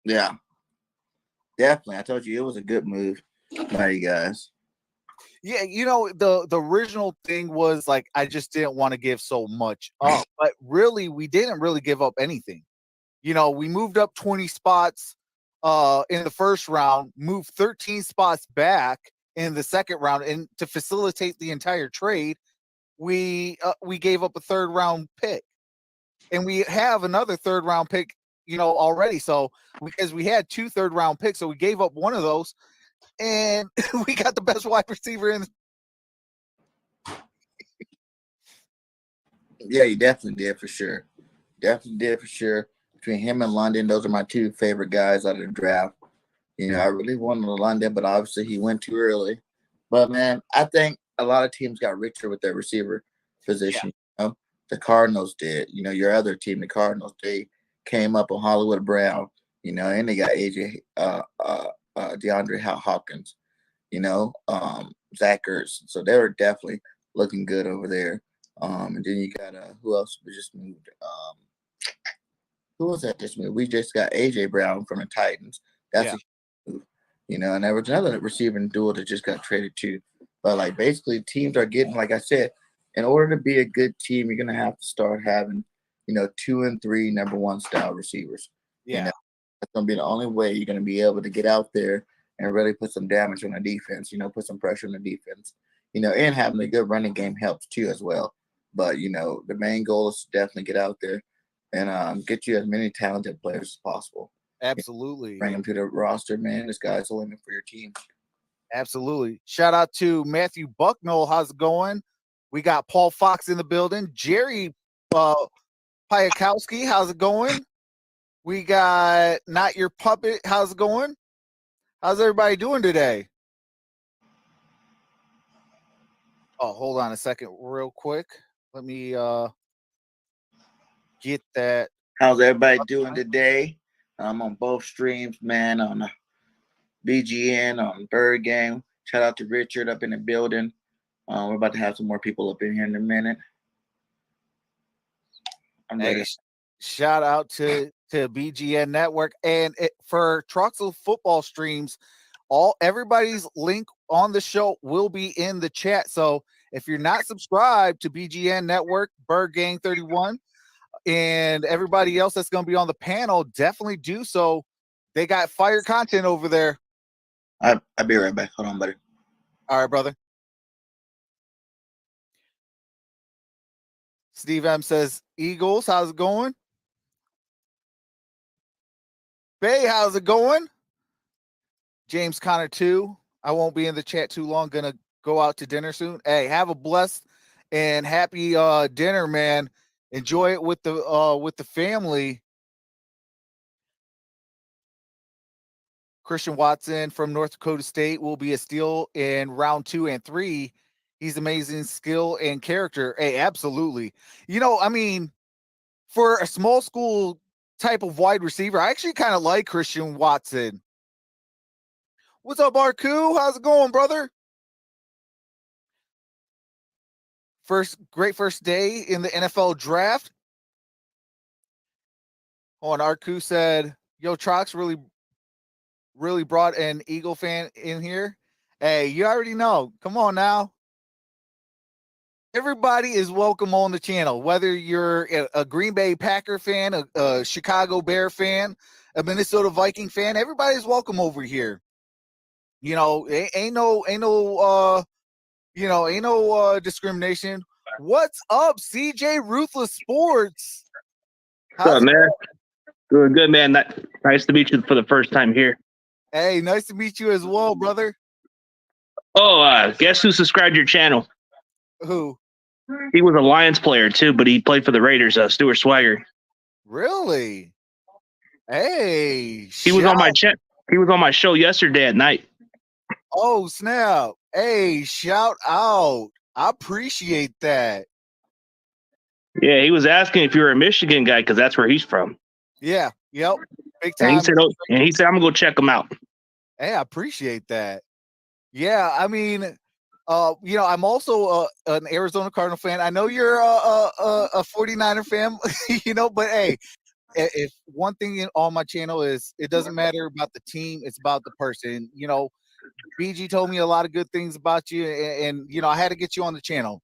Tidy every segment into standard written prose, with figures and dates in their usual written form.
Yeah, definitely. I told you it was a good move by you guys. Yeah, the original thing was like I just didn't want to give so much up, but really we didn't really give up anything. We moved up 20 spots in the first round, moved 13 spots back in the second round, and to facilitate the entire trade, we gave up a third round pick, and we have another third round pick, already. So because we had 2 third round picks, so we gave up one of those, and we got the best wide receiver in. Yeah, you definitely did for sure. Definitely did for sure. Between him and London, those are my 2 favorite guys out of the draft. I really wanted London, but obviously he went too early. But man, I think a lot of teams got richer with their receiver position. The Cardinals did. Your other team, the Cardinals, they came up on Hollywood Brown. And they got AJ DeAndre Hopkins. Zach Ertz. So they were definitely looking good over there. And then you got who else we just moved? Who was that just moved? We just got AJ Brown from the Titans. That's a move. And there was another receiving duel that just got traded too. But like basically teams are getting, like I said, in order to be a good team, you're gonna have to start having, 2 and 3 number one style receivers. Yeah. That's gonna be the only way you're gonna be able to get out there and really put some damage on the defense, put some pressure on the defense. And having a good running game helps too as well. But the main goal is to definitely get out there and get you as many talented players as possible. Absolutely. Bring them to the roster, man. This guy's a limit for your team. Absolutely. Shout out to Matthew Bucknell. How's it going? We got Paul Fox in the building. Jerry Payakowski. How's it going? We got Not Your Puppet. How's it going? How's everybody doing today? Oh, hold on a second real quick. Let me get that. How's everybody doing today? I'm on both streams, man, on BGN, on Bird Game. Shout out to Richard up in the building. We're about to have some more people up in here in a minute. I'm ready. Hey, shout out to BGN Network. And for Troxel football streams, everybody's link on the show will be in the chat. So if you're not subscribed to BGN Network, Bird Gang 31, and everybody else that's going to be on the panel, definitely do so. They got fire content over there. I'll be right back. Hold on, buddy. All right, brother. Steve M says, Eagles, how's it going? Bay, how's it going? James Connor 2. I won't be in the chat too long. Gonna go out to dinner soon. Hey, have a blessed and happy dinner, man. Enjoy it with the family. Christian Watson from North Dakota State will be a steal in round 2 and 3. He's amazing skill and character. Hey, absolutely. For a small school type of wide receiver, I actually kind of like Christian Watson. What's up, Arku? How's it going, brother? Great first day in the NFL draft. And Arku said, yo, Trox really brought an Eagle fan in here. Hey, you already know. Come on now. Everybody is welcome on the channel, whether you're a Green Bay Packer fan, a Chicago Bear fan, a Minnesota Viking fan. Everybody's welcome over here. Ain't no discrimination. What's up, CJ Ruthless Sports? What's up, man? Doing good, man. Nice to meet you for the first time here. Hey, nice to meet you as well, brother. Oh, guess who subscribed to your channel? Who? He was a Lions player too, but he played for the Raiders. Stuart Swagger. Really? Hey, he was on my chat. He was on my show yesterday at night. Oh, snap. Hey, shout out. I appreciate that. Yeah, he was asking if you were a Michigan guy because that's where he's from. Yeah, yep. Big time. And he said, I'm going to go check him out. Hey, I appreciate that. Yeah, I mean, I'm also an Arizona Cardinal fan. I know you're a 49er fan, but hey, if one thing on my channel is it doesn't matter about the team, it's about the person. You know, BG told me a lot of good things about you, and you know, I had to get you on the channel.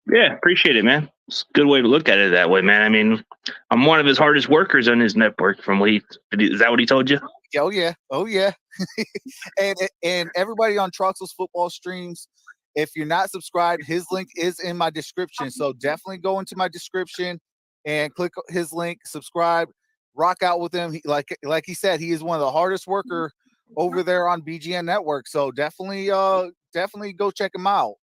Yeah, appreciate it, man. It's a good way to look at it that way, man. I mean, I'm one of his hardest workers on his network. Is that what he told you? Oh yeah, oh yeah. and everybody on Troxel's football streams, if you're not subscribed, his link is in my description. So definitely go into my description and click his link, subscribe, rock out with him. Like he said, he is one of the hardest worker over there on BGN Network. So definitely go check him out.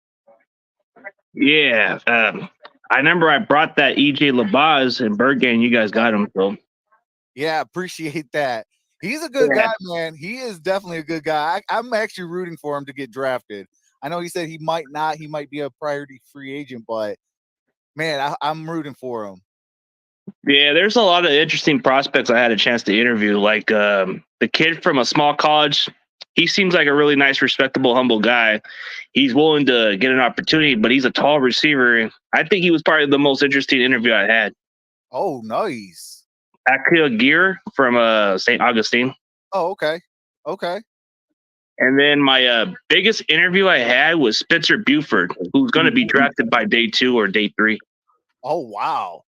Yeah. I remember I brought that EJ Labaz in Bergen. You guys got him, so yeah, appreciate that. He's a good guy, man. He is definitely a good guy. I'm actually rooting for him to get drafted. I know he said he might not. He might be a priority free agent, but man, I'm rooting for him. Yeah, there's a lot of interesting prospects I had a chance to interview. Like the kid from a small college, he seems like a really nice, respectable, humble guy. He's willing to get an opportunity, but he's a tall receiver. I think he was probably the most interesting interview I had. Oh, nice. Akil Gear from St. Augustine. Oh, okay. Okay. And then my biggest interview I had was Spitzer Buford, who's going to be drafted by day 2 or day 3. Oh, wow.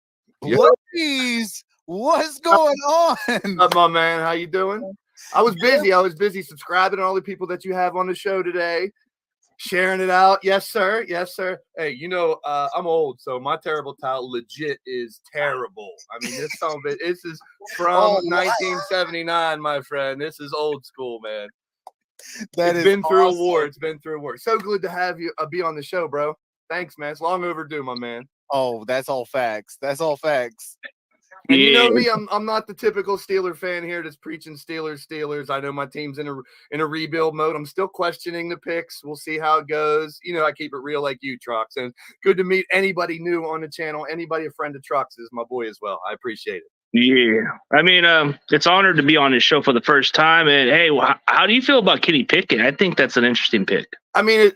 Yep. Please, what's going on? What's up, my man? How you doing? I was busy. I was busy subscribing to all the people that you have on the show today, sharing it out. Yes, sir. Yes, sir. Hey, you know, I'm old, so my terrible title legit is terrible. I mean, this song, this is from 1979, my friend. This is old school, man. It's been through a war. It's been through a war. So good to have you be on the show, bro. Thanks, man. It's long overdue, my man. Oh, that's all facts. That's all facts. And you know me, I'm not the typical Steeler fan here that's preaching Steelers. I know my team's in a rebuild mode. I'm still questioning the picks. We'll see how it goes. You know, I keep it real like you, Trucks. And good to meet anybody new on the channel. Anybody a friend of Trucks is my boy as well. I appreciate it. Yeah. I mean, it's honored to be on this show for the first time. And hey, how do you feel about Kenny Pickett? I think that's an interesting pick. I mean,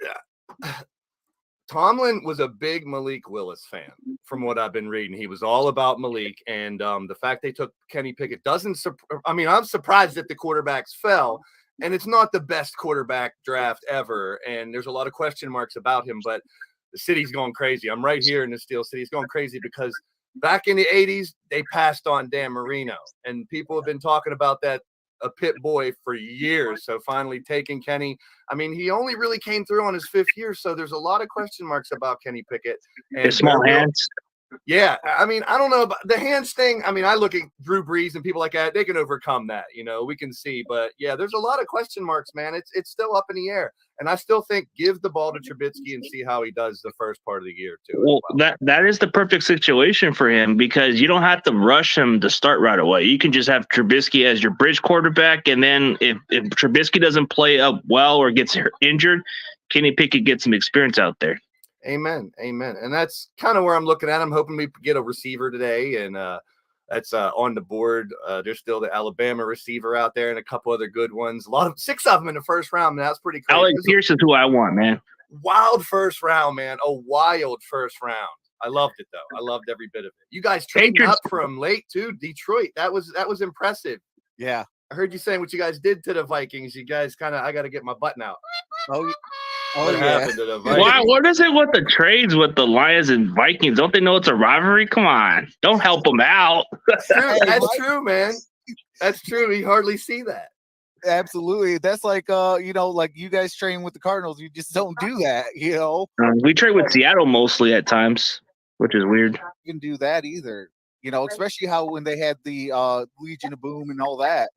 Tomlin was a big Malik Willis fan from what I've been reading. He was all about Malik, and the fact they took Kenny Pickett doesn't I mean, I'm surprised that the quarterbacks fell, and it's not the best quarterback draft ever, and there's a lot of question marks about him, but the city's going crazy. I'm right here in the Steel City. It's going crazy because back in the 80s, they passed on Dan Marino, and people have been talking about that, a pit boy for years. So finally taking Kenny, I mean, he only really came through on his 5th year. So there's a lot of question marks about Kenny Pickett. And his small hands. Yeah. I mean, I don't know about the hands thing. I mean, I look at Drew Brees and people like that. They can overcome that, you know, we can see, but yeah, there's a lot of question marks, man. It's still up in the air. And I still think give the ball to Trubisky and see how he does the first part of the year too. Well, that is the perfect situation for him because you don't have to rush him to start right away. You can just have Trubisky as your bridge quarterback, and then if Trubisky doesn't play up well or gets injured, Kenny Pickett gets some experience out there. Amen. Amen. And that's kind of where I'm looking at. I'm hoping we get a receiver today, and that's on the board. There's still the Alabama receiver out there and a couple other good ones. 6 of them in the first round. Man, that's pretty crazy. Alec Pierce is who I want, man. Wild first round, man. A wild first round. I loved it though. I loved every bit of it. You guys traded up from late to Detroit. That was impressive. Yeah. I heard you saying what you guys did to the Vikings. You guys I got to get my button out. What happened to the Vikings? Why? What is it with the trades with the Lions and Vikings? Don't they know it's a rivalry? Come on, don't help them out. That's true, man. That's true. We hardly see that. Absolutely. That's like you know, like you guys train with the Cardinals. You just don't do that, you know. We trade with Seattle mostly at times, which is weird. You can do that either, you know, especially how when they had the Legion of Boom and all that.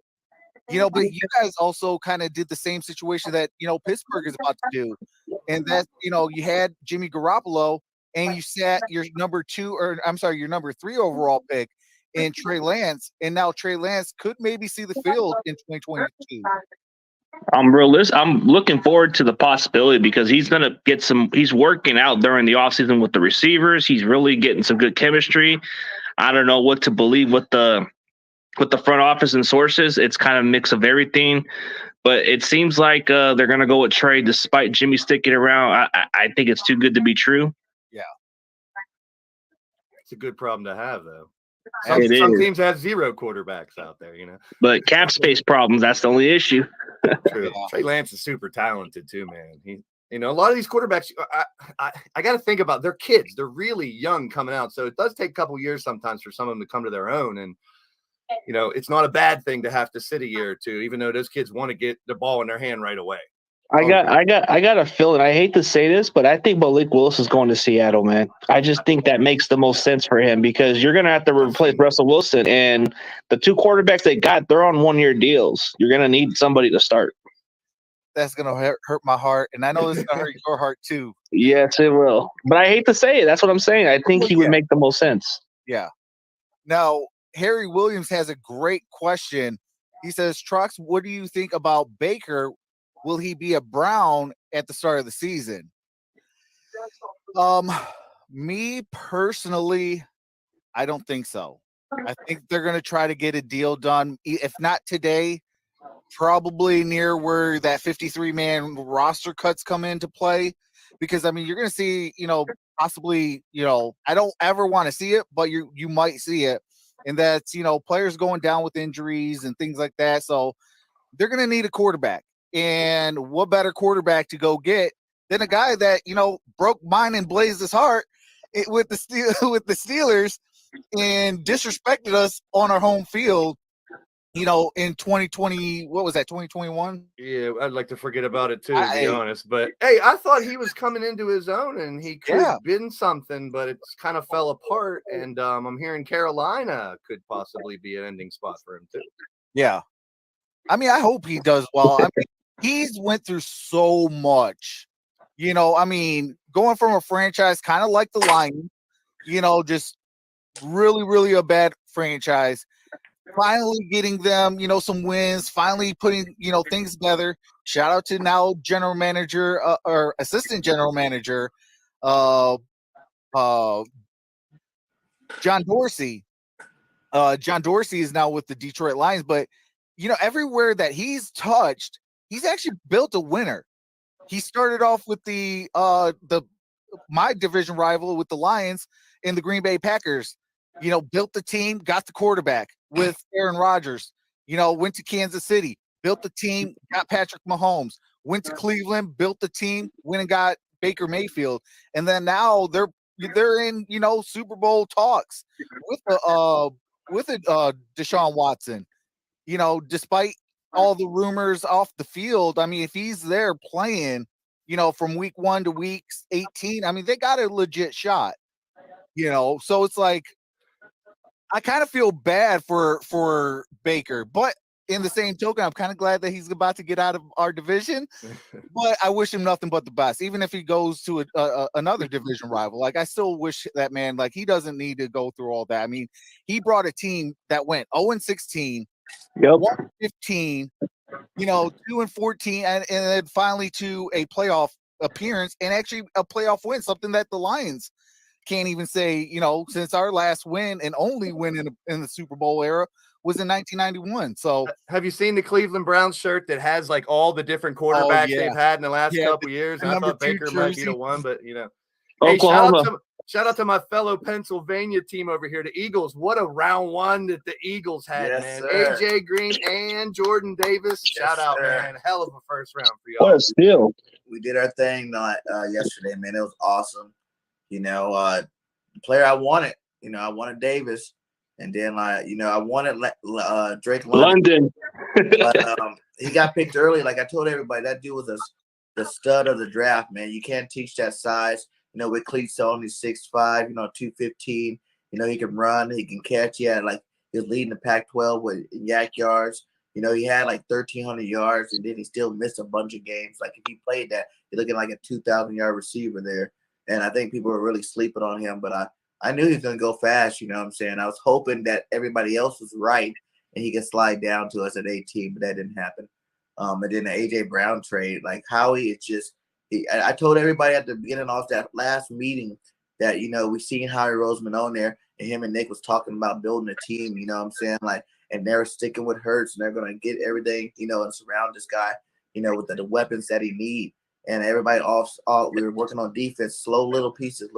You know, but you guys also kind of did the same situation that, you know, Pittsburgh is about to do. And that, you know, you had Jimmy Garoppolo and you sat your number 3 overall pick in Trey Lance. And now Trey Lance could maybe see the field in 2022. I'm looking forward to the possibility because he's going to get he's working out during the offseason with the receivers. He's really getting some good chemistry. I don't know what to believe with the front office and sources. It's kind of a mix of everything, but it seems like they're going to go with Trey despite Jimmy sticking around. I think it's too good to be true. Yeah. It's a good problem to have, though. Some It is. teams have 0 quarterbacks out there, But cap space problems, that's the only issue. True. Yeah. Trey Lance is super talented too, man. A lot of these quarterbacks, I got to think about, they're kids. They're really young coming out. So it does take a couple years sometimes for some of them to come to their own. And, it's not a bad thing to have to sit a year or two, even though those kids want to get the ball in their hand right away. I got a feeling. I hate to say this, but I think Malik Willis is going to Seattle, man. I just think that makes the most sense for him because you're going to have to replace Russell Wilson, and the 2 quarterbacks they got, they're on 1-year deals. You're going to need somebody to start. That's gonna hurt my heart, and I know it's gonna hurt your heart too. Yes, it will. But I hate to say it. That's what I'm saying. I think he would make the most sense. Yeah. Now, Harry Williams has a great question. He says, Trucks, what do you think about Baker? Will he be a Brown at the start of the season? Me personally, I don't think so. I think they're going to try to get a deal done. If not today, probably near where that 53-man roster cuts come into play. Because, I mean, you're going to see, possibly, I don't ever want to see it, but you might see it. And that's, players going down with injuries and things like that. So they're going to need a quarterback. And what better quarterback to go get than a guy that, broke mine and blazed his heart with the Steelers and disrespected us on our home field, in 2020, what was that, 2021? Yeah, I'd like to forget about it too, to be honest. But, hey, I thought he was coming into his own and he could have been something, but it's kind of fell apart. And I'm hearing Carolina could possibly be an ending spot for him too. Yeah. I mean, I hope he does well. I mean, he's went through so much, going from a franchise kind of like the Lions, just really, really a bad franchise, finally getting them, some wins, finally putting, things together. Shout out to now general manager or assistant general manager, John Dorsey. John Dorsey is now with the Detroit Lions, but everywhere that he's touched, he's actually built a winner. He started off with my division rival with the Lions and the Green Bay Packers. Built the team, got the quarterback with Aaron Rodgers. Went to Kansas City, built the team, got Patrick Mahomes. Went to Cleveland, built the team, went and got Baker Mayfield, and then now they're in Super Bowl talks with Deshaun Watson. Despite all the rumors off the field, I mean, if he's there playing, from week 1 to week 18, I mean, they got a legit shot. So it's like I kind of feel bad for Baker, but in the same token, I'm kind of glad that he's about to get out of our division. But I wish him nothing but the best, even if he goes to another division rival. Like, I still wish that man, like, he doesn't need to go through all that. I mean, he brought a team that went 0-16, 1-15, 2-14, and then finally to a playoff appearance and actually a playoff win, something that the Lions can't even say, since our last win and only win in the Super Bowl era was in 1991. So have you seen the Cleveland Browns shirt that has like all the different quarterbacks they've had in the last couple years? I thought Baker might be the one, but Hey, shout out to my fellow Pennsylvania team over here, the Eagles. What a round 1 that the Eagles had, man. Sir. AJ Green and Jordan Davis. Shout out, man. Hell of a first round for y'all. What a steal. We did our thing yesterday, man. It was awesome. The player I wanted, I wanted Davis, and then I wanted Drake London. But he got picked early. Like I told everybody, that dude was the stud of the draft, man. You can't teach that size. With cleats on, he's 6'5", 215. He can run, he can catch. He had he was leading the Pac-12 with yak yards. He had 1,300 yards, and then he still missed a bunch of games. Like if he played that, you're looking like a 2,000-yard receiver there. And I think people were really sleeping on him, but I knew he was going to go fast. You know what I'm saying? I was hoping that everybody else was right and he could slide down to us at 18, but that didn't happen. And then the A.J. Brown trade, like Howie, it's just I told everybody at the beginning of that last meeting that, we seen Howie Roseman on there, and him and Nick was talking about building a team, you know what I'm saying? And they're sticking with Hurts, and they're going to get everything, and surround this guy, with the weapons that he needs. And everybody we were working on defense, slow little pieces,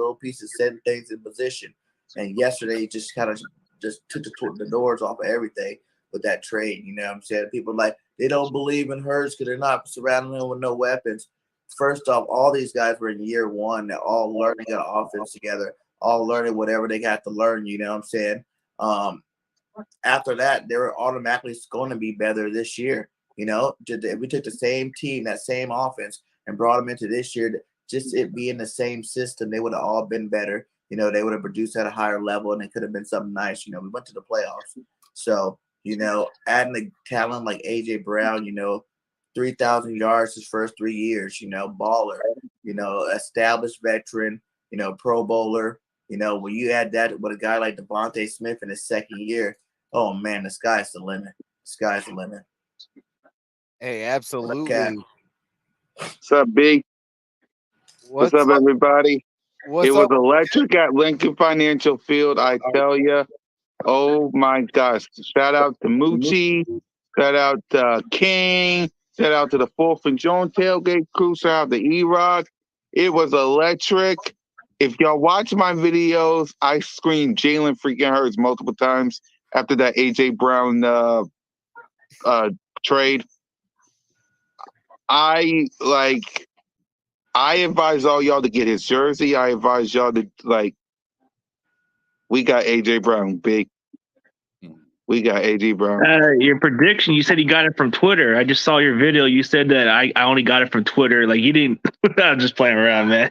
setting things in position. And yesterday, just kind of just took the doors off of everything with that trade. You know what I'm saying? People like they don't believe in Hurts because they're not surrounding him with no weapons. First off, all these guys were in year one. They're all learning an offense together, all learning whatever they got to learn. You know what I'm saying? After that, they were automatically going to be better this year. You know, if we took the same team, that same offense, and brought them into this year, just it being the same system, they would have all been better. You know, they would have produced at a higher level, and it could have been something nice. You know, we went to the playoffs. So, you know, adding a talent like A.J. Brown, you know, 3,000 yards his first 3 years, you know, baller, you know, established veteran, you know, Pro Bowler. You know, when you add that with a guy like Devontae Smith in his second year, oh, man, the sky's the limit. The sky's the limit. Hey, absolutely. Okay. What's up, B? What's up, everybody? It was electric at Lincoln Financial Field, I tell you. Oh, my gosh. Shout out to Moochie. Shout out to King. Shout out to the Fourth and Jones tailgate crew. Shout out to E-Rock. It was electric. If y'all watch my videos, I screamed Jalen freaking Hurts multiple times after that A.J. Brown trade. I advise all y'all to get his jersey. I advise y'all to, we got A.J. Brown, big. We got A.J. Brown. Your prediction, you said you got it from Twitter. I just saw your video. You said that I only got it from Twitter. Like, you didn't. I'm just playing around, man.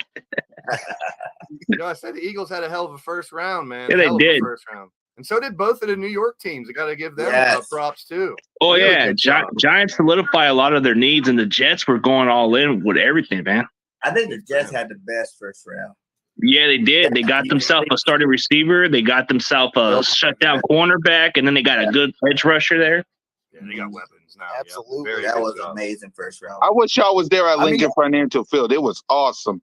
You know, I said the Eagles had a hell of a first round, man. Yeah, they did. First round. And so did both of the New York teams. I got to give them props, too. Oh, really, yeah. Giants solidify a lot of their needs, and the Jets were going all in with everything, man. I think the Jets had the best first round. Yeah, they did. They got themselves a starting receiver. They got themselves a shutdown cornerback, and then they got a good edge rusher there. Yeah, they got weapons now. Absolutely. That was amazing first round. I wish y'all was there at Lincoln Financial Field. It was awesome.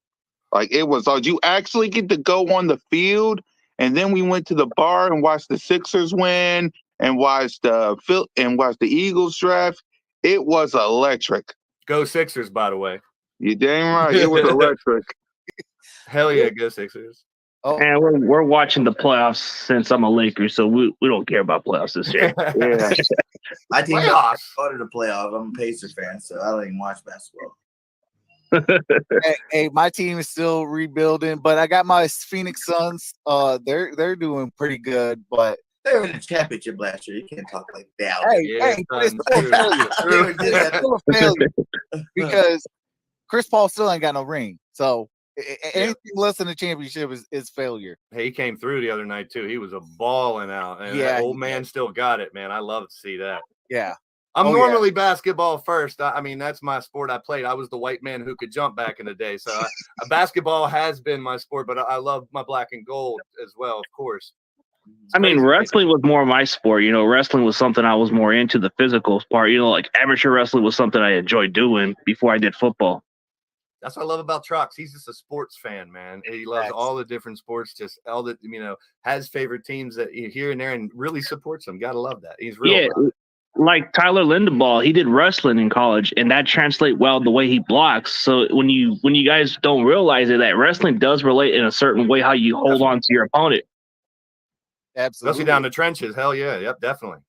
Like, it was, you actually get to go on the field, and then we went to the bar and watched the Sixers win and watched the Eagles draft. It was electric. Go Sixers, by the way. You dang right. It was electric. Hell yeah, go Sixers. Oh, and we're watching the playoffs since I'm a Laker, so we don't care about playoffs this year. Yeah. I think I go to the playoffs. I'm a Pacers fan, so I don't even watch basketball. Hey, my team is still rebuilding, but I got my Phoenix Suns. They're doing pretty good, but they were in the championship last year. You can't talk like that. Hey, it's still a failure because Chris Paul still ain't got no ring. So anything less than a championship is failure. Hey, he came through the other night too. He was a balling out, and that old man still got it, man. I love to see that. Yeah. I'm normally basketball first. I mean, that's my sport I played. I was the white man who could jump back in the day. So basketball has been my sport, but I love my black and gold as well, of course. I mean, wrestling was more my sport. You know, wrestling was something I was more into, the physical part. You know, like amateur wrestling was something I enjoyed doing before I did football. That's what I love about Trucks. He's just a sports fan, man. He loves all the different sports, just all the, has favorite teams that here and there and really supports them. Gotta love that. He's real. Yeah. Like Tyler Lindenbaugh, he did wrestling in college, and that translates well the way he blocks. So when you guys don't realize it, that wrestling does relate in a certain way how you hold on to your opponent. Absolutely. Especially down the trenches. Hell yeah. Yep, definitely.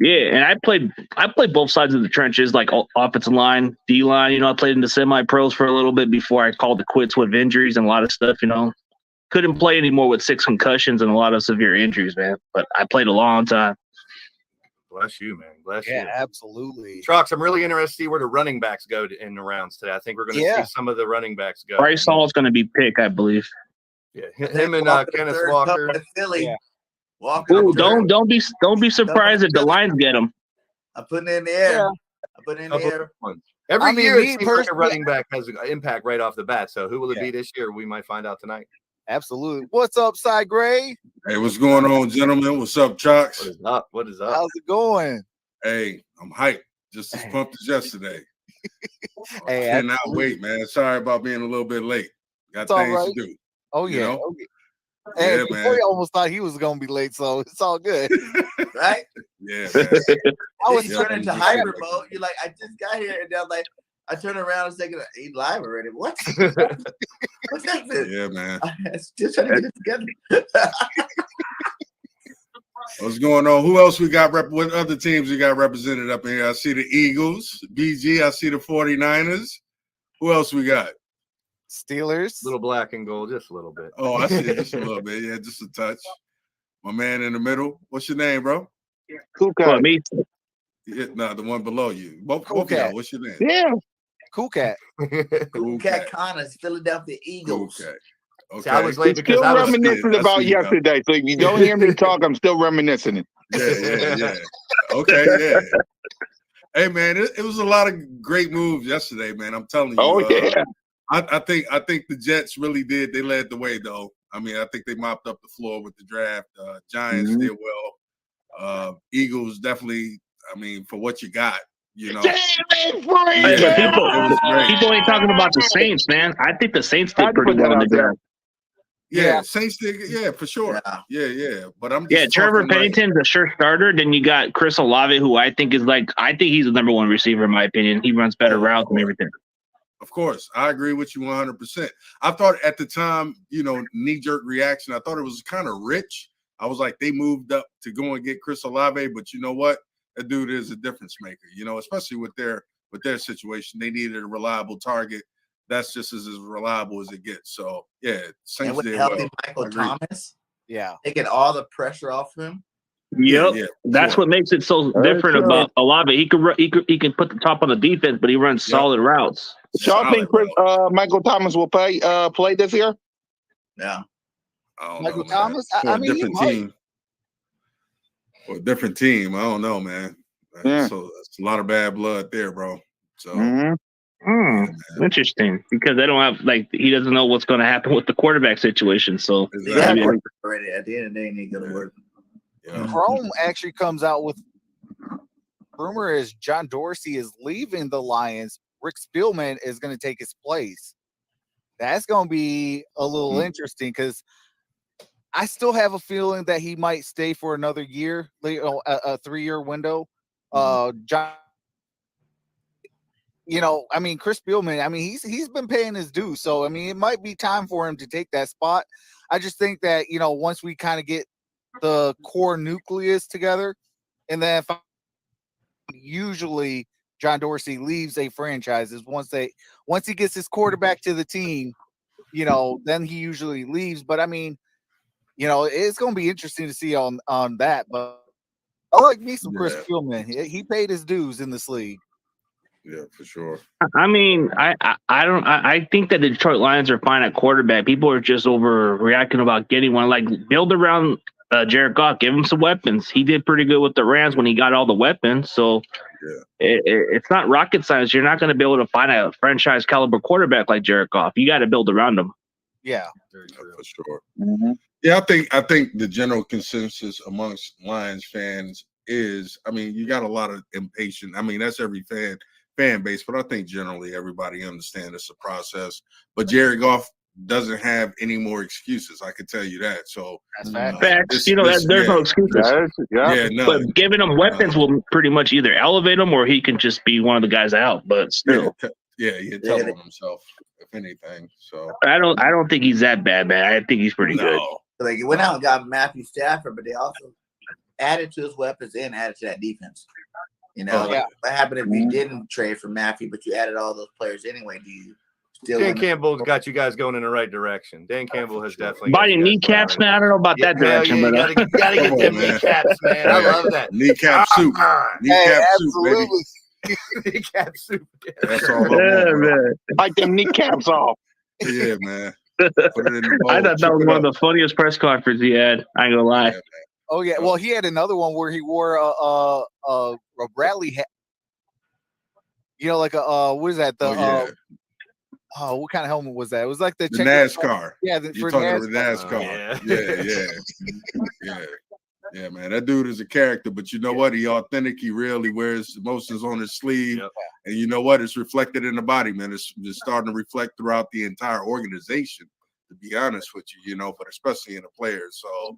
Yeah, and I played both sides of the trenches, like offensive line, D line. You know, I played in the semi-pros for a little bit before I called it quits with injuries and a lot of stuff. You know, couldn't play anymore with 6 concussions and a lot of severe injuries, man. But I played a long time. Bless you, man. Bless you. Yeah, absolutely. Trucks, I'm really interested to see where the running backs go in the rounds today. I think we're going to see some of the running backs go. Bryce Hall is going to be picked, I believe. Yeah, him and Kenneth Walker. Philly. Ooh, don't be surprised if the Lions get him. I'm putting it in the air. I'm putting it in the air. Every year, it seems like a running back has an impact right off the bat. So who will it be this year? We might find out tonight. Absolutely. What's up, Cy Gray? Hey, what's going on, gentlemen? What's up, Chucks? What is up? What is up? How's it going? Hey, I'm hyped. Just as pumped as yesterday. Hey, I cannot wait, man. Sorry about being a little bit late. Got things to do. Oh, yeah. You know? Okay. Hey, before you almost thought he was going to be late, so it's all good. Right? Yeah, man. I was turning into hybrid mode. You're like, I just got here, and then like, I turn around and thinking, he's live already. What? What's happening? Yeah, man. I was just trying to get it together. What's going on? Who else we got? What other teams we got represented up in here? I see the Eagles, BG. I see the 49ers. Who else we got? Steelers. Little black and gold, just a little bit. Oh, I see it just a little bit. Yeah, just a touch. My man in the middle. What's your name, bro? Cool Well, cat. me. Yeah, the one below you. Both Cool of y'all. cat. What's your name? Yeah. Cool cat. Cool Cat Connors, Philadelphia Eagles. Okay. Okay. See, I was late because Still I was reminiscing I about see you. yesterday. So if you don't hear me talk, I'm still reminiscing. Yeah. Okay, yeah. Hey man, it was a lot of great moves yesterday, man. I'm telling you. Oh, yeah. I think the Jets really did. They led the way though. I mean, I think they mopped up the floor with the draft. Giants did well. Eagles definitely. I mean, for what you got, you know. Hey, but people ain't talking about the Saints, man. I think the Saints did How'd you pretty put that well in the out there? draft. Yeah, Saints did. Yeah, for sure. Yeah. But I'm just Trevor talking like, Pennington's a sure starter. Then you got Chris Olave, who I think he's the number one receiver in my opinion. He runs better routes and everything. Of course, I agree with you 100%. I thought at the time, knee-jerk reaction, I thought it was kind of rich. I was like, they moved up to go and get Chris Olave, but you know what? That dude is a difference maker, especially with their situation. They needed a reliable target. That's just as reliable as it gets. So, yeah, Saints And with did healthy well. Michael Thomas, Yeah. taking all the pressure off him. Yep, Yeah, that's what makes it so different about Olave. He can put the top on the defense, but he runs solid routes. Y'all think Michael Thomas will play this year? Yeah. I don't Michael know, Thomas? For I a mean, different he might. team. For a different team. I don't know, man. Yeah. So it's a lot of bad blood there, bro. So Interesting, because they don't have he doesn't know what's going to happen with the quarterback situation. So Exactly. Already at the end of the day, they need to go to work. Chrome actually comes out with rumor is John Dorsey is leaving the Lions. Rick Spielman is going to take his place. That's going to be a little interesting because I still have a feeling that he might stay for another year, a 3-year window. John, I mean, Chris Spielman, I mean, he's been paying his dues. So, I mean, it might be time for him to take that spot. I just think that, once we kind of get the core nucleus together, and then usually John Dorsey leaves a franchise is once he gets his quarterback to the team, then he usually leaves. But I mean, it's going to be interesting to see on that. But I like me some Chris Spielman. He paid his dues in this league. Yeah, for sure. I mean, I think that the Detroit Lions are fine at quarterback. People are just overreacting about getting one. Like, build around Jared Goff, give him some weapons. He did pretty good with the Rams when he got all the weapons. So it's not rocket science. You're not going to be able to find a franchise caliber quarterback like Jared Goff. You got to build around him. Yeah, for sure. Yeah, I think the general consensus amongst Lions fans is, I mean, you got a lot of impatient. I mean, that's every fan base, but I think generally everybody understands it's a process. But Jared Goff doesn't have any more excuses. I can tell you that. So that's facts. There's no excuses. But giving him weapons will pretty much either elevate him or he can just be one of the guys out. But still, he'll tell on himself if anything. So I don't think he's that bad, man. I think he's pretty good. Like, he went out and got Matthew Stafford, but they also added to his weapons and added to that defense. What happened if you didn't trade for Matthew, but you added all those players anyway? Do you still? Dan Campbell's got you guys going in the right direction. Dan Campbell has definitely got your kneecaps, man. I don't know about that direction, but you gotta get them kneecaps, man. I love that. Kneecap soup. Kneecap soup, baby. Kneecap soup. That's all I want, man. Like them kneecaps off. Yeah, man. Put it in the bowl, I thought that was one of the funniest press conferences he had. I ain't gonna lie. Yeah, oh yeah, well he had another one where he wore a Bradley hat. Like a what is that? The what kind of helmet was that? It was like the NASCAR. Yeah, you're talking about NASCAR. Yeah, man. That dude is a character, but you know what? He authentic. He real. He wears emotions on his sleeve, and you know what? It's reflected in the body, man. It's starting to reflect throughout the entire organization. To be honest with you, but especially in the players. So,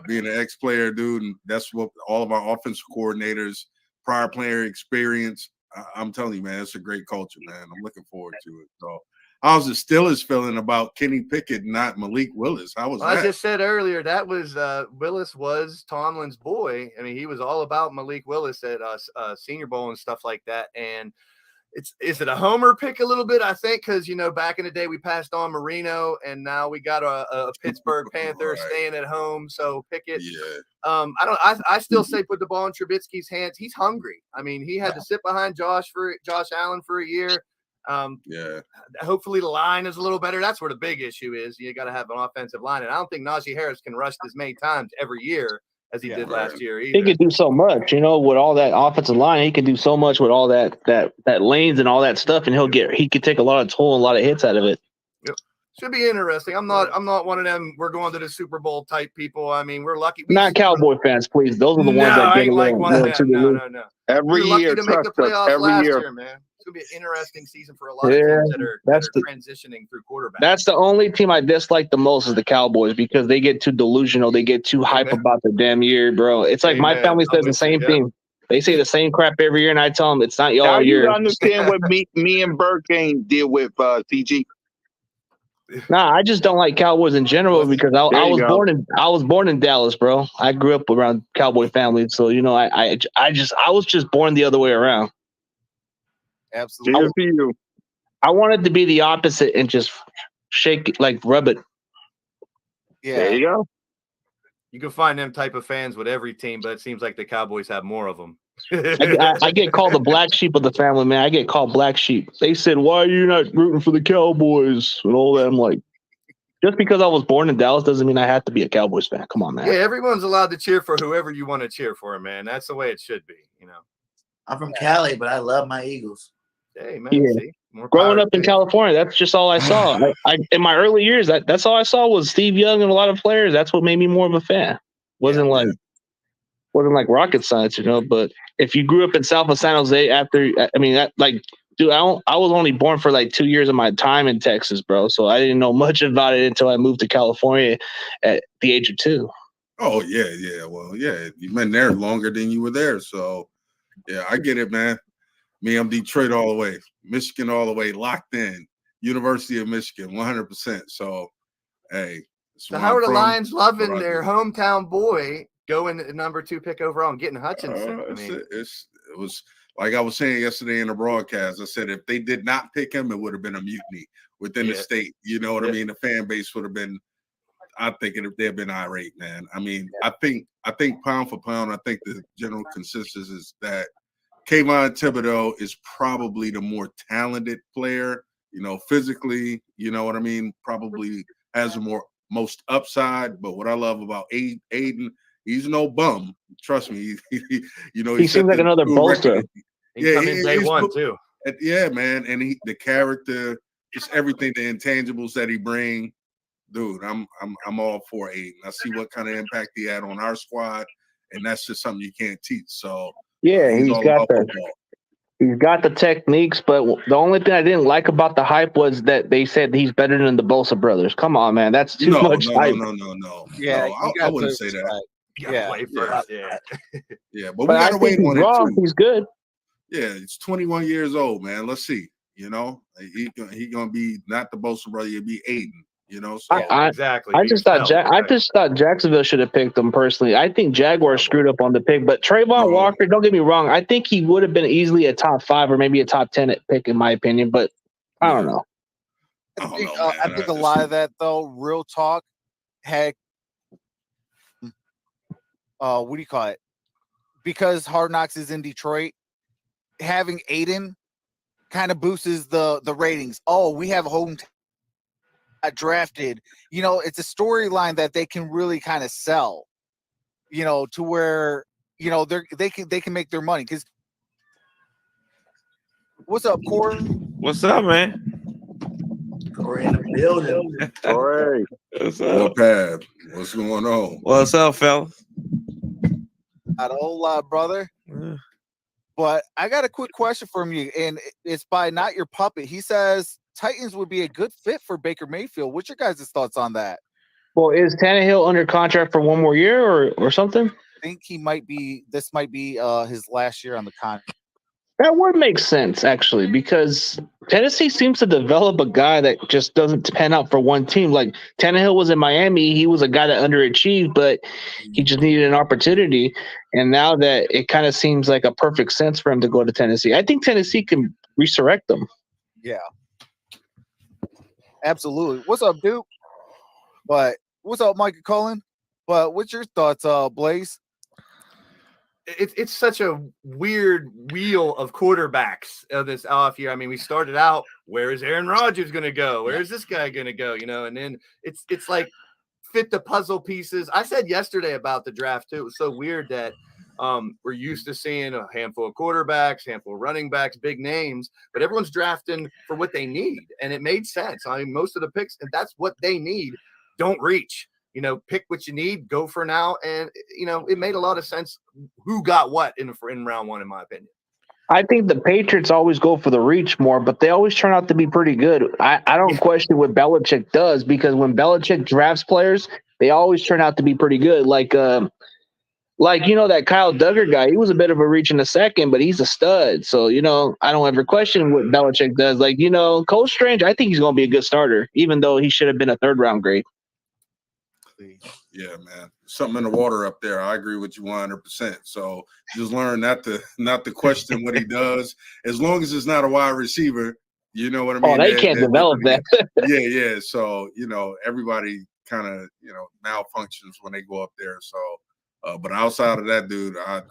being an ex-player, dude, and that's what all of our offensive coordinators, prior player experience. I'm telling you, man, it's a great culture, man. I'm looking forward to it. So how's the Steelers feeling about Kenny Pickett, not Malik Willis? How was that? I just said earlier that was Willis was Tomlin's boy. I mean, he was all about Malik Willis at Senior Bowl and stuff like that. And is it a homer pick a little bit? I think because back in the day we passed on Marino, and now we got a Pittsburgh Panther staying at home. So Pickett. Yeah. I still say put the ball in Trubisky's hands. He's hungry. I mean, he had to sit behind Josh Allen for a year. Hopefully the line is a little better. That's where the big issue is. You got to have an offensive line, and I don't think Najee Harris can rush as many times every year as he did last year either. He could do so much, with all that offensive line. He could do so much with all that lanes and all that stuff, and he could take a lot of toll and a lot of hits out of it. Yep. Should be interesting. I'm not one of them. We're going to the Super Bowl type people. I mean, we're lucky. Not Cowboy fans, please. Those are the ones that get like one of them. No. Every year, to make the playoffs every year, man. It's gonna be an interesting season for a lot of teams that are transitioning through quarterback. That's the only team I dislike the most is the Cowboys because they get too delusional. They get too hype about the damn year, bro. It's like my family says the same thing. They say the same crap every year, and I tell them it's not y'all year. You understand what me and Burkane deal with, CG? Nah, I just don't like Cowboys in general because I was born in Dallas, bro. I grew up around Cowboy family, so I was just born the other way around. Absolutely. I wanted to be the opposite and just shake it, rub it. Yeah. There you go. You can find them type of fans with every team, but it seems like the Cowboys have more of them. I get called the black sheep of the family, man. I get called black sheep. They said, "Why are you not rooting for the Cowboys?" and all that. I'm like, just because I was born in Dallas doesn't mean I have to be a Cowboys fan. Come on, man. Yeah, everyone's allowed to cheer for whoever you want to cheer for, man. That's the way it should be, I'm from Cali, but I love my Eagles. Hey, man. Yeah. See, growing up in California, that's just all I saw. I in my early years, that's all I saw was Steve Young and a lot of players. That's what made me more of a fan. Wasn't like rocket science, But if you grew up in South of San Jose dude, I was only born for 2 years of my time in Texas, bro. So I didn't know much about it until I moved to California at the age of 2. Oh yeah. Well, yeah, you've been there longer than you were there, so yeah, I get it, man. Me, I'm Detroit all the way, Michigan all the way, locked in. University of Michigan, 100%. So, hey. So how are the Lions loving their hometown boy going the number 2 pick overall and getting Hutchinson? It was like I was saying yesterday in the broadcast. I said if they did not pick him, it would have been a mutiny within the state. You know what I mean? The fan base would have been. I think if they've been irate, man. I mean, I think pound for pound, I think the general consensus is that Kayvon Thibodeau is probably the more talented player, physically, you know what I mean? Probably has the most upside. But what I love about Aiden, he's no bum. Trust me. He seems like another bolster. He's coming day one too. Yeah, man. And the character, just everything, the intangibles that he brings. Dude, I'm all for Aiden. I see what kind of impact he had on our squad, and that's just something you can't teach. So yeah, he's got the techniques, but the only thing I didn't like about the hype was that they said he's better than the Bosa brothers. Come on, man, that's too much hype. No. Yeah, I wouldn't say that. Yeah, but we gotta wait on it too. He's good. Yeah, he's 21 years old, man. Let's see. He gonna be not the Bosa brother. He'll be Aiden. So exactly. I just thought Jacksonville should have picked him personally. I think Jaguars screwed up on the pick, but Trayvon Walker, don't get me wrong, I think he would have been easily a top 5 or maybe a top 10 pick in my opinion, but I don't know. I think a lot of that though, real talk, had what do you call it? Because Hard Knocks is in Detroit, having Aiden kind of boosts the ratings. Oh, we have a home drafted, it's a storyline that they can really kind of sell, to where they can make their money. Because what's up, Corey? What's up, man? Corey in the building. Corey, what's up, Pab? What's going on? What's up, fellas? Not a whole lot, brother. Yeah. But I got a quick question from you, and it's by Not Your Puppet. He says Titans would be a good fit for Baker Mayfield. What's your guys' thoughts on that? Well, is Tannehill under contract for one more year or something? I think this might be his last year on the contract. That would make sense, actually, because Tennessee seems to develop a guy that just doesn't pan out for one team. Like Tannehill was in Miami, he was a guy that underachieved, but he just needed an opportunity. And now that it kind of seems like a perfect sense for him to go to Tennessee, I think Tennessee can resurrect them. Yeah, absolutely. What's up, Duke? But what's up, Mike and Cullen? But what's your thoughts, Blaze? It's such a weird wheel of quarterbacks of this off year. I mean, we started out, where is Aaron Rodgers going to go? Where is this guy going to go? You know, and then it's like fit the puzzle pieces. I said yesterday about the draft too. It was so weird that we're used to seeing a handful of quarterbacks, handful of running backs, big names, but everyone's drafting for what they need. And it made sense. I mean, most of the picks, and that's what they need, don't reach. You know, pick what you need, go for now. And, you know, it made a lot of sense who got what in round one, in my opinion. I think the Patriots always go for the reach more, but they always turn out to be pretty good. I don't question what Belichick does, because when Belichick drafts players, they always turn out to be pretty good. Like you know, that Kyle Duggar guy, he was a bit of a reach in the second, but he's a stud. So, you know, I don't ever question what Belichick does. Like, you know, Cole Strange, I think he's going to be a good starter, even though he should have been a third-round grade. Yeah, man. Something in the water up there. I agree with you 100%. So just learn not to question what he does. As long as it's not a wide receiver, you know what I mean? Oh, they can't develop that. Yeah. So, you know, everybody kind of, you know, malfunctions when they go up there. So, but outside of that, dude, I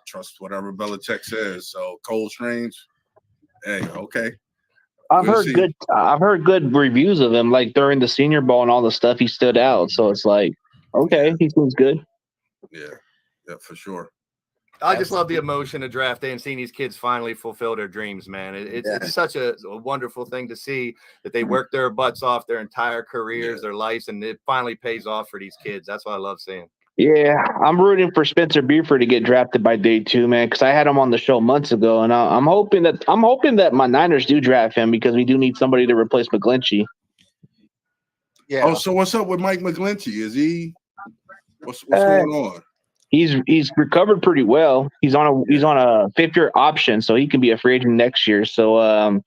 trust whatever Belichick says. So Cole Strange, hey, okay. I've heard good reviews of him, like during the Senior Bowl and all the stuff, he stood out. So it's like, okay, he seems good. Yeah, for sure. I just love the emotion of draft day and seeing these kids finally fulfill their dreams, man. It's such a wonderful thing to see that they work their butts off their entire careers, their lives, and it finally pays off for these kids. That's what I love seeing. Yeah, I'm rooting for Spencer Buford to get drafted by day 2, man, because I had him on the show months ago, and I'm hoping that my Niners do draft him, because we do need somebody to replace McGlinchey. Yeah. Oh, so what's up with Mike McGlinchey? Is he what's going on? He's recovered pretty well. He's on a 5th-year option, so he can be a free agent next year. So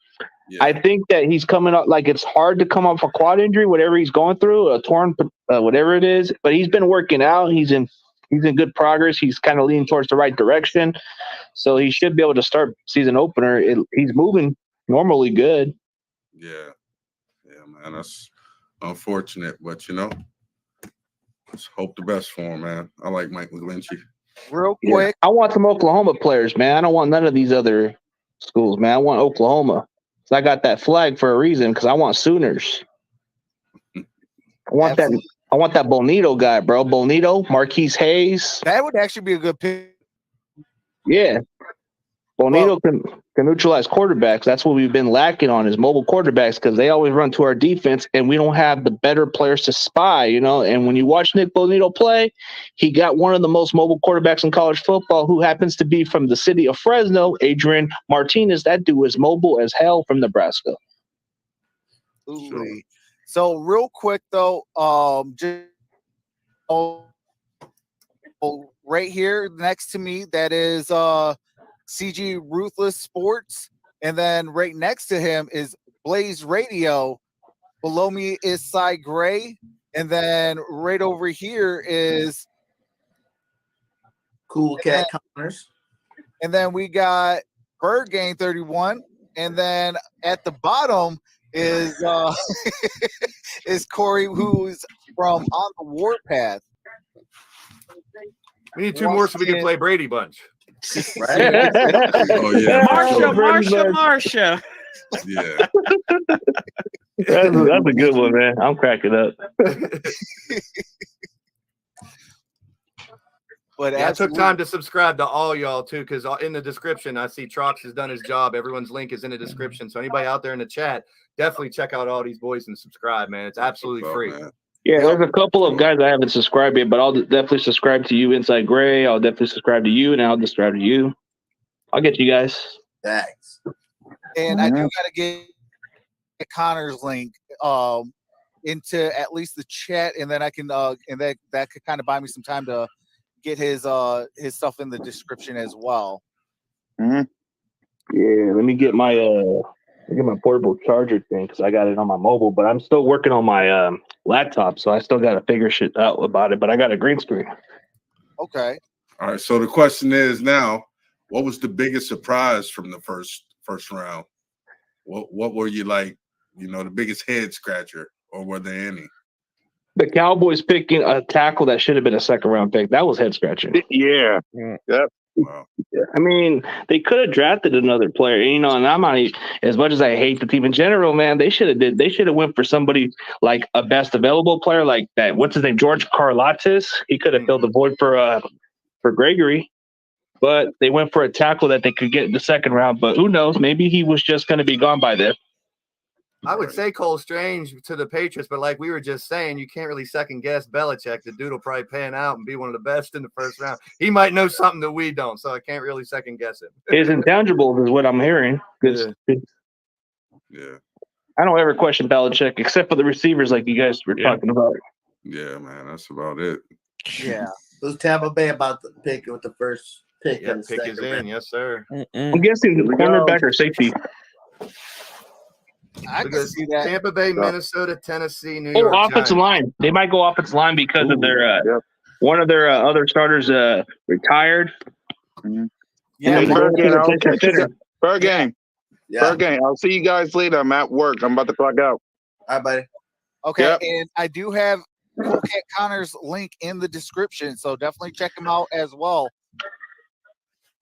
I think that he's coming up, like, it's hard to come off a quad injury, whatever he's going through, a torn, whatever it is. But he's been working out. He's in good progress. He's kind of leaning towards the right direction, so he should be able to start season opener. He's moving normally good. Yeah, man, that's unfortunate, but you know, let's hope the best for him, man. I like Mike McGlinchey. Real quick, I want some Oklahoma players, man. I don't want none of these other schools, man. I want Oklahoma. So I got that flag for a reason, because I want Sooners. I want that Bonito guy, bro. Bonito, Marquise Hayes. That would actually be a good pick. Yeah. Bonito can neutralize quarterbacks. That's what we've been lacking on, is mobile quarterbacks, because they always run to our defense, and we don't have the better players to spy, you know. And when you watch Nick Bonito play, he got one of the most mobile quarterbacks in college football, who happens to be from the city of Fresno, Adrian Martinez. That dude is mobile as hell, from Nebraska. Absolutely. So real quick though, just right here next to me, that is CG Ruthless Sports, and then right next to him is Blaze Radio. Below me is Cy Gray, and then right over here is Cool Cat Connors. And then we got Bird Gang 31, and then at the bottom is is Corey, who's from On the Warpath. We need 2 more so we can play Brady Bunch. Right? Oh yeah, Marsha. Yeah. That's a good one, man. I'm cracking up. But I took time to subscribe to all y'all too, because in the description I see Trox has done his job. Everyone's link is in the description, so anybody out there in the chat, definitely check out all these boys and subscribe, man. It's absolutely free. Man. Yeah, there's a couple of guys I haven't subscribed yet, but I'll definitely subscribe to you, Inside Gray. I'll definitely subscribe to you, and I'll subscribe to you. I'll get you guys. Thanks. And I do got to get Connor's link into at least the chat, and then I can and that could kind of buy me some time to get his stuff in the description as well. Mm-hmm. Yeah, let me get my portable charger thing because I got it on my mobile, but I'm still working on my laptop, so I still got to figure shit out about it. But I got a green screen. Okay. All right. So the question is now, what was the biggest surprise from the first round? What were you like? You know, the biggest head scratcher, or were there any? The Cowboys picking a tackle that should have been a second round pick. That was head scratching. Yeah. Yep. Wow. I mean, they could have drafted another player, you know, and I'm not as much as I hate the team in general, man. They should have went for somebody like a best available player like that. What's his name? George Karlaftis. He could have filled the void for Gregory, but they went for a tackle that they could get in the second round. But who knows? Maybe he was just going to be gone by then. I would say Cole Strange to the Patriots, but like we were just saying, you can't really second guess Belichick. The dude will probably pan out and be one of the best in the first round. He might know something that we don't, so I can't really second guess him. His intangibles is what I'm hearing. Yeah. I don't ever question Belichick except for the receivers, like you guys were talking about. Yeah, man, that's about it. Yeah. Who's Tampa Bay about to pick with the first pick? Yeah, pick is in, yes, sir. I'm guessing the cornerback or safety. I can see that. Tampa Bay, Minnesota, Tennessee, New York. Offensive line. They might go offensive line because of their one of their other starters retired. Yeah, Bergang. I'll see you guys later. I'm at work. I'm about to clock out. All right, buddy. Okay, and I do have Cat Connor's link in the description, so definitely check him out as well.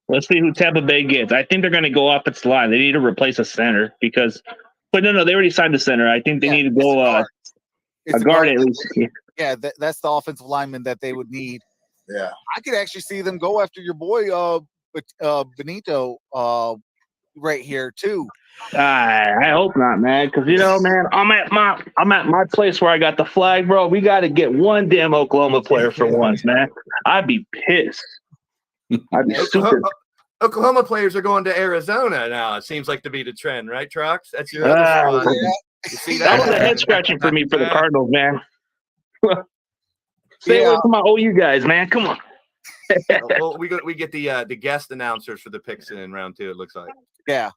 Let's see who Tampa Bay gets. I think they're going to go offensive line. They need to replace a center because. But no, they already signed the center. I think they need to go a guard at least. Yeah, that's the offensive lineman that they would need. Yeah, I could actually see them go after your boy Benito right here too. I hope not, man. Because man, I'm at my place where I got the flag, bro. We got to get one damn Oklahoma player for once, man. I'd be pissed. I'd be super. Oklahoma players are going to Arizona now. It seems like to be the trend, right, Trox? That's your other spot. You see that was a head scratching for me for the Cardinals, man. Stay away from my OU guys, man. Come on. Well, we get the guest announcers for the picks in round 2. It looks like. Yeah.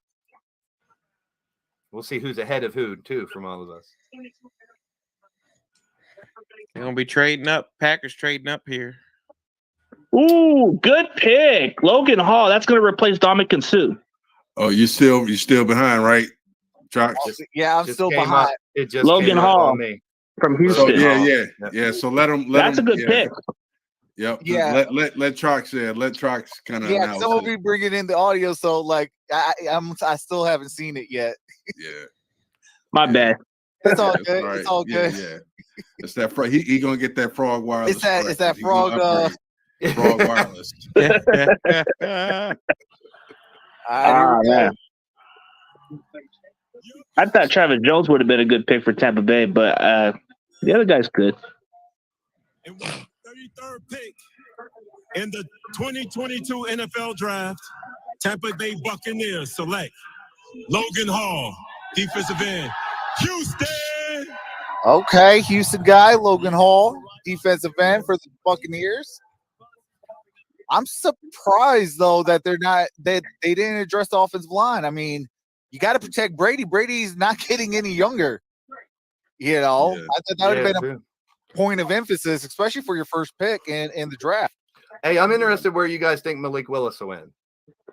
We'll see who's ahead of who too from all of us. They're gonna be trading up. Packers trading up here. Ooh, good pick. Logan Hall. That's going to replace Dominican Sue. Oh, you're still behind, right, Trox? Yeah, I'm still behind. It just Logan Hall from Houston. So, yeah. So let him. That's a good pick. Yep. Yeah. Let Trox let Trox kind of. Yeah, some will be bringing in the audio, so like I still haven't seen it yet. Yeah. My bad. It's all good. Right. It's all good. Yeah. It's that frog. He gonna get that frog wireless. It's that frog. Frog wireless. Man. I thought Travis Jones would have been a good pick for Tampa Bay, but the other guy's good. And 33rd pick in the 2022 NFL Draft, Tampa Bay Buccaneers select Logan Hall, defensive end, Houston. Okay, Houston guy, Logan Hall, defensive end for the Buccaneers. I'm surprised though that they didn't address the offensive line. I mean, you got to protect Brady. Brady's not getting any younger. I thought that would have been a point of emphasis, especially for your first pick in the draft. Hey, I'm interested where you guys think Malik Willis will win.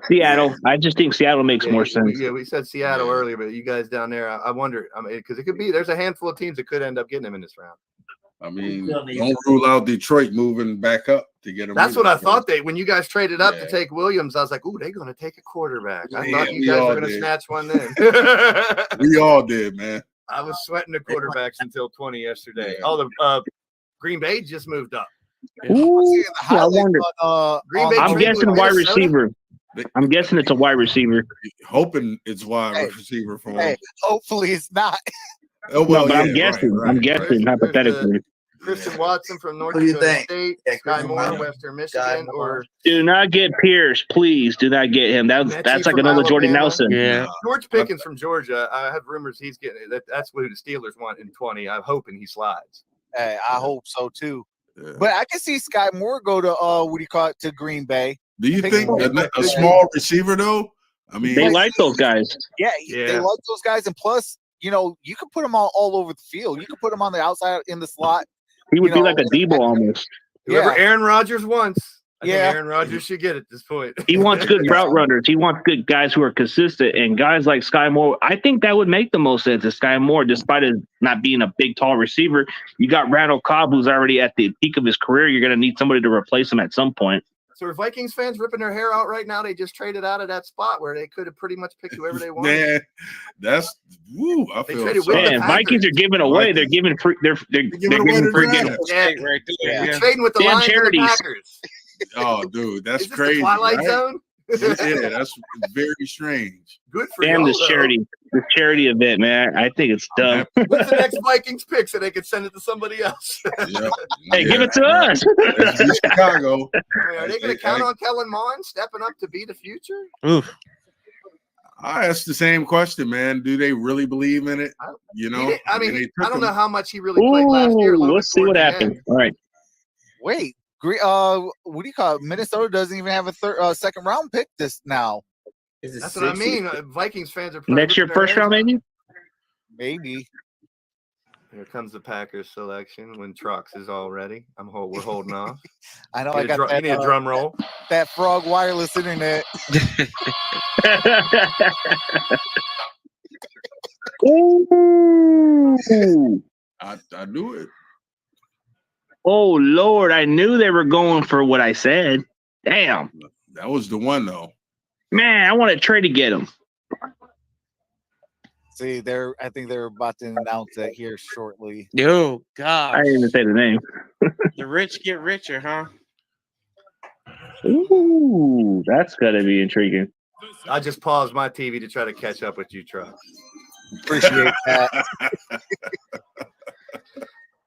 Seattle. I just think Seattle makes more sense. Yeah, we said Seattle earlier, but you guys down there, I wonder. I mean, because it could be there's a handful of teams that could end up getting him in this round. I mean, don't rule out Detroit moving back up to get him. That's what I thought. When you guys traded up to take Williams, I was like, "Ooh, they're going to take a quarterback." I thought you guys were going to snatch one then. We all did, man. I was sweating the quarterbacks until 20 yesterday. Oh, the Green Bay just moved up. Ooh, I wonder. Green Bay I'm guessing wide receiver. I'm guessing it's a wide receiver. Hoping it's wide receiver for him. Hopefully it's not. Oh, well, but I'm guessing. Right. I'm guessing hypothetically. Christian Watson from North Dakota State, Sky Moore, Western Michigan, or do not get Pierce, please. Do not get him. That's like another Jordy Nelson. Yeah. George Pickens from Georgia. I have rumors he's getting that's what the Steelers want in 20. I'm hoping he slides. Hey, I hope so too. Yeah. But I can see Sky Moore go to to Green Bay. Do you think a small receiver though I mean, they like those guys. Yeah, they like those guys, and plus, you could put them all over the field. You could put them on the outside in the slot. He would be like a Debo almost. Whoever Aaron Rodgers wants. I think Yeah. Aaron Rodgers should get at this point. He wants good route runners. He wants good guys who are consistent, and guys like Sky Moore. I think that would make the most sense to Sky Moore, despite his not being a big, tall receiver. You got Randall Cobb, who's already at the peak of his career. You're going to need somebody to replace him at some point. So are Vikings fans ripping their hair out right now? They just traded out of that spot where they could have pretty much picked whoever they wanted. Man, that's I They feel traded sorry. with the Man, Vikings are giving away. They're giving free. They're giving away giving the free. draft. Yeah. Right there. You're trading with the Damn Lions and the charities. Packers. Oh, dude, that's Is this crazy. the Twilight right? Zone? Yeah, that's very strange. Good for Damn y'all, this though. charity event, man. I think it's dumb. When's the next Vikings pick so they can send it to somebody else? Yep. Hey, give it to us. It's in Chicago. Are they going to count on Kellen Mond stepping up to be the future? Oof. I asked the same question, man. Do they really believe in it? You know, I mean, they I took don't him- know how much he really played last year. a Ooh, little let's bit see what towards the happens. end. All right. Wait, what do you call it? Minnesota doesn't even have a second round pick this now. That's what I mean. Vikings fans are probably Next year, ripping their first hairs round, out. maybe? Maybe. Here comes the Packers selection when Trucks is all ready. We're holding off. I know You I need a got drum- that, you need a drum roll. that frog wireless internet. Ooh. I knew it. Oh, Lord. I knew they were going for what I said. Damn. That was the one, though. Man, I want to trade to get him. See, I think they're about to announce that here shortly. Yo, God. I didn't even say the name. The rich get richer, huh? Ooh, that's got to be intriguing. I just paused my TV to try to catch up with you, Trucks. Appreciate that.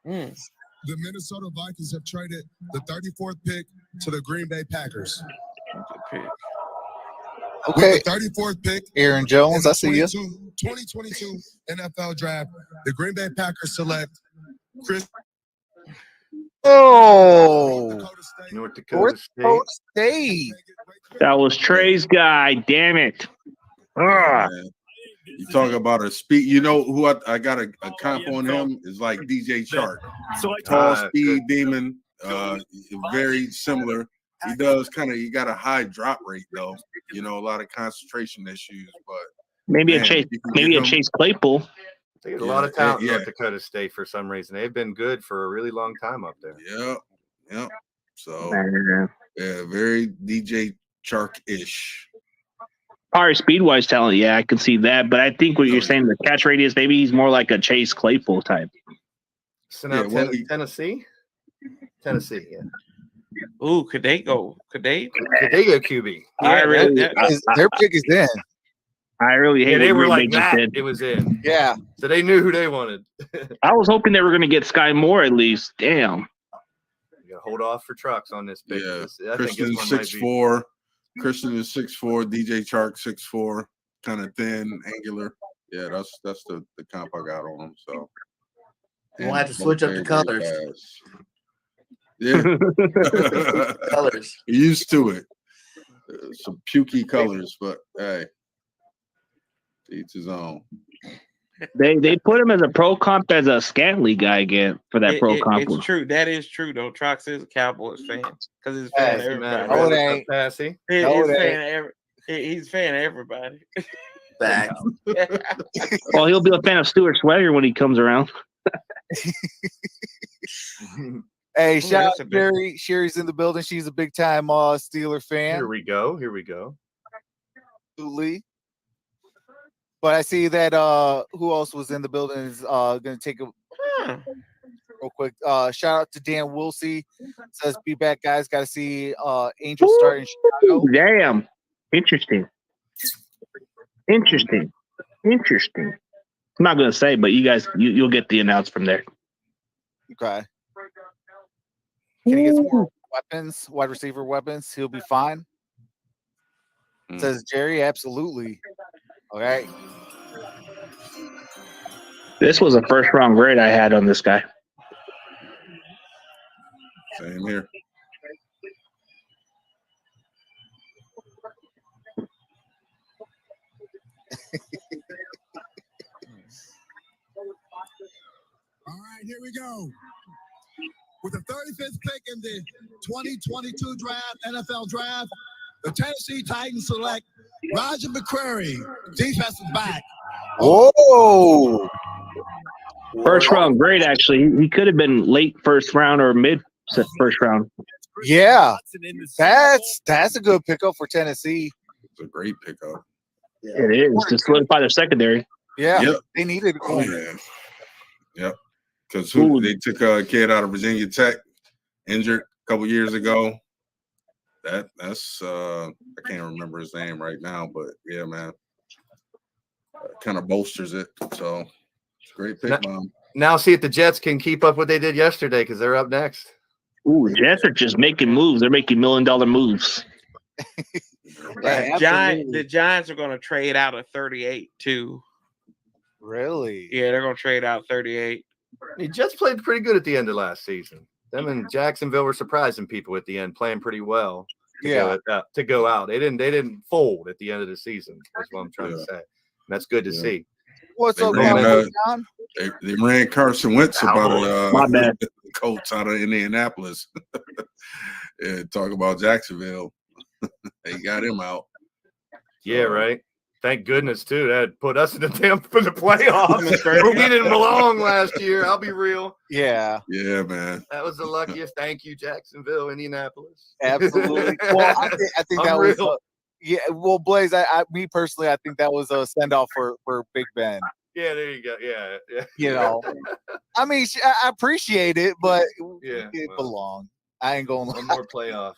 The Minnesota Vikings have traded the 34th pick to the Green Bay Packers. Okay. With the 34th pick, Aaron Jones, I see you. 2022 NFL Draft, the Green Bay Packers select Chris. Oh, North Dakota State. That was Trey's guy. Damn it. Ah. Man. You talk about a speed. You know who I got a comp on him is like DJ Chark. Tall speed demon. Very similar. He does he got a high drop rate though. You know, a lot of concentration issues, but Maybe man, a Chase. you can Maybe get a him- Chase Claypool. They get a lot of talent in yeah. North Dakota State for some reason. They've been good for a really long time up there. Yep. So Man. yeah, very DJ Chark-ish. Power speed wise talent, yeah, I can see that. But I think what you're saying, the catch radius, maybe he's more like a Chase Claypool type. So now Yeah, well, Tennessee? Tennessee, yeah. Ooh, could they go? Could they? Could they go QB? I really, Their pick is in. I really hate. Yeah, they what were Green Bay like just that. did. It was in. Yeah. So they knew who they wanted. I was hoping they were going to get Sky Moore at least. Damn. You gotta hold off for Trucks on this pick. Yeah, I think Christian this one might is be 6'4". Christian is 6'4". DJ Chark 6'4", kind of thin, angular. Yeah, that's the comp I got on him. So We'll have to switch up the colors. Yeah, Colors. used to it. Some pukey colors, but hey, to each his own. They put him as a pro comp as a Scantley guy again for that pro comp. It's true. That is true, though. Trox is a Cowboys fan because he's a fan of everybody. No, it ain't. Passy. He's a fan of everybody. Back. Well, he'll be a fan of Stuart Swagger when he comes around. Hey, Ooh, shout out that's to a big- Sherry. Sherry's in the building. She's a big time Steeler fan. Here we go. Absolutely. But I see that who else was in the building is gonna take a real quick. Shout out to Dan Wilsey. Says be back, guys. Gotta see Angels start in Chicago. Damn. Interesting. I'm not gonna say, but you guys you'll get the announce from there. Okay. Can he get some more weapons, wide receiver weapons? He'll be fine. Says Jerry, absolutely. Okay. This was a first round grade I had on this guy. Same here. All right, here we go. With the 35th pick in the 2022 NFL draft, the Tennessee Titans select Roger Mccrary, defensive back. Whoa! First round, great actually. He could have been late first round or mid first round. Yeah, that's a good pickup for Tennessee. It's a great pickup. It is to solidify their secondary. Yeah, Yep. they needed a Oh, corner. yeah. Yep. Because they took a kid out of Virginia Tech, injured a couple years ago. That's I can't remember his name right now, but yeah, man, kind of bolsters it. So it's a great pick, Mom. Now see if the Jets can keep up what they did yesterday because they're up next. Ooh, Jets are just making moves. They're making $1 million moves. The Giants are going to trade out of 38 too. Really? Yeah, they're going to trade out 38. The Jets played pretty good at the end of last season. Them and Jacksonville were surprising people at the end, playing pretty well. To go out. They didn't fold at the end of the season. That's what I'm trying to say. And that's good to see. What's up, John? They ran Carson Wentz about my bad. The Colts out of Indianapolis. Yeah, talk about Jacksonville. They got him out. Yeah, right. Thank goodness too. That put us in the playoffs. We didn't belong last year. I'll be real. Yeah. Yeah, man. That was the luckiest. Thank you, Jacksonville, Indianapolis. Absolutely. Well, I think that was. Yeah. Well, Blaze, me personally, I think that was a send off for Big Ben. Yeah, there you go. Yeah. You know, I mean, I appreciate it, but it belonged. I ain't going. One more playoff.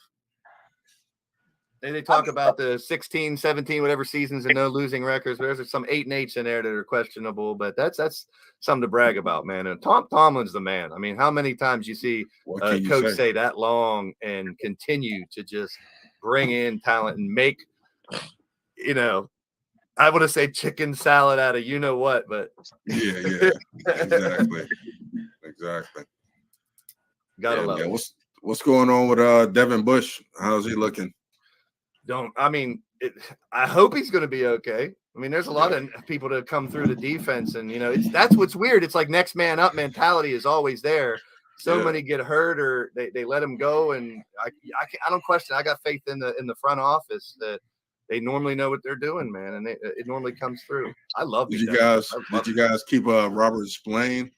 They talk about the 16, 17, whatever seasons and no losing records. There's some 8 and 8s in there that are questionable, but that's something to brag about, man. And Tom Tomlin's the man. I mean, how many times you see a coach say that long and continue to just bring in talent and make, I want to say chicken salad out of what, but yeah, exactly. Gotta love it. What's going on with Devin Bush? How's he looking? I hope he's going to be okay. I mean, there's a lot of people that come through the defense, and that's what's weird. It's like next man up mentality is always there. So many get hurt or they let him go, and I don't question. I got faith in the front office that they normally know what they're doing, man, and it normally comes through. I love. Did you guys keep Robert Spillane?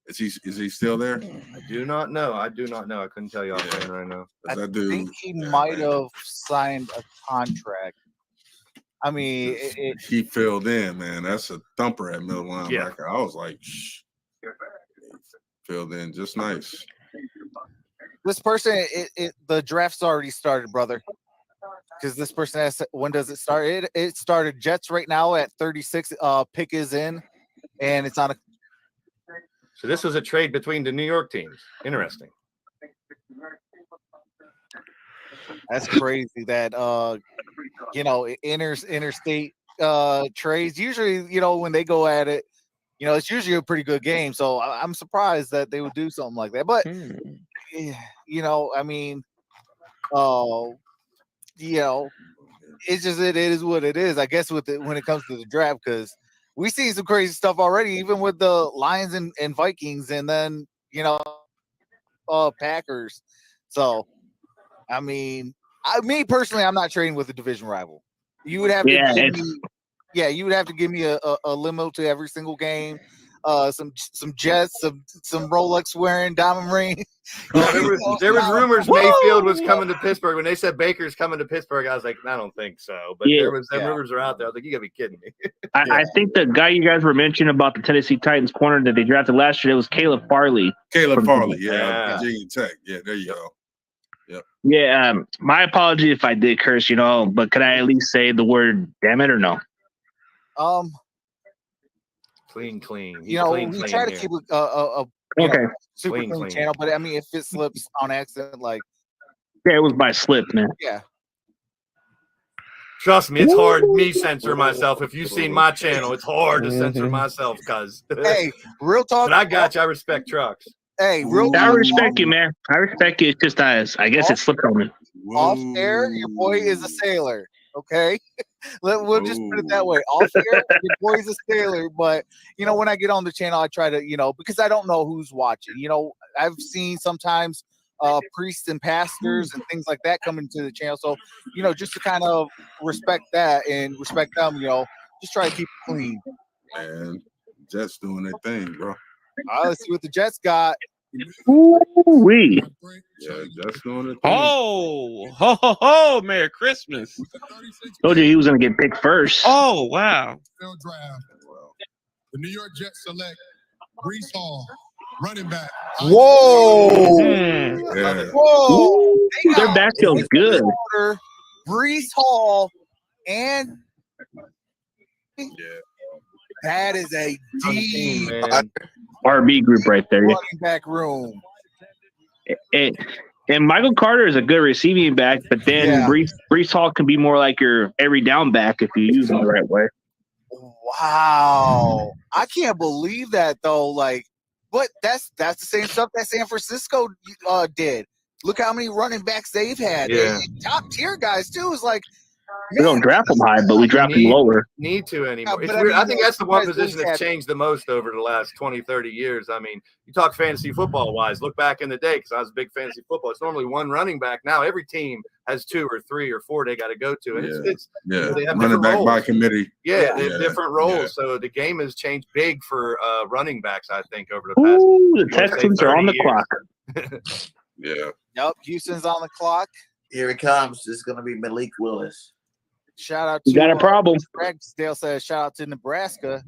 Is he still there? I do not know. I couldn't tell you offhand right now. I think he might have signed a contract. I mean, he filled in, man. That's a thumper at middle linebacker. Yeah. I was like, filled in just nice. This person, the draft's already started, brother. Because this person has. When does it start? It started. Jets right now at 36. Pick is in, and it's on a. So this was a trade between the New York teams. Interesting. That's crazy that interstate trades. Usually, when they go at it, it's usually a pretty good game. So I'm surprised that they would do something like that. But I mean, it's just it is what it is. I guess when it comes to the draft, because we see some crazy stuff already, even with the Lions and Vikings, and then Packers. So, I mean, me personally, I'm not trading with a division rival. You would have you would have to give me a limo to every single game, some jets, some Rolex wearing diamond ring. There was rumors Mayfield was coming to Pittsburgh. When they said Baker's coming to Pittsburgh, I was like, I don't think so. But rumors are out there. I was like, you gotta be kidding me. I think the guy you guys were mentioning about the Tennessee Titans corner that they drafted last year, it was Caleb Farley. Virginia Tech. Yeah, there you go. Yep. Yeah, my apology if I did curse, but could I at least say the word damn it or no? Clean. We try to keep a super clean channel, but I mean, if it slips on accident, it was by slip, man. Yeah. Trust me, it's hard. Me censor myself. If you've seen my channel, it's hard to censor myself, cuz. Hey, real talk. But I got you. I respect trucks. Hey, I respect you, man. I respect you. It's just I guess it slipped on me. Off air, your boy is a sailor. Okay. We'll just put it that way. Off here, your boy's a sailor, but when I get on the channel, I try to, because I don't know who's watching. I've seen sometimes priests and pastors and things like that come into the channel. So, just to kind of respect that and respect them, just try to keep it clean. And Jets doing their thing, bro. All right, let's see what the Jets got. Ooh-wee. Yeah, Jets doing their thing. Oh, ho, ho, ho, Merry Christmas. Told you he was going to get picked first. Oh, wow. Draft. The New York Jets select Brees Hall, running back. Whoa. Yeah. Whoa. Their backfield's good. Brees Hall and that is a deep RB group right there. running back room. And Michael Carter is a good receiving back, but then Brees Hall can be more like your every down back if you use him the right way. Wow. I can't believe that though. But that's the same stuff that San Francisco did. Look how many running backs they've had. Yeah. Top tier guys too. Is like, we don't draft them high, but we draft them lower. Need to anymore. Yeah, It's but weird. I mean, I think that's the one guys position always that's had- changed the most over the last 20, 30 years. I mean, you talk fantasy football wise, look back in the day, because I was a big fantasy football. It's normally one running back. Now every team has 2 or 3 or 4 they got to go to. And it's they have running different back roles. by committee. Yeah, they have different roles. Yeah. So the game has changed big for running backs, I think, over the past. Ooh, the Texans are on the clock. Yeah. Yep, Houston's on the clock. Here it comes. This is going to be Malik Willis. Shout out to You got a problem. Ragsdale says shout out to Nebraska.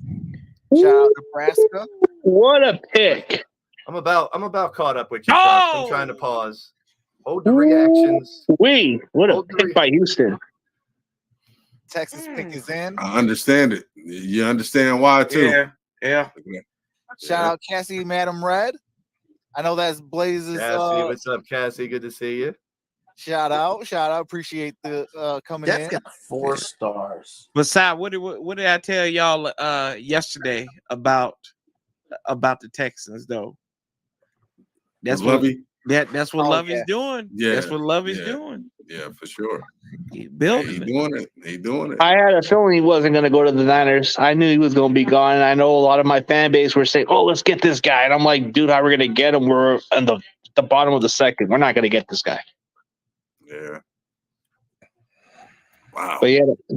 Shout out Nebraska. What a pick. I'm about caught up with you, Chuck. I'm trying to pause. Hold the reactions. What a pick by Houston. Texas pick is in. I understand it. You understand why too. Yeah. Shout out Cassie, Madam Red. I know that's Blaze's. Cassie, what's up, Cassie? Good to see you. Shout out. Appreciate the coming That's in. got 4 stars. But Si, what did I tell y'all yesterday about the Texans though? That's what Lovey. That's what Lovey's doing. Yeah. That's what Lovey's doing. Yeah, for sure. He building He it. doing it. He doing it. I had a feeling he wasn't going to go to the Niners. I knew he was going to be gone. And I know a lot of my fan base were saying, "Oh, let's get this guy." And I'm like, dude, how are we going to get him? We're in the bottom of the second. We're not going to get this guy. Yeah. Wow. But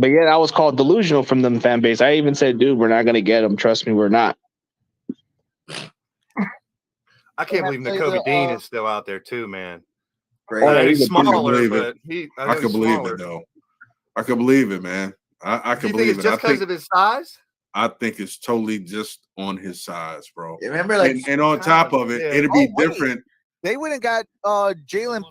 yet I was called delusional from the fan base. I even said, dude, we're not going to get him. Trust me, we're not. I can't believe N'Kobe Dean is still out there too, man. Great. Oh, He's he's smaller, but I could believe it though. I could believe it, man. I could Do you think believe it's it. just because of his size? I think it's totally just on his size, bro. Remember, and on top of it, it'd be different. They went and got Jalen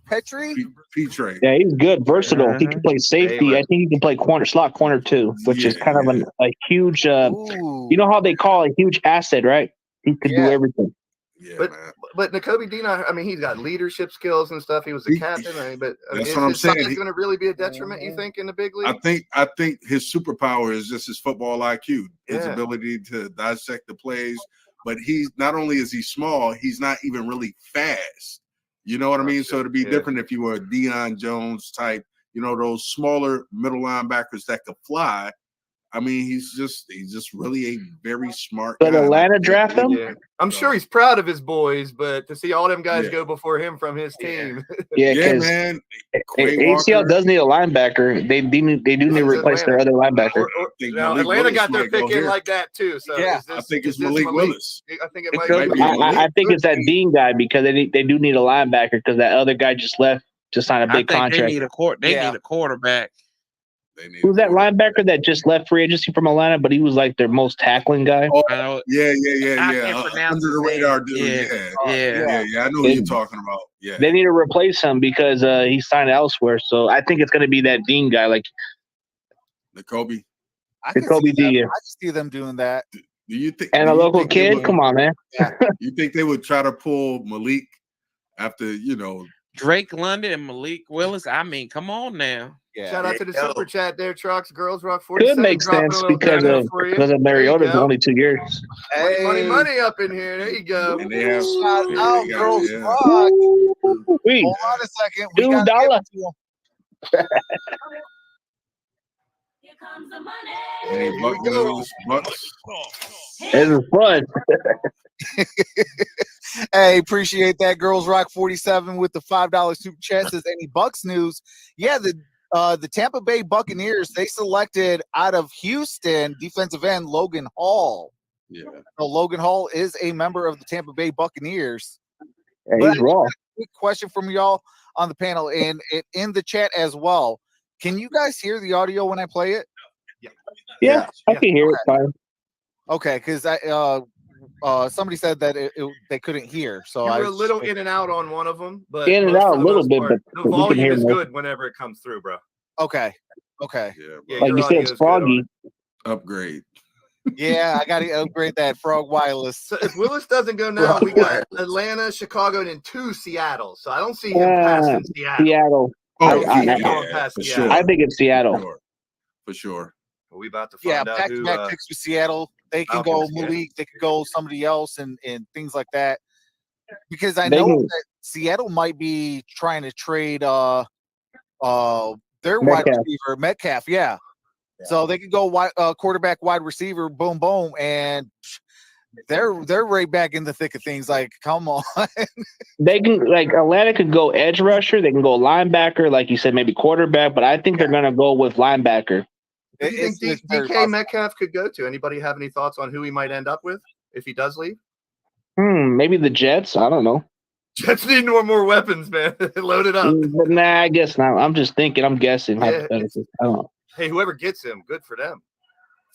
Petrie. P-Trade. Yeah, he's good, versatile. He can play safety. I think he can play slot corner too, which is kind of a huge. You know how they call a huge asset, right? He could do everything. Yeah, but N'Kobe Dean, I mean, he's got leadership skills and stuff. He was a captain. That's what I'm saying. Is going to really be a detriment, you think, in the big league? I think his superpower is just his football IQ, his ability to dissect the plays. But he's not only is he small, he's not even really fast. You know what I mean? So it'd be different if you were a Deion Jones type, those smaller middle linebackers that could fly. I mean, he's just really a very smart guy. But Atlanta draft him? Yeah. I'm sure he's proud of his boys, but to see all them guys go before him from his team. Yeah, man. ACL does need a linebacker. They do need to replace their other linebacker. Atlanta got their pick in like that too. So I think it's Malik Willis. I think it might be. I think it's that Dean guy because they do need a linebacker because that other guy just left to sign a big contract. They need a quarterback. Who's that linebacker that just left free agency from Atlanta, but he was like their most tackling guy? Oh, yeah. Under the radar dude. Yeah. I know who you're talking about. Yeah. They need to replace him because he signed elsewhere. So I think it's going to be that Dean guy, like N'Kobe. N'Kobe D. I just see them doing that. Do you think? And a local kid? Come on, man. You think they would try to pull Malik after Drake London and Malik Willis? I mean, come on now. Yeah. Shout out to the super chat there, Trucks. Girls Rock 47. Could make sense because of Mariota's only 2 years. Hey. Money up in here. There you go. And they have, Shout out, Girls Rock. Wait. Hold on a second. $2. Any Buck news? Bucks. This is fun. Hey, appreciate that. Girls Rock 47 with the $5 super chat. Says any Bucks news? Yeah, the Tampa Bay Buccaneers, they selected out of Houston defensive end Logan Hall. Yeah. So Logan Hall is a member of the Tampa Bay Buccaneers. Yeah, he's raw. Quick question from y'all on the panel and in the chat as well. Can you guys hear the audio when I play it? Yeah, I can hear it fine. Okay, because somebody said that they couldn't hear. So you were a little in and out on one of them, but in and out a little bit, but the volume is good whenever it comes through, bro. Okay. Yeah, like you said, it's froggy. Upgrade. Yeah, I got to upgrade that Frog Wireless. So if Willis doesn't go now, we got Atlanta, Chicago, and then 2 Seattle. So I don't see him passing Seattle. Oh, for sure. I think it's Seattle. For sure. Well, we about to find out who. Back-to-back picks with Seattle. They can go Malik. They could go somebody else and things like that. Because I know that Seattle might be trying to trade their wide receiver Metcalf. Yeah. So they could go quarterback, wide receiver, boom, boom, and they're right back in the thick of things. Like, come on. They can Atlanta could go edge rusher. They can go linebacker, like you said, maybe quarterback. But I think they're gonna go with linebacker. Who do you think DK Metcalf could go to? Anybody have any thoughts on who he might end up with if he does leave? Maybe the Jets. I don't know. Jets need more weapons, man. Load it up. But nah, I guess not. I'm just thinking. I'm guessing. Yeah, I don't know. Hey, whoever gets him, good for them.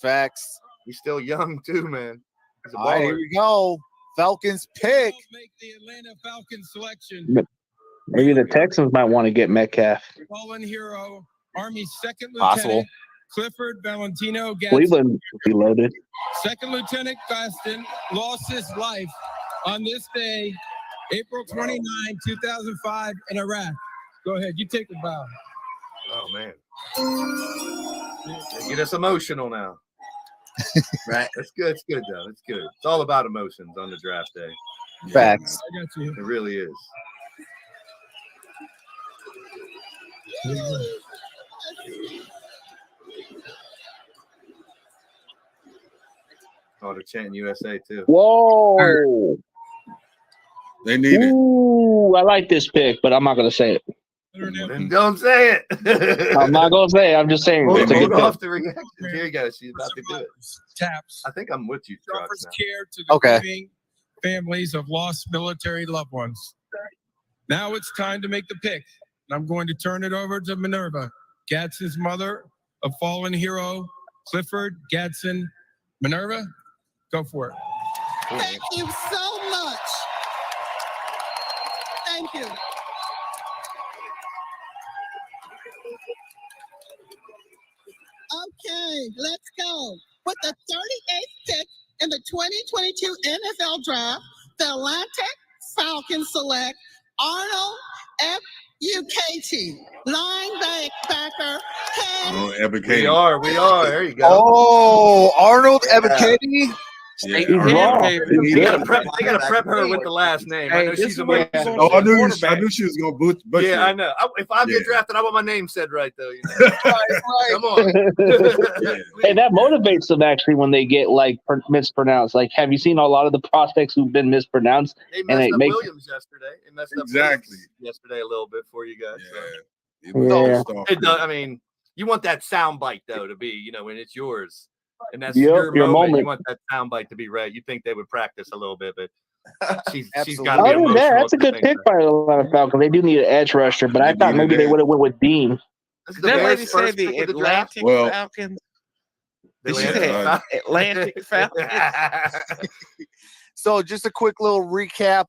Facts. He's still young too, man. He's a All right, here we go. Falcons pick. Make the Atlanta Falcons selection. But maybe the Texans might want to get Metcalf. Fallen hero, Army Second Possible. Lieutenant Clifford Valentino Gadsden. Cleveland reloaded. Second Lieutenant Gadsden lost his life on this day, April 29, 2005, in Iraq. Go ahead, you take the bow. Oh man, get us emotional now. Right. That's good. It's good though. It's good. It's all about emotions on the draft day. Facts. I got you. It really is. Oh, they're chanting USA too. Whoa. They need it. Ooh, I like this pick, but I'm not going to say it. Then don't say it. I'm not going to say it. I'm just saying. Hold off the reaction. Here you go. She's about to do it. Taps. I think I'm with you, Offers Trucks. care to the grieving families of lost military loved ones. Now it's time to make the pick. I'm going to turn it over to Minerva, Gadsden's mother, a fallen hero, Clifford Gadsden. Minerva, go for it. Thank you so much. Thank you. Okay, let's go. With the 38th pick in the 2022 NFL Draft, the Atlanta Falcons select Arnold Ebukati, linebacker. We are. There you go. Oh, Arnold Ebukati. Yeah, They gotta prep her with the last name. I know she's amazing. Oh, I knew she was gonna butcher. Yeah, I know. If I get drafted, I want my name said right though. You know? Come on. Hey, that motivates them actually when they get mispronounced. Like, have you seen a lot of the prospects who've been mispronounced? They messed up Williams yesterday. They messed up Williams yesterday a little bit for you guys. I mean, you want that sound bite though to be, when it's yours. And that's your moment. You want that soundbite to be right. You think they would practice a little bit, but she's got to be emotional. That's a good pick by a lot of Falcons. They do need an edge rusher, but I thought maybe they would have went with Dean. Did that lady say the Atlantic Falcons? Atlantic Falcons. So just a quick little recap.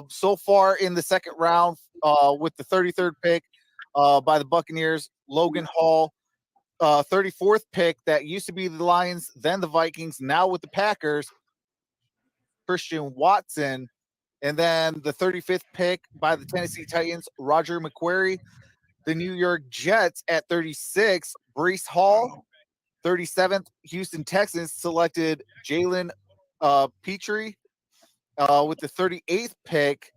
So far in the second round, with the 33rd pick by the Buccaneers, Logan Hall. 34th pick that used to be the Lions, then the Vikings, now with the Packers, Christian Watson. And then the 35th pick by the Tennessee Titans, Roger Mccrary. The New York Jets at 36, Breece Hall. 37th, Houston Texans selected Jalen Petrie. With the 38th pick,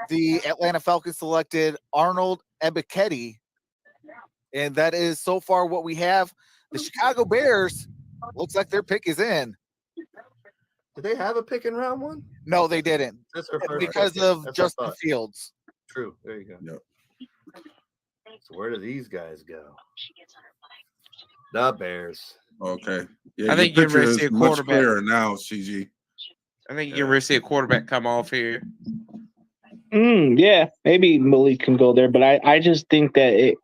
the Atlanta Falcons selected Arnold Ebukati. And that is so far what we have. the Chicago Bears looks like their pick is in. Did they have a pick in round 1? No, they didn't. That's their first Because pick. of That's Justin Fields. True. There you go. Yep. So where do these guys go? The Bears. Okay. Yeah, I think your you're ready picture to see is a much quarterback. clearer now, CG. I think you're ready to see a quarterback come off here. Yeah, maybe Malik can go there, but I just think that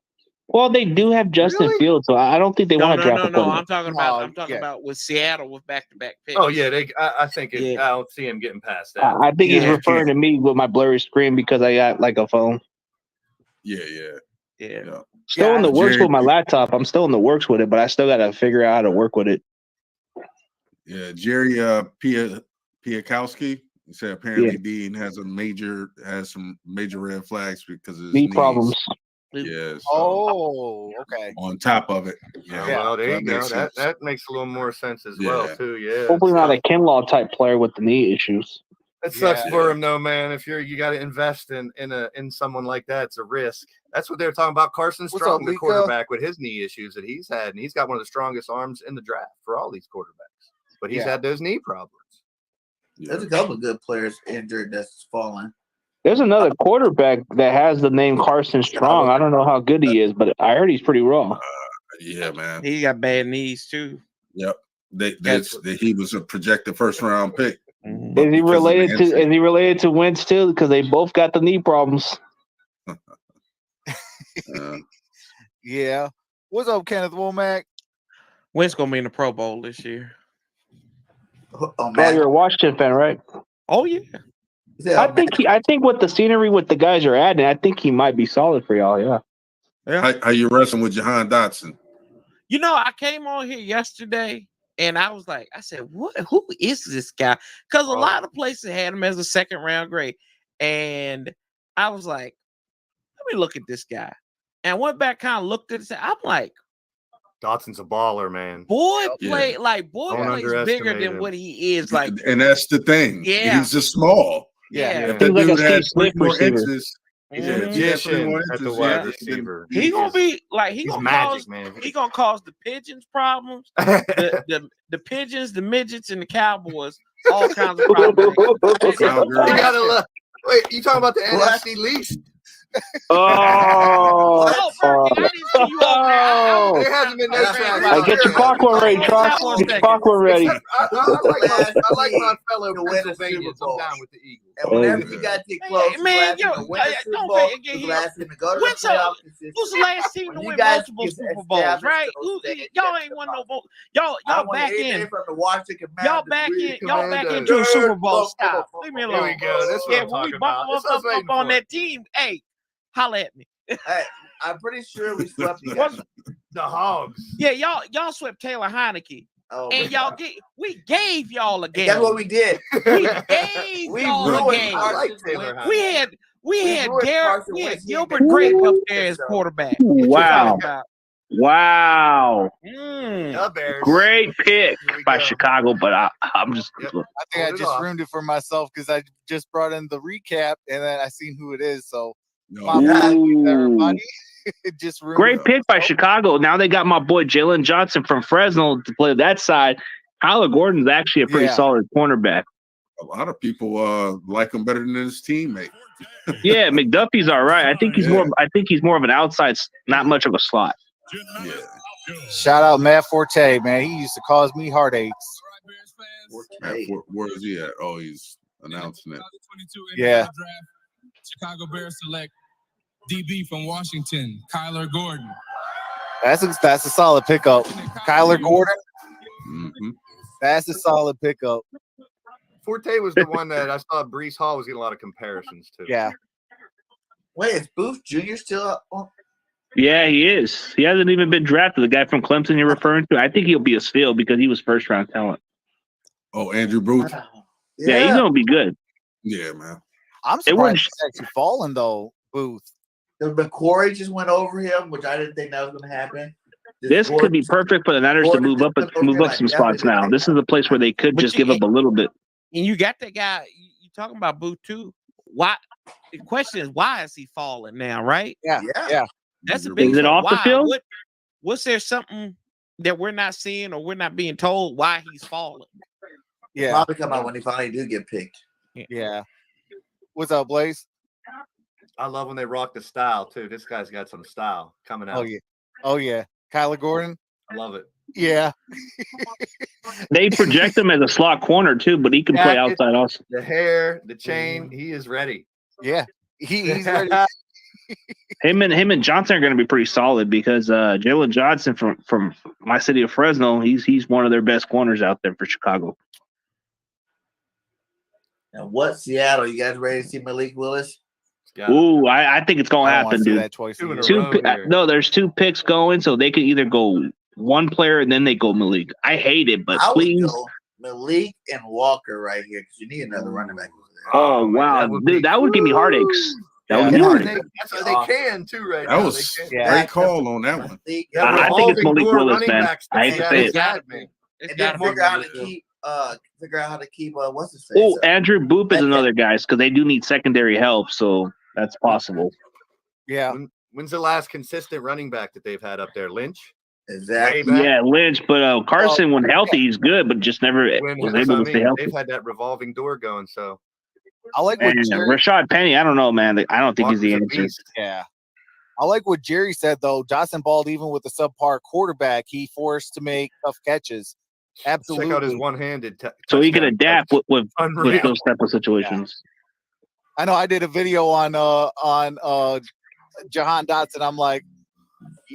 well, they do have Justin Fields, so I don't think they want to draft a quarterback. I'm talking about with Seattle with back-to-back picks. Oh yeah, I think I don't see him getting past that. I think he's referring to me with my blurry screen because I got like a phone. Yeah. Still in the works with my laptop. I'm still in the works with it, but I still got to figure out how to work with it. Yeah, Jerry Piakowski. He said apparently Dean has some major red flags because of his knee knees. problems. Yes. Okay. On top of it. Yeah. Well, there you go. Makes sense. That makes a little more sense as well, too. Yeah. Hopefully not a Kinlaw type player with the knee issues. It sucks for him, though, man. If you got to invest in someone like that, it's a risk. That's what they were talking about. Carson Strong, the quarterback with his knee issues that he's had, and he's got one of the strongest arms in the draft for all these quarterbacks. But he's had those knee problems. There's a couple of good players injured that's fallen. There's another quarterback that has the name Carson Strong. I don't know how good he is, but I heard he's pretty raw. Yeah, man. He got bad knees too. Yep. He was a projected first-round pick. Is he related to Wentz too? Because they both got the knee problems. Yeah. What's up, Kenneth Womack? Wentz gonna be in the Pro Bowl this year. Oh, man. You're a Washington fan, right? Oh yeah. I think with the scenery with the guys are adding, I think he might be solid for y'all. Yeah. How you wrestling with Jahan Dotson? You know, I came on here yesterday and I was like, I said, what? Who is this guy? Because a lot of places had him as a second-round grade. And I was like, let me look at this guy. And I went back, kind of looked at it. I'm like, Dotson's a baller, man. Boy plays bigger than what he is. Like, and that's the thing. Yeah. He's just small. Yeah. If that dude has 3 more inches, he's a magician at the wide receiver. He gonna be like he's gonna magic, cause, man. He gonna cause the pigeons problems, the pigeons, the midgets, and the Cowboys all kinds of problems. You gotta look. Wait, you talking about the NFC least? Oh, It hasn't been that track. Hey, get your popcorn ready, Trox. Get your popcorn ready. I like my fellow Pennsylvanians. I'm down with the Eagles. And whenever you got to get close, Man, who's who's the last team to win multiple Super Bowls, right? Y'all ain't won no vote. Y'all back in. Y'all back into a Super Bowl. Stop. Leave me alone. Here we go. That's what I'm when we talking bump about. up on that team, hey, holla at me. Hey, I'm pretty sure we swept you guys. The Hogs. Yeah, y'all swept Taylor Heineke. Oh, And we gave y'all a game. that's what we did. We gave y'all a game. We had Gilbert Grape up there as quarterback. Wow. Wow. Great pick by Chicago, but I'm just. I think I just ruined it for myself because I just brought in the recap and then I seen who it is. So, everybody. It just ruined Great pick by Chicago. Now they got my boy Jalen Johnson from Fresno to play that side. Kyler Gordon's actually a pretty solid cornerback. A lot of people like him better than his teammate. Yeah, McDuffie's all right. I think he's more of an outside, not much of a slot. Yeah. Shout out Matt Forte, man. He used to cause me heartaches. Where is he at? Oh, he's announcing it. Yeah. Chicago Bears select DB from Washington, Kyler Gordon. That's a solid pickup. Kyler Gordon. Mm-hmm. That's a solid pickup. Forte was the one that I saw Breece Hall was getting a lot of comparisons to. Yeah. Wait, is Booth Jr. still up? Yeah, he is. He hasn't even been drafted. The guy from Clemson you're referring to, I think he'll be a steal because he was first-round talent. Oh, Andrew Booth? Yeah, he's going to be good. Yeah, man. I'm surprised he's actually falling, though, Booth. The Mccrary just went over him, which I didn't think that was going to happen. This could be perfect for the Niners to move up some spots now. This is a place where they could just give up a little bit. And you got that guy, you talking about Booth, too. Why? The question is, why is he falling now, right? Yeah. That's a big. Is it off the field? Was there something that we're not seeing or we're not being told why he's falling. Yeah, probably come out when he finally do get picked. Yeah. What's up, Blaze? I love when they rock the style too. This guy's got some style coming out. Oh yeah. Kyler Gordon. I love it. Yeah. They project him as a slot corner too, but he can play outside also. The hair, the chain, he is ready. Yeah, he's ready. Him and Johnson are going to be pretty solid because Jalen Johnson from my city of Fresno, he's one of their best corners out there for Chicago. Now, what Seattle? You guys ready to see Malik Willis? Ooh, I think it's going to happen, dude. No, there's 2 picks going, so they can either go one player and then they go Malik. I hate it, but please. Go Malik and Walker right here because you need another running back. Oh, wow. Dude, that would give me heartaches. That would be that's what they can too right now. That was a great call on that one. I think it's Malik Willis, man. I hate to say it. And then figure out how to keep what's his face? Oh, Andrew Boop is another guy because they do need secondary help, so that's possible. Yeah. When's the last consistent running back that they've had up there? Lynch? Exactly. Yeah, Lynch, but Carson, when healthy, he's good, but just never was able to stay healthy. They've had that revolving door going, so. I like what Rashad Penny. I don't know, man. I don't think he's the answer. Yeah. I like what Jerry said, though. Johnson Ball, even with a subpar quarterback, he forced to make tough catches. Absolutely. Check out his one-handed. So he can adapt with those type of situations. Yeah. I know I did a video on Jahan Dotson. I'm like,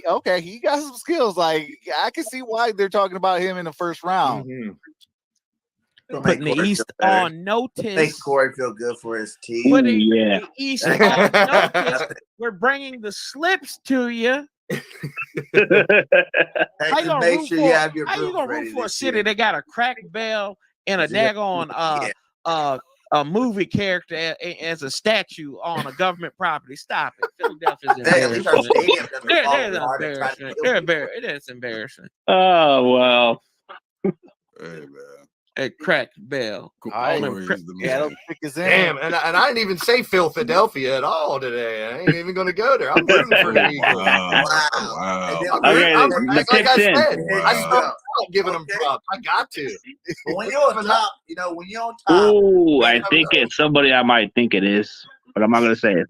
okay, he got some skills. Like, I can see why they're talking about him in the first round. Mm-hmm. Putting the East on notice. Make Corey feel good for his team. Putting the East on notice. We're bringing the slips to you. How you gonna root for a city that got a crack bell and a daggone a movie character as a statue on a government property? Stop it. Philadelphia's embarrassing. It's embarrassing. Oh wow. Hey man. A crack bell. Damn, and I didn't even say Philadelphia at all today. I ain't even going to go there. I'm rooting for the Eagles. Wow. Like I said, I start giving them props. I got to. But when you're on top, when you're on top. Oh, I think it's somebody I might think it is, but I'm not going to say it.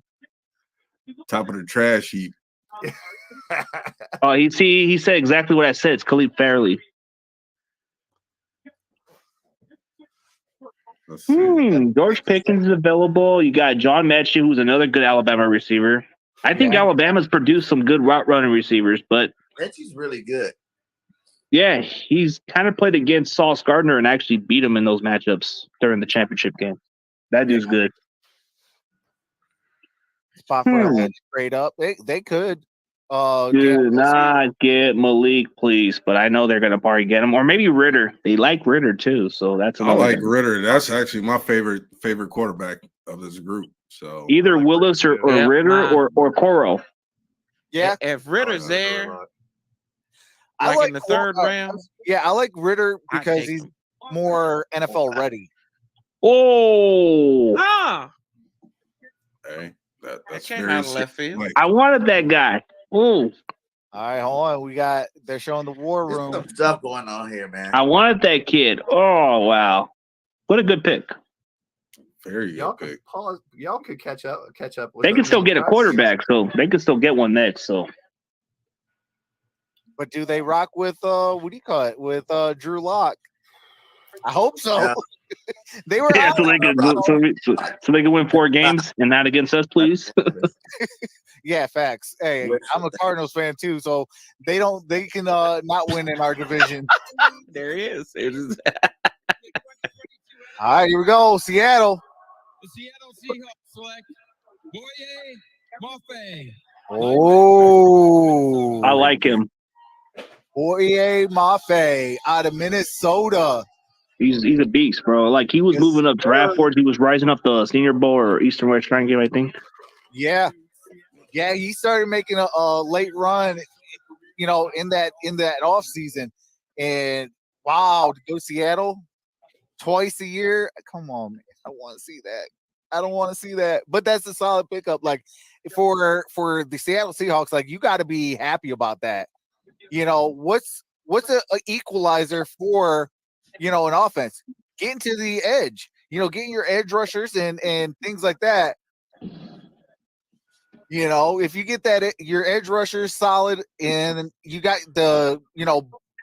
Top of the trash heap. Oh, he said exactly what I said. It's Khalid Fairley. George Pickens is available. You got John Metchie, who's another good Alabama receiver. I think Alabama's produced some good route running receivers, but Metchie's really good. Yeah, he's kind of played against Sauce Gardner and actually beat him in those matchups during the championship game. That dude's good. Spot for a straight up. They could. Do not get Malik, please. But I know they're going to probably get him. Or maybe Ritter. They like Ritter, too. So that's I like Ritter. That's actually my favorite quarterback of this group. So either Willis or Ritter or Corral. Yeah. If Ritter's there, I like in the third round. Yeah, I like Ritter because he's more NFL ready. Oh. Hey, that's came out of left field. I wanted that guy. Ooh. All right, hold on. They're showing the war room. There's some stuff going on here, man. I wanted that kid. Oh wow. What a good pick. Very good pick. Pause. Y'all could catch up with they can still get a quarterback, so they can still get one next. So but do they rock with what do you call it? With Drew Lock? I hope so. Yeah. They were so they can win 4 games and not against us, please. Yeah, facts. Hey, I'm a Cardinals fan too, so they can not win in our division. There he is. All right, here we go. Seattle. The Seattle Seahawks select Boye Mafe. Oh, I like him. Boye Mafe out of Minnesota. He's a beast, bro. Like he was moving up draft boards. He was rising up the Senior Bowl or Eastern West Shrine game, I think. Yeah, he started making a late run, in that off season, and wow, to go to Seattle twice a year. Come on, man. I want to see that. I don't want to see that, but that's a solid pickup. Like for the Seattle Seahawks, like you got to be happy about that. what's a equalizer for, an offense? Getting to the edge, getting your edge rushers and things like that. If you get that, your edge rushers solid, and you got the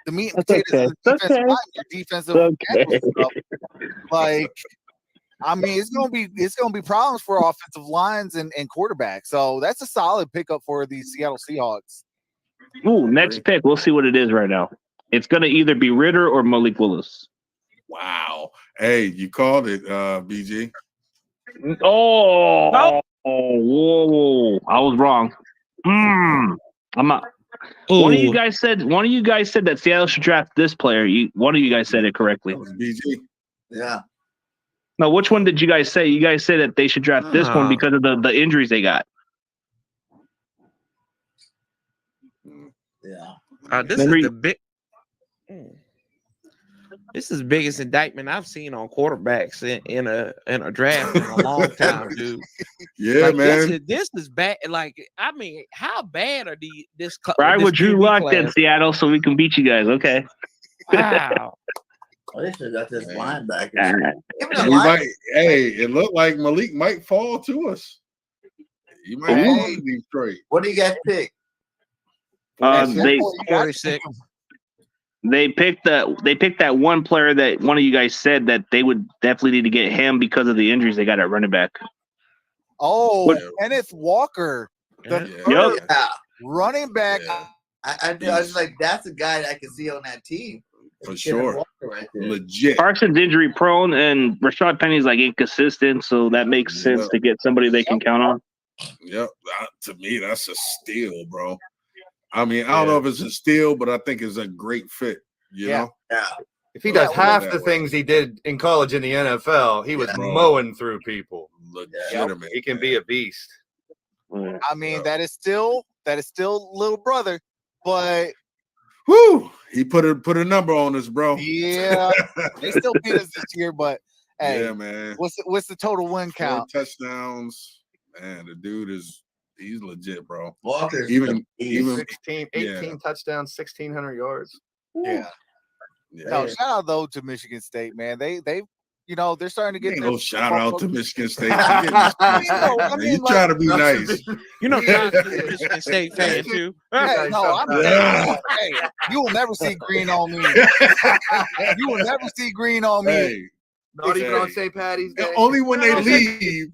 meat and potatoes of the defensive line, your defensive stuff. Like, I mean, it's gonna be problems for offensive lines and quarterbacks. So that's a solid pickup for the Seattle Seahawks. Ooh, next pick. We'll see what it is right now. It's gonna either be Ritter or Malik Willis. Wow. Hey, you called it, BG. Oh, whoa! I was wrong. I'm not. One of you guys said that Seattle should draft this player. One of you guys said it correctly. That was BG. Yeah. No, which one did you guys say? You guys said that they should draft this one because of the injuries they got. Yeah. This is the big. This is the biggest indictment I've seen on quarterbacks in a draft in a long time, dude. Yeah, like, man. This is bad. Like, I mean, how bad are this? Right with Drew Luck in Seattle, so we can beat you guys. Okay. Wow. They should got this linebacker. Hey, it looked like Malik might fall to us. He might fall to Detroit. What do you guys pick? They 46. They picked that one player that one of you guys said that they would definitely need to get him because of the injuries they got at running back. Oh, Kenneth Walker, running back. Yeah. I was like, that's a guy that I can see on that team. For sure. Right, legit. Carson's injury prone and Rashad Penny's like inconsistent, so that makes sense to get somebody they can count on. Yep. To me, that's a steal, bro. I mean, I don't know if it's a steal, but I think it's a great fit, you know? Yeah. If he does half the things he did in college in the NFL, he was mowing through people. Legitimate. He can be a beast. I mean, that is still little brother, but whoo, he put a number on us, bro. Yeah, they still beat us this year, but hey, yeah, man. What's the total win count? 4 touchdowns. Man, the dude he's legit, bro. Walker's even 18 touchdowns, 1,600 yards. Yeah. No, shout out though to Michigan State, man. They they're starting to get no shout out to Michigan State. You trying to be nice. John's a Michigan State fan too. Hey, you will never see green on me. You will never see green on me. Hey, not even on St. Patty's Day. Only when they leave.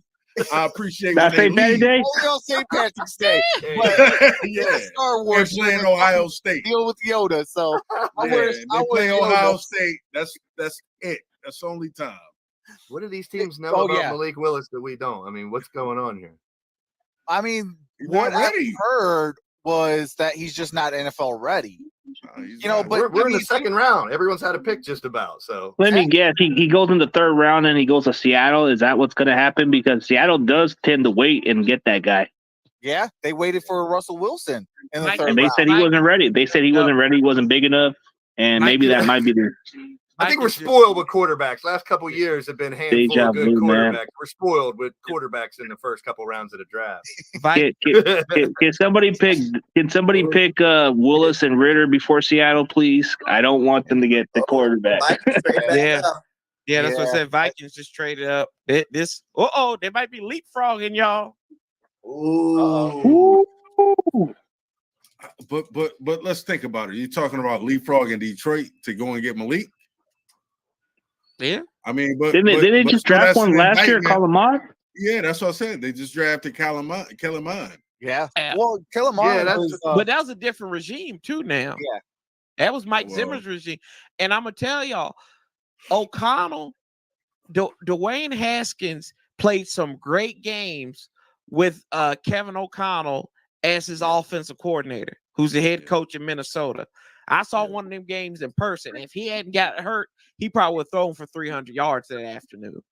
I appreciate when they leave. Only on St. Patrick's Day. Yeah. Star Wars. They're playing Ohio State. Deal with Yoda. So I play Ohio State. That's it. That's the only time. What do these teams know about Malik Willis that we don't? I mean, what's going on here? I mean, what I heard was that he's just not NFL ready. But we're in the second round. Everyone's had a pick just about. So let me guess. He goes in the third round and he goes to Seattle. Is that what's going to happen? Because Seattle does tend to wait and get that guy. Yeah, they waited for Russell Wilson in the third round. And they said he wasn't ready. They said he wasn't ready. He wasn't big enough. And maybe that might be the. I think we're spoiled with quarterbacks. Last couple of years have been handful of good quarterbacks. Man. We're spoiled with quarterbacks in the first couple rounds of the draft. Can somebody pick? Can somebody pick Willis and Ritter before Seattle, please? I don't want them to get the quarterback. Yeah, that's what I said. Vikings just traded up. They might be leapfrogging y'all. Ooh. But let's think about it. You're talking about leapfrog in Detroit to go and get Malik. Yeah, I mean, but didn't they just draft one last year, Calamon? Yeah, that's what I said. They just drafted Calamon. Yeah, well, Calamon, but that was a different regime too. Now, that was Mike Zimmer's regime, and I'm gonna tell y'all, O'Connell, Dwayne Haskins played some great games with Kevin O'Connell as his offensive coordinator, who's the head coach in Minnesota. I saw one of them games in person. If he hadn't got hurt, he probably would have thrown for 300 yards that afternoon,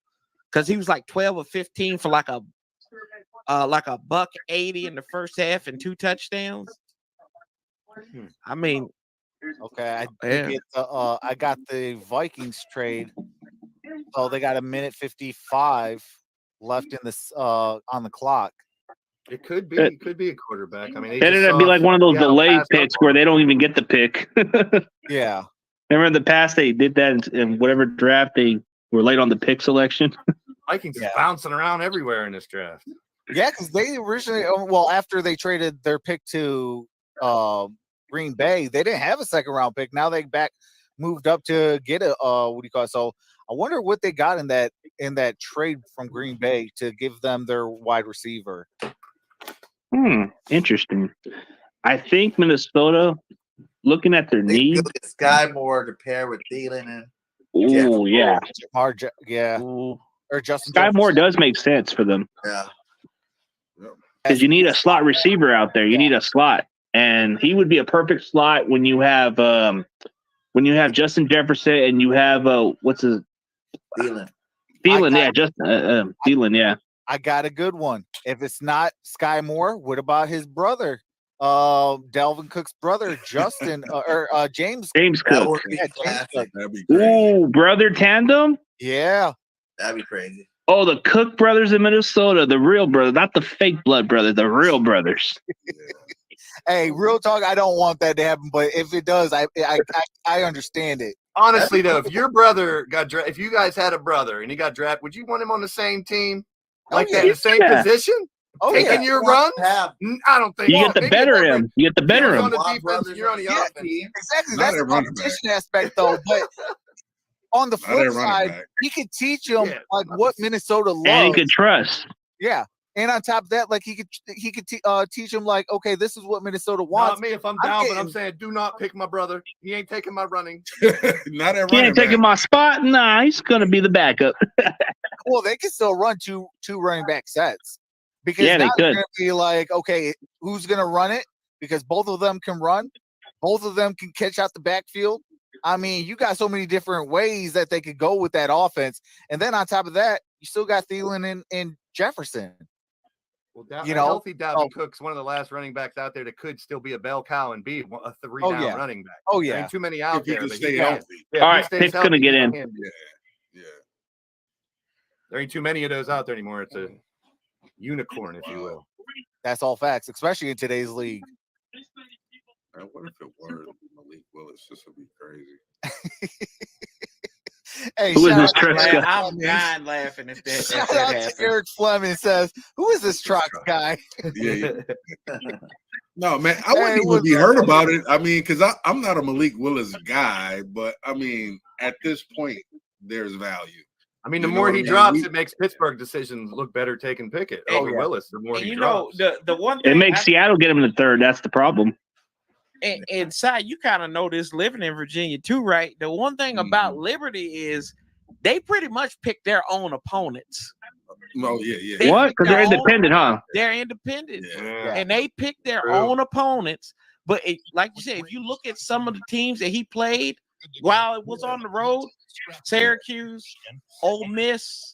because he was like 12 or 15 for like a $180 in the first half and 2 touchdowns. I mean, okay, I got the Vikings trade. Oh, they got 1:55 left in this on the clock. It could be. It could be a quarterback. I mean, it ended up be like one of those delayed picks where they don't even get the pick. Yeah. Remember in the past they did that in whatever draft they were late on the pick selection. Vikings bouncing around everywhere in this draft. Yeah, because they originally, after they traded their pick to Green Bay, they didn't have a second round pick. Now they moved up to get a So I wonder what they got in that trade from Green Bay to give them their wide receiver. Interesting. I think Minnesota, looking at their needs, Sky Moore to pair with Thielen and oh yeah, or Justin. Sky Moore does make sense for them. Yeah, because you need a slot receiver out there. You need a slot, and he would be a perfect slot when you have Justin Jefferson and you have what's his Thielen. Thielen, yeah. I got a good one. If it's not Sky Moore, what about his brother, Dalvin Cook's brother, Justin or James Cook? Yeah, James Cook. That'd be crazy. Ooh, brother tandem. Yeah, that'd be crazy. Oh, the Cook brothers in Minnesota, the real brother, not the fake blood brother, the real brothers. Hey, real talk. I don't want that to happen, but if it does, I understand it. Honestly, though, if your brother got drafted, if you guys had a brother and he got drafted, would you want him on the same team, that, in the same position, taking your runs? I don't think you get the better him. You get the better him. On the defense, you're on the offense. Exactly. That's the competition aspect, though. But on the flip side, he could teach him what Minnesota loves, and he could trust. Yeah. And on top of that, like he could teach him, like, okay, this is what Minnesota wants. Not me if I'm down, but I'm saying, do not pick my brother. He ain't taking my running. Not at he ain't taking my spot. Nah, he's gonna be the backup. Well, they can still run two running back sets because they could. Gonna be like, okay, who's gonna run it? Because both of them can run, both of them can catch out the backfield. I mean, you got so many different ways that they could go with that offense, and then on top of that, you still got Thielen and Jefferson. Well, healthy Dalvin Cook's one of the last running backs out there that could still be a bell cow and be a three-down running back. Oh, yeah. There ain't too many out there. If he can stay healthy. All right, Pitt's going to get in. Yeah. There ain't too many of those out there anymore. It's a unicorn, if you will. That's all facts, especially in today's league. What if it were Malik Willis? This would be crazy. Hey, who is this truck guy? I'm dying laughing at that. Shout out to Eric Fleming says, "Who is this truck guy?" Yeah. No, man, I wouldn't even be hurt about it. I mean, because I'm not a Malik Willis guy, but I mean, at this point, there's value. I mean, the more he drops, it makes Pittsburgh decisions look better taking Pickett over Willis. The more he drops, the one thing it makes Seattle get him in the third. That's the problem. And Si, you kind of know this living in Virginia too, right? The one thing about Liberty is they pretty much pick their own opponents. Oh, yeah. What? Because they're independent, huh? They're independent. Yeah. And they pick their own opponents. But like you said, if you look at some of the teams that he played while it was on the road, Syracuse, Ole Miss,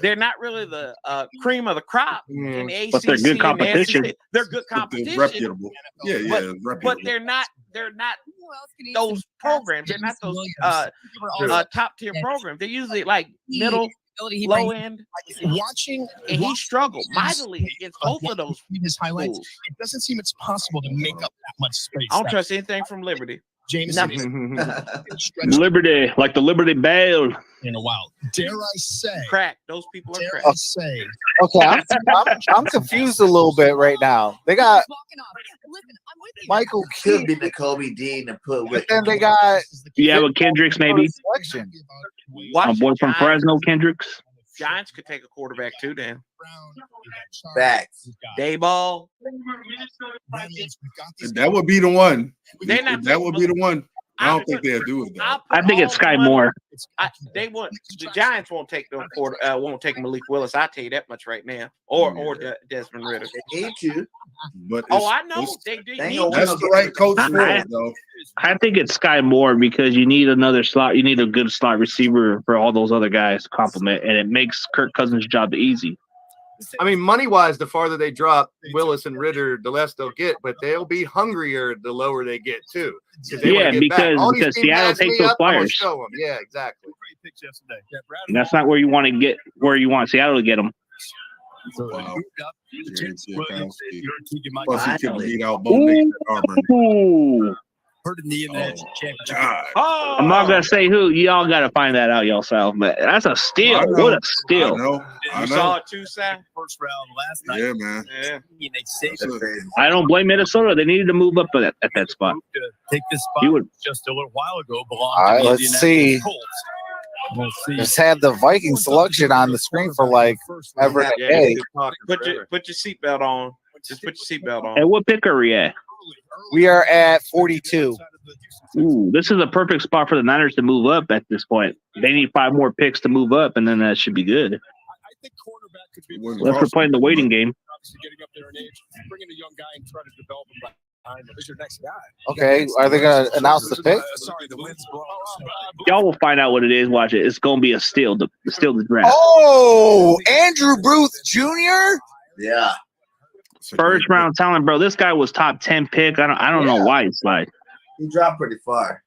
they're not really the cream of the crop in the ACC. But they're good competition. They're good competition. They're reputable. But they're not those programs. They're not those top tier programs. They're usually like middle, low end. Watching, and he struggled mightily against both of those his highlights. It doesn't seem it's possible to make up that much space. I don't trust anything from Liberty. James Liberty, like the Liberty Bell. In a while, dare I say, crack. Those people are crack. I say, okay, I'm confused a little bit right now. They got Michael could be N'Kobe Dean to put with. And they got with Kendricks maybe. A boy from Fresno, Kendricks. Giants could take a quarterback too, Dan. Facts. Dayball. That would be the one. That would be the one. I don't think they'll do it though. I think it's Sky Moore. They won't. The Giants won't take no won't take Malik Willis. I'll tell you that much right now. Or Desmond Ridder. They need to. But I know they do. That's the right coach for it, though. I think it's Sky Moore because you need another slot. You need a good slot receiver for all those other guys to complement, and it makes Kirk Cousins' job easy. I mean, money-wise, the farther they drop Willis and Ridder, the less they'll get, but they'll be hungrier the lower they get, too. Because Seattle takes those flyers. Yeah, exactly. And that's not where you want to get, where you want Seattle to get them. So Wow. Mike, Plus, he can beat out Bo Nix at Auburn. hurt a knee in that championship. Oh, I'm not gonna say who. Y'all gotta find that out yourself. But that's a steal. I know. What a steal! I know. saw it too, Sam? First round last night. Yeah, man. Yeah. And they saved That's it. I don't blame Minnesota. They needed to move up at that spot. To take this spot You would- just a little while ago belonged All right, to the let's Indianapolis see. Colts. We'll see. Just had the Viking selection on the screen for like ever and a day. Put your seatbelt on. Just put your seatbelt on. And what pick are we at? We are at 42. Ooh, this is a perfect spot for the Niners to move up at this point. They need 5 more picks to move up, and then that should be good. I think cornerback could be Unless we're playing the waiting game. obviously getting up there in age. Bring in a young guy and try to develop him behind him. Who's your next guy? Okay, are they going to announce the pick? Sorry, the wind's blowing. Y'all will find out what it is. Watch it. It's going to be a steal. The draft. Oh, Andrew Booth Jr.? Yeah. First round talent, bro. This guy was top 10 pick. I don't know why it's like. He dropped pretty far.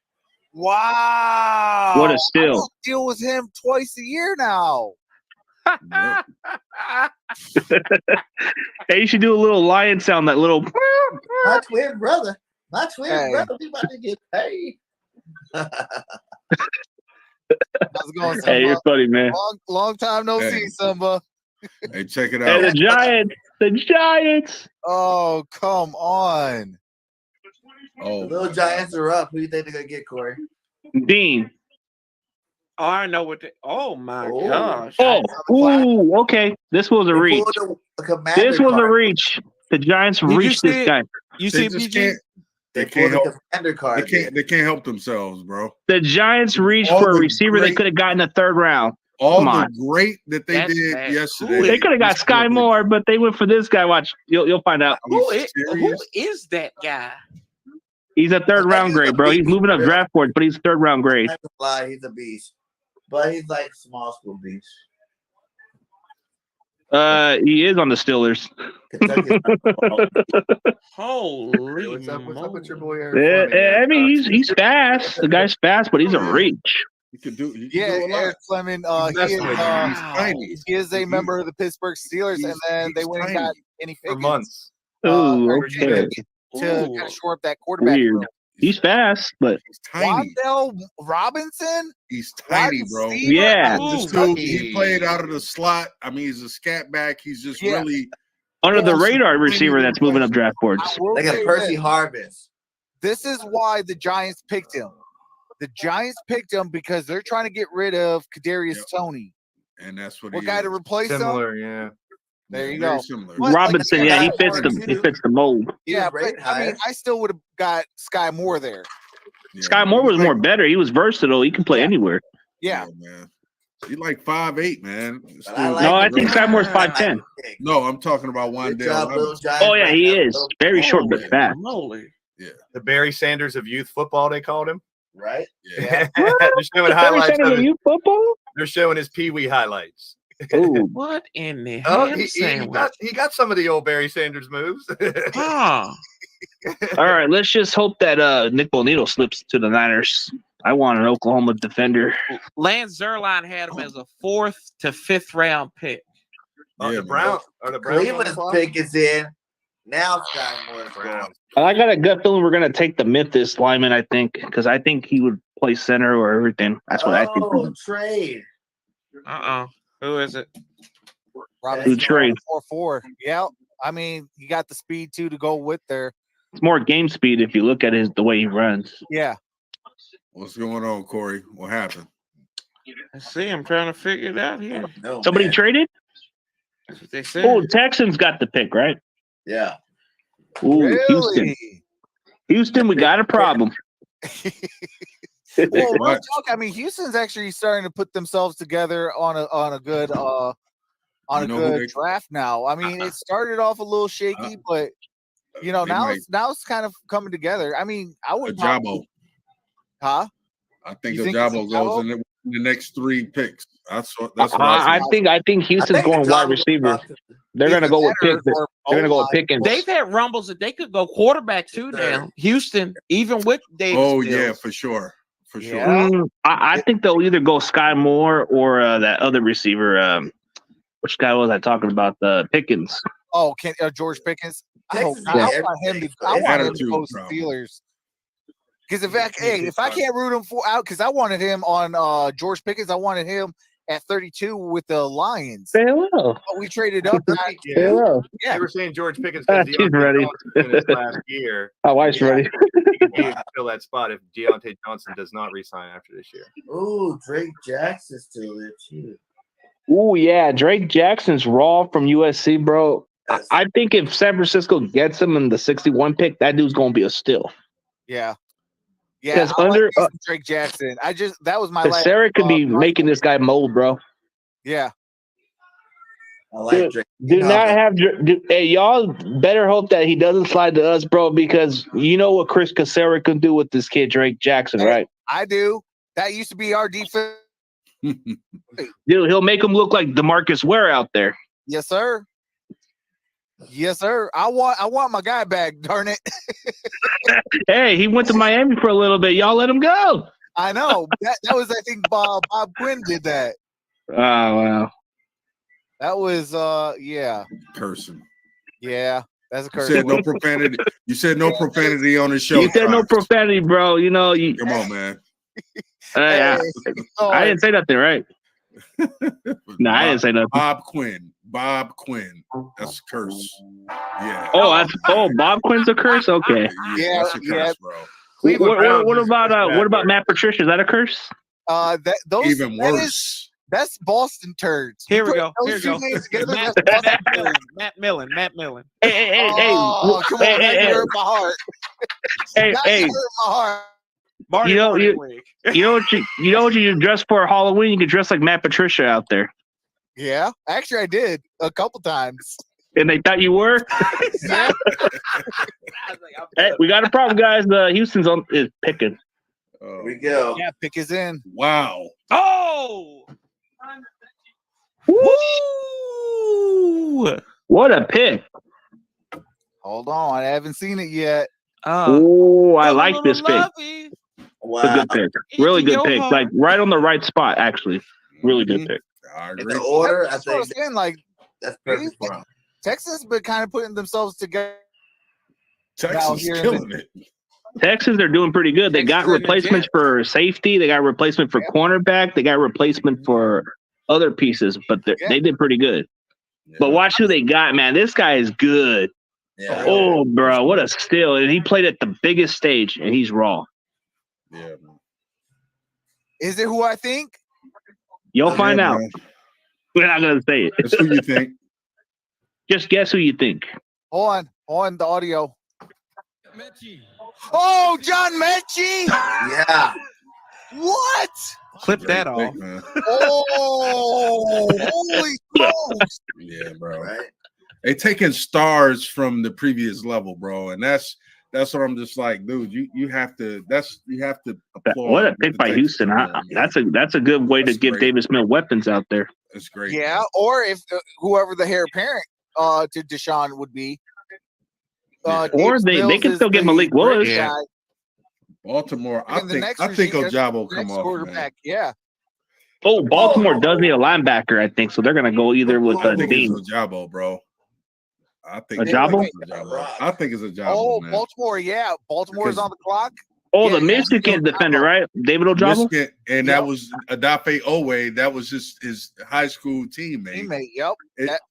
Wow. What a I steal. don't deal with him twice a year now. Hey, you should do a little lion sound, that little. My twin brother. My twin Hey. brother. We about to get paid. How's it going, Hey, you're Simba? funny, man. Long time no Hey. see, Simba. Hey, check it Hey, out. the Giants. The Giants. Oh, come on. The Oh, little Giants are up. Who do you think they're going to get, Corey? Dean. Oh, I know what. Oh my Oh. gosh. Oh, ooh, okay. This was a They reach. pulled the Commander This was a card. reach. The Giants you reached see this it? guy. You they see just PG? can't. They They can't pulled help. the Commander They card. can't. They can't help themselves, bro. The Giants reached All for a the receiver they great- could have gotten in the 3rd round. All Come the on. great that they That's did bad. yesterday. They could have got this Sky quarterback- Moore, but they went for this guy. Watch, you'll find out. Who He's is, who serious? is that guy? He's a 3rd round grade, bro. He's moving up draft boards, but he's 3rd round grade. I'm not gonna lie, he's a beast. But he's like small school beast. He is on the Steelers. Kentucky's Holy what's up with your moly. boy Eric Fleming? I mean, he's fast. The guy's fast, but he's a reach. He could do. He could Yeah, do a lot. Eric Fleming. He's tiny. He is a member of the Pittsburgh Steelers, and then they he's went and tiny. got Kenny For Pickett months. Ooh, or okay. Kenny Pickett to kind Ooh. of shore up that quarterback Weird. room. He's fast, but He's tiny. Wandale Robinson? He's tiny, wide bro. receiver Yeah. out of This dude, Kentucky. he played out of the slot. I mean, he's a scat back. He's just Yeah. really under the Awesome. radar receiver that's moving up draft boards. I will They got say Percy this. Harvest. This is why the Giants picked him. The Giants picked him because they're trying to get rid of Kadarius Yep. Tony. and that's what What he guy is. to replace him? Similar, yeah. There you Very go. Similar. But, like, Robinson, the yeah, he guy fits for the two- he fits the mold. He Yeah, was but rated I mean, higher. I still would have got Sky Moore there. Yeah, Sky man. Moore was He's more like- better. He was versatile. He can play Yeah. anywhere. Yeah. man. He's like 5'8", man. This But I dude- like No, I the think pick. Sky Moore's I 5'10". like the pick. No, I'm talking about Good Wandale job, little Robinson. Giants. Oh yeah, he right now. is very short but Holy fast. moly. The Barry Sanders of youth football, they called him. Right? Yeah. They're showing highlights Barry of Sanders, his, you football? they're showing his Pee Wee highlights. Ooh, What in the Oh, ham he sandwich? got some of the old Barry Sanders moves. Huh. all right. Let's just hope that Nick Bonito slips to the Niners. I want an Oklahoma defender. Lance Zerline had him as a 4th to 5th round pick. Oh, Yeah, the man. Browns on the Cleveland's clock? pick is in. Now Sky Moore's gone. Browns. And I got a gut feeling we're gonna take the Memphis lineman. I think because I think he would play center or everything. That's what I think. Oh, trade. Who is it? Robinson Good trade. 4-4. Yeah. I mean, you got the speed too to go with there. It's more game speed if you look at the way he runs. Yeah. What's going on, Corey? What happened? Let's see. I'm trying to figure it out here. No, Somebody man. traded? That's what they said. Oh, Texans got the pick, right? Yeah. Ooh, Houston. Really? Houston, we got a problem. Well, real What? talk, I mean, Houston's actually starting to put themselves together on a good You know who they- draft now. I mean, it started off a little shaky, but you know They now might- it's kind of coming together. I mean, I would Ajabo. huh? I think You think it's Ajabo Ajabo? goes in the next 3 picks. That's what I I think Houston's going wide receiver. They're gonna go with pick. They're gonna go with Pickens. They've had rumbles that they could go quarterback too now. Houston, even with Davis. Oh Mills. yeah, for sure. For sure. Yeah. I think they'll either go Sky Moore or that other receiver. which guy was I talking about? The Pickens. Oh, George Pickens. I want him to go Steelers. Because if I can't root him out, because I wanted him on George Pickens, I wanted him at 32 with the Lions. Farewell. But we traded up. Farewell. Yeah, they were saying George Pickens because She's ready. in his last year. My wife's ready. He can fill that spot if Deontay Johnson does not resign after this year. Ooh, Drake Jackson's still there too. Ooh, yeah, Drake Jackson's raw from USC, bro. I think if San Francisco gets him in the 61 pick, that dude's gonna be a steal. Yeah. Yeah, Drake Jackson. That was my last. Sarah could be making this guy mold, bro. Yeah. I like Drake. Hey, y'all better hope that he doesn't slide to us, bro, because you know what Chris Casera can do with this kid, Drake Jackson, right? I do. That used to be our defense. Dude, he'll make him look like DeMarcus Ware out there. Yes, sir. Yes, sir. I want my guy back, darn it. Hey, he went to Miami for a little bit. Y'all let him go. I know. That was, I think, Bob Quinn did that. Oh, wow. That was, yeah. Cursing. Yeah, that's a curse. You said no profanity. You said no profanity on the show. You said no profanity, bro. You know, come on, man. I didn't say nothing, right? No, I didn't say nothing. Bob Quinn. That's a curse. Yeah. Oh, Bob Quinn's a curse? Okay. Yeah, that's a curse, bro. What about Matt Patricia? Is that a curse? Even worse. That's Boston turds. Here we go. Matt Millen. Hey. Come on, that hurt my heart. Hey. Hurt my heart. You know what you dress for Halloween? You can dress like Matt Patricia out there. Yeah, actually, I did a couple times. And they thought you were. Yeah. Hey, we got a problem, guys. Houston's is picking. Here we go. Yeah, pick is in. Wow. Oh. Woo! What a pick. Hold on, I haven't seen it yet. I like this pick. Wow. It's a good pick. Really good pick. Like right on the right spot, actually. Really good pick. I agree. In the order, I think that's perfect for him. Texas been kind of putting themselves together. Texas killing it. Texas, they're doing pretty good. They got replacements for safety. They got replacement for cornerback. They got replacement for other pieces, but they did pretty good. Yeah. But watch who they got, man. This guy is good. Yeah. Oh, bro, what a steal. And he played at the biggest stage, and he's raw. Yeah. Is it who I think? You'll find out. We're not going to say it. That's who you think. Just guess who you think. Hold on the audio. Oh, John Mechie. Yeah. What? Clip that off. Oh, holy smokes. Yeah, bro. Right. They taking stars from the previous level, bro, and that's what I'm just like, dude. You have to applaud. What a pick by Houston! That's a good way to give Davis Mills weapons out there. That's great. Yeah, or if whoever the heir apparent to Deshaun would be, or they can still get Malik Willis. Yeah. Baltimore, I think Ojabo will come off. Quarterback, yeah. Oh, Baltimore does need a linebacker, I think, so they're gonna go either with Dean. Ojabo, bro. I think Ojabo? I think it's Ojabo. Oh, man. Baltimore, yeah. Baltimore's on the clock. Oh, the Michigan defender, right? David Ojabo? Michigan, and that was Adafe Owe. That was just his high school teammate. Yep.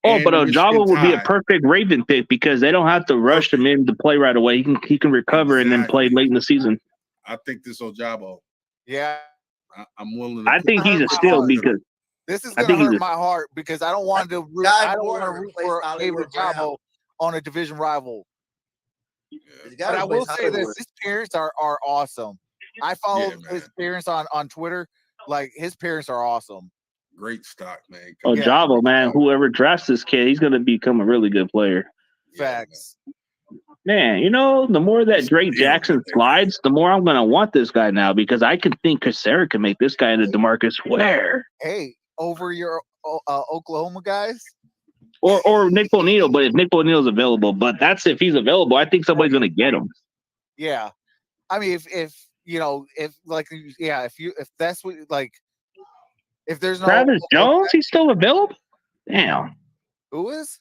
But Ojabo would be a perfect Raven pick because they don't have to rush him in to play right away. He can recover and then play late in the season. I think this Ojabo. Yeah. I'm willing to think he's a steal because this is going to hurt my heart because I don't want to root. I don't want to root for David Ojabo on a division rival. Yeah. But I will say this: his parents are awesome. I follow his parents on Twitter. Like his parents are awesome. Great stock, man. Ojabo, man. Whoever drafts this kid, he's going to become a really good player. Facts. Man, the more that Drake Jackson slides, the more I'm going to want this guy now because I can think Casera can make this guy into DeMarcus Ware. Hey, over your Oklahoma guys? Or Nick Bonito, but if Nick Bonito's available, but that's if he's available, I think somebody's going to get him. Yeah. I mean, if that's what, like, if there's no Travis Jones, he's still available? Damn. Who is?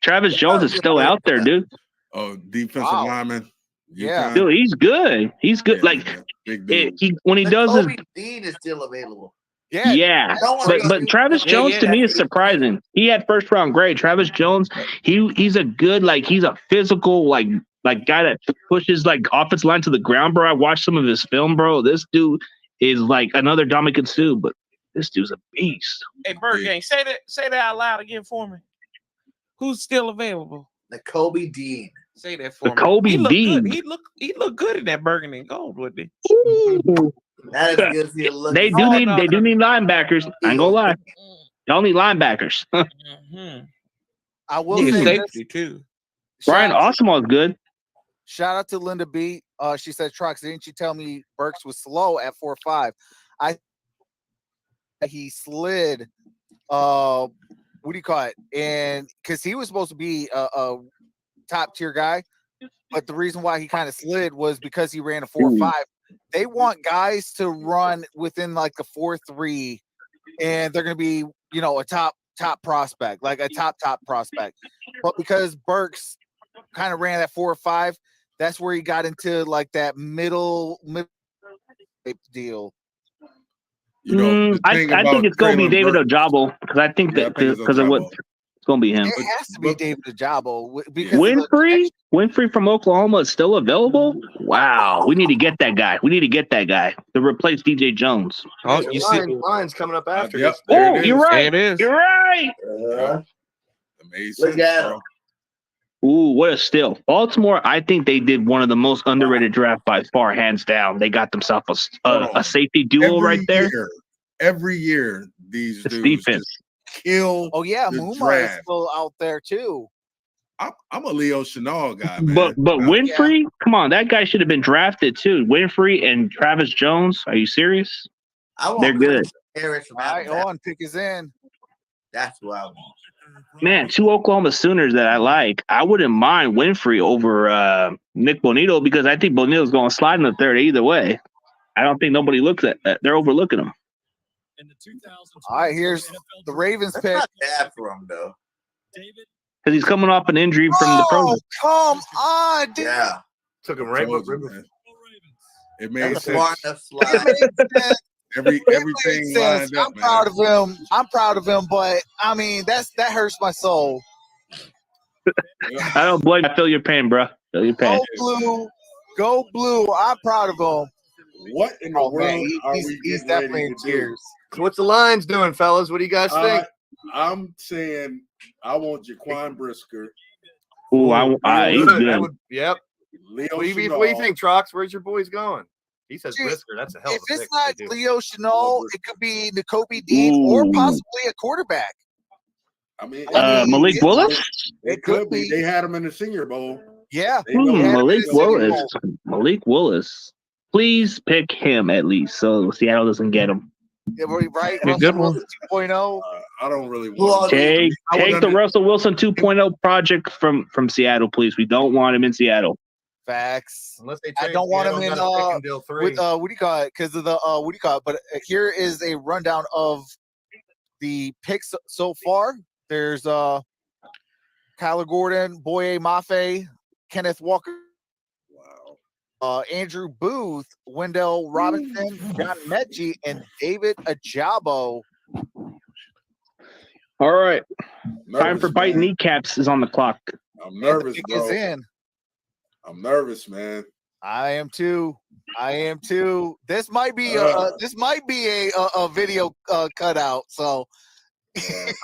Travis Jones is still out there, dude. Oh, defensive lineman. Yeah. Dude, he's good. He's good. Yeah, like man. Big dude. when he does his Kobe Dean is still available. yeah. But Travis Jones to me is surprising. He had first round grade. Travis Jones, he's a good, like, he's a physical, like guy that pushes like offensive line to the ground, bro. I watched some of his film, bro. This dude is like another Dominican Sue, but this dude's a beast. Hey, Bird Gang, say that out loud again for me. Who's still available? The Kobe Dean. Say that for me. Kobe He looked Dean. good. He looked good in that burgundy and gold, wouldn't he? Ooh. That is good as he looks. They do need linebackers. I ain't gonna lie. Y'all need linebackers. I will say safety too. Brian Oswald is good. Shout out to Linda B. She said, Trucks, didn't you tell me Burks was slow at 4.5? He slid what do you call it? And because he was supposed to be a top tier guy, but the reason why he kind of slid was because he ran a 4.5. They want guys to run within like a 4.3, and they're gonna be, you know, a top prospect, like a top prospect. But because Burks kind of ran that 4.5, that's where he got into like that middle deal. You know, I think it's gonna be David Ojabo because I think that because of what it's gonna be him. It has to be David Ojabo because Winfrey from Oklahoma is still available. Wow, we need to get that guy. We need to get that guy to replace DJ Jones. Oh, you see, Lions coming up after this. Oh, you're right. There it is. You're right. Amazing. Look at him. Ooh, what a steal. Baltimore, I think they did one of the most underrated draft by far, hands down. They got themselves a safety duo right there. Every year, these it's dudes defense. Kill. Oh yeah, the Muma draft. is still out there too. I'm a Leo Chenal guy, man. But Winfrey, come on, that guy should have been drafted too. Winfrey and Travis Jones. Are you serious? They're good. Harris from All right, hold on, pick is in. That's what I want. Man, two Oklahoma Sooners that I like. I wouldn't mind Winfrey over Nick Bonito because I think Bonito's going to slide in the third either way. I don't think nobody looks at that. They're overlooking him. All right, here's the Ravens pick. Not bad for him though. Because he's coming off an injury from the Pro. Come on, dude. Yeah, took him right with River. It made that's sense. Everything lined up. I'm proud of him. I'm proud of him, but I mean that hurts my soul. I don't blame you. I feel your pain, bro. Feel your pain. Go blue. I'm proud of him. What in the world are we he's definitely in tears. So what's the Lions doing, fellas? What do you guys think? I'm saying I want Jaquan Brisker. Ooh, he's good. Yep. Leo what do you think, Trox? Where's your boys going? He says Brisker. That's a hell of a pick. If it's not Leo Chenal, it could be N'Kobe Dean or possibly a quarterback. I mean, Malik Willis? It could be. They had him in the Senior Bowl. Yeah. Malik Willis. Malik Willis. Please pick him at least so Seattle doesn't get him. Yeah, right. Good one. 2.0. I don't really want take the Russell Wilson 2.0 project from Seattle, please. We don't want him in Seattle. Facts. Unless they I don't want him in deal 3. with what do you call it? Because of the what do you call it? But here is a rundown of the picks so far. There's Kyler Gordon, Boye Mafe, Kenneth Walker, Andrew Booth, Wendell Robinson, John Mechie, and David Ojabo. All right. Time for bite kneecaps is on the clock. I'm nervous, bro. In. I'm nervous, man. I am too. This might be a video cutout. So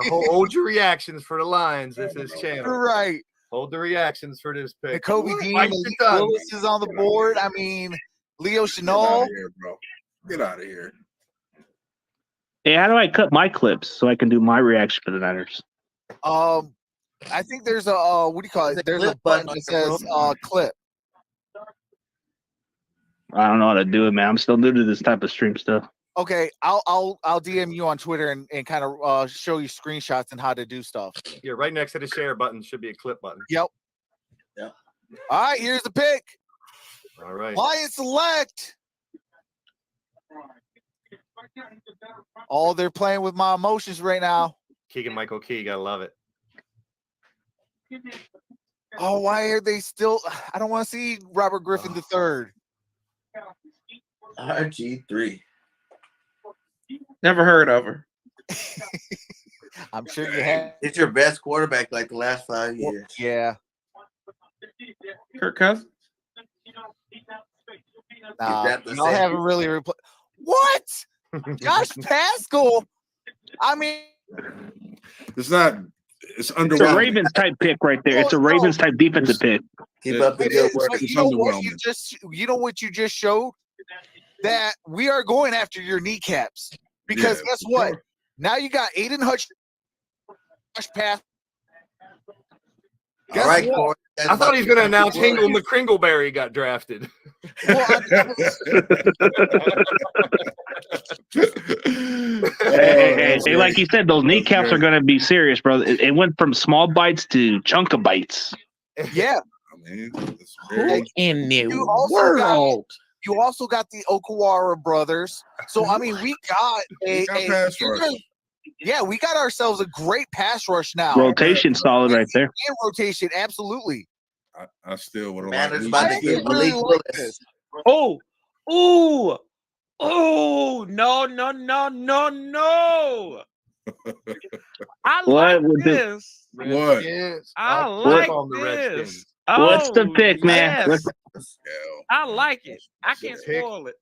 hold your reactions for the Lions. This is channel. Right. Hold the reactions for this pick. N'Kobe Dean, Willis is on the board. I mean, Leo Chenal. Get out of here. Hey, how do I cut my clips so I can do my reaction for the Niners? I think there's a what do you call it? There's a button that says clip. I don't know how to do it, man. I'm still new to this type of stream stuff. Okay, I'll DM you on Twitter and kind of show you screenshots and how to do stuff. Yeah, right next to the share button should be a clip button. Yep. Yeah. All right, here's the pick. All right. Lions select. Oh, they're playing with my emotions right now. Keegan-Michael Key, gotta love it. Oh, why are they still? I don't want to see Robert Griffin III. RG3. Never heard of her. I'm sure you have. It's your best quarterback like the last 5 years. Yeah. Kirk Cousins. Y'all haven't really replaced. What? Josh Pascal? I mean, it's not. It's underwhelming. It's a Ravens type pick right there. It's a Ravens type defensive pick. Keep up the good work. You know what you just showed? That we are going after your kneecaps. Because guess what? Sure. Now you got Aiden Hutch pass. All right, Corey. I thought he was going to announce Hingle McCringleberry got drafted. Hey, like you said, those kneecaps are going to be serious, bro. It went from small bites to chunk of bites. Yeah. Who in the world? You also got the Okawara brothers. So, I mean, we got we got ourselves a great pass rush now. Rotation solid right there. And rotation, absolutely. I still would have liked about to get Malik Willis. Oh, no. I like this. What? I like this. What's the pick, man? Yes. I like it. I can't spoil it.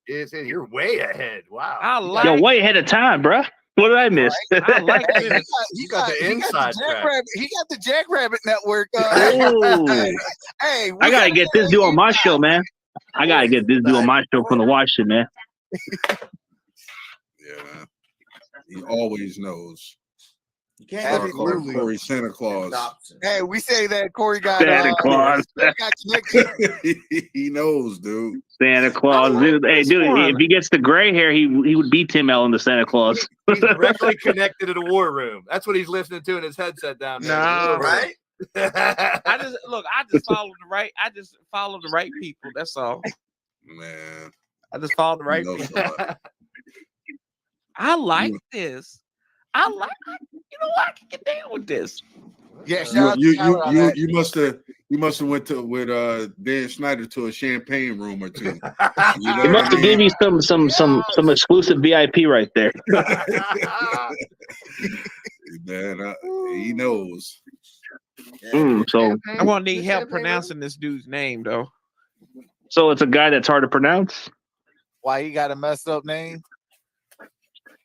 You're way ahead. Wow. I like You're way ahead of time, bro. What did I miss? I like this. He got the inside track. He got the Jackrabbit Network. Hey, I gotta get this dude on my show, man. I gotta get this dude on my show from the Washington, man. Yeah, he always knows. You can't Corey Santa Claus. Hey, we say that Corey got Santa Claus. He knows, dude. Santa Claus, dude. Hey, dude, if he gets the gray hair, he would beat Tim Allen, the Santa Claus. He's directly connected to the war room. That's what he's listening to in his headset down there. No, right? I just follow the right people. That's all. Man, I just follow the right people. I like this. I like. You know what? I can get down with this. Yeah, you must have went with Dan Snyder to a champagne room or two. He must have given you some exclusive VIP right there. Man, he knows. So I'm gonna need help pronouncing this dude's name, though. So it's a guy that's hard to pronounce. Why he got a messed up name?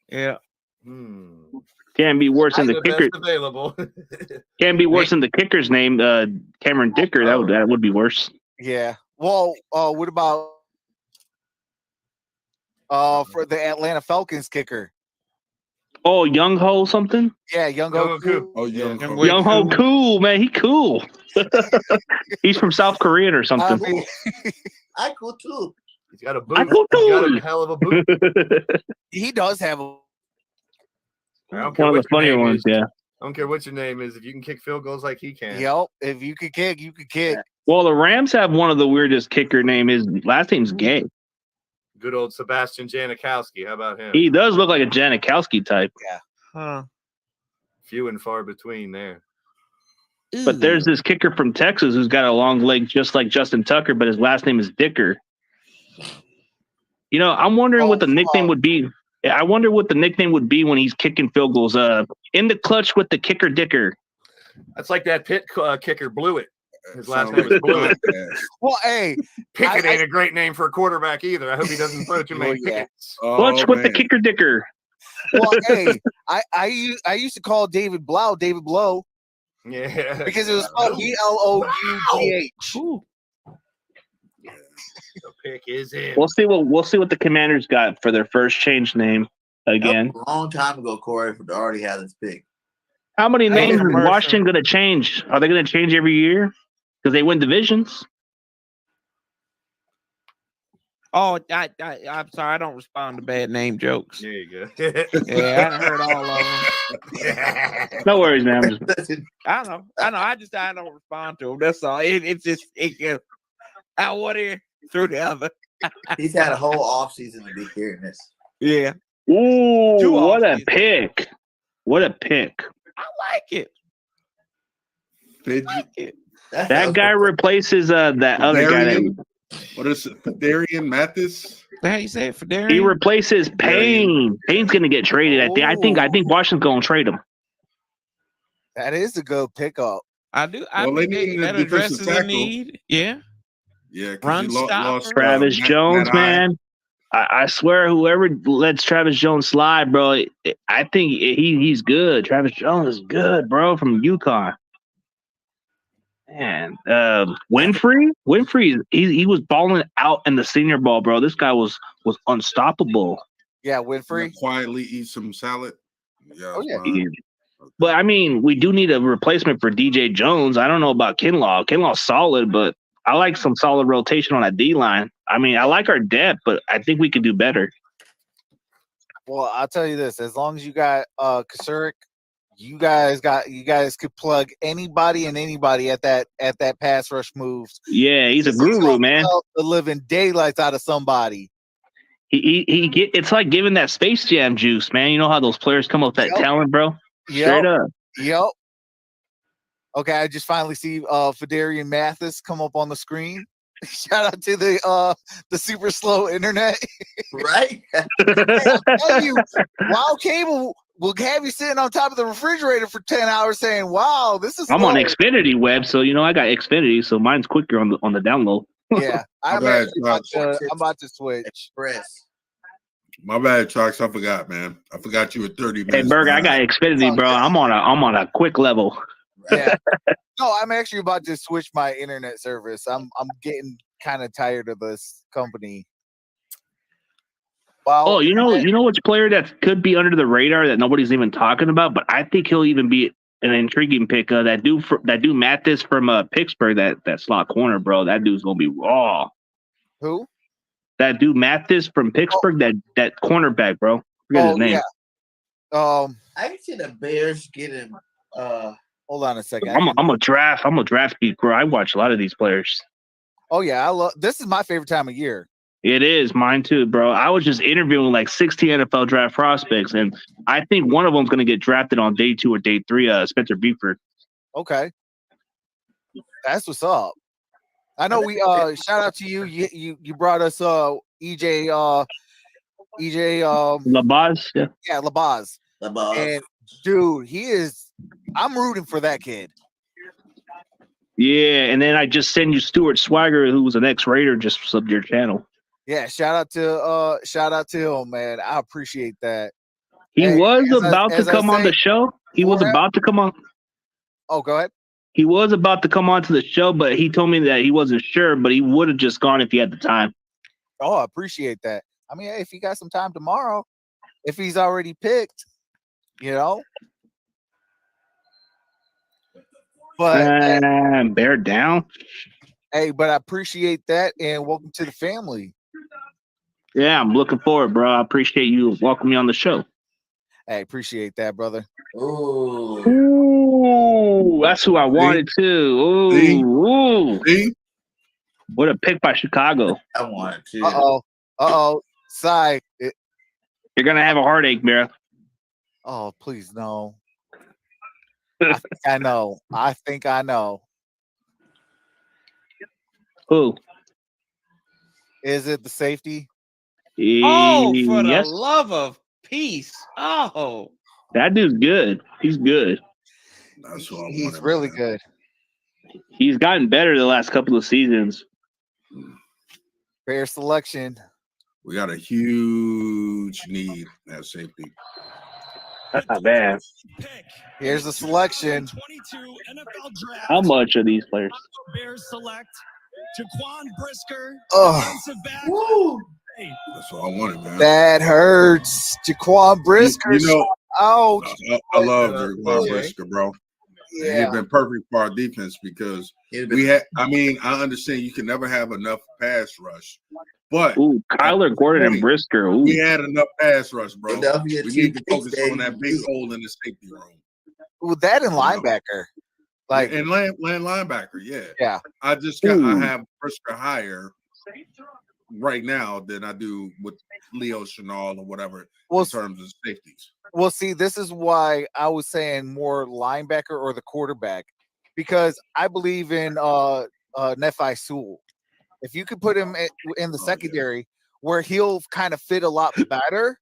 Yeah. Can't be worse than the kicker. Available. Can't be worse than the kicker's name, Cameron Dicker. That would be worse. Yeah. Well, what about for the Atlanta Falcons kicker? Oh, Young Ho something? Yeah, Young Ho Koo. Oh, Young Ho cool, man. He cool. He's from South Korea or something. I cool too. He's got a boot. He's got a hell of a boot. He does have a. One of the funnier ones, yeah. I don't care what your name is. If you can kick field goals like he can. Yep. If you could kick, you could kick. Well, the Rams have one of the weirdest kicker name. His last name's Gay. Good old Sebastian Janikowski. How about him? He does look like a Janikowski type. Yeah. Huh. Few and far between there. But there's this kicker from Texas who's got a long leg just like Justin Tucker, but his last name is Dicker. You know, I'm wondering what the nickname would be. I wonder what the nickname would be when he's kicking field goals. In the clutch with the kicker Dicker. That's like that Pitt kicker Blewett. His last name is Blewett. Well, hey, Pickett ain't a great name for a quarterback either. I hope he doesn't throw too many Pickets. Clutch with the kicker Dicker. Well, hey, I used to call David Blow. Yeah, because it was called BLOUGH. The pick is in. We'll see what the Commanders got for their first change name again. A long time ago, Corey already had this pick. How many names is Washington going to change? Are they going to change every year because they win divisions? Oh, I'm sorry. I don't respond to bad name jokes. There you go. Yeah, I heard all of them. No worries, man. I know. I don't respond to them. That's all. It's just out one ear through the other. He's had a whole offseason to be hearing this. Yeah. Ooh, what a pick! What a pick! I like it. That guy replaces that other guy. What is it? Fedarian Mathis? How you say it? Fedarian? He replaces Payne. Payne's going to get traded. I think Washington's going to trade him. That is a good pickup. I do. Well, they need that a defensive addresses a tackle. need. Yeah. Yeah, because Run you stopper. lost Travis Jones, man. I swear, whoever lets Travis Jones slide, bro, I think he's good. Travis Jones is good, bro, from UConn. Man, Winfrey, he was balling out in the Senior Bowl, bro. This guy was unstoppable. Yeah, Winfrey. Quietly eat some salad. Yeah. Oh yeah. But I mean, we do need a replacement for DJ Jones. I don't know about Kinlaw. Kinlaw's solid, but I like some solid rotation on that D line. I mean, I like our depth, but I think we could do better. Well, I'll tell you this: as long as you got Kasurik, you guys could plug anybody and anybody at that pass rush moves. Yeah, he's a guru, man. The living daylights out of somebody. It's like giving that Space Jam juice, man. You know how those players come up with that talent, bro? Straight up. Yep. Okay, I just finally see Fedarian Mathis come up on the screen. Shout out to the super slow internet. Right? I'll tell you, Wild Cable will have you sitting on top of the refrigerator for 10 hours saying, wow, this is I'm slow. on Xfinity web, so I got Xfinity, so mine's quicker on the download. Yeah, I'm about to switch. Express. My bad, Chalks. I forgot, man. I forgot you were 30 minutes. Hey, Berg, I got Xfinity, bro. I'm on a quick level. Yeah. No, I'm actually about to switch my internet service. I'm getting kind of tired of this company. Well, oh, you know which player that could be under the radar that nobody's even talking about, but I think he'll even be an intriguing pick. That dude Mathis from Pittsburgh, that slot corner, bro. That dude's gonna be raw. Who? That dude Mathis from Pittsburgh, that cornerback, bro. Forget his name. Yeah. I can see the Bears getting. Hold on a second. I'm a draft geek, bro. I watch a lot of these players. Oh yeah, this is my favorite time of year. It is mine too, bro. I was just interviewing like 16 NFL draft prospects, and I think one of them's going to get drafted on day 2 or day 3. Spencer Beeford. Okay, that's what's up. I know we shout out to you. You brought us EJ Labaz. Yeah, Labaz. And dude, I'm rooting for that kid. Yeah, and then I just send you Stuart Swagger, who was an ex-Raider, just subbed your channel. Yeah, shout out to him, man. I appreciate that. He was about to come on the show. He was about to come on. Oh, go ahead. He was about to come on to the show, but he told me that he wasn't sure, but he would have just gone if he had the time. Oh, I appreciate that. I mean, if he got some time tomorrow, if he's already picked, But bear down. Hey, but I appreciate that, and welcome to the family. Yeah, I'm looking forward, bro. I appreciate you welcoming me on the show. Hey, appreciate that, brother. Ooh, that's who I wanted to. Ooh. What a pick by Chicago. I wanted to. Uh-oh. Sigh. You're going to have a heartache, bro. Oh, please, no. I think I know. Who? Is it the safety? Oh, for the love of peace. Oh. That dude's good. He's good. That's what He's really good. He's gotten better the last couple of seasons. Fair selection. We got a huge need at safety. That's not bad. Here's the selection. How much are these players? Bears select Jaquan Brisker. That's what I wanted, man. That hurts. Jaquan Brisker. Ouch. I love Jaquan Brisker, bro. Yeah. He's been perfect for our defense because I understand you can never have enough pass rush. But Kyler Gordon and Brisker. Ooh. We had enough pass rush, bro. We need to focus on that big hole in the safety room. Well, that and linebacker. And linebacker, yeah. Yeah. I have Brisker higher right now than I do with Leo Chenal or whatever in terms of safeties. Well, see, this is why I was saying more linebacker or the quarterback, because I believe in Nephi Sewell. If you could put him in the secondary where he'll kind of fit a lot better,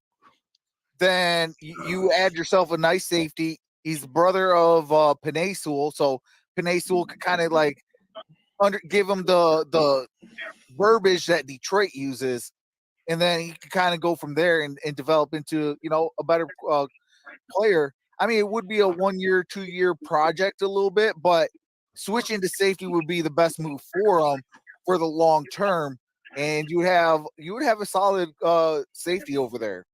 then you add yourself a nice safety. He's the brother of Penei Sewell, so Penei Sewell could kind of like give him the verbiage that Detroit uses, and then he could kind of go from there and develop into a better player. I mean, it would be a 1 year, 2 year project a little bit, but switching to safety would be the best move for him for the long term, and you would have a solid safety over there,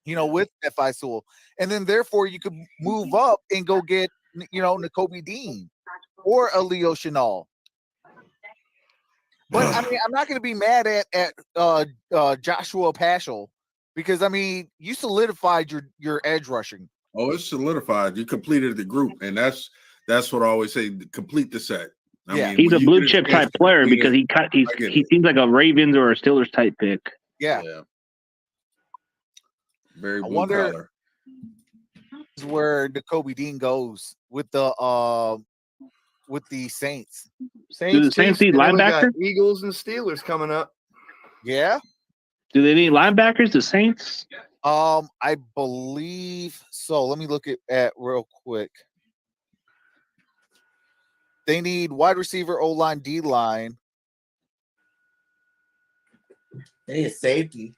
with F.I. Sewell, and then therefore you could move up and go get N'Kobe Dean or a Leo Chenal. But I mean, I'm not going to be mad at Joshua Paschal, because I mean, you solidified your edge rushing. Oh, it's solidified. You completed the group, and that's what I always say: complete the set. I mean, he's a blue chip type player because he seems like a Ravens or a Steelers type pick. Yeah. Very blue collar. Is where N'Kobe Dean goes with the Saints. Do the Saints need linebacker? Eagles and Steelers coming up. Yeah. Do they need linebackers? The Saints? I believe so. Let me look at real quick. They need wide receiver, O-line, D-line. They need safety.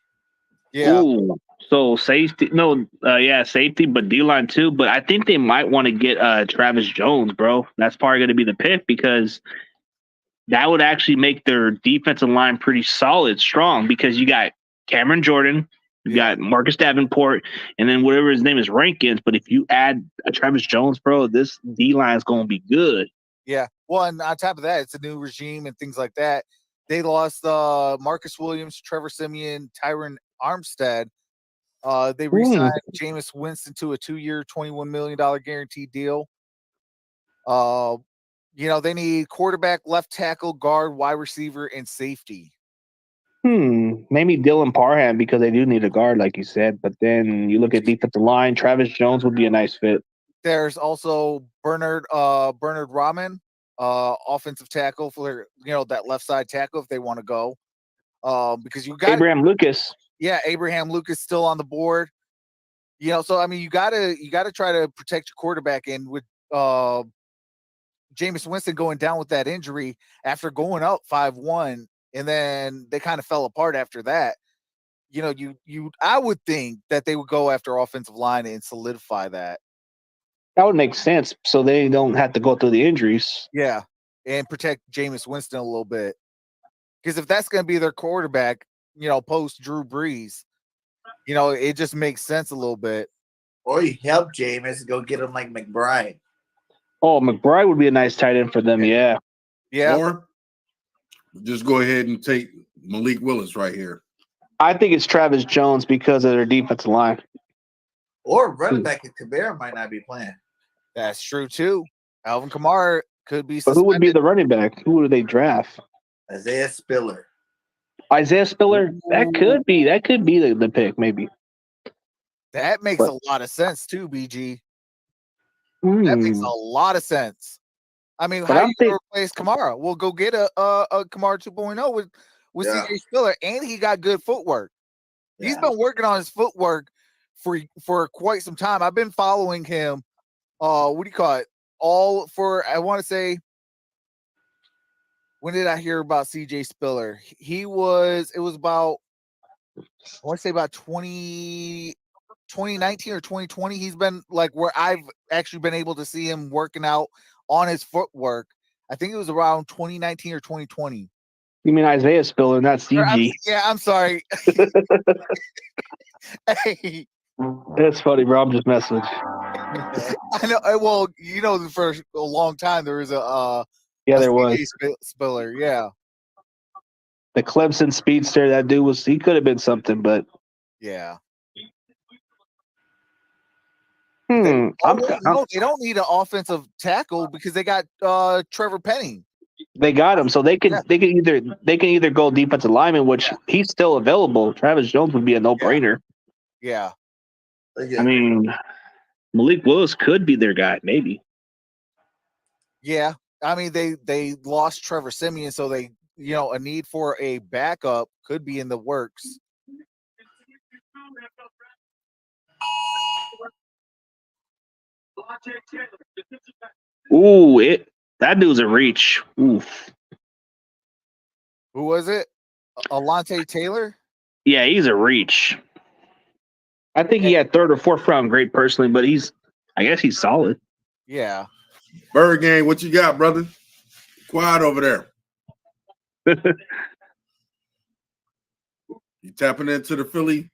Yeah. Ooh, so safety. No, safety, but D-line too. But I think they might want to get Travis Jones, bro. That's probably going to be the pick, because that would actually make their defensive line pretty solid, strong, because you got Cameron Jordan, you got Marcus Davenport, and then whatever his name is, Rankins. But if you add a Travis Jones, bro, this D-line is going to be good. Yeah. Well, and on top of that, it's a new regime and things like that. They lost Marcus Williams, Trevor Siemian, Tyron Armstead. They re-signed Jameis Winston to a 2-year, $21 million guaranteed deal. They need quarterback, left tackle, guard, wide receiver, and safety. Maybe Dylan Parham, because they do need a guard, like you said. But then you look at defensive line, Travis Jones would be a nice fit. There's also Bernard Rahman, offensive tackle for that left side tackle if they want to go. Because you got Abraham Lucas. Yeah, Abraham Lucas still on the board. So I mean, you gotta try to protect your quarterback, and with Jameis Winston going down with that injury after going up 5-1, and then they kind of fell apart after that. I would think that they would go after offensive line and solidify that. That would make sense, so they don't have to go through the injuries. Yeah, and protect Jameis Winston a little bit, because if that's going to be their quarterback, post Drew Brees, it just makes sense a little bit. Or you help Jameis go get him like McBride. Oh, McBride would be a nice tight end for them. Yeah. Or just go ahead and take Malik Willis right here. I think it's Travis Jones because of their defensive line. Or running back at Cabrera might not be playing. That's true too. Alvin Kamara could be suspended. But who would be the running back? Who would they draft? Isaiah Spiller. That could be the pick, maybe. That makes a lot of sense too, BG. That makes a lot of sense. I mean, how do you replace Kamara? We'll go get a Kamara 2.0 with CJ Spiller, and he got good footwork. Yeah. He's been working on his footwork for quite some time. I've been following him. What do you call it? I want to say, when did I hear about CJ Spiller? It was about, I want to say about 2019 or 2020. He's been like where I've actually been able to see him working out on his footwork. I think it was around 2019 or 2020. You mean Isaiah Spiller, not CG? I'm sorry. Hey. That's funny, bro. I'm just messing. I know. Well, for a long time there was there was Spiller. Yeah, the Clemson speedster. That dude he could have been something, but yeah. They don't need an offensive tackle because they got Trevor Penning. They got him, so they can either go defensive lineman, which he's still available. Travis Jones would be a no-brainer. Yeah. I mean, Malik Willis could be their guy, maybe. Yeah, I mean they lost Trevor Siemian, so they a need for a backup could be in the works. Ooh, that dude's a reach. Oof. Who was it? Alontae Taylor? Yeah, he's a reach. I think he had 3rd or 4th round grade personally, but I guess he's solid. Yeah. Bird Gang, what you got, brother? Quiet over there. You tapping into the Philly?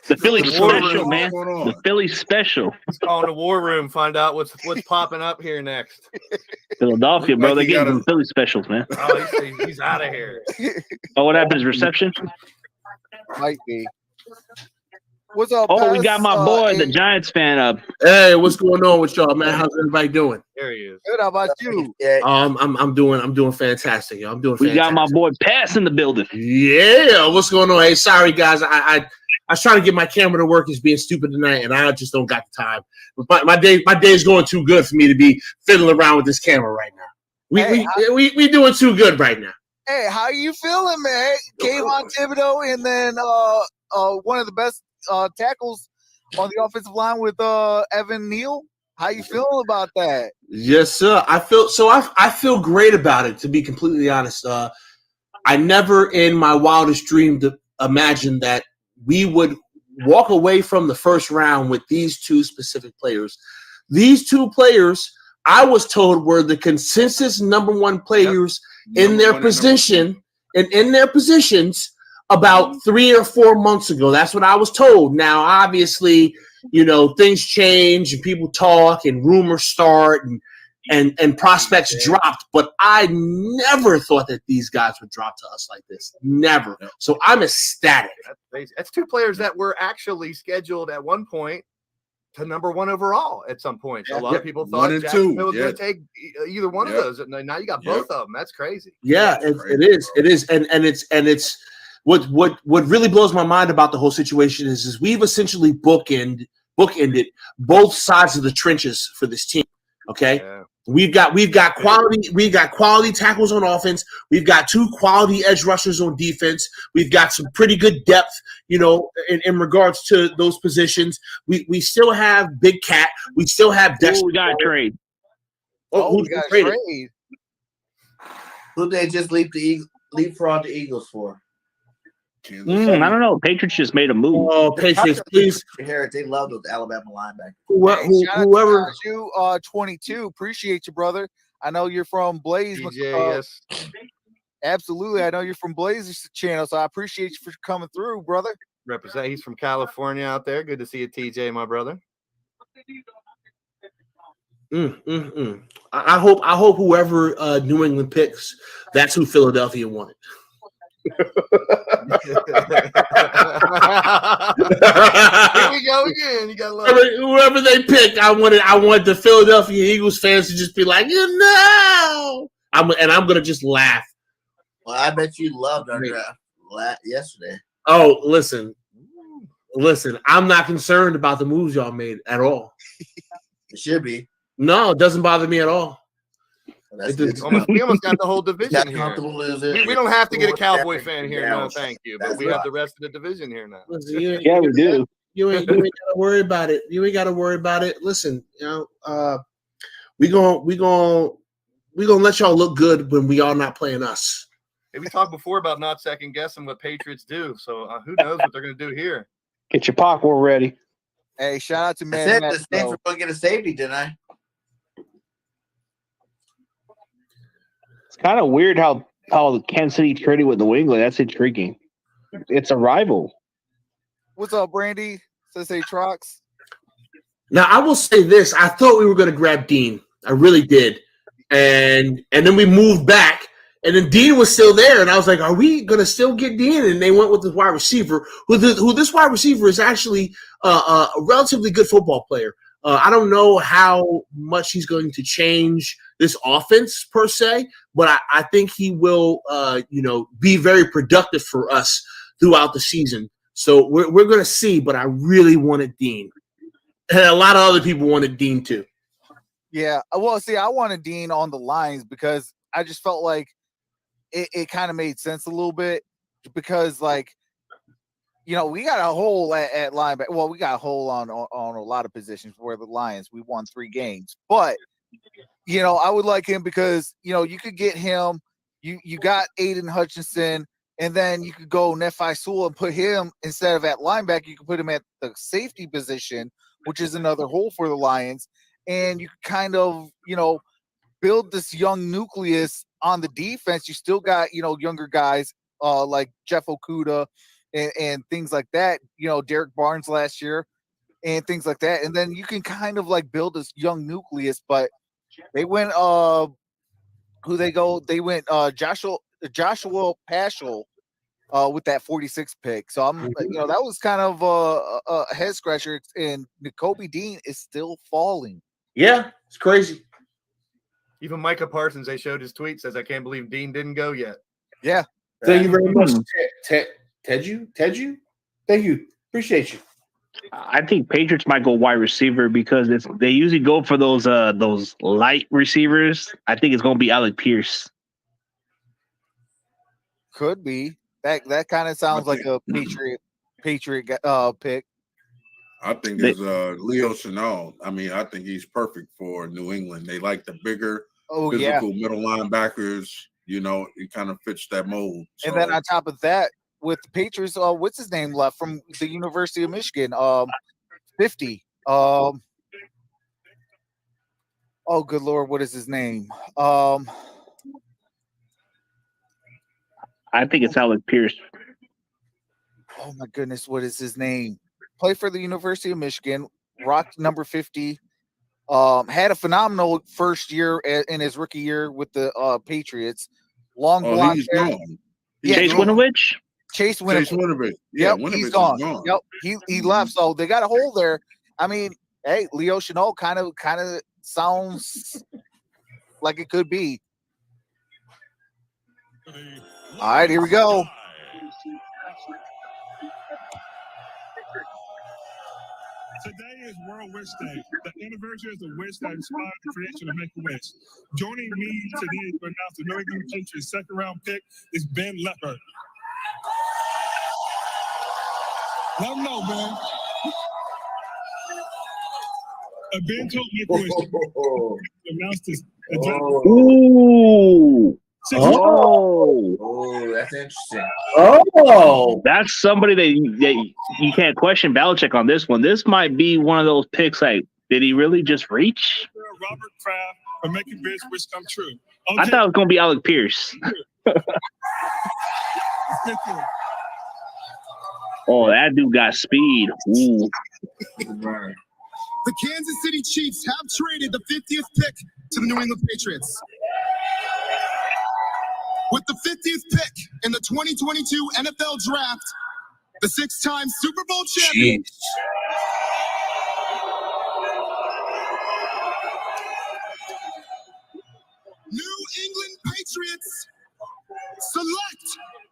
The Philly special, man. The Philly special. Let's call in the war room, find out what's popping up here next. Philadelphia, bro. They getting some Philly specials, man. Oh, he's out of here. Oh, what happened to his reception? Might be. What's up? Oh, we got my boy, the Giants fan up. Hey, what's going on with y'all, man? How's everybody doing? There he is. Good. How about you? I'm doing fantastic. Yo. I'm doing. We fantastic. got my boy Pass in the building. Yeah, what's going on? Hey, sorry guys, I was trying to get my camera to work. It's being stupid tonight, and I just don't got the time. But my day is going too good for me to be fiddling around with this camera right now. We doing too good right now. Hey, how you feeling, man? Kayvon Thibodeau, and then one of the best tackles on the offensive line with Evan Neal. How you feeling about that? Yes, sir. I feel great about it, to be completely honest. I never in my wildest dream imagined that we would walk away from the first round with these two specific players. These two players, I was told, were the consensus number 1 players in their position and in their positions about 3 or 4 months ago. That's what I was told. Now, obviously, things change and people talk and rumors start and prospects dropped, but I never thought that these guys would drop to us like this. Never. So I'm ecstatic. That's 2 players that were actually scheduled at one point to number 1 overall at some point. So a lot of people thought Jacksonville was going to take either one of those. And now you got both of them. That's crazy. Yeah, it is. It is. And it's what really blows my mind about the whole situation is we've essentially bookended both sides of the trenches for this team. Okay. Yeah. We've got quality tackles on offense. We've got 2 quality edge rushers on defense. We've got some pretty good depth, in regards to those positions. We still have Big Cat. We still have Dexter. We got to trade. We got to trade. Who they just leapfrog the Eagles for? I don't know. Patriots just made a move. Oh, Patriots, please. They love those Alabama linebackers. Whoever. You 22. Appreciate you, brother. I know you're from Blaze. Yes. Absolutely. I know you're from Blaze channel, so I appreciate you for coming through, brother. Represent. He's from California out there. Good to see you, TJ, my brother. I hope whoever New England picks, that's who Philadelphia wanted. Here we go again. You gotta love whoever they pick. I want the Philadelphia Eagles fans to just be like, I'm gonna just laugh. Well, I bet you loved our draft yesterday. Oh, listen. I'm not concerned about the moves y'all made at all. It should be. No, it doesn't bother me at all. We almost got the whole division here. We don't have to get a Cowboy fan here. No, thank you. But we have the rest of the division here now. Listen, yeah, we do. You ain't gotta worry about it. Listen, we gonna let y'all look good when we are not playing us. Hey, we talked before about not second guessing what Patriots do. So who knows what they're gonna do here? Get your popcorn ready. Hey, shout out to man. I said the Saints were gonna get a safety, didn't I? It's kind of weird how Kansas City traded with New England. That's intriguing. It's a rival. What's up, Brandy? Sensei Trox. Now, I will say this. I thought we were going to grab Dean. I really did. And then we moved back, and then Dean was still there. And I was like, are we going to still get Dean? And they went with the wide receiver, who this wide receiver is actually a relatively good football player. I don't know how much he's going to change this offense per se, but I think he will, be very productive for us throughout the season. So we're going to see, but I really wanted Dean. And a lot of other people wanted Dean too. Yeah. Well, see, I wanted Dean on the Lions because I just felt like it kind of made sense a little bit because, like, you know, we got a hole at linebacker. Well, we got a hole on a lot of positions for the Lions. We won 3 games. But, you know, I would like him because, you know, you could get him. You got Aiden Hutchinson, and then you could go Nephi Sewell and put him instead of at linebacker. You could put him at the safety position, which is another hole for the Lions. And you kind of, you know, build this young nucleus on the defense. You still got, you know, younger guys like Jeff Okudah and things like that. You know, Derek Barnes last year and things like that. And then you can kind of like build this young nucleus. But they went who they go? They went Joshua Paschal with that 46 pick. So I'm, you know, that was kind of a head scratcher. And Nakobe Dean is still falling. Yeah, it's crazy. Even Micah Parsons, they showed his tweet, says, I can't believe Dean didn't go yet. Yeah. Thank you very much, Teju. Thank you. Appreciate you. I think Patriots might go wide receiver because they usually go for those light receivers. I think it's going to be Alec Pierce. Could be. That kind of sounds like a Patriot pick. I think it's Leo Chenal. I mean, I think he's perfect for New England. They like the bigger, physical middle linebackers. You know, it kind of fits that mold. So. And then on top of that, with the Patriots, what's his name left from the University of Michigan? 50. Oh, good Lord, what is his name? I think it's Alec Pierce. Oh my goodness, what is his name? Play for the University of Michigan, rocked number 50. Had a phenomenal first year in his rookie year with the Patriots. Long blonde hair. Yeah, Chase Winovich. Chase Winovich. Yeah, yep, he's gone. Yep, he left. So they got a hole there. I mean, hey, Leo Chenal kind of sounds like it could be. All right, here we go. Today is World Wish Day. The anniversary is a wish that inspired the creation of Make-A-Wish. Joining me today to announce the New England Patriots second-round pick is Ben Leppard. Let him know, Ben. Ben told Make-A-Wish to announce this. Ooh. That's interesting. Oh, that's somebody that you can't question Belichick on this one. This might be one of those picks. Like, did he really just reach? Robert Kraft for making Ben's wish come true. Okay. I thought it was going to be Alec Pierce. Oh, that dude got speed. Ooh. The Kansas City Chiefs have traded the 50th pick to the New England Patriots. With the 50th pick in the 2022 NFL Draft, the 6-time Super Bowl champion. New England Patriots select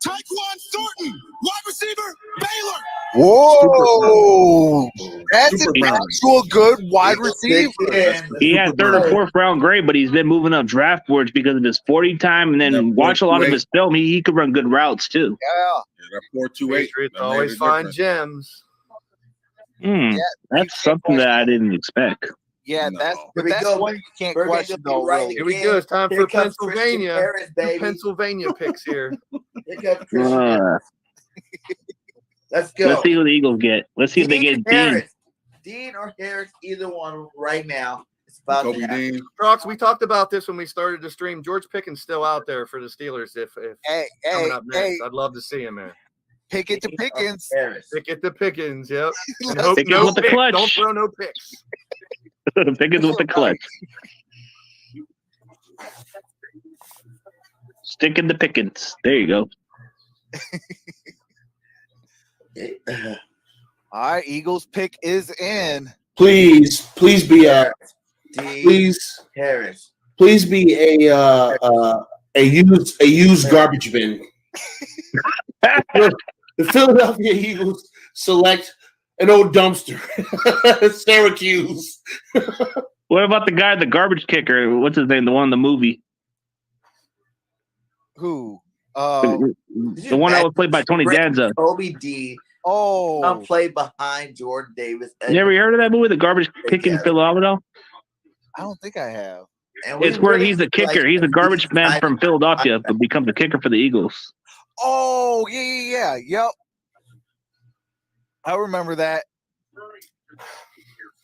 Tyquan Thornton, wide receiver, Baylor. Whoa, that's an actual good wide receiver. He had third or fourth round grade, but he's been moving up draft boards because of his 40 time. And then watch a lot of his film. He could run good routes too. Yeah, that 4.28. Patriots always find gems. That's something that I didn't expect. Yeah, that's one you can't question though. Really. Here we go. It's time for Pennsylvania. Pennsylvania picks here. Let's go. Let's see who the Eagles get. Let's see if they get Dean. Dean or Harris, either one right now. It's about to happen. Crocs, we talked about this when we started the stream. George Pickens still out there for the Steelers. If coming up next, I'd love to see him there. Pick it to Pickens. Pick it to Pickens. Yep. Pickens with the clutch. Don't throw no picks. Pickens with the clutch. Stick in the Pickens. There you go. All right, Eagles pick is in. Please be Harris. Please be a used garbage bin. The Philadelphia Eagles select an old dumpster. Syracuse. What about the guy, the garbage kicker? What's his name? The one in the movie. Who? The one that was played by Tony Danza. Kobe D. Oh, played behind Jordan Davis. You ever heard of that movie, The Garbage Kicking Philadelphia? I don't think I have. It's where he's the kicker. He's a garbage man from Philadelphia, but becomes a kicker for the Eagles. Oh, yeah. Yep. I remember that.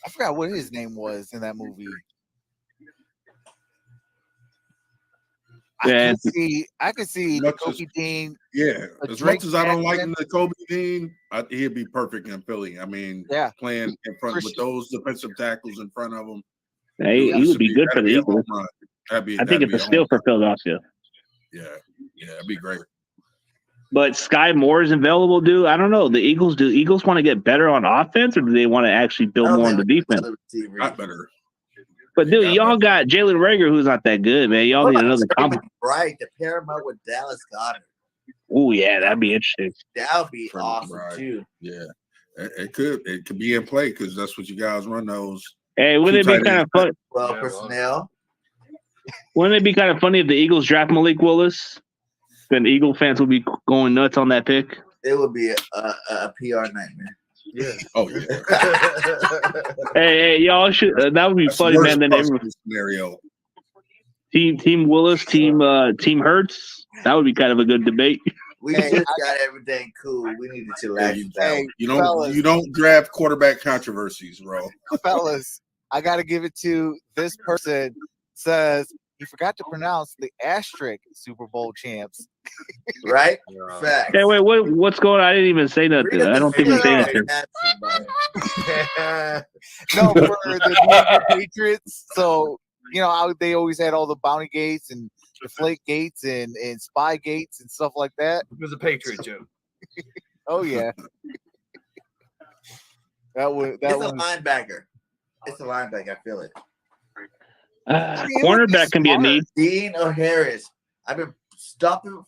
I forgot what his name was in that movie. Yeah, I could see Kobe Dean. Yeah, as much as I don't like the Kobe Dean, he'd be perfect in Philly. I mean, playing in front with those defensive tackles in front of him. Yeah, he would be good for the Eagles. I think it's a steal for Philadelphia. Yeah, it'd be great. But Sky Moore is available, dude. I don't know. Do Eagles want to get better on offense, or do they want to actually build more on the defense? Not better. But dude, y'all got Jalen Reagor, who's not that good, man. Y'all need another combo. Right, to pair him up with Dallas Goedert. Oh yeah, that'd be interesting. That would be awesome too. Yeah, it could be in play because that's what you guys run those. Hey, wouldn't it be kind of fun? Well, personnel. Wouldn't it be kind of funny if the Eagles draft Malik Willis? Then Eagle fans would be going nuts on that pick. It would be a PR nightmare. Yeah. Oh yeah. hey, y'all should. That would be funny, man. Then scenario. Team Willis, team Hurts. That would be kind of a good debate. We just got everything cool. We need to chillax. You don't draft quarterback controversies, bro. Fellas, I got to give it to this person. Says he forgot to pronounce the asterisk Super Bowl champs. Right? Facts. Hey, wait, what's going on? I didn't even say nothing. I don't think we say anything. No, for the New England Patriots. So, they always had all the bounty gates and deflate gates and spy gates and stuff like that. It was a Patriot joke. Oh, yeah. It's a linebacker. It's a linebacker. I feel it. Cornerback can be a need. Dean or Harris. I've been stopping,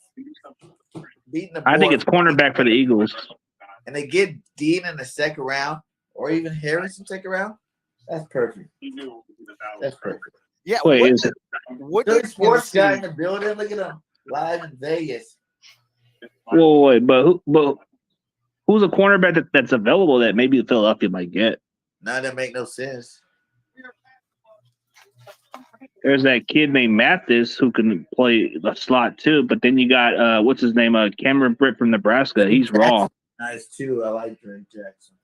beating the board. I think it's cornerback for the Eagles. And they get Dean in the second round, or even Harris in the second round. That's perfect. That's perfect. Yeah. Wait, what sports guy in the building? Look at him live in Vegas. Whoa, wait, but who's a cornerback that's available that maybe Philadelphia might get? None that make no sense. There's that kid named Mathis who can play the slot too, but then you got what's his name? Cameron Britt from Nebraska. He's raw. Nice too. I like Drake Jackson.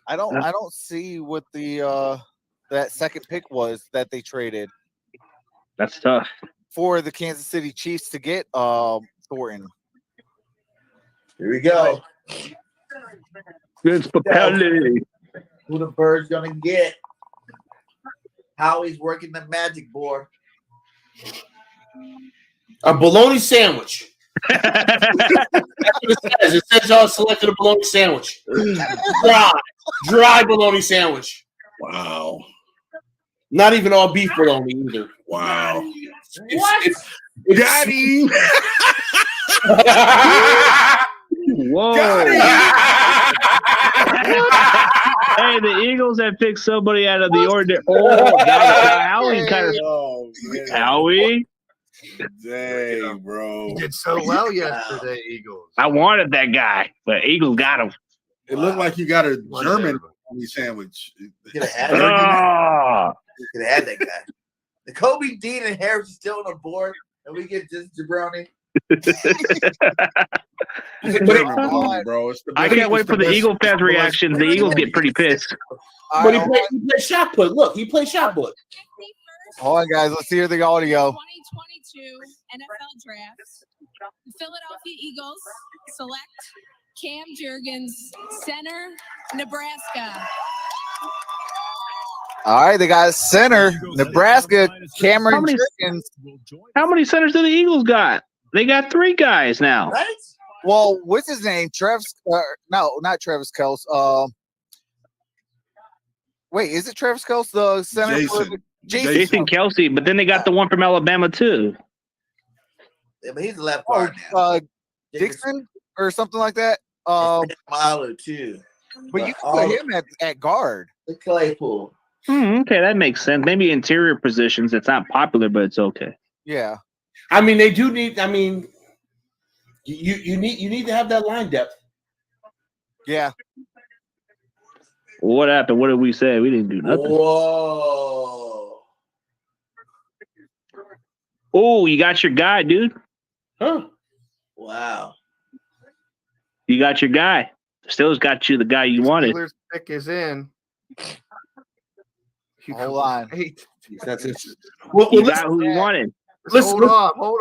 I don't see what the that second pick was that they traded. That's tough for the Kansas City Chiefs to get Thornton. Here we go. It's Papelli. Who the Bird's gonna get? Howie's working the magic board. A bologna sandwich. That's what it says. It says y'all selected a bologna sandwich. Dry bologna sandwich. Wow. Not even all beef bologna either. Wow. It's got him. Whoa. Got him. Hey, the Eagles have picked somebody out of the ordinary. Oh, Howie kind of. Howie. Dang, bro. You did so well yesterday, Eagles. I wanted that guy, but Eagles got him. It looked like you got a German sandwich. You could have had that guy. The Kobe Dean and Harris is still on the board, and we get just Jabroni. Bro. I can't wait for the Eagle fans' reactions. The Eagles get pretty pissed. But he played shot put. Look, he played shot put. Hold on, guys. Let's hear the audio. 2022 NFL Draft. The Philadelphia Eagles select Cam Jurgens, center, Nebraska. All right, they got center, Nebraska, Cameron Jurgens. How many centers do the Eagles got? They got 3 guys now. Right? Well, what's his name? Travis? No, not Travis Kelce. Wait, is it Travis Kelce, the center? Jason Kelce, but then they got the one from Alabama too. Yeah, but he's the left guard now. Dixon or something like that. Miler too. But you can put him at guard. The Claypool. Okay, that makes sense. Maybe interior positions. It's not popular, but it's okay. Yeah. I mean, they do need. I mean, you need to have that line depth. Yeah. What happened? What did we say? We didn't do nothing. Whoa. Oh, you got your guy, dude. Huh? Wow. You got your guy. Steelers got you the guy you wanted. Steelers pick is in. Hold on. That's it. You got who you wanted. Hold on.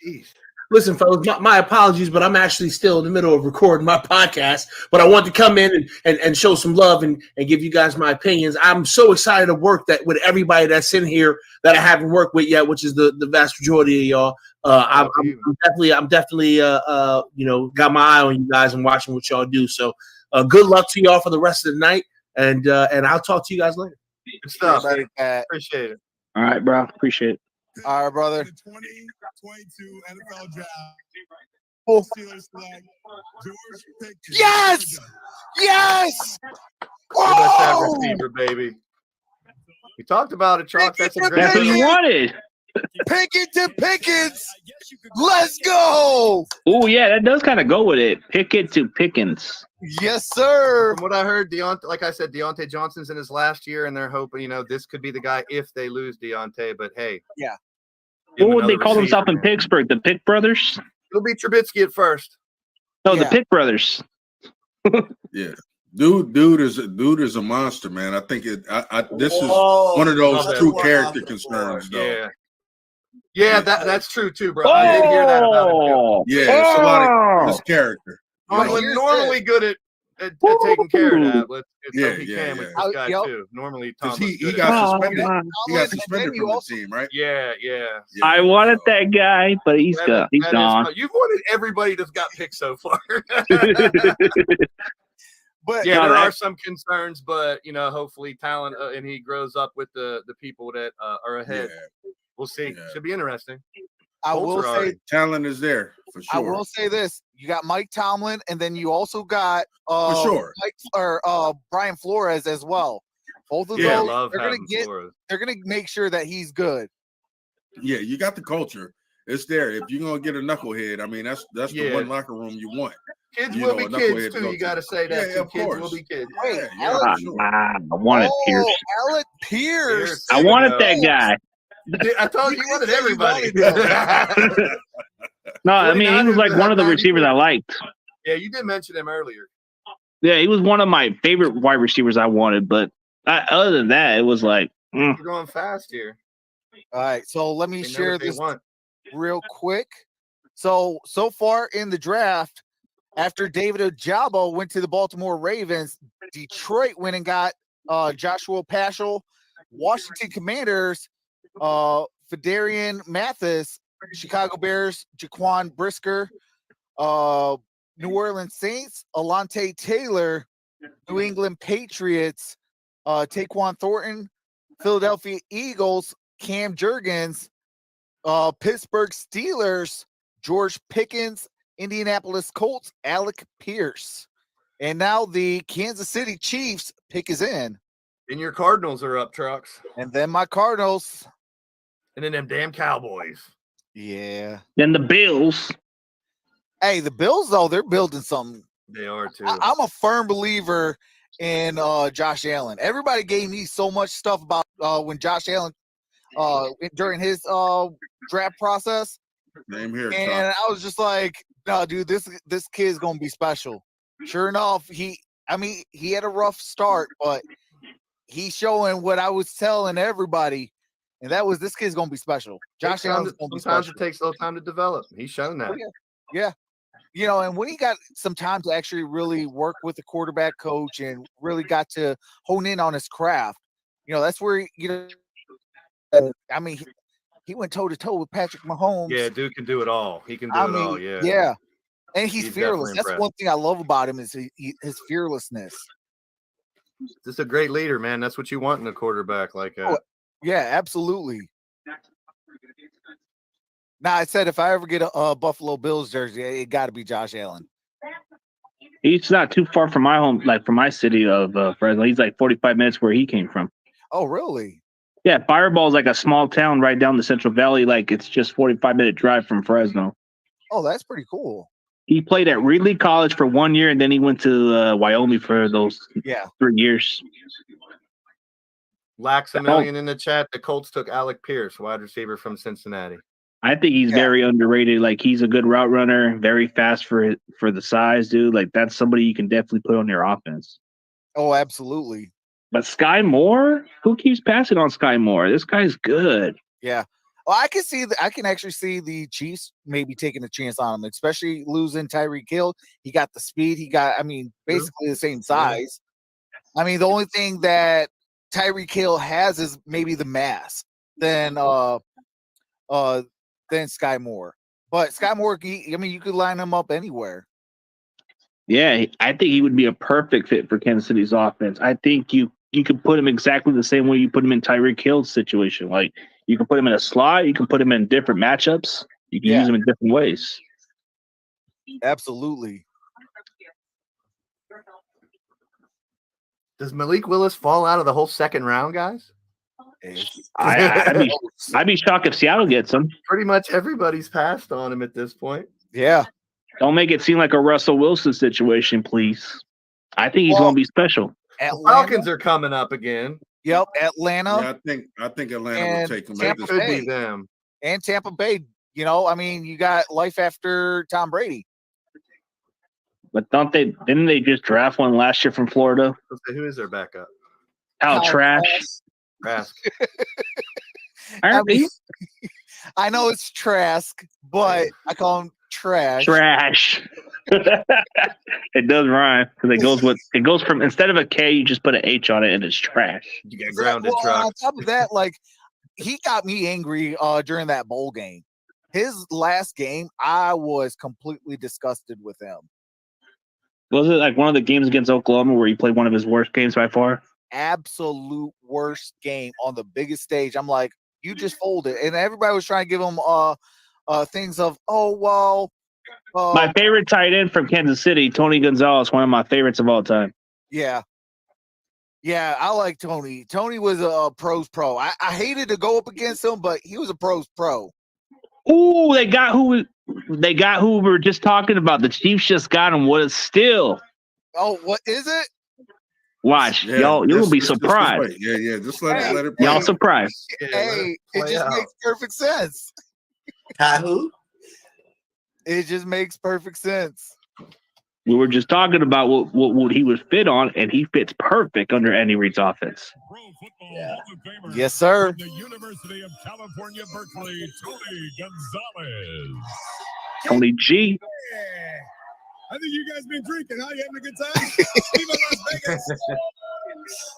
Jeez. Listen, fellas, my apologies, but I'm actually still in the middle of recording my podcast. But I want to come in and show some love and give you guys my opinions. I'm so excited to work that with everybody that's in here that I haven't worked with yet, which is the vast majority of y'all. I'm definitely got my eye on you guys and watching what y'all do. So good luck to y'all for the rest of the night, and I'll talk to you guys later. Good stuff. Appreciate it. All right, bro. Appreciate it. All right, brother. The 2022 NFL Draft. Oh. Steelers select George Pickens. Yes! Yes! Give us that receiver, baby. We talked about it, Chalk. That's a great. That's what you wanted. Pickens to Pickens. Let's go. Oh, yeah, that does kind of go with it. Pickett to Pickens. Yes, sir. From what I heard, like I said, Deontay Johnson's in his last year, and they're hoping, this could be the guy if they lose Deontay. But hey, yeah. What would they call themselves in Pittsburgh? The Pick Brothers? It'll be Trubisky at first. No, the Pick Brothers. Yeah. Dude is a monster, man. I think this is one of those true character concerns, though. Yeah, that's true too, bro. I did hear that about him too. Yeah, it's a lot of his character. Normally good at taking care of that. Let's hope he can with this guy too. Normally, Tom. He got suspended. He got suspended from the team, right? Yeah. I wanted that guy, but he's gone. You've wanted everybody that's got picked so far. But yeah, there are some concerns, but hopefully talent and he grows up with the people that are ahead. Yeah. We'll see. Should be interesting. I will say talent is there for sure. I will say this: you got Mike Tomlin, and then you also got for sure Brian Flores as well. Both of those, they're gonna make sure that he's good. Yeah, you got the culture. It's there. If you're gonna get a knucklehead, I mean that's the one locker room you want. Kids will be kids too. You got to say that. Yeah, of kids course. will be kids. Wait, I wanted Pierce. Alec Pierce. I wanted that guy. I told you wanted everybody. No, I mean he was like one of the receivers I liked. Yeah, you did mention him earlier. Yeah, he was one of my favorite wide receivers I wanted, but other than that, it was like You're going fast here. All right, so let me share this real quick. So far in the draft, after David Ojabo went to the Baltimore Ravens, Detroit went and got Joshua Paschal, Washington Commanders, Fedarian Mathis, Chicago Bears, Jaquan Brisker, New Orleans Saints, Alante Taylor, New England Patriots, Taquan Thornton, Philadelphia Eagles, Cam Jurgens, Pittsburgh Steelers, George Pickens, Indianapolis Colts, Alec Pierce. And now the Kansas City Chiefs pick is in. And your Cardinals are up, Trucks. And then my Cardinals. And then them damn Cowboys. Yeah. Then the Bills. Hey, the Bills, though, they're building something. They are, too. I'm a firm believer in Josh Allen. Everybody gave me so much stuff about when Josh Allen, during his draft process. Name here, and I was just like, no, dude, this kid's going to be special. Sure enough, he had a rough start, but he's showing what I was telling everybody, and that was this kid's going to be special. Josh Allen's going to be special. Sometimes it takes a little time to develop. He's shown that. Yeah. And when he got some time to actually really work with the quarterback coach and really got to hone in on his craft, that's where, he went toe-to-toe with Patrick Mahomes. Yeah, dude can do it all. He can do it all, yeah. Yeah. And he's fearless. That's one thing I love about him is his fearlessness. Just a great leader, man. That's what you want in a quarterback like that. Oh, yeah, absolutely. Now, I said if I ever get a Buffalo Bills jersey, it got to be Josh Allen. He's not too far from my home, like from my city of Fresno. He's like 45 minutes where he came from. Oh, really? Yeah, Fireball is like a small town right down the Central Valley. Like it's just 45-minute drive from Fresno. Oh, that's pretty cool. He played at Reedley College for 1 year, and then he went to Wyoming for those 3 years. Lax a million in the chat. The Colts took Alec Pierce, wide receiver from Cincinnati. I think he's very underrated. Like he's a good route runner, very fast for the size, dude. Like that's somebody you can definitely put on your offense. Oh, absolutely. But Sky Moore, who keeps passing on Sky Moore? This guy's good. Yeah. Well, I can actually see the Chiefs maybe taking a chance on him, especially losing Tyreek Hill. He got the speed. He got, basically the same size. I mean, the only thing that Tyreek Hill has is maybe the mass than Sky Moore. But Sky Moore, you could line him up anywhere. Yeah, I think he would be a perfect fit for Kansas City's offense. I think you could put him exactly the same way you put him in Tyreek Hill's situation. Like you can put him in a slot, you can put him in different matchups, you can use him in different ways. Absolutely. Does Malik Willis fall out of the whole second round, guys? I'd be shocked if Seattle gets him. Pretty much everybody's passed on him at this point. Yeah. Don't make it seem like a Russell Wilson situation, please. I think he's going to be special. The Falcons are coming up again. Yep, Atlanta. Yeah, I think Atlanta will take him. Tampa could be them. And Tampa Bay. You got life after Tom Brady. But didn't they just draft one last year from Florida? Who is their backup? Trash. Trask. I know it's Trask, but I call him Trash. Trash. It does rhyme because it goes from instead of a K, you just put an H on it and it's trash. You get grounded. On top of that, he got me angry during that bowl game. His last game, I was completely disgusted with him. Was it like one of the games against Oklahoma where he played one of his worst games by far? Absolute worst game on the biggest stage. I'm like, you just folded. And everybody was trying to give him things of, my favorite tight end from Kansas City, Tony Gonzalez, one of my favorites of all time. Yeah. Yeah, I like Tony. Tony was a pros pro. I hated to go up against him, but he was a pros pro. Ooh, they got who we were just talking about. The Chiefs just got him. What a steal. Oh, what is it? Watch, y'all, you'll be surprised. Yeah. Just let it play. Y'all surprised. Hey, it just makes perfect sense. Who? It just makes perfect sense. We were just talking about what he was fit on, and he fits perfect under Andy Reid's offense. Yeah. Yes, sir. The University of California, Berkeley, Tony Gonzalez. Tony G. Yeah. I think you guys been drinking, huh? You having a good time? Viva Las Vegas.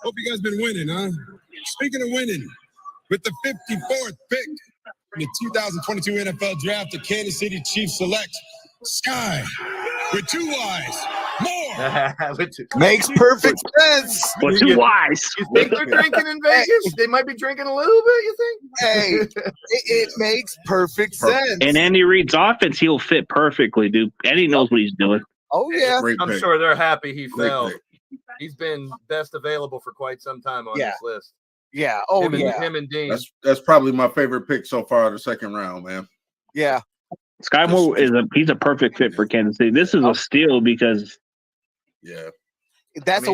Hope you guys been winning, huh? Speaking of winning, with the 54th pick in the 2022 NFL Draft, the Kansas City Chiefs select Sky with 2 Y's. More. Makes perfect sense. With 2 Y's. You think they're drinking in Vegas? They might be drinking a little bit, you think? Hey, it makes perfect sense. In Andy Reid's offense, he'll fit perfectly, dude. And he knows what he's doing. Oh, yeah. I'm sure they're happy he fell. He's been best available for quite some time on this list. Yeah. Oh, him and Dean. That's probably my favorite pick so far of the second round, man. Yeah. Sky Moore he's a perfect fit for Kansas City. This is a steal because that's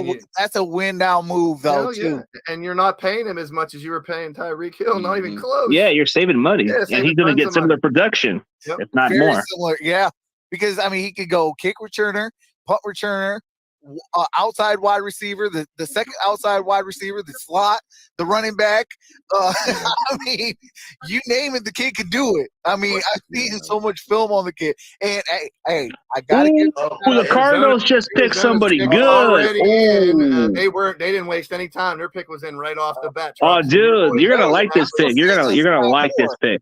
a win now move though too. And you're not paying him as much as you were paying Tyreek Hill, not even close. Yeah, you're saving money. Yeah, and he's gonna get similar production, if not Very more. Similar, yeah. Because he could go kick returner, punt returner, outside wide receiver, the second outside wide receiver, the slot, the running back. You name it, the kid could do it. I've seen so much film on the kid. And hey, I gotta get the Cardinals just picked somebody good. They didn't waste any time. Their pick was in right off the bat. Oh, dude, you're gonna like this pick. You're gonna like this pick.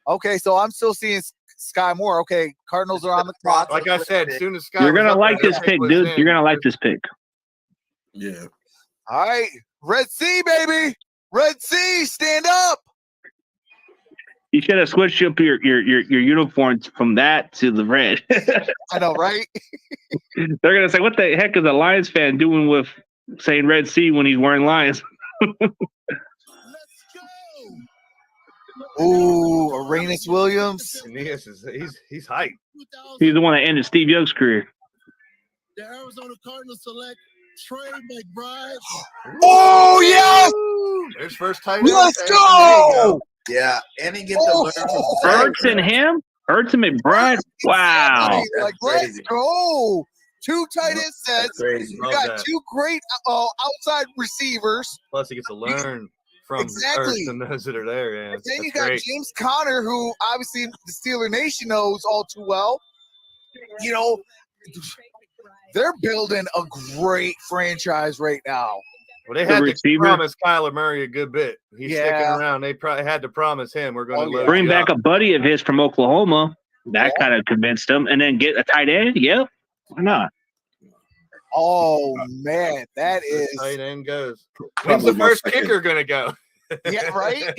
Okay, so I'm still seeing Sky Moore. Okay, Cardinals are on the clock. Like I said, as soon as Sky, you're gonna like this pick, dude. You're gonna like this pick. Yeah. All right, Red Sea, baby. Red Sea, stand up. You should have switched up your uniforms from that to the red. I know, right? They're gonna say, "What the heck is a Lions fan doing with saying Red Sea when he's wearing Lions?" Ooh, Arenas Williams. Aeneas he's hype. He's the one that ended Steve Young's career. The Arizona Cardinals select Trey McBride. Oh yes! There's first tight end. Let's There you go! Yeah, and he gets to learn from Zach. Ertz and him, Ertz and McBride. Wow. Exactly. Like, let's go. 2 tight end sets. Crazy. You got 2 great outside receivers. Plus, he gets to learn from Exactly. Ertz and those that are there. Yeah, And then you that's got great. James Conner, who obviously the Steeler Nation knows all too well. You know, they're building a great franchise right now. Well, they had to promise Kyler Murray a good bit. He's sticking around. They probably had to promise him we're going to load bring you back up. a buddy of his from Oklahoma. That kind of convinced him, and then get a tight end. Yep, why not? Oh man, that is tight end goes. When's the first kicker going to go? Yeah, right.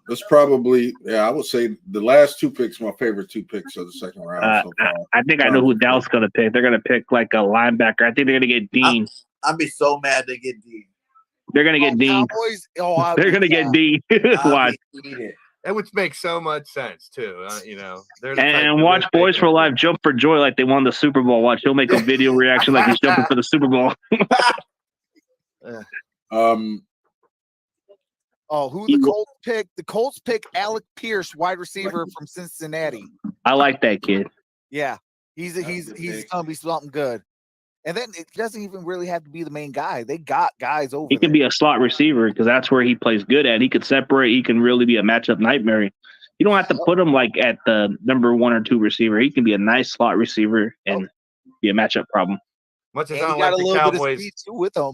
That's probably, I would say the last 2 picks, my favorite 2 picks of the second round. So far. I think I know who Dallas going to pick. They're going to pick like a linebacker. I think they're going to get Dean. I'd be so mad they get Dean. They're going to get Dean. Cowboys, they're going to get Dean. Watch. That would make so much sense too. You know, and watch Boys for Life jump for joy like they won the Super Bowl. Watch, he'll make a video reaction like he's jumping for the Super Bowl. Who the Colts pick? The Colts pick Alec Pierce, wide receiver from Cincinnati. I like that kid. Yeah, he's gonna be something good. And then it doesn't even really have to be the main guy. They got guys over. He can be a slot receiver because that's where he plays good at. He could separate. He can really be a matchup nightmare. You don't have to put him like at the number 1 or 2 receiver. He can be a nice slot receiver and be a matchup problem. Much as And I he don't got like a the little bit of Cowboys, speed too with him.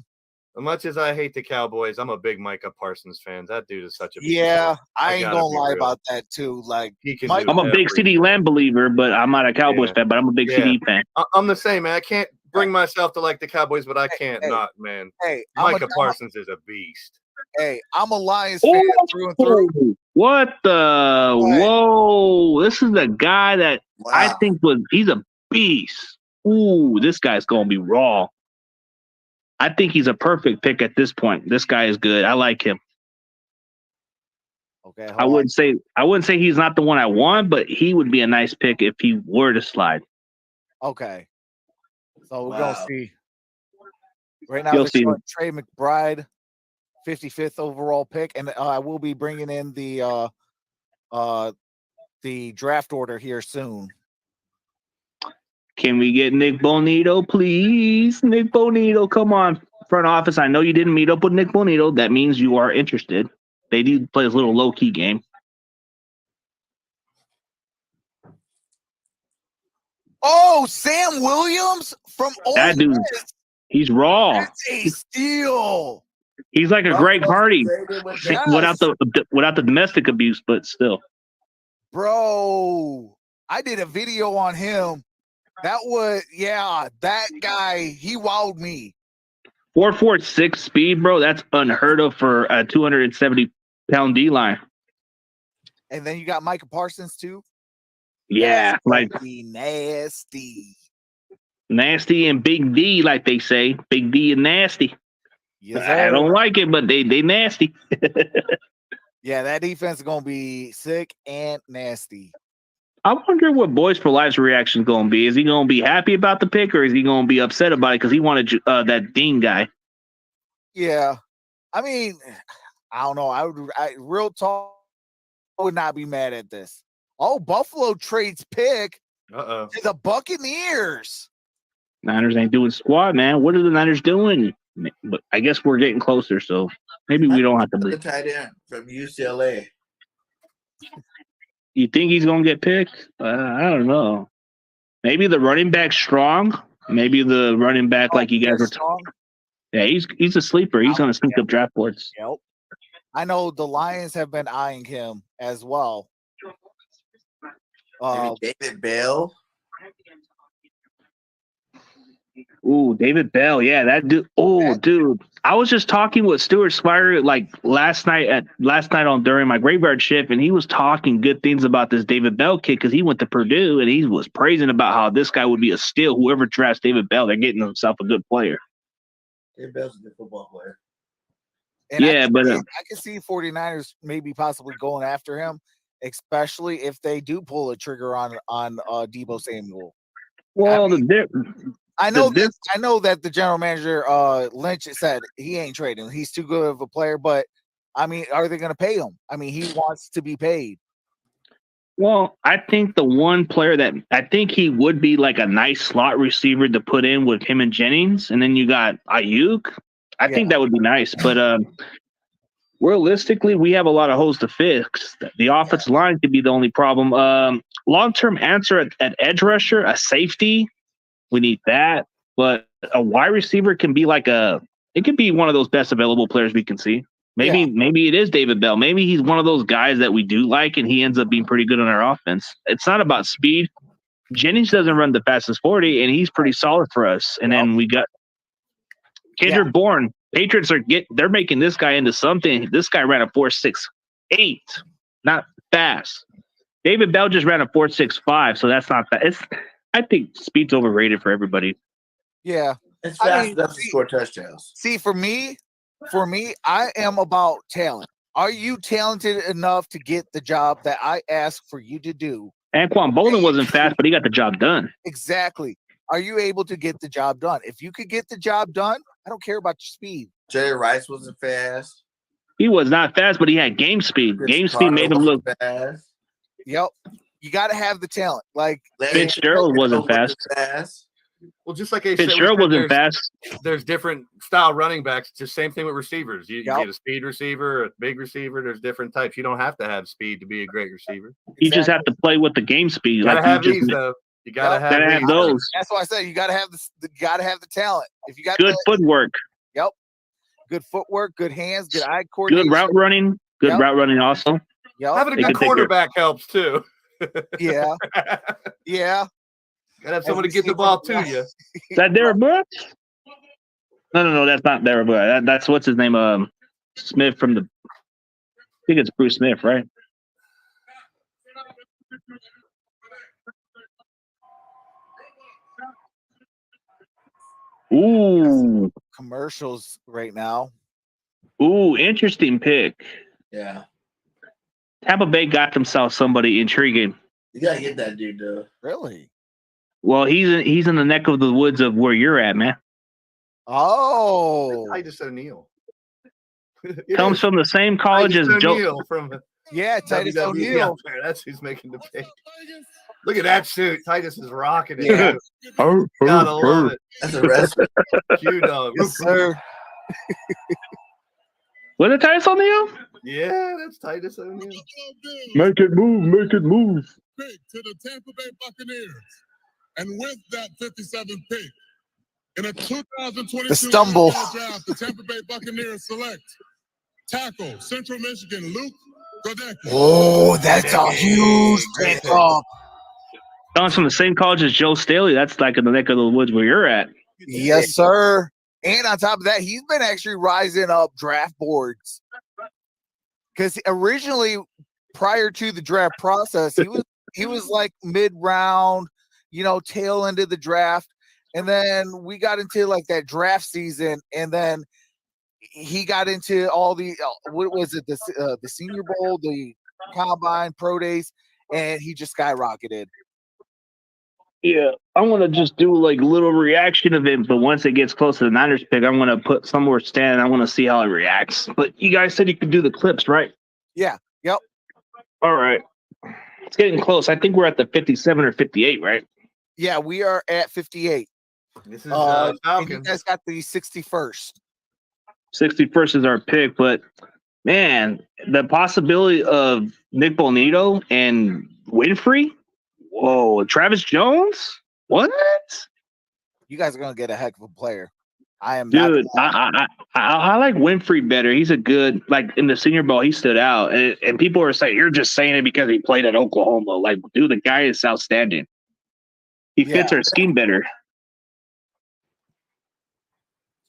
as much as I hate the Cowboys, I'm a big Micah Parsons fan. That dude is such a Yeah, I ain't gonna lie real. about that too. Like He can I'm a big CD Lamb believer, but I'm not a Cowboys fan. But I'm a big CD fan. I'm the same, man. I can't bring myself to like the Cowboys, but I can't not, man. Hey, Micah Parsons is a beast. Hey, I'm a Lions fan through and through. What the? Whoa! This is the guy that I think he's a beast. Ooh, this guy's gonna be raw. I think he's a perfect pick at this point. This guy is good. I like him. Okay. I wouldn't say he's not the one I want, but he would be a nice pick if he were to slide. Okay. So we're gonna see. Right now, You'll they're see. showing Trey McBride, 55th overall pick, and I will be bringing in the draft order here soon. Can we get Nick Bonito, please? Nick Bonito, come on. Front office, I know you didn't meet up with Nick Bonito. That means you are interested. They do play this little low-key game. Oh, Sam Williams from Ole That dude, Miss. he's raw. That's a steal. He's like a Greg Hardy Yes. without the domestic abuse, but still. Bro, I did a video on him. That guy, he wowed me. 4.46 speed, bro. That's unheard of for a 270-pound D line. And then you got Micah Parsons too. Yeah, like nasty and Big D, like they say. Big D and nasty. Yes, I don't like it, but they nasty. Yeah, that defense is gonna be sick and nasty. I wonder what Boys for Life's reaction is going to be. Is he going to be happy about the pick, or is he going to be upset about it because he wanted that Dean guy? Yeah, I mean, I don't know. Real talk, I would not be mad at this. Oh, Buffalo trades pick to the Buccaneers. Niners ain't doing squad, man. What are the Niners doing? But I guess we're getting closer, so maybe we don't have to The believe. tight end from UCLA. You think he's going to get picked? I don't know. Maybe the running back strong. Maybe the running back like you guys were talking. Yeah, he's a sleeper. He's going to sneak up draft boards. Yep. I know the Lions have been eyeing him as well. Maybe David Bell. Ooh, David Bell. Yeah, that dude. Oh, dude. I was just talking with Stuart Spire like last night during my graveyard shift, and he was talking good things about this David Bell kid because he went to Purdue and he was praising about how this guy would be a steal. Whoever drafts David Bell, they're getting themselves a good player. David Bell's a good football player. And yeah, I can see 49ers maybe possibly going after him, especially if they do pull a trigger on Deebo Samuel. Well, I know that the general manager Lynch said he ain't trading. He's too good of a player, but I mean, are they going to pay him? I mean, he wants to be paid. Well, I think the one player that I think he would be like a nice slot receiver to put in with him and Jennings, and then you got Ayuk. I think that would be nice, but realistically, we have a lot of holes to fix. The offensive line could be the only problem. Long-term answer at edge rusher, a safety, we need that. But a wide receiver can be it could be one of those best available players we can see. Maybe it is David Bell. Maybe he's one of those guys that we do like, and he ends up being pretty good on our offense. It's not about speed. Jennings doesn't run the fastest 40, and he's pretty solid for us. And then we got Kendrick Bourne. Patriots they're making this guy into something. This guy ran a 4.68, not fast. David Bell just ran a 4.65, so that's not fast. I think speed's overrated for everybody. Yeah, it's fast enough to score touchdowns. See, for me, I am about talent. Are you talented enough to get the job that I asked for you to do? Anquan Bolden wasn't fast, but he got the job done. Exactly. Are you able to get the job done? If you could get the job done, I don't care about your speed. Jerry Rice wasn't fast. He was not fast, but he had game speed. Game speed made him look fast. Yep. You got to have the talent. Like Fitzgerald wasn't fast. Well, just like I said, Fitzgerald wasn't fast. There's different style running backs. It's the same thing with receivers. You get a speed receiver, a big receiver. There's different types. You don't have to have speed to be a great receiver. You just have to play with the game speed. You gotta have these though. You gotta have those. That's why I said you gotta have the talent. If you got good footwork. Yep. Good footwork, good hands, good eye coordination. Good route running. Good route running also. Yep. Having a good quarterback helps too. Yeah. Yeah. Gotta have someone to get the ball to you. Is that Derek Brooks? No, that's not Derek Brooks. That's what's his name? Smith from I think it's Bruce Smith, right? Ooh. Commercials right now. Ooh, interesting pick. Yeah. Tampa Bay got themselves somebody intriguing. You gotta get that dude though. Really? Well, he's in the neck of the woods of where you're at, man. Oh. Titus O'Neil. Comes from the same college as Joe. Titus O'Neil. That's who's making the pick. Look at that suit. Titus is rocking it. Yeah. Gotta love it. That's a wrestler. Q-Dog. Yes, sir. Was it Titus O'Neil? Yeah, that's Titus O'Neil. Make it move. Make it move. Pick to the Tampa Bay Buccaneers. And with that 57th pick, in a 2022 the stumble draft, the Tampa Bay Buccaneers select tackle Central Michigan Luke Godecki. Oh, that's a huge pickup. Comes from the same college as Joe Staley. That's like in the neck of the woods where you're at. Yes, sir. And on top of that, he's been actually rising up draft boards. Because originally, prior to the draft process, he was like mid-round, tail end of the draft. And then we got into like that draft season, and then he got into all the what was it, the Senior Bowl, the Combine, Pro Days, and he just skyrocketed. Yeah, I'm gonna just do like little reaction of it, but once it gets close to the Niners pick, I'm gonna put somewhere stand. I want to see how it reacts. But you guys said you could do the clips, right? Yeah. Yep. All right. It's getting close. I think we're at the 57 or 58, right? Yeah, we are at 58. This is You Falcons. guys got the 61st. 61st is our pick, but man, the possibility of Nick Bonito and Winfrey. Whoa, Travis Jones? What? You guys are gonna get a heck of a player. I am Dude, not. I like Winfrey better. He's a good, like in the Senior Bowl, he stood out. And people are saying, you're just saying it because he played at Oklahoma. Like, dude, the guy is outstanding. He fits our scheme better.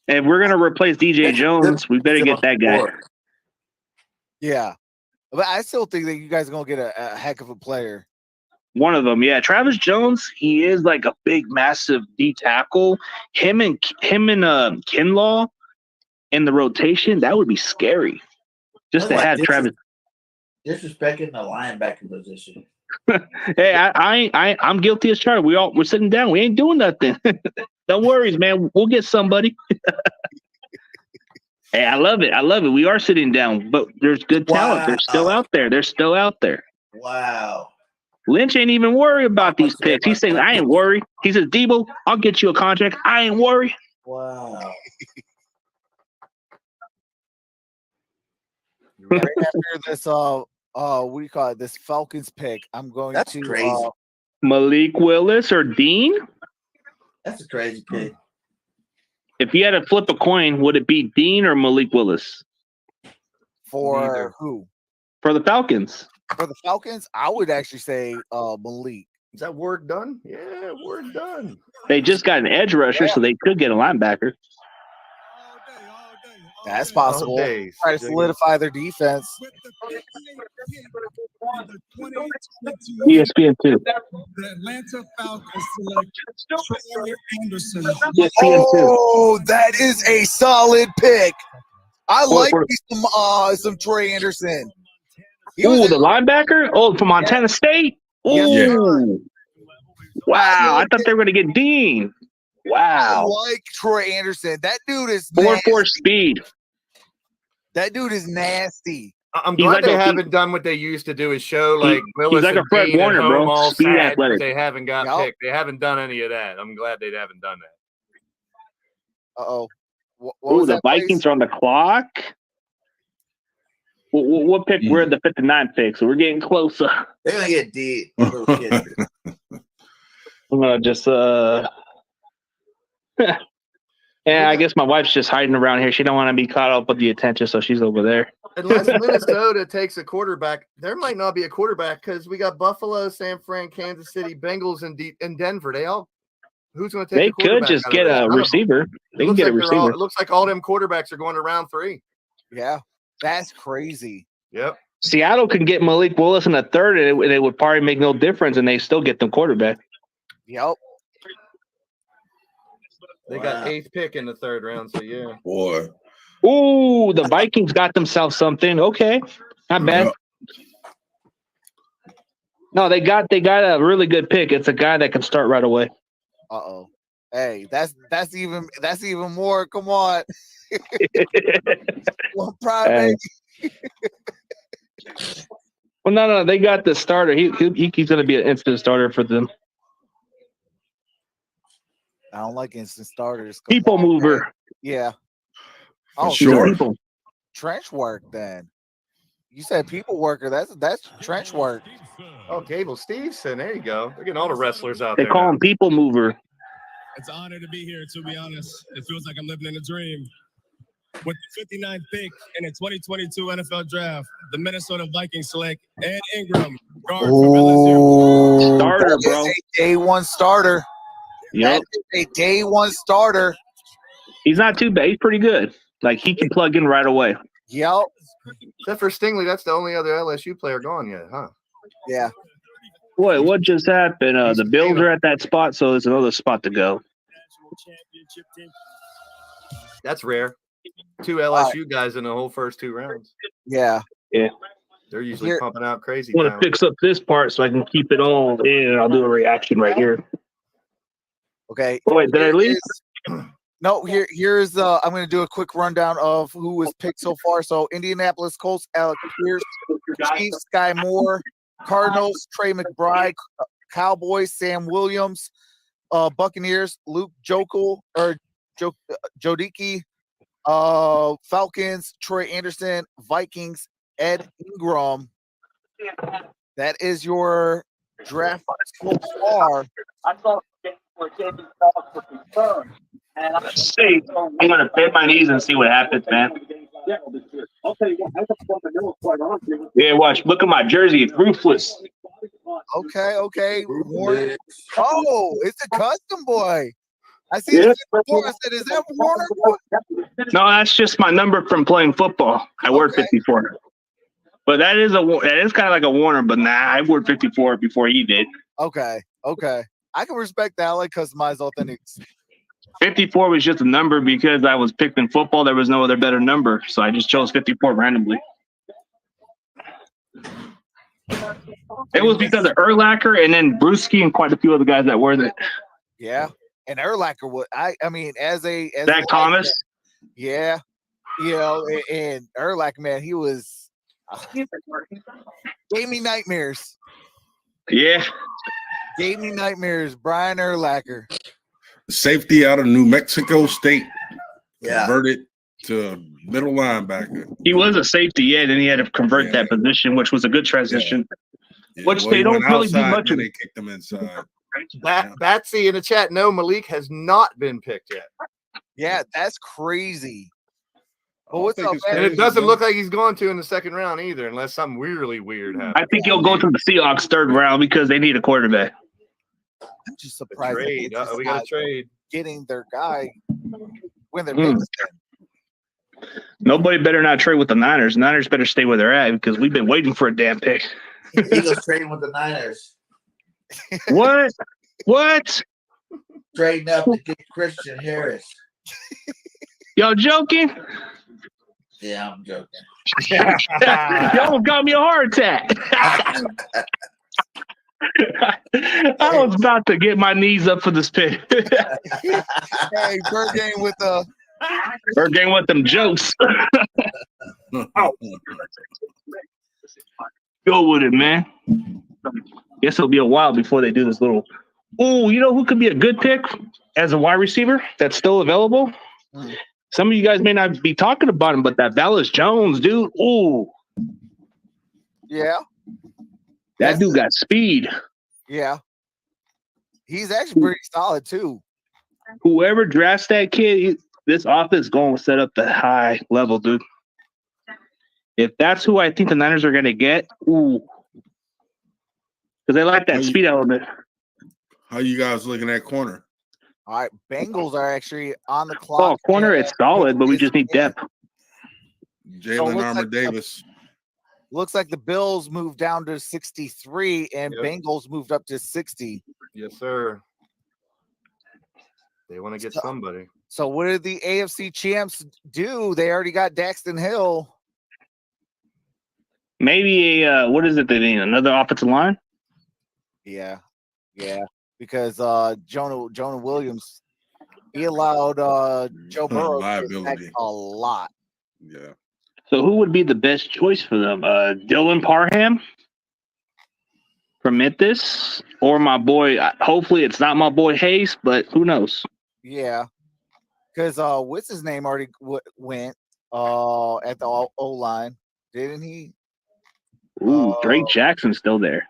If we're gonna replace DJ Jones, we better get that guy. Yeah, but I still think that you guys are gonna get a heck of a player. One of them, yeah. Travis Jones, he is like a big, massive D tackle. Him and Kinlaw in the rotation, that would be scary. Just to have Travis. Disrespecting the linebacker position. Hey, I'm guilty as charged. We're sitting down. We ain't doing nothing. Don't worry, man. We'll get somebody. Hey, I love it. We are sitting down, but there's good talent. They're still out there. Wow. Lynch ain't even worried about these picks. He's saying, I ain't worried. He says, Debo, I'll get you a contract. I ain't worried. Wow. Right after this, what do you call it? This Falcons pick. I'm going to crazy. Malik Willis or Dean? That's a crazy pick. If you had to flip a coin, would it be Dean or Malik Willis? For who? For the Falcons. For the Falcons, I would actually say Malik. Is that word done? Yeah, word done. They just got an edge rusher, so they could get a linebacker. That's possible. Try to solidify their defense. ESPN 2. The Atlanta Falcons select Trey Anderson. Oh, that is a solid pick. I like some Trey Anderson. Ooh, the linebacker? Oh, from Montana State? Ooh. Wow, I thought they were going to get Dean. Wow. I like Troy Anderson. That dude is 4.4 speed. That dude is nasty. I'm glad they haven't done what they used to do is show like Willis he's like and a Fred Dean Warner, at home bro. all Speed sad athletic. they haven't got picked. They haven't done any of that. I'm glad they haven't done that. Uh-oh. Oh, the Vikings are on the clock. What pick? We're at the 59th pick, so we're getting closer. They're going to get D. I'm going to just yeah, I guess my wife's just hiding around here. She don't want to be caught up with the attention, so she's over there. Unless Minnesota takes a quarterback, there might not be a quarterback because we got Buffalo, San Fran, Kansas City, Bengals, and Denver. Who's going to take? They the quarterback could just get a receiver. They can get a receiver. It looks like all them quarterbacks are going to round 3. Yeah, that's crazy. Yep. Seattle can get Malik Willis in the 3rd, and it would probably make no difference, and they still get them quarterback. Yep. They got 8th pick in the 3rd round, so yeah. Boy. Ooh, the Vikings got themselves something. Okay, not bad. No, they got a really good pick. It's a guy that can start right away. Uh-oh. Hey, that's even more. Come on. One pride, baby. Well, no, they got the starter. He's going to be an instant starter for them. I don't like instant starters. People mover. Man. Yeah. Oh, sure. Trench work then. You said people worker. That's trench work. Oh, Gable Stevenson. There you go. They're getting all the wrestlers out there. They call him people mover. It's an honor to be here, to be honest. It feels like I'm living in a dream. With the 59th pick in the 2022 NFL Draft, the Minnesota Vikings select Ed Ingram, guard from LSU. Starter, bro. A day one starter. Yep. A day one starter. He's not too bad. He's pretty good. Like, he can plug in right away. Yep. Except for Stingley, that's the only other LSU player gone yet, huh? Yeah. Boy, what just happened? The Bills are at that spot, so there's another spot to go. That's rare. 2 LSU guys in the whole first 2 rounds. Yeah. Yeah. They're usually pumping out crazy. I want to fix up this part so I can keep it on, and I'll do a reaction right here. Okay. Oh, wait, did I leave? No, here's I'm going to do a quick rundown of who was picked so far. So Indianapolis Colts, Alec Pierce, Chiefs, Sky Moore, Cardinals, Trey McBride, Cowboys, Sam Williams, Buccaneers, Luke Jokel or Jodiki, Falcons, Troy Anderson, Vikings, Ed Ingram. That is your draft so far. Let's see. I'm going to bend my knees and see what happens, man. Yeah, watch. Look at my jersey. It's ruthless. Okay. Oh, it's a custom boy. I see the 54. I said, is that Warner? No, that's just my number from playing football. I wore 54. But that is kind of like a Warner, but nah, I wore 54 before he did. Okay. I can respect that. I like customized authentics. 54 was just a number because I was picked in football. There was no other better number, so I just chose 54 randomly. It was because of Urlacher and then Brewski and quite a few other guys that wore it. Yeah, and Urlacher would. I mean, as Zach Thomas. Yeah, and Urlacher, man, he was gave me nightmares. Yeah, gave me nightmares. Brian Urlacher, safety out of New Mexico State, yeah, converted to middle linebacker. He was a safety, yeah. Then he had to convert that position, which was a good transition. Yeah, which they don't really do much. Then they kicked him inside. Batsy in the chat. No, Malik has not been picked yet. Yeah, that's crazy. But what's up, and it doesn't look like he's going to in the second round either, unless something really weird happens. I think he'll go to the Seahawks third round because they need a quarterback. I'm just surprised. We got a trade. Getting their guy when they're picking. Nobody better not trade with the Niners. Niners better stay where they're at because we've been waiting for a damn pick. Eagles trading with the Niners. What? Trading up to get Christian Harris. Y'all joking? Yeah, I'm joking. Y'all got me a heart attack. I was about to get my knees up for this pick. Hey, Bird game with them jokes. Go with it, man. Guess it'll be a while before they do this little. Oh, you know who could be a good pick as a wide receiver that's still available? Some of you guys may not be talking about him, but that Dallas Jones, dude. Oh, yeah. That dude got speed. Yeah. He's actually pretty solid, too. Whoever drafts that kid, this offense is going to set up the high level, dude. If that's who I think the Niners are going to get, because they like that speed element. How you guys looking at corner? All right, Bengals are actually on the clock. Oh, corner, it's solid, but we just need depth. Jalen Armour Davis. Looks like the Bills moved down to 63 and Bengals moved up to 60. Yes, sir. They want to get somebody. So what did the AFC champs do? They already got Daxton Hill. Maybe what is it they need? Another offensive line? Yeah. Because Jonah Williams, he allowed Joe Burrow to a lot. Yeah. So who would be the best choice for them? Dylan Parham from Memphis, or my boy? Hopefully, it's not my boy Hayes, but who knows? Yeah, because what's his name already went at the O line, didn't he? Ooh, Drake Jackson's still there.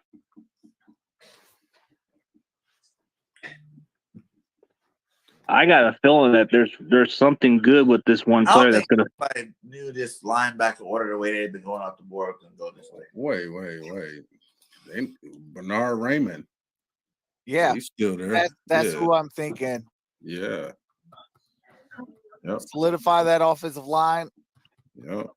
I got a feeling that there's something good with this one player that's gonna. I knew this linebacker order the way they've been going off the board and go this way. Wait. Bernard Raymond. Yeah, he's still there. That's who I'm thinking. Yeah. Yep. Solidify that offensive line. Yep.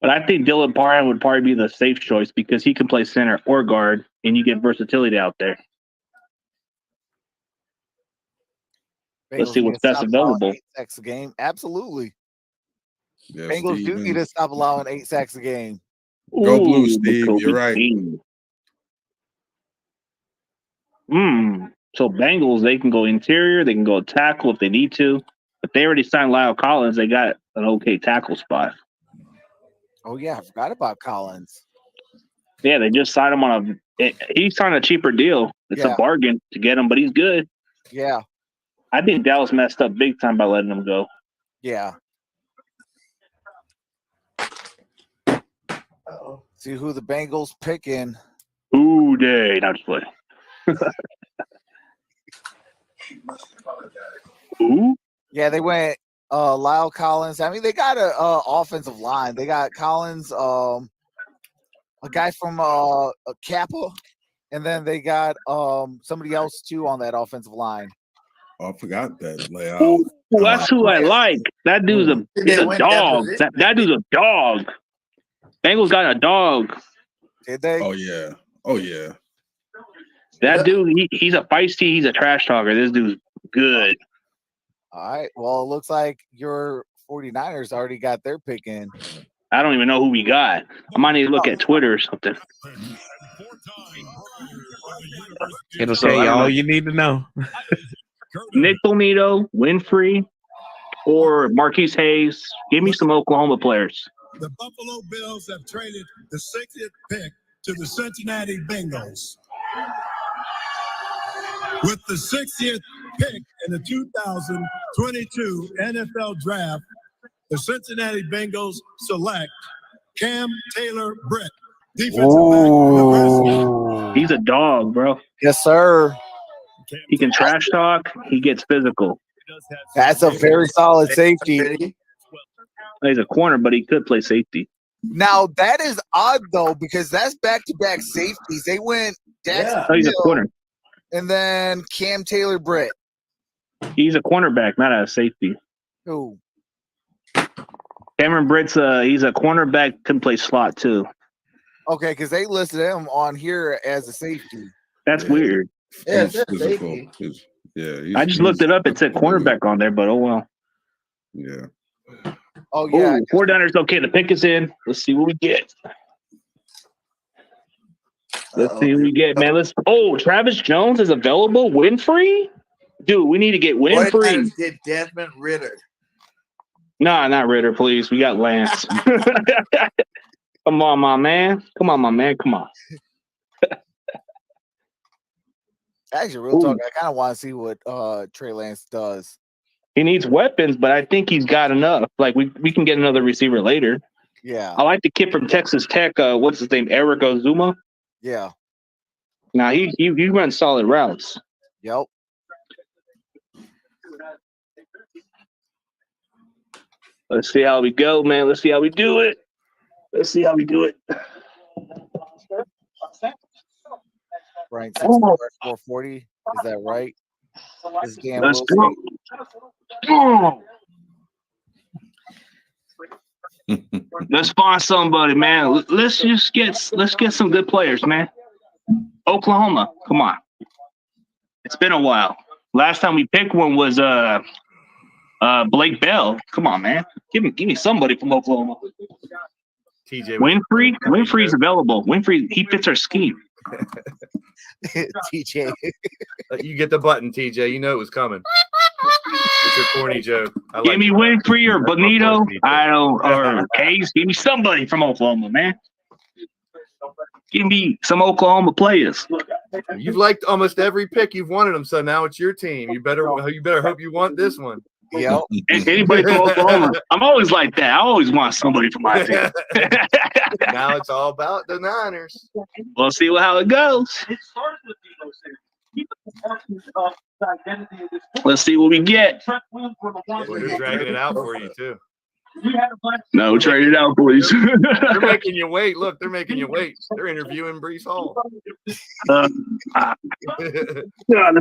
But I think Dylan Parham would probably be the safe choice because he can play center or guard, and you get versatility out there. Let's see what's best available. 8 sacks a game. Absolutely. Yeah, Bengals do need to stop allowing 8 sacks a game. Go Blue, Steve. You're right. So Bengals, they can go interior, they can go tackle if they need to. But they already signed Lyle Collins. They got an okay tackle spot. Oh, yeah. I forgot about Collins. Yeah, they just signed him on he signed a cheaper deal. It's a bargain to get him, but he's good. Yeah. I think Dallas messed up big time by letting him go. Yeah. See who the Bengals picking. Ooh, day. Not just play. Ooh. Yeah, they went Lyle Collins. I mean, they got a offensive line. They got Collins, a guy from Kappa, and then they got somebody else too on that offensive line. Oh, I forgot that layout. Ooh, that's who I like. That dude's he's a dog. That dude's a dog. Bengals got a dog. Did they? Oh yeah. Oh yeah. That dude, he's a feisty. He's a trash talker. This dude's good. All right. Well, it looks like your 49ers already got their pick in. I don't even know who we got. I might need to look at Twitter or something. It'll tell you all you need to know. Nick Bonito, Winfrey, or Marquise Hayes. Give me some Oklahoma players. The Buffalo Bills have traded the 60th pick to the Cincinnati Bengals. With the 60th pick in the 2022 NFL Draft, the Cincinnati Bengals select Cam Taylor-Britt, defensive back, Nebraska. He's a dog, bro. Yes, sir. He can trash talk. He gets physical. That's a very solid safety. He's a corner, but he could play safety. Now, that is odd, though, because that's back-to-back safeties. They went Dax He's a corner. and then Cam Taylor-Britt. He's a cornerback, not a safety. Who? Cameron Britt's he's a cornerback, can play slot too. Okay, because they listed him on here as a safety. That's weird. Yeah, He's physical. I just looked it up. It said cornerback on there, but oh well. Yeah. Oh yeah. Ooh, 49ers. Okay, the pick is in. Let's see what we get. Let's see what we get, man. Travis Jones is available. Winfrey, dude, we need to get Winfrey. Did Desmond Ritter? Nah, not Ritter, please. We got Lance. Come on, my man. Come on. Actually, real talk, I kind of want to see what Trey Lance does. He needs weapons, but I think he's got enough. Like we can get another receiver later. Yeah. I like the kid from Texas Tech. What's his name? Eric Ozuma. Yeah. Now he runs solid routes. Yep. Let's see how we go, man. Let's see how we do it. Right. 440. Is that right? This damn Let's Wilson. go. Let's find somebody, man. Let's get some good players, man. Oklahoma, come on. It's been a while. Last time we picked one was Blake Bell. Come on, man. Give me somebody from Oklahoma. TJ Winfrey's available. Winfrey, he fits our scheme. TJ. You get the button, TJ. You know it was coming. It's your corny joke. Give me Winfrey or Bonito. Or Hayes. Give me somebody from Oklahoma, man. Give me some Oklahoma players. You've liked almost every pick. You've wanted them, so now it's your team. You better hope you want this one. Yep. Anybody from Oklahoma? I'm always like that. I always want somebody from my team. Now it's all about the Niners. We'll see how it goes. Let's see what we get. They're dragging it out for you too. No, trade it out, please. They're making you wait. Look, they're making you wait. They're interviewing Breece Hall. This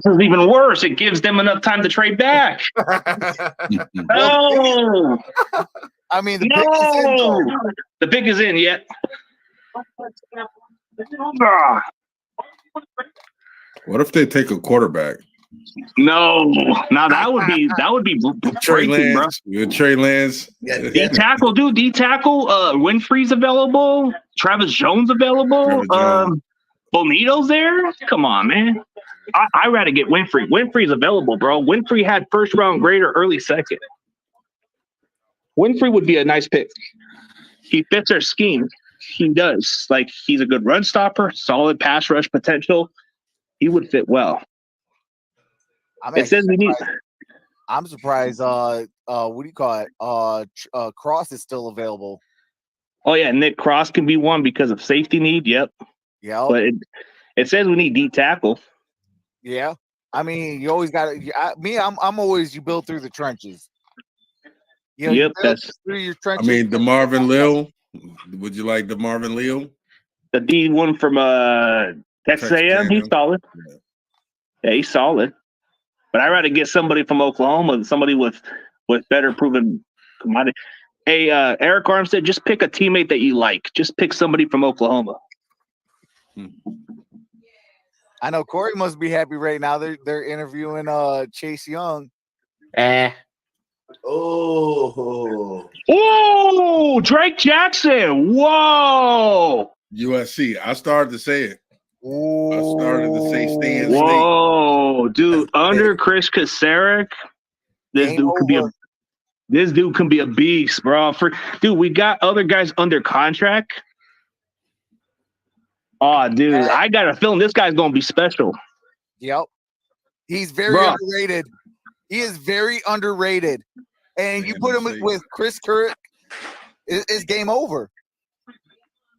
is even worse. It gives them enough time to trade back. No. I mean, the pick is in yet. What if they take a quarterback? No, now that would be Trey breaking, Lance. Bro. Trey Lance. D tackle, dude. D tackle. Winfrey's available. Travis Jones available. Bonito's there. Come on, man. I rather get Winfrey. Winfrey's available, bro. Winfrey had first round grade or early second. Winfrey would be a nice pick. He fits our scheme. He does. Like, he's a good run stopper, solid pass rush potential. He would fit well. It says we need. I'm surprised. What do you call it? Cross is still available. Oh yeah, Nick Cross can be one because of safety need. Yep. Yeah. But it says we need D tackle. Yeah. I mean, you always got to. I'm always you build through the trenches. You know, yep. That's through your trenches. I mean, DeMarvin Leal. Would you like DeMarvin Leal? The D one from Texas A&M. He's solid. Yeah, he's solid. But I'd rather get somebody from Oklahoma than somebody with better proven commodity. Hey, Eric Armstead, just pick a teammate that you like. Just pick somebody from Oklahoma. I know Corey must be happy right now. They're interviewing Chase Young. Oh, Drake Jackson. Whoa. USC. I started to say it. I started to say Stan State. Whoa, dude! Under Chris Kasarik, this dude can be a beast, bro. Dude, we got other guys under contract. Oh, dude, I got a feeling this guy's gonna be special. Yep, he's very underrated. He is very underrated, and you put him with Chris Kirk, it's game over.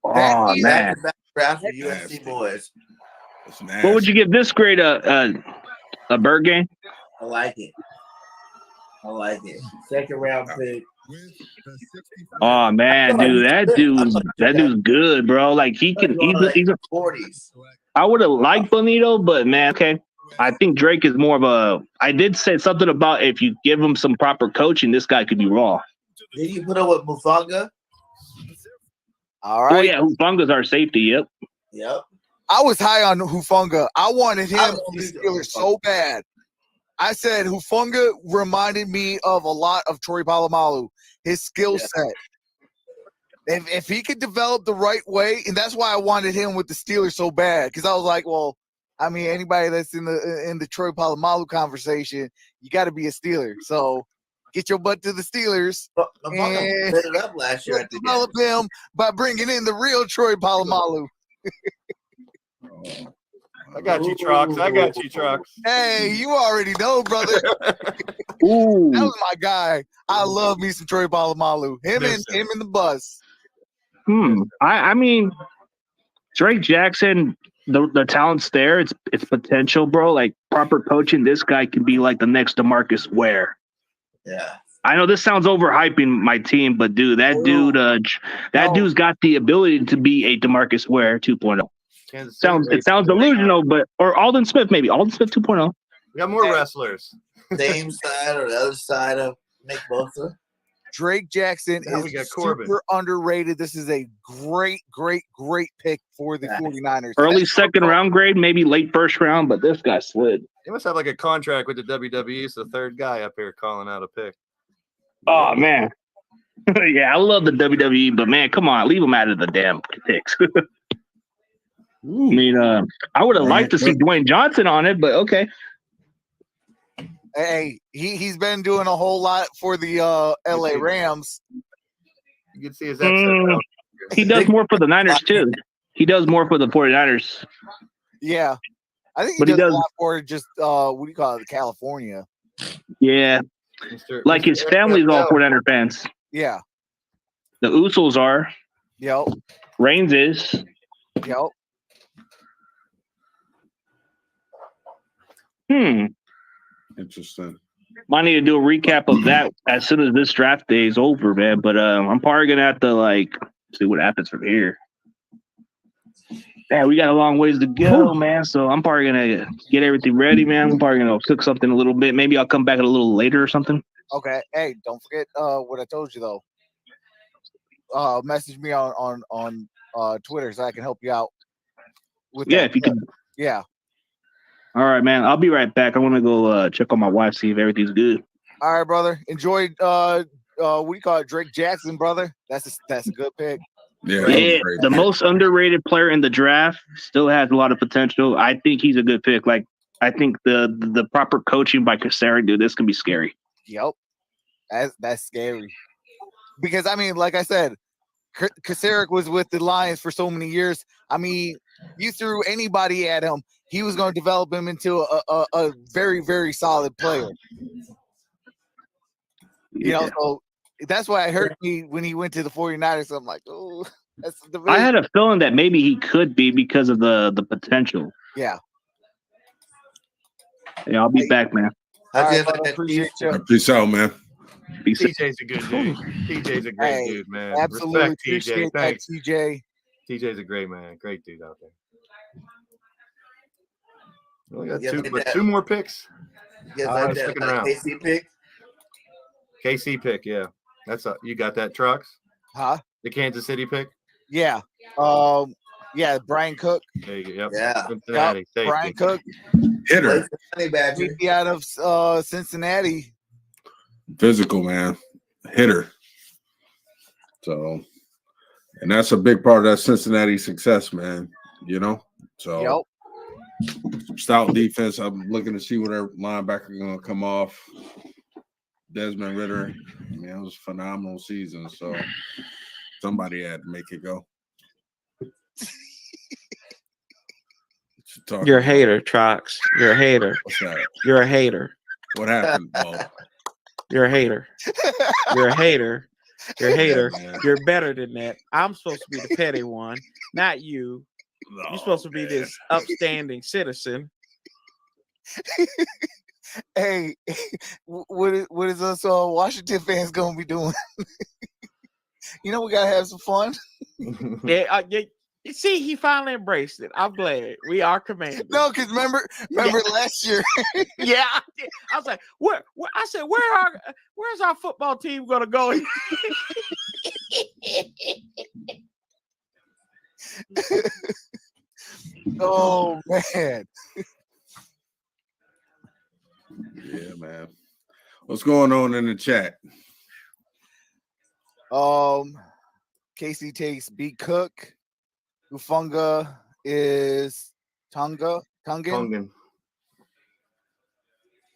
Oh man, draft for USC boys. What would you give this grade a bird game? I like it. Second round pick. Oh man, dude, that dude's good, bro. Like he's a 40s. I would have liked Bonito, but man, okay. I think Drake is more of a. I did say something about if you give him some proper coaching, this guy could be raw. Did you put up with Mufanga? All right. Oh yeah, Hufanga's our safety. Yep. I was high on Hufunga. I wanted him on the Steelers so bad. I said Hufunga reminded me of a lot of Troy Polamalu, his skill set. If he could develop the right way, and that's why I wanted him with the Steelers so bad, because I was like, well, I mean, anybody that's in the Troy Polamalu conversation, you got to be a Steeler. So get your butt to the Steelers and set it up last year. Develop him by bringing in the real Troy Polamalu. I got you, Trucks. Hey, you already know, brother. That was my guy. I love me some Troy Polamalu. Him and the bus. I mean, Drake Jackson, the talent's there. It's potential, bro. Like proper coaching, this guy can be like the next DeMarcus Ware. Yeah. I know this sounds overhyping my team, but dude, dude's got the ability to be a DeMarcus Ware 2.0. It sounds delusional, or Alden Smith, maybe Alden Smith 2.0. We got more wrestlers. Same side or the other side of Nick Bosa. Drake Jackson is super underrated. This is a great pick for the 49ers. Early second round grade, maybe late first round, but this guy slid. He must have like a contract with the WWE. It's the third guy up here calling out a pick. Oh man, yeah, I love the WWE, but man, come on, leave him out of the damn picks. I mean, I would have liked to see Dwayne Johnson on it, but okay. Hey, he's been doing a whole lot for the LA Rams. You can see his he does more for the Niners too. He does more for the 49ers. Yeah. I think he does a lot for just what do you call it, California. Yeah. Like his family's all 49er fans. Yeah. The Usels are. Yep. Reigns is. Yep. Interesting. I need to do a recap of that as soon as this draft day is over, man. But I'm probably gonna have to see what happens from here. Man, we got a long ways to go, man. So I'm probably gonna get everything ready, man. I'm probably gonna cook something a little bit. Maybe I'll come back a little later or something. Okay. Hey, don't forget what I told you though. Message me on Twitter so I can help you out. With that. If you can. Yeah. All right, man. I'll be right back. I want to go check on my wife, see if everything's good. All right, brother. Enjoy. What do you call it? Drake Jackson, brother. That's a good pick. Yeah, the most underrated player in the draft, still has a lot of potential. I think he's a good pick. Like, I think the proper coaching by Kasarik, dude, this can be scary. Yep, that's scary. Because I mean, like I said, Kasarik was with the Lions for so many years. I mean, you threw anybody at him, he was going to develop him into a very, very solid player. You know, so that's why it hurt me when he went to the 49ers. I'm like, oh, that's the. I had a feeling that maybe he could be because of the potential. Yeah. Yeah, I'll be back, man. I appreciate you. Peace out, man. TJ's a good dude. TJ's a great dude, man. Absolutely Respect, appreciate TJ. Thanks. that, TJ. TJ's a great man. Great dude out there. We only got two more picks. Yes, that second round. KC pick. KC pick, yeah. That's you got that, Trucks? Huh? The Kansas City pick? Yeah. Yeah, Brian Cook. There you go. Yep. Yeah. Cincinnati. Yep. Brian Cook. Hitter. He out of Cincinnati. Physical, man. Hitter. So, and that's a big part of that Cincinnati success, man. You know? So, stout defense. I'm looking to see what their linebacker going to come off. Desmond Ritter. I mean, it was a phenomenal season. So, somebody had to make it go. You're a hater, Trox. You're a hater. What's that? You're a hater. What happened, Bo? You're a hater. You're a hater. You're a hater. You're better than that. I'm supposed to be the petty one, not you. You're supposed to be this upstanding citizen. Hey, what is us Washington fans gonna be doing? You know, we gotta have some fun. Yeah, you see, he finally embraced it. I'm glad. We are commanders. No, because remember last year. Yeah, I was like, where? I said, where's our football team gonna go? Oh man. Yeah, man. What's going on in the chat? Casey takes B Cook. Ufunga is Tungan.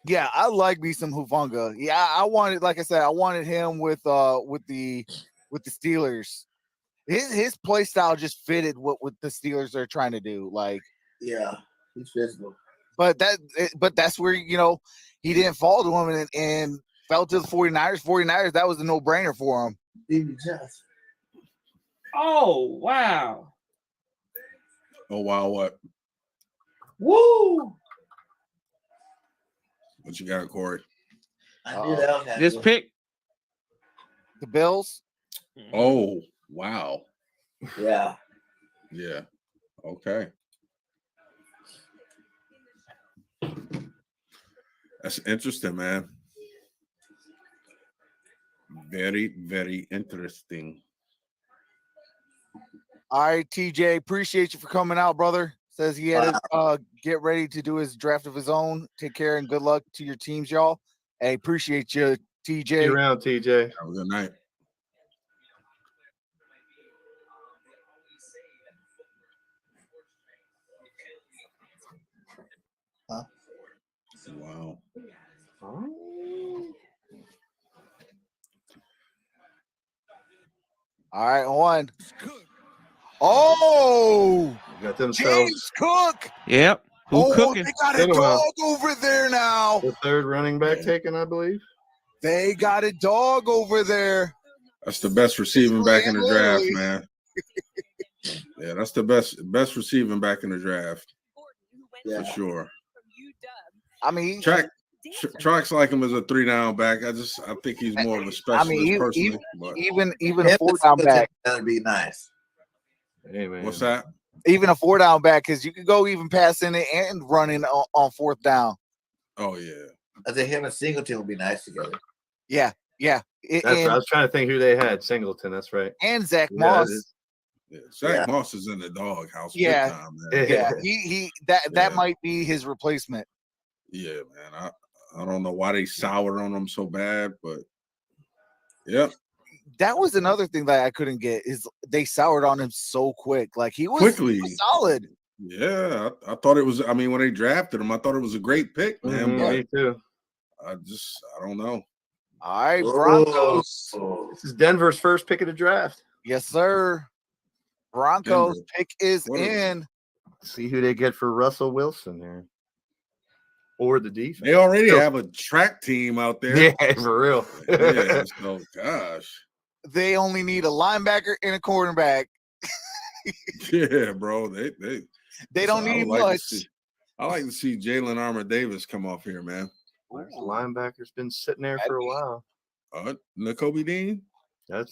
Yeah, I like me some Hufunga. Yeah, I wanted, like I said, I wanted him with the Steelers. His play style just fitted what the Steelers are trying to do. Like, yeah, he's physical. But that's where, you know, he didn't fall to him and fell to the 49ers. 49ers, that was a no-brainer for him. Oh, wow. Oh, wow, what? Woo! What you got, Corey? I knew that was happening. This pick. The Bills. Oh, wow. Yeah. Yeah. Okay. That's interesting, man. Very, very interesting. All right, TJ, appreciate you for coming out, brother. Says he had to get ready to do his draft of his own. Take care and good luck to your teams, y'all. Hey, appreciate you, TJ. See you around, TJ. Have a good night. Huh? Wow. All right, one. Oh, got themselves James Cook. Yep. Who cooking? They got a dog over there now. The third running back taken, I believe. They got a dog over there. That's the best receiving back in the draft, man. Yeah, that's the best receiving back in the draft. Yeah. For sure. I mean, Trox like him as a 3-down back. I think he's more of a specialist personally. Even a 4-down back. That'd be nice. Hey, man. What's that? Even a 4-down back, because you could go even passing it and running on 4th down. Oh yeah. I think him and Singleton would be nice together. Yeah. I was trying to think who they had. Singleton, that's right. And Zach Moss. Yeah, Zach Moss is in the doghouse. Yeah, big time, man. Yeah. That might be his replacement. Yeah, man. I don't know why they soured on him so bad, but yep. That was another thing that I couldn't get is they soured on him so quick. Like he was solid. Yeah, I thought it was. I mean, when they drafted him, I thought it was a great pick, man. But me too. I don't know. All right, Broncos. This is Denver's first pick of the draft. Yes, sir. Broncos pick is in. See who they get for Russell Wilson there. Or the defense. They already have a track team out there. Yeah, for real. Yeah, so gosh. They only need a linebacker and a cornerback. Yeah, bro. They don't need much. I like to see Jalen Armour Davis come off here, man. Linebacker's been sitting there for a while. Nakobe Dean?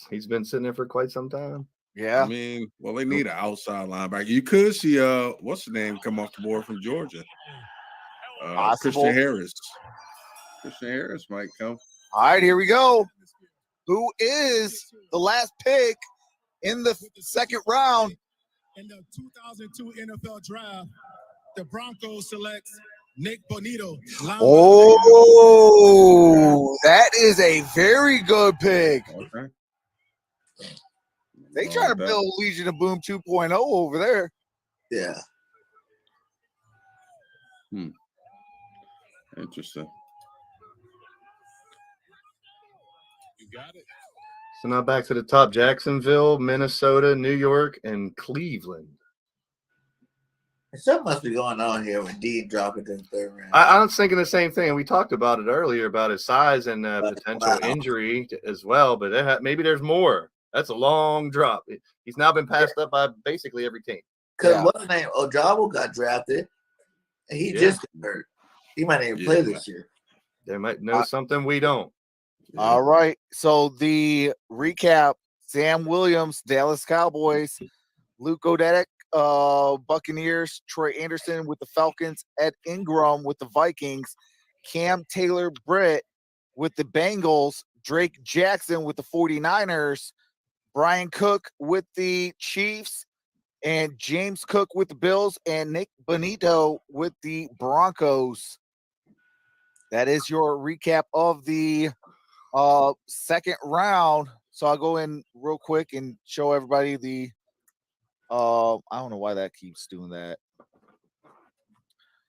He's been sitting there for quite some time. Yeah. I mean, well, they need an outside linebacker. You could see what's the name come off the board from Georgia? Christian Harris. Christian Harris might come. All right, here we go. Who is the last pick in the second round? In the 2002 NFL Draft, the Broncos select Nick Bonito. Oh, that is a very good pick. Okay. They trying to build Legion of Boom 2.0 over there. Yeah. Interesting. You got it. So now back to the top: Jacksonville, Minnesota, New York, and Cleveland. Something must be going on here with D dropping to the third round. I was thinking the same thing. We talked about it earlier about his size and potential injury as well, but maybe there's more. That's a long drop. He's now been passed up by basically every team. Because what's his name? Ojabo got drafted, and he just got hurt. He might not even play this year. They might know something we don't. All right. So the recap: Sam Williams, Dallas Cowboys; Luke Odenek, Buccaneers; Troy Anderson with the Falcons; Ed Ingram with the Vikings; Cam Taylor-Britt with the Bengals; Drake Jackson with the 49ers; Brian Cook with the Chiefs; and James Cook with the Bills; and Nick Bonito with the Broncos. That is your recap of the second round. So I'll go in real quick and show everybody the I don't know why that keeps doing that.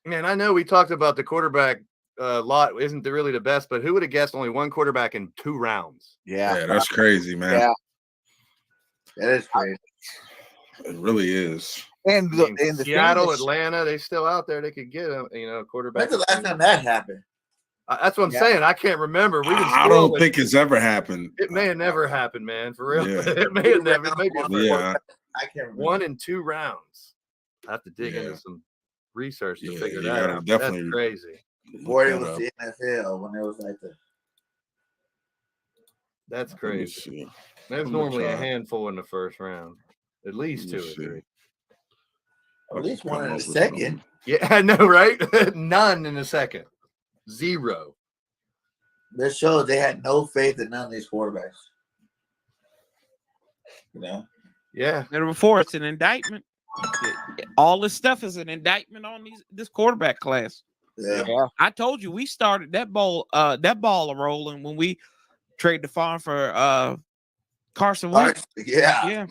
Man, I know we talked about the quarterback lot isn't really the best, but who would have guessed only one quarterback in 2 rounds? Yeah, that's crazy, man. Yeah, that is crazy. It really is. And the Seattle, Atlanta, they still out there. They could get a quarterback. When's the last time that happened? That's what I'm saying. I can't remember. I don't think it's ever happened. It may have never happened, man. For real. Yeah. It may have never. Maybe Yeah. I can't remember. 1 in 2 rounds. I have to dig into some research to figure you that gotta out. definitely That's crazy. Before it was the NFL, when it was like the. That's crazy. There's normally a handful in the first round. At least 2 or 3. At least 1 in the second. Yeah, I know, right? None in the second. 0. This shows they had no faith in none of these quarterbacks. You know? Yeah. And before it's an indictment. All this stuff is an indictment on this quarterback class. Yeah. I told you we started that ball rolling when we traded the farm for Carson Wentz. Yeah.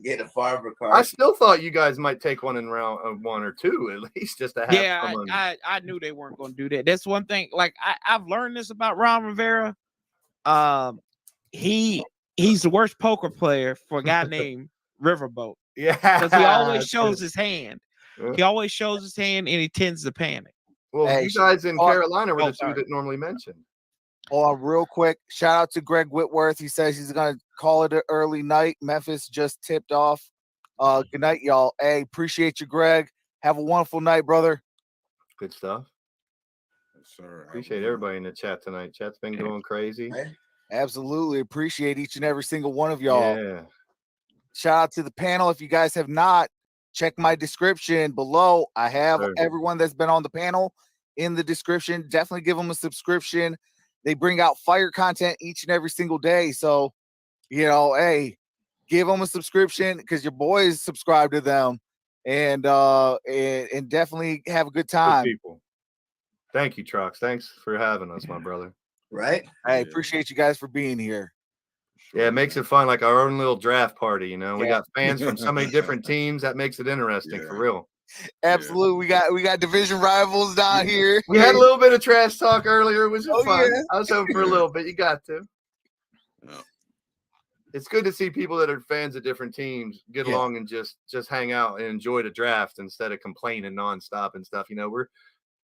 Get a farm for Carson. I still thought you guys might take one in round 1 or 2 at least, just to have. Yeah, I knew they weren't going to do that. That's one thing. Like I've learned this about Ron Rivera. He's the worst poker player for a guy named Riverboat. Yeah, because he always shows his hand. He always shows his hand, and he tends to panic. Well, you guys in Carolina were the 2 that normally mentioned. Real quick, shout out to Greg Whitworth. He says he's gonna call it an early night. Memphis just tipped off. Good night, y'all. Hey, appreciate you, Greg. Have a wonderful night, brother. Good stuff. Yes, sir. Appreciate everybody in the chat tonight. Chat's been going crazy. Absolutely appreciate each and every single one of y'all. Yeah. Shout out to the panel. If you guys have not, check my description below. I have everyone that's been on the panel in the description. Definitely give them a subscription. They bring out fire content each and every single day. So, hey, give them a subscription because your boys subscribe to them, and definitely have a good time. Good people. Thank you, Trox. Thanks for having us, my brother. Right? I appreciate you guys for being here. Yeah, it makes it fun, like our own little draft party. We got fans from so many different teams. That makes it interesting for real. Absolutely. We got division rivals down here. We had a little bit of trash talk earlier, which was fun. Yeah. I was hoping for a little bit. You got to. It's good to see people that are fans of different teams get along and just hang out and enjoy the draft instead of complaining nonstop and stuff.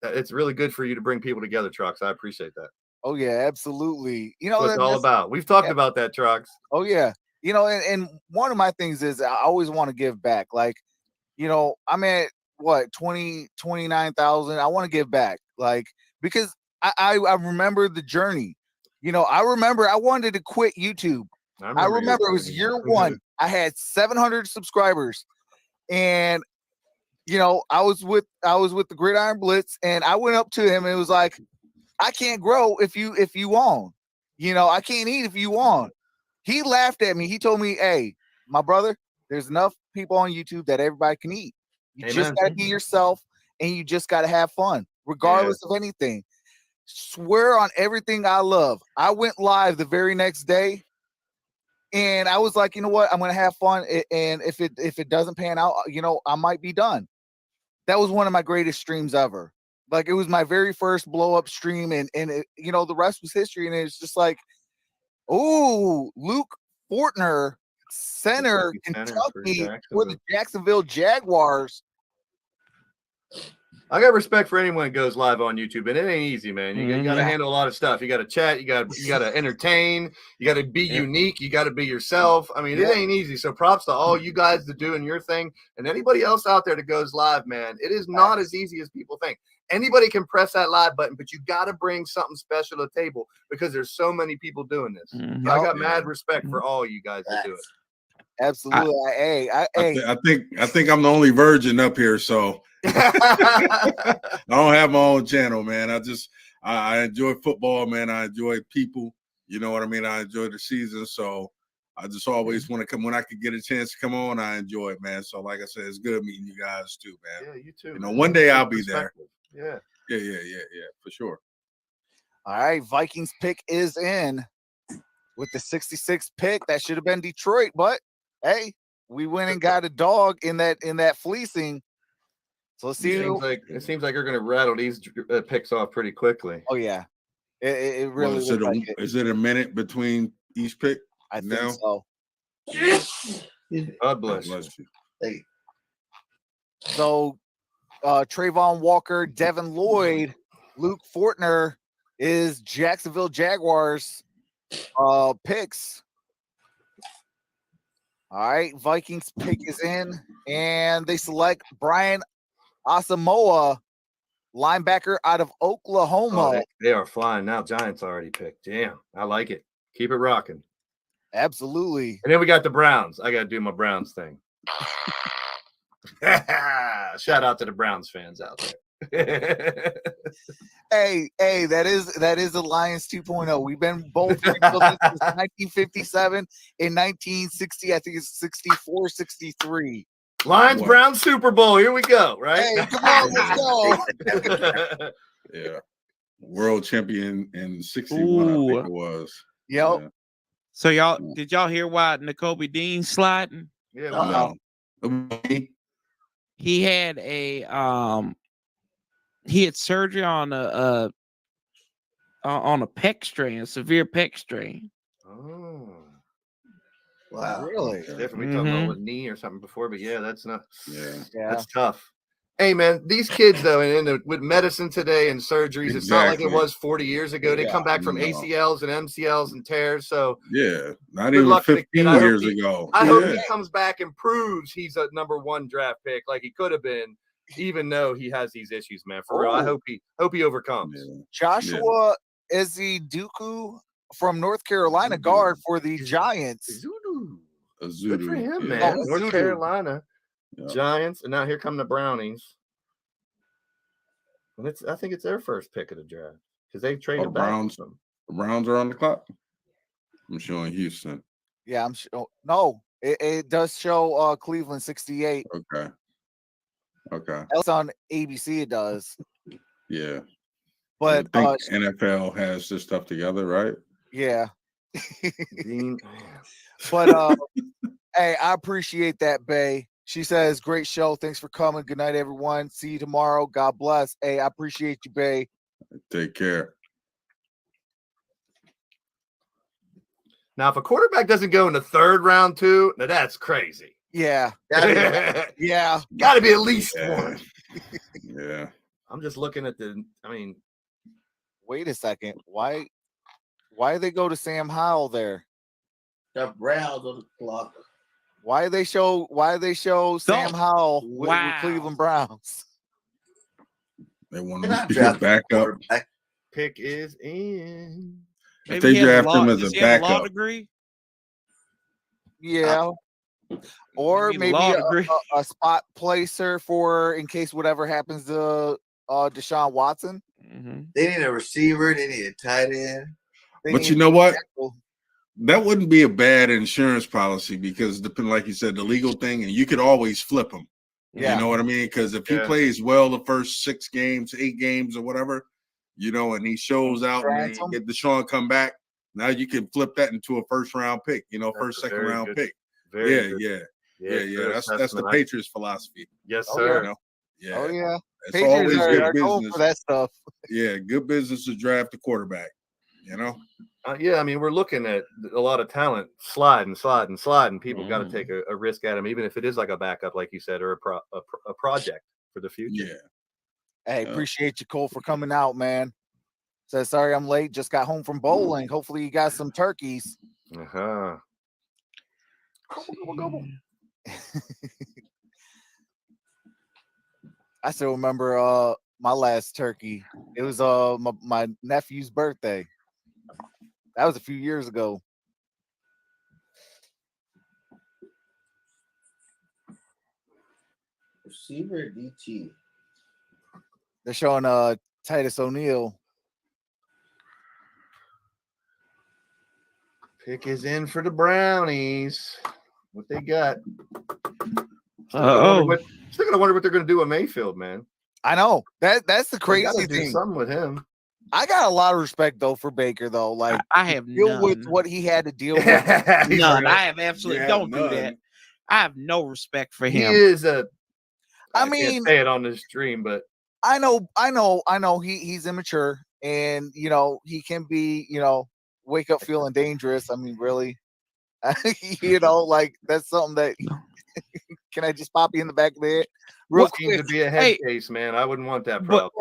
It's really good for you to bring people together, Trucks. I appreciate that. Oh yeah, absolutely. That's what it's all about. We've talked about that, Trucks. Oh yeah. And one of my things is I always want to give back. Like, I'm at what 29,000. I want to give back. Like, because I remember the journey. I remember I wanted to quit YouTube. I remember it was year 1. I had 700 subscribers, and I was with the Gridiron Blitz, and I went up to him and it was like, I can't grow if you won't. You know, I can't eat if you won't. He laughed at me. He told me, hey, my brother, there's enough people on YouTube that everybody can eat. You just got to be yourself and you just got to have fun, regardless of anything. Swear on everything I love. I went live the very next day and I was like, you know what? I'm going to have fun. And if it doesn't pan out, you know, I might be done. That was one of my greatest streams ever. Like, it was my very first blow up stream and it, you know, the rest was history. And it's just like, oh, Luke Fortner, center, Kentucky, for the Jacksonville Jaguars. I got respect for anyone that goes live on YouTube, and it ain't easy, man. You got to handle a lot of stuff. You got to chat. You got to entertain. You got to be unique. You got to be yourself. I mean, it ain't easy. So props to all you guys that doing your thing, and anybody else out there that goes live, man. It is not as easy as people think. Anybody can press that live button, but you got to bring something special to the table because there's so many people doing this. So I got mad respect for all you guys that do it. Absolutely. I think I'm the only virgin up here, so I don't have my own channel, man. I enjoy football, man. I enjoy people. You know what I mean? I enjoy the season, so I just always want to come when I can get a chance to come on. I enjoy it, man. So, like I said, it's good meeting you guys too, man. Yeah, you too. You know, one day I'll be there. Yeah, for sure. All right, Vikings pick is in with the 66th pick. That should have been Detroit, but hey, we went and got a dog in that fleecing. So let's see. It seems like you're going to rattle these picks off pretty quickly. Oh yeah, it really. Is it a minute between each pick? I think so. God bless you. Hey. So, Trayvon Walker, Devin Lloyd, Luke Fortner is Jacksonville Jaguars picks. All right, Vikings pick is in, and they select Brian Asamoah, linebacker out of Oklahoma. Oh, they are flying now. Giants already picked. Damn, I like it. Keep it rocking. Absolutely. And then we got the Browns. I got to do my Browns thing. Shout out to the Browns fans out there. Hey, that is the Lions 2.0. We've been both since 1957 and 1960. I think it's 64, 63. Lions Browns Super Bowl. Here we go. Right? Hey, come on, let's go. Yeah, world champion in 61. I think it was. Yep. Yeah. So did y'all hear why N'Kobe Dean sliding? Yeah. He had he had surgery on a pec strain, a severe pec strain. Oh. Wow. Really? Different. We talking about with knee or something before, but yeah, that's not. Yeah. That's tough. Hey man, these kids though, and with medicine today and surgeries, it's not like it was 40 years ago. They come back from ACLs and MCLs and tears. So not even 15 years ago. I hope he comes back and proves he's a #1 draft pick like he could have been, even though he has these issues, man. For real, I hope he overcomes. Joshua Eziduku from North Carolina, guard for the Giants. Good for him, man. North Carolina. Giants, and now here come the Brownies. And I think it's their first pick of the draft because they traded back. The Browns are on the clock. I'm showing Houston. Yeah, I'm sure. No, it does show Cleveland 68. Okay. That's on ABC. It does. Yeah, but I think NFL has this stuff together, right? Yeah. But hey, I appreciate that, Bay. She says, great show. Thanks for coming. Good night, everyone. See you tomorrow. God bless. Hey, I appreciate you, Bay. Take care. Now, if a quarterback doesn't go in the 3rd round, too, now that's crazy. Yeah. Yeah. Got to be at least one. Yeah. I'm just looking at wait a second. Why do they go to Sam Howell there? The Browns on the clock. Why do they show Sam Howell with Cleveland Browns? They want to get back up. Pick is in. If they draft him as a backup. Law degree? Yeah. Or maybe a spot placer for in case whatever happens to Deshaun Watson. They need a receiver. They need a tight end. But you know what? That wouldn't be a bad insurance policy because, like you said, the legal thing, and you could always flip him. Yeah. You know what I mean? Because if he plays well the first 6 games, 8 games, or whatever, and he shows out and then get Deshaun come back, now you can flip that into a first-round pick, first, second-round pick. Yeah. That's the Patriots' philosophy. Yes, sir. Yeah. Oh, yeah. It's Patriots always are good going business for that stuff. Yeah, good business to draft a quarterback. I mean, we're looking at a lot of talent sliding. People got to take a risk at him, even if it is like a backup, like you said, or a project for the future. Yeah. Hey, appreciate you, Cole, for coming out, man. Says sorry I'm late. Just got home from bowling. Hopefully you got some turkeys. I still remember my last turkey. It was my nephew's birthday. That was a few years ago. Receiver DT. They're showing Titus O'Neil. Pick is in for the Brownies. What they got? Still gonna wonder what they're gonna do with Mayfield, man. I know that's the crazy do thing. something with him. I got a lot of respect though for Baker though. Like I have deal with what he had to deal with. None. I have absolutely don't do that. I have no respect for him. He is I can't mean, say it on this stream, but I know. He's immature, and he can be, wake up feeling dangerous. I mean, really, like that's something that. Can I just pop you in the back of the head? Real quick to be a head case, man. I wouldn't want that problem.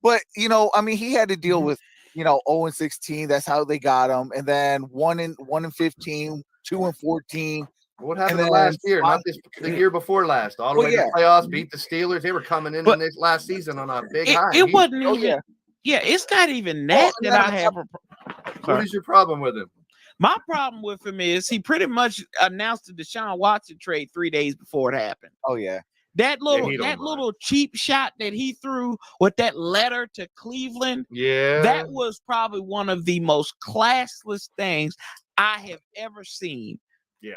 But I mean, he had to deal with 0-16. That's how they got him, and then 1-15, 2-14. What happened last year? Not the year before last. All the way to the playoffs, beat the Steelers. They were coming in this last season on a big high. It wasn't even. Yeah, it's not even that I have. What is your problem with him? My problem with him is he pretty much announced the Deshaun Watson trade 3 days before it happened. Oh yeah. That little cheap shot that he threw with that letter to Cleveland, that was probably one of the most classless things I have ever seen. Yeah.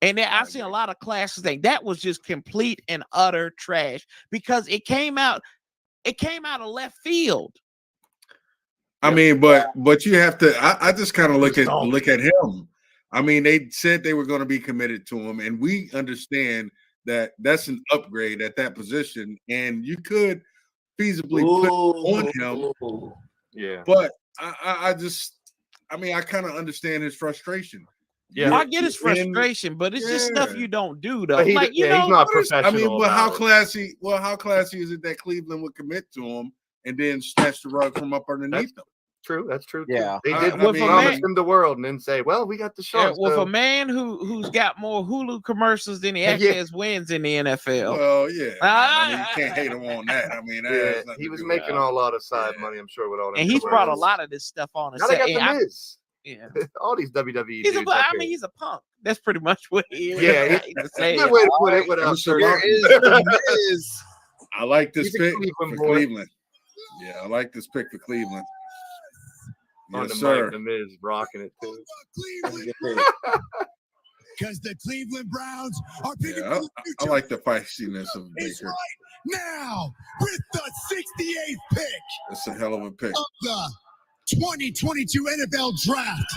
And I've seen a lot of classless things. That was just complete and utter trash because it came out of left field. I mean, but you have to. I just kind of look at him. I mean, they said they were going to be committed to him, and we understand that that's an upgrade at that position, and you could feasibly put on him. Yeah, but I kind of understand his frustration. Yeah, I get his frustration, but it's just stuff you don't do though. He's not professional. I mean, but how classy? Well, how classy is it that Cleveland would commit to him and then snatch the rug from up underneath them? True, that's true. Yeah, they did promise him the world and then say, "Well, we got the show." With a man who's got more Hulu commercials than he actually has wins in the NFL. Well, yeah, I mean, you can't hate him on that. I mean, he was making a lot of side money, I'm sure, with all that. And he's brought a lot of this stuff on. Now they got the Miz. Yeah, all these WWE. He's a punk. That's pretty much what he is. Yeah, good way to put it. Without Miz. I like this pick for Cleveland. Yeah, I like this pick for Cleveland. Yes, sir. The Miz rocking it too. Because the Cleveland Browns are picking I like the feistiness of Baker. Right now, with the 68th pick. That's a hell of a pick. Of the 2022 NFL Draft.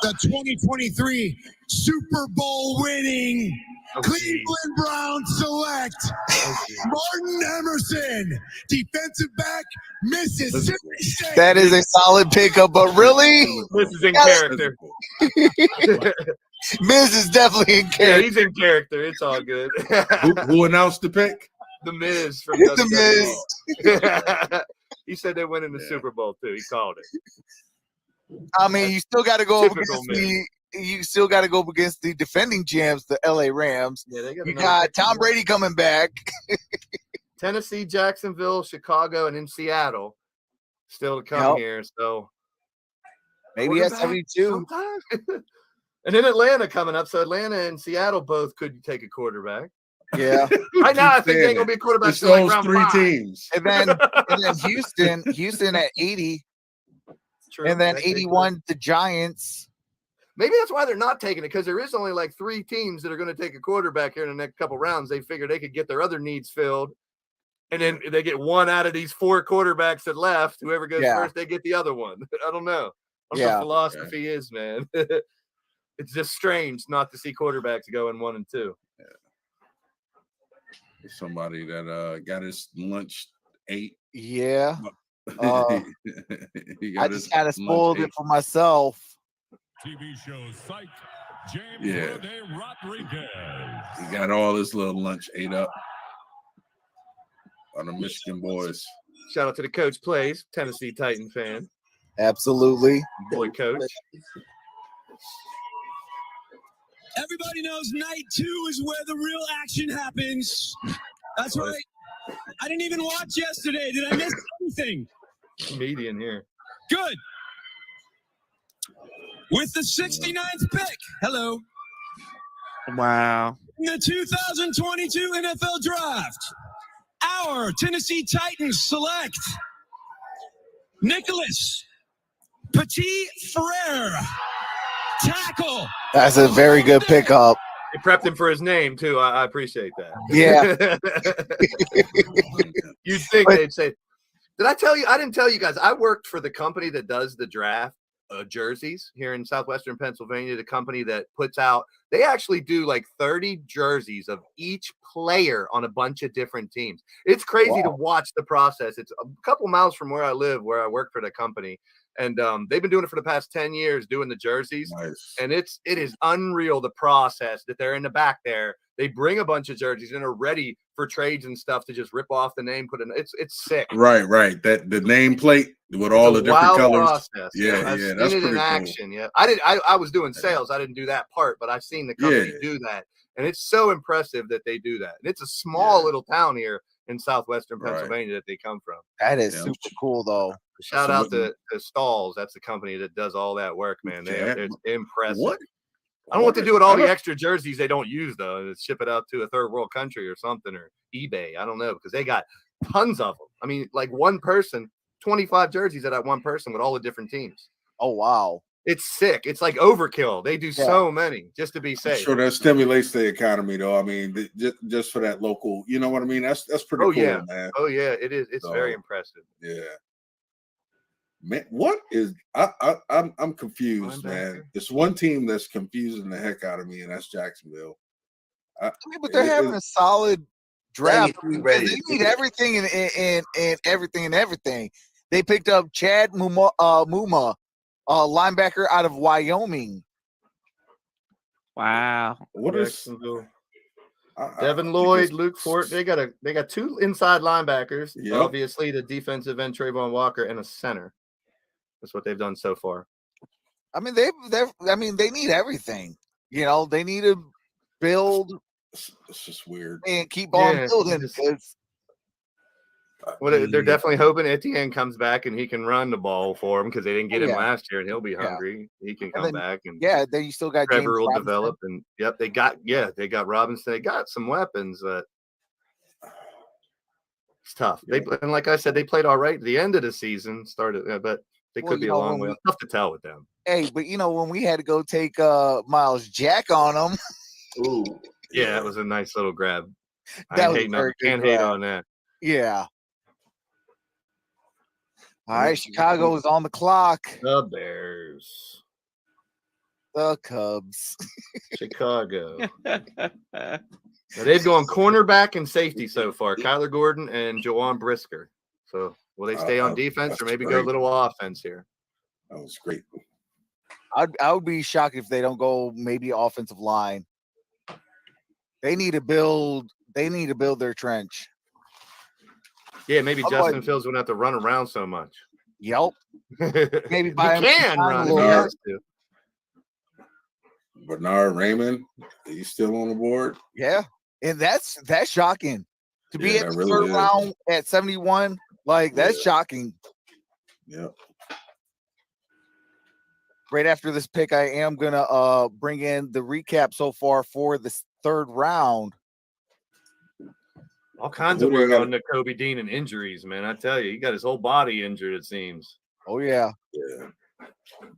The 2023 Super Bowl winning Cleveland Browns select Martin Emerson, defensive back, Mississippi State. That is a solid pickup, but really, this is in character. Miz is definitely in character. Yeah, he's in character. It's all good. Who announced the pick? The Miz from the Miz. He said they went in the Super Bowl too. He called it. I mean, you still got to go against the defending champs, the LA Rams. Yeah, they you got Tom Brady coming back. Tennessee, Jacksonville, Chicago, and in Seattle still to come here. So maybe at 72. And then Atlanta coming up. So Atlanta and Seattle both could take a quarterback. Yeah. Right now, I think they ain't gonna be a quarterback. It's till like those round 3 5. teams. And then Houston at 80, True. and then That case 81 the Giants. Maybe that's why they're not taking it, because there is only like 3 teams that are going to take a quarterback here in the next couple rounds. They figure they could get their other needs filled, and then they get one out of these 4 quarterbacks that left. Whoever goes first, they get the other one. I don't know. What the philosophy is, man. It's just strange not to see quarterbacks go in 1 and 2. Yeah. Somebody that got his lunch 8. Yeah. I I just kind of spoiled it for myself. TV show Psych, James Rodriguez. He got all his little lunch ate up on the Michigan boys. Shout out to the Coach Plays, Tennessee Titan fan. Absolutely. Boy, Coach. Everybody knows night 2 is where the real action happens. That's right. I didn't even watch yesterday. Did I miss anything? Comedian here. Good. With the 69th pick. Hello. Wow. In the 2022 NFL Draft, our Tennessee Titans select Nicholas Petit Frere, tackle. That's a very good pickup. They prepped him for his name, too. I appreciate that. Yeah. You'd think they'd say, did I tell you? I didn't tell you guys. I worked for the company that does the draft jerseys here in southwestern Pennsylvania, the company that puts out, they actually do like 30 jerseys of each player on a bunch of different teams. It's crazy to watch the process. It's a couple miles from where I live, where I work for the company. And they've been doing it for the past 10 years, doing the jerseys. Nice. And it is unreal, the process that they're in the back there. They bring a bunch of jerseys and are ready for trades and stuff to just rip off the name, put in. It's sick. Right. That the nameplate with all the different colors. Process. Yeah, I've yeah, seen that's it pretty in action. Yeah, I was doing sales. I didn't do that part, but I've seen the company do that, and it's so impressive that they do that. And it's a small little town here in southwestern Pennsylvania that they come from. That is super cool, though. Shout out to Stalls. That's the company that does all that work, man. It's impressive. What? I don't know what to do with all the extra jerseys they don't use, though. Ship it out to a third world country or something, or eBay. I don't know, because they got tons of them. I mean, like one person, 25 jerseys of that one person with all the different teams. Oh, wow. It's sick. It's like overkill. They do so many just to be safe. I'm sure that stimulates the economy, though. I mean, just for that local, you know what I mean? That's pretty cool, man. Oh, yeah, it is. It's very impressive. Yeah. Man, what is I'm confused, man. There's one team that's confusing the heck out of me, and that's Jacksonville. I mean, but they're having a solid draft. They need everything and everything. They picked up Chad Muma, linebacker out of Wyoming. Wow. What is Devin Lloyd, Luke Fort? They got 2 inside linebackers. Yep. Obviously, the defensive end Trayvon Walker and a center. That's what they've done so far. I mean, they need everything. You know, they need to build. It's just weird And keep on building. They're definitely hoping Etienne comes back and he can run the ball for them, because they didn't get him last year, and he'll be hungry. He can come back, and then you still got Trevor James will Robinson. develop, and they got Robinson. They got some weapons, but it's tough. And like I said, they played all right at the end of the season. But they could be a long way. Tough to tell with them. Hey, but when we had to go take Miles Jack on them. Ooh, yeah, that was a nice little grab. Can't hate on that. Yeah. All right, Chicago is on the clock. The Bears. The Cubs. Chicago. Now, they've gone cornerback and safety so far. Kyler Gordon and Jawan Brisker. So will they stay on defense or maybe go a little offense here? That was great. I would be shocked if they don't go maybe offensive line. They need to build their trench. Yeah, maybe Justin Fields wouldn't have to run around so much. Yep. Maybe he can run if he has to. Bernard Raymond, he's still on the board. Yeah, and that's shocking to be at the really third round at 71. Like that's shocking. Yeah. Right after this pick, I am gonna bring in the recap so far for this third round. All kinds of work on Kobe Dean and injuries, man. I tell you, he got his whole body injured, it seems. Oh, yeah. Yeah.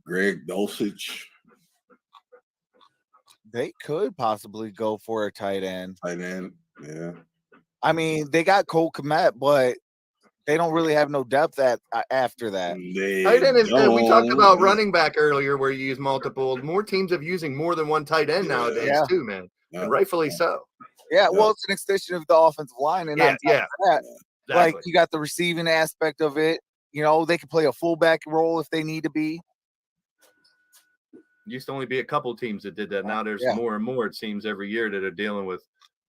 Greg Dulcich. They could possibly go for a tight end. Tight end, yeah. I mean, they got Cole Kmet, but they don't really have no depth after that. Tight end is, we talked about running back earlier where you use multiple. More teams are using more than one tight end nowadays too, man. Yeah. And rightfully so. Yeah, well, it's an extension of the offensive line. And that, exactly. Like you got the receiving aspect of it. You know, they can play a fullback role if they need to be. Used to only be a couple teams that did that. Now there's more and more, it seems, every year that are dealing with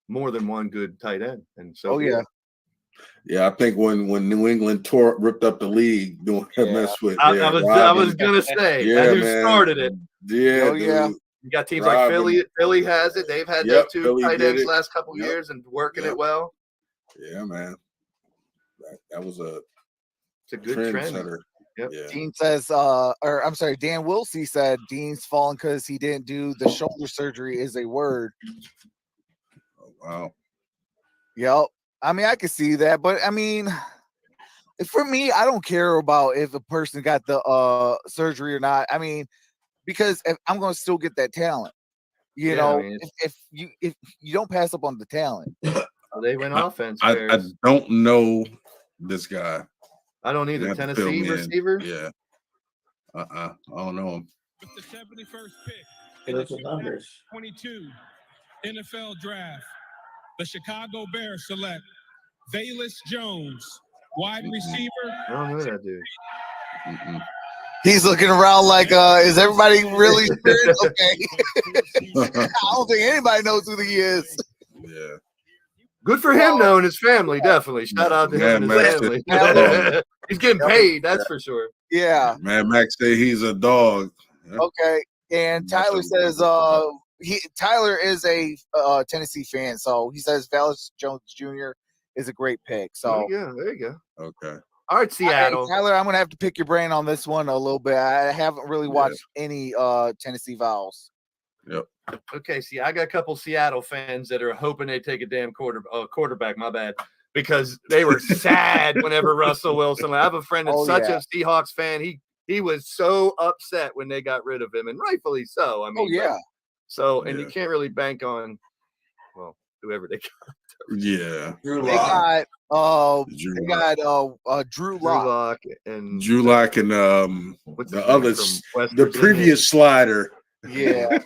more than one good tight end. And so, yeah, I think when New England ripped up the league doing that mess with. I was gonna say that's who started it. Yeah, you got teams like Philly. Philly has it. They've had their two tight ends last couple years and working it well. Yeah, man. That was it's a good trend. Yep. Yeah. Dean says, or I'm sorry, Dan Wilsey said Dean's falling because he didn't do the shoulder surgery is a word. Oh, wow. Yep. I mean, I can see that, but I mean, for me, I don't care about if a person got the surgery or not. I mean, because I'm going to still get that talent. You know, I mean, if you don't pass up on the talent. They went offense. I don't know this guy. I don't either. Tennessee receiver? Yeah. I don't know him. With the 71st pick in the 2022 NFL Draft, the Chicago Bears select Velus Jones, wide receiver. I don't know that dude. He's looking around like, is everybody really sure? Okay. I don't think anybody knows who he is. Yeah. Good for him, though, and his family, definitely. Shout out to him and his family. He's getting paid, that's for sure. Yeah. Man, Max say he's a dog. Okay. And Tyler says Tyler is a Tennessee fan, so he says Velus Jones Jr. is a great pick. So there you go. Okay. All right, Seattle. Hey, Tyler, I'm gonna have to pick your brain on this one a little bit. I haven't really watched any Tennessee Vols. Yep. Okay, see, I got a couple Seattle fans that are hoping they take a damn quarterback, my bad, because they were sad whenever Russell Wilson. I have a friend that's such a Seahawks fan. He was so upset when they got rid of him, and rightfully so. I mean, you can't really bank on, well, whoever they got. Yeah. Drew Lock. They got Drew Lock and the others, the previous slider. Yeah.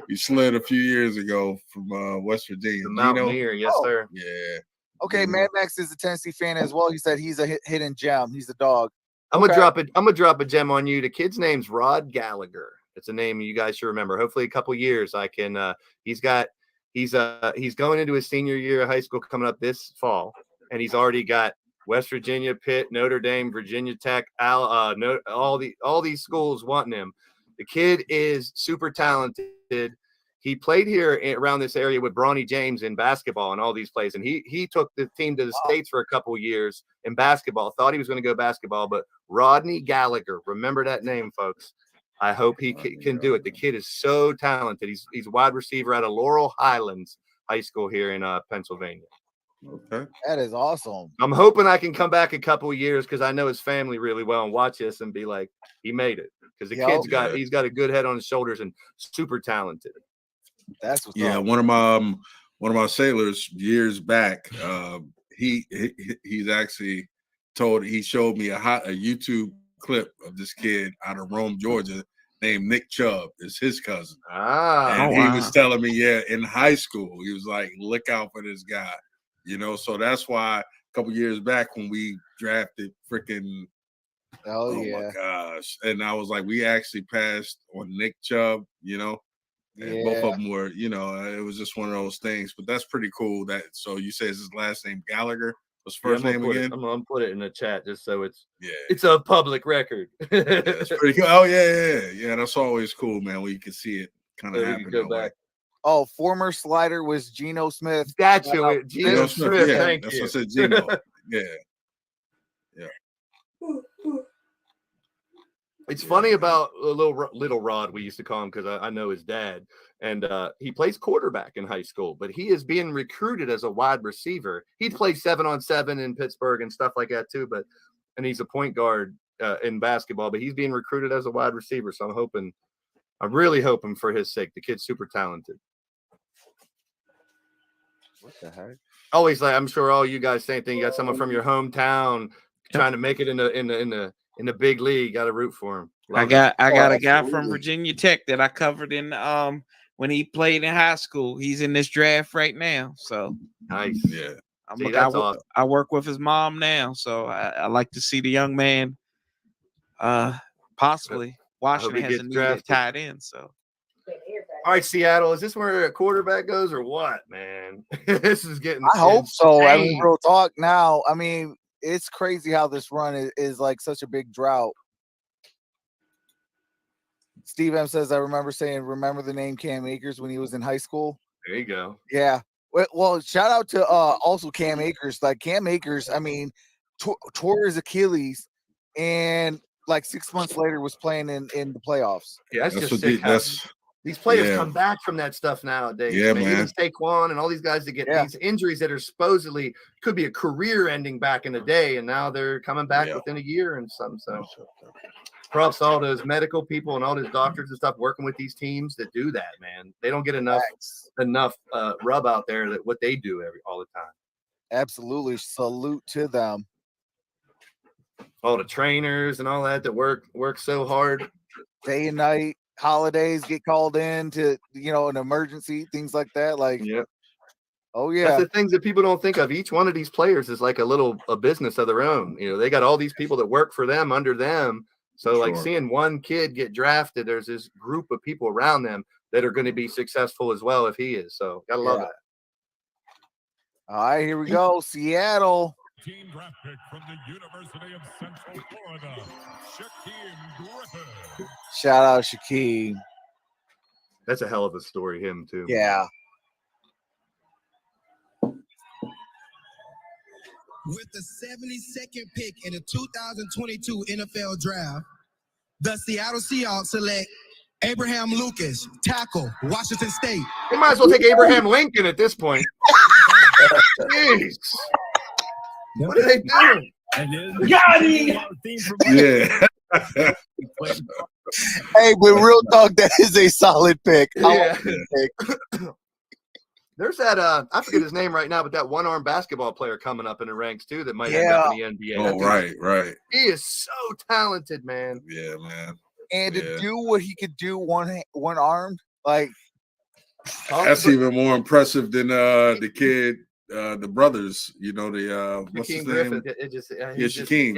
He slid a few years ago from West Virginia. The Mountaineer, yes, sir. Yeah. Okay, Mad Max is a Tennessee fan as well. He said he's a hidden gem. He's a dog. I'm gonna drop a gem on you. The kid's name's Rod Gallagher. It's a name you guys should remember. Hopefully, a couple years I can. He's going into his senior year of high school coming up this fall, and he's already got West Virginia, Pitt, Notre Dame, Virginia Tech, all these schools wanting him. The kid is super talented. He played here around this area with Bronny James in basketball and all these plays. And he took the team to the States for a couple of years in basketball. Thought he was going to go basketball, but Rodney Gallagher, remember that name, folks. I hope he can do it. The kid is so talented. He's a wide receiver out of Laurel Highlands High School here in Pennsylvania. Okay. That is awesome. I'm hoping I can come back a couple of years because I know his family really well and watch this and be like, he made it. Because the kid's he's got a good head on his shoulders and super talented. That's what's up. One of my sailors years back, he's actually he showed me a YouTube clip of this kid out of Rome, Georgia, named Nick Chubb. Is his cousin. And he was telling me, in high school, he was like, look out for this guy. You know, so that's why a couple years back when we drafted freaking my gosh. And I was like, we actually passed on Nick Chubb, you know. And both of them were, you know, it was just one of those things. But that's pretty cool. So you say his last name Gallagher? What's first name again? I'm gonna put it in the chat just so it's a public record. It's pretty cool. Oh yeah. That's always cool, man. When you can see it kind of happen. Go back. Oh, former slider was Geno Smith. That's it. Geno Smith. Yeah, thank that's you. what I said. Geno. Yeah. It's funny about a little Rod, we used to call him, because I know his dad, and he plays quarterback in high school, but he is being recruited as a wide receiver. He plays 7-on-7 in Pittsburgh and stuff like that too, and he's a point guard in basketball, but he's being recruited as a wide receiver. So I'm really hoping for his sake. The kid's super talented. What the heck? Always, like, I'm sure all you guys same thing. You got someone from your hometown trying to make it in the big league. Got to root for him. I got a guy from Virginia Tech that I covered in when he played in high school. He's in this draft right now. So nice. Yeah. Awesome. I work with his mom now, so I like to see the young man possibly. Washington has a needed tight end. So all right, Seattle, is this where a quarterback goes or what, man? This is getting I hope so. I mean, insane. real talk now. I mean, it's crazy how this run is like such a big drought. Steve M says, I remember the name Cam Akers when he was in high school. There you go. Yeah. Well, shout out to also Cam Akers. Like Cam Akers, I mean, tore his Achilles and like 6 months later was playing in the playoffs. Yeah, that's just sick. These players come back from that stuff nowadays. Yeah, man. Even Saquon and all these guys that get these injuries that are supposedly could be a career ending back in the day, and now they're coming back within a year and some. So props to all those medical people and all those doctors and stuff working with these teams that do that, man. They don't get enough rub out there that what they do all the time. Absolutely. Salute to them. All the trainers and all that work so hard. Day and night. Holidays get called in to, an emergency, things like that. Like, oh yeah, that's the things that people don't think of. Each one of these players is like a business of their own. They got all these people that work for them under them. So like seeing one kid get drafted, there's this group of people around them that are going to be successful as well if he is. So gotta love that. All right, here we go. Seattle. Team draft pick from the University of Central Florida, Shaquem Griffin. Shout out Shaquem. That's a hell of a story, him too. Yeah. With the 72nd pick in the 2022 NFL Draft, the Seattle Seahawks select Abraham Lucas, tackle, Washington State. They might as well take Abraham Lincoln at this point. Jeez. What are they doing? Got him! Yeah. Hey, but real talk, that is a solid pick. Yeah. There's that I forget his name right now, but that one-arm basketball player coming up in the ranks too that might end up in the NBA. Oh, right. He is so talented, man. Yeah, man. And to do what he could do one armed, like that's even more impressive than the kid. The brothers, what's his name? Shaquem,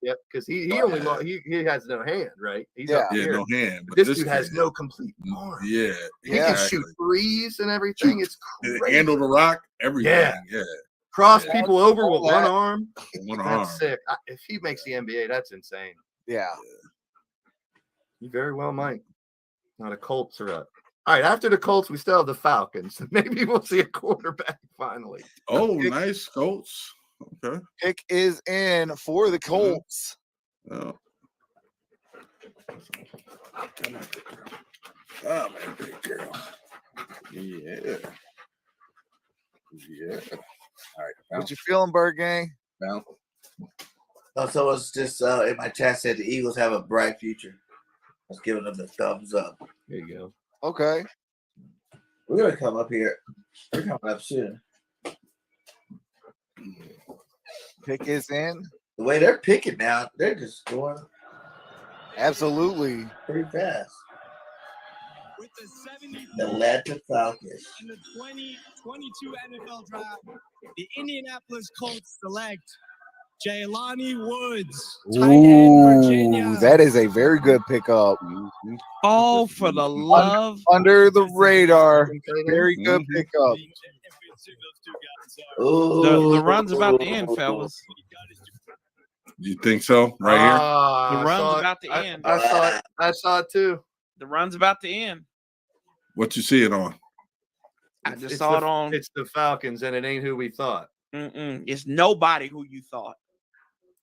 Yep, because he only he has no hand, right? He's up here. No hand. But this dude has no complete arm. Yeah, he can shoot threes and everything. It's crazy. Handle the rock, everything. Yeah. Cross people over with one arm. That's sick. If he makes the NBA, that's insane. Yeah. You very well might. Now the Colts are up. All right, after the Colts, we still have the Falcons. Maybe we'll see a quarterback finally. Oh, nice Colts. Okay. Pick is in for the Colts. Oh, man, big girl. Yeah. All right. What you feeling, Bird Gang? No. Also, it's just in my chat said the Eagles have a bright future. I was giving them the thumbs up. There you go. Okay. We're gonna come up here. We're coming up soon. Pick is in. The way they're picking now, they're just going absolutely pretty fast. With the The Atlanta Falcons. In the 2022 NFL Draft, the Indianapolis Colts select Jelani Woods, tight end, Virginia. That is a very good pickup. Oh, for the love. Under the radar. Very good pickup. The run's about to end, fellas. You think so? Right here? The run's about to end. I saw it too. The run's about to end. What you see it on? I just saw it on. It's the Falcons, and it ain't who we thought. It's nobody who you thought.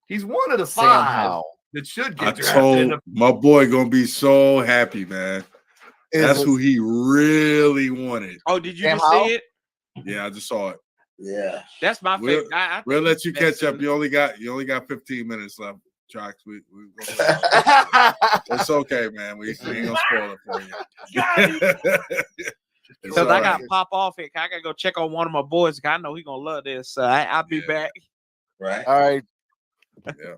He's one of the Sam five. Howell. that should I get drafted. told my boy gonna be so happy, man. That's who he really wanted. Oh, did you just see it? Yeah, I just saw it. Yeah, that's my favorite. We'll let you catch up. You only got 15 minutes left. Tracks. It's okay, man. We ain't gonna spoil it for you. Because I got to pop off it. I got to go check on one of my boys. I know he's going to love this. So I'll be back. Right. All right. Yeah.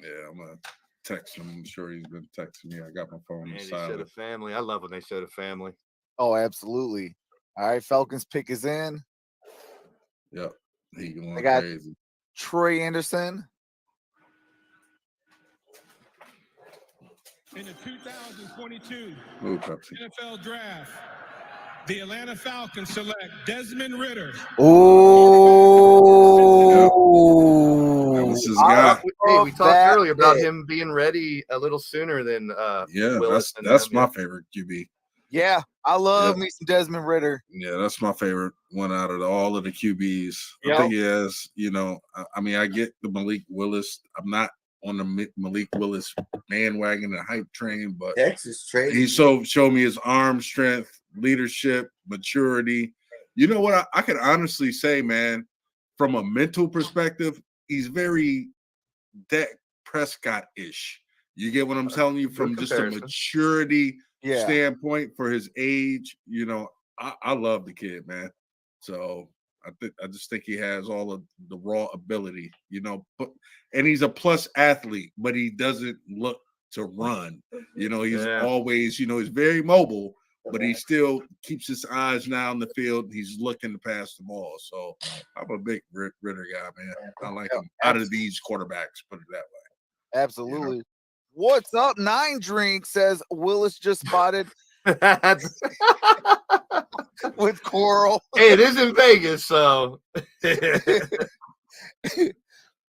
Yeah, I'm going to text him. I'm sure he's been texting me. I got my phone Man, they silent. show the family. I love when they show the family. Oh, absolutely. All right. Falcons pick is in. Yep. He going I got crazy. Troy Anderson. In the 2022 Ooh, Pepsi. NFL Draft, the Atlanta Falcons select Desmond Ritter. Oh, that was his guy. We talked earlier about him being ready a little sooner than Willis. That's my favorite QB. Yeah, I love me some Desmond Ritter. Yeah, that's my favorite one out of all of the QBs. I think he has, I mean, I get the Malik Willis. I'm not on the Malik Willis bandwagon and hype train, but Texas trade. He showed me his arm strength, leadership, maturity. You know what? I could honestly say, man, from a mental perspective, he's very Dak Prescott-ish. You get what I'm telling you? From just a maturity standpoint for his age, I love the kid, man. So I just think he has all of the raw ability, and he's a plus athlete, but he doesn't look to run. He's always, he's very mobile, but he still keeps his eyes now in the field. He's looking to pass the ball. So I'm a big Ritter guy, man. I like him out of these quarterbacks, put it that way. Absolutely. What's up? 9 Drink says Willis just spotted with Coral. Hey, it is in Vegas, so.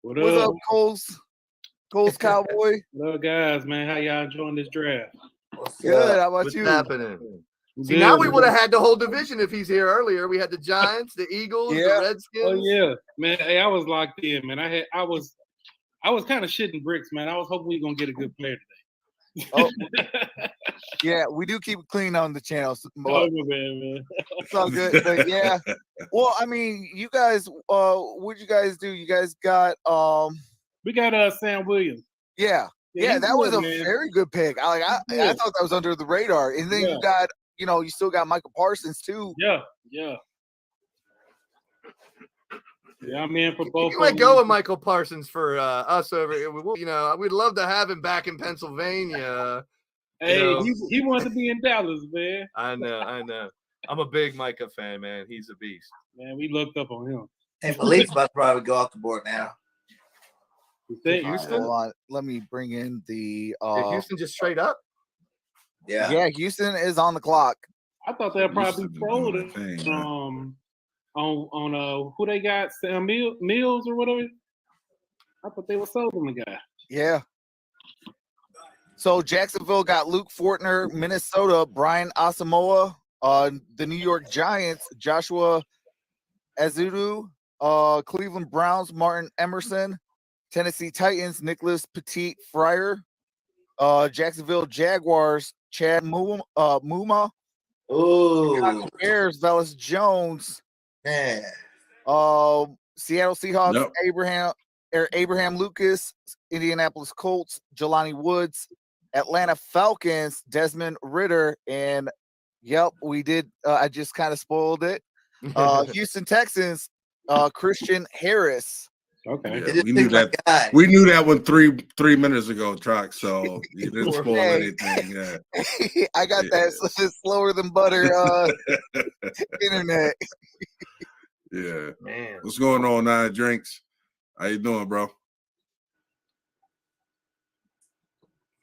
What's up, Cole's Cowboy? Hello, guys, man. How y'all enjoying this draft? Good. How about What's you? happening? See, now we would have had the whole division if he's here earlier. We had the Giants, the Eagles, the Redskins. Oh yeah, man. Hey, I was locked in, man. I was kind of shitting bricks, man. I was hoping we were gonna get a good player today. Oh, yeah, we do keep it clean on the channel. Oh, man. It's all good. But yeah. Well, I mean, you guys, what'd you guys do? You guys got we got Sam Williams. Yeah, that was a very good pick. I thought that was under the radar. And then you got, you still got Michael Parsons too. Yeah, I'm in for both. You might go with Michael Parsons for us over here. We'd love to have him back in Pennsylvania. Hey, he wanted to be in Dallas, man. I know. I'm a big Micah fan, man. He's a beast. Man, we looked up on him. And Malik's about to probably go off the board now. Houston? Hold on. Let me bring in the Did Houston just straight up? Yeah, Houston is on the clock. I thought they'd probably be folded on who they got, Sam Mills or whatever. I thought they were sold on the guy. Yeah. So Jacksonville got Luke Fortner, Minnesota, Brian Asamoah, the New York Giants, Joshua Azudu, Cleveland Browns, Martin Emerson, Tennessee Titans, Nicholas Petit Fryer, Jacksonville Jaguars, Chad Muma, Chicago Bears, Velus Jones, man. Seattle Seahawks, Abraham Lucas, Indianapolis Colts, Jelani Woods, Atlanta Falcons, Desmond Ritter, and we did. I just kind of spoiled it. Houston Texans, Christian Harris. Okay, yeah, we knew that. We knew that one three minutes ago, Truck. So you didn't spoil anything. Yeah, I got that slower than butter internet. Yeah, man. What's going on, 9 Drinks? How you doing, bro?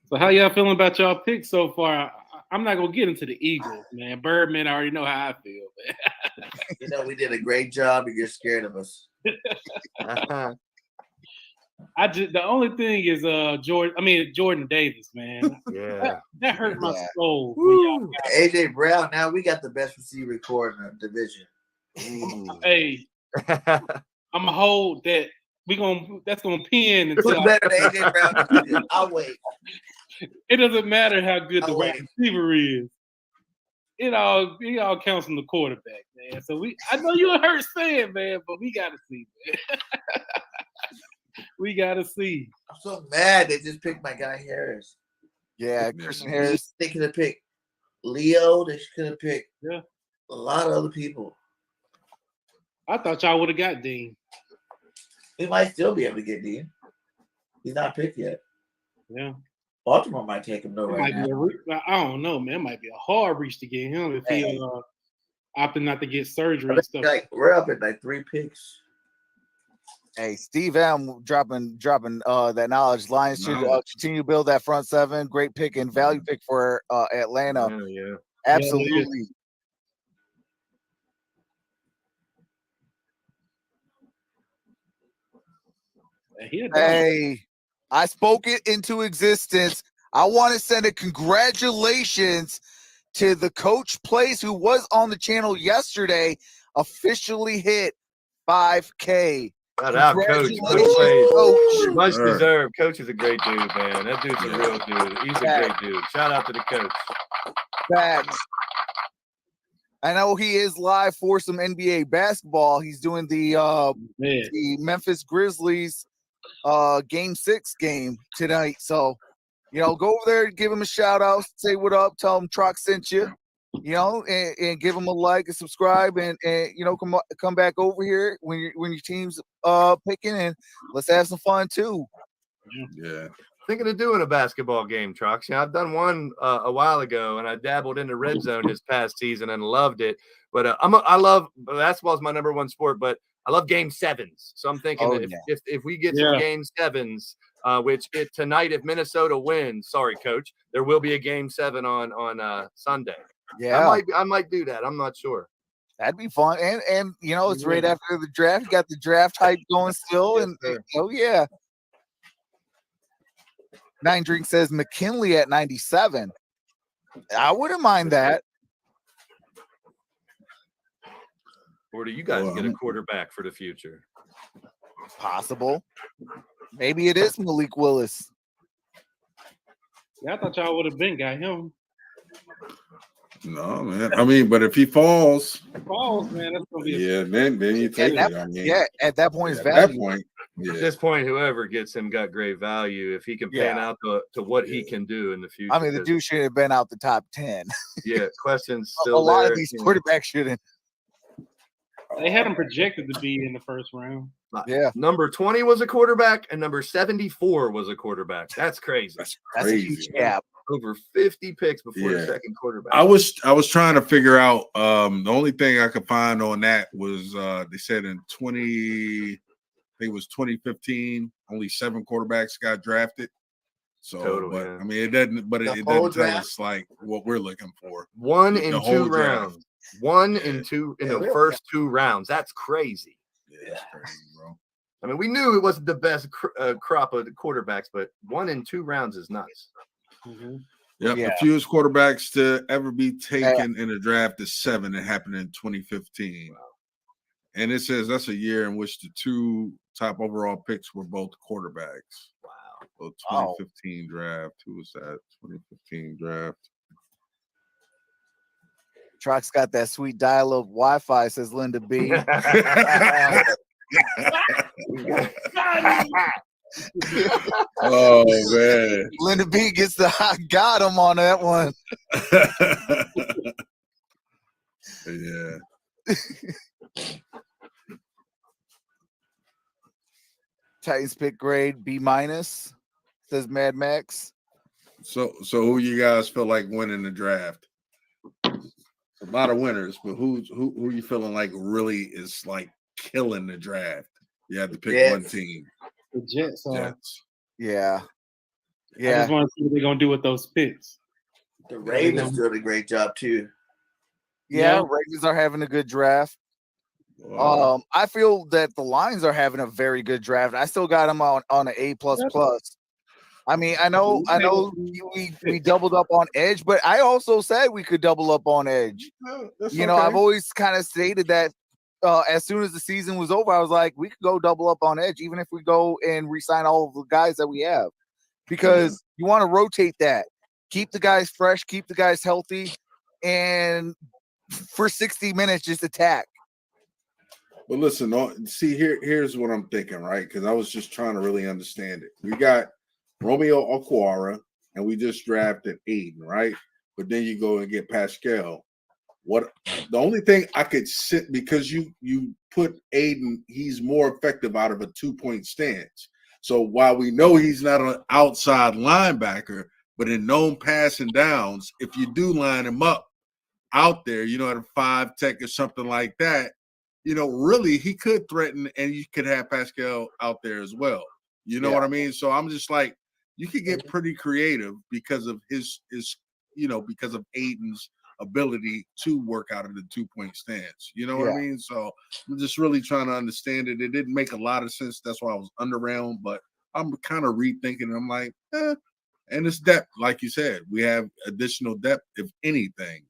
So how y'all feeling about y'all picks so far? I'm not gonna get into the Eagles, man. Birdman, I already know how I feel, man. We did a great job, and you're scared of us. The only thing is Jordan Davis, man. Yeah, that hurt my soul. AJ Brown. Now we got the best receiver core in the division. Hey, I'm gonna hold that That's gonna pin It's until better than AJ Brown. I'll wait. it doesn't matter how good the wide receiver is. It all counts on the quarterback, man. So I know you're a Hurts fan, man, but we gotta see, man. We gotta see. I'm so mad they just picked my guy Harris. Yeah, Christian Harris. They could have picked Leo. They could have picked a lot of other people. I thought y'all would have got Dean. We might still be able to get Dean. He's not picked yet. Yeah. Baltimore might take him though right now. I don't know, man. It might be a hard reach to get him if he opted not to get surgery and stuff. Like we're up at like 3 picks. Hey, Steve M dropping that knowledge. Lions should continue to build that front seven. Great pick and value pick for Atlanta. Yeah. Absolutely. Hey, I spoke it into existence. I want to send a congratulations to the Coach Place who was on the channel yesterday, officially hit 5K. Shout out, Coach. Coach. Much deserved. Coach is a great dude, man. That dude's a real dude. He's a great dude. Shout out to the coach. Facts. I know he is live for some NBA basketball. He's doing the Memphis Grizzlies game 6 game tonight. So, go over there, give him a shout out, say what up, tell him Troc sent you, and give him a like and subscribe and come back over here when your team's picking and let's have some fun too. Yeah. Thinking of doing a basketball game, Trox. I've done one a while ago, and I dabbled into red zone this past season and loved it. But I love basketball is my number one sport, but I love game 7s. So I'm thinking if we get some game 7s, which tonight if Minnesota wins, sorry, Coach, there will be a game 7 on Sunday. Yeah, I might do that. I'm not sure. That'd be fun, and it's right after the draft. You got the draft hype going still, and yeah. 9 Drink says McKinley at 97. I wouldn't mind that. Or do you guys get a quarterback for the future? Possible. Maybe it is Malik Willis. Yeah, I thought y'all would have got him. No, man. I mean, but if he falls, man, that's gonna be then you take it. At that point, it's at value. that point, At this point, whoever gets him got great value if he can pan out to what he can do in the future. I mean, the dude should have been out the top 10. Yeah, questions still a lot there. of these quarterbacks shouldn't. They had him projected to be in the first round. Yeah. Number 20 was a quarterback, and number 74 was a quarterback. That's crazy. That's a huge gap. Over 50 picks before the second quarterback. I was trying to figure out. The only thing I could find on that was they said in 2015, only 7 quarterbacks got drafted. So, I mean, it doesn't. But it doesn't tell us like what we're looking for. 1 in 2 rounds. 1 in 2 in the first 2 rounds. That's crazy. Yeah, that's crazy, bro. I mean, we knew it wasn't the best crop of the quarterbacks, but 1 in 2 rounds is nuts. Mm-hmm. Yep, the fewest quarterbacks to ever be taken in a draft is 7. It happened in 2015. Wow. And it says that's a year in which the 2 top overall picks were both quarterbacks. Wow. So 2015 draft. Who was that? 2015 draft. Trock's got that sweet dial-up Wi-Fi, says Linda B. Oh man, Linda B gets the I got him on that one. Yeah. Titans pick grade B-, says Mad Max. So who you guys feel like winning the draft? A lot of winners, but who you feeling like really is like killing the draft? You have to pick one team. The Jets. Yeah. I just want to see what they're gonna do with those picks. The Ravens doing a great job too. Yeah, Ravens are having a good draft. Wow. I feel that the Lions are having a very good draft. I still got them on an A++. I mean, I know we doubled up on edge, but I also said we could double up on edge. That's I've always kind of stated that as soon as the season was over, I was like, we could go double up on edge, even if we go and re-sign all of the guys that we have, because you want to rotate that, keep the guys fresh, keep the guys healthy, and for 60 minutes, just attack. But listen, see, here's what I'm thinking, right? Because I was just trying to really understand it. We got Romeo Okwara, and we just drafted Aiden, right? But then you go and get Pascal. What the only thing I could sit, because you put Aiden, he's more effective out of a 2-point stance. So while we know he's not an outside linebacker, but in known passing downs, if you do line him up out there, at a 5 tech or something like that, really he could threaten, and you could have Pascal out there as well. You know what I mean? So I'm just like, you could get pretty creative because of his because of Aiden's ability to work out of the 2-point stance. You know what I mean? So I'm just really trying to understand it. It didn't make a lot of sense. That's why I was underwhelmed, but I'm kind of rethinking it. I'm like, and it's depth, like you said. We have additional depth, if anything,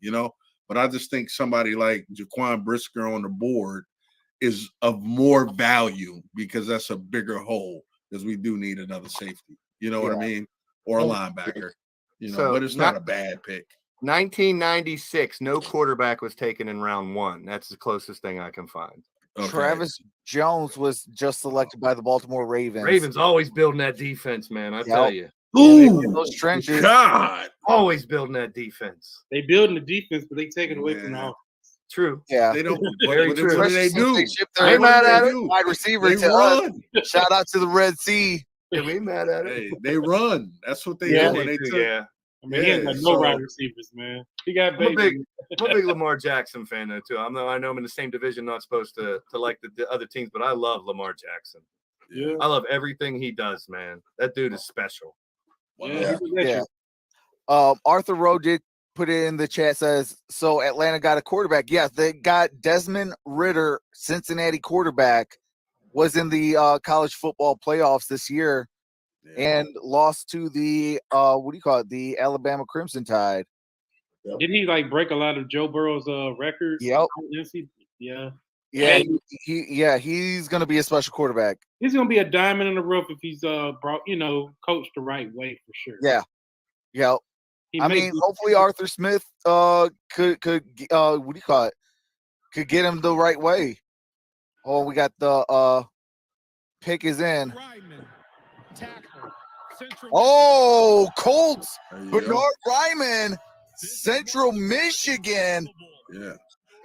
But I just think somebody like Jaquan Brisker on the board is of more value because that's a bigger hole, because we do need another safety. You know what I mean? Or a linebacker. But it's not a bad pick. 1996, no quarterback was taken in round 1. That's the closest thing I can find. Okay. Travis Jones was just selected by the Baltimore Ravens. Ravens always building that defense, man. I tell you. Ooh, those trenches. God. Always building that defense. They building the defense, but they take it away from the offense. True. Yeah. They don't. Very true. What do they do? They ship I ain't mad at it. wide receiver They to run. shout out to the Red Sea. Yeah, we ain't mad at it. Hey, they run. That's what they do. They Took, yeah. I mean, he ain't got no wide receivers, man. He got I'm a big Lamar Jackson fan though too. I know I'm in the same division, not supposed to like the other teams, but I love Lamar Jackson. Yeah, I love everything he does, man. That dude is special. Yeah. Arthur Rowe did put it in the chat, says, so Atlanta got a quarterback. Yes, they got Desmond Ridder, Cincinnati quarterback, was in the college football playoffs this year and lost to the the Alabama Crimson Tide. Didn't he break a lot of Joe Burrow's records? Yep. Yeah. Yeah, he's gonna be a special quarterback. He's gonna be a diamond in the rough if he's coached the right way for sure. Yeah. I mean, hopefully Arthur Smith could get him the right way. Oh, we got the pick is in. Oh, Colts, Bernard Ryman, Central Michigan. Yeah.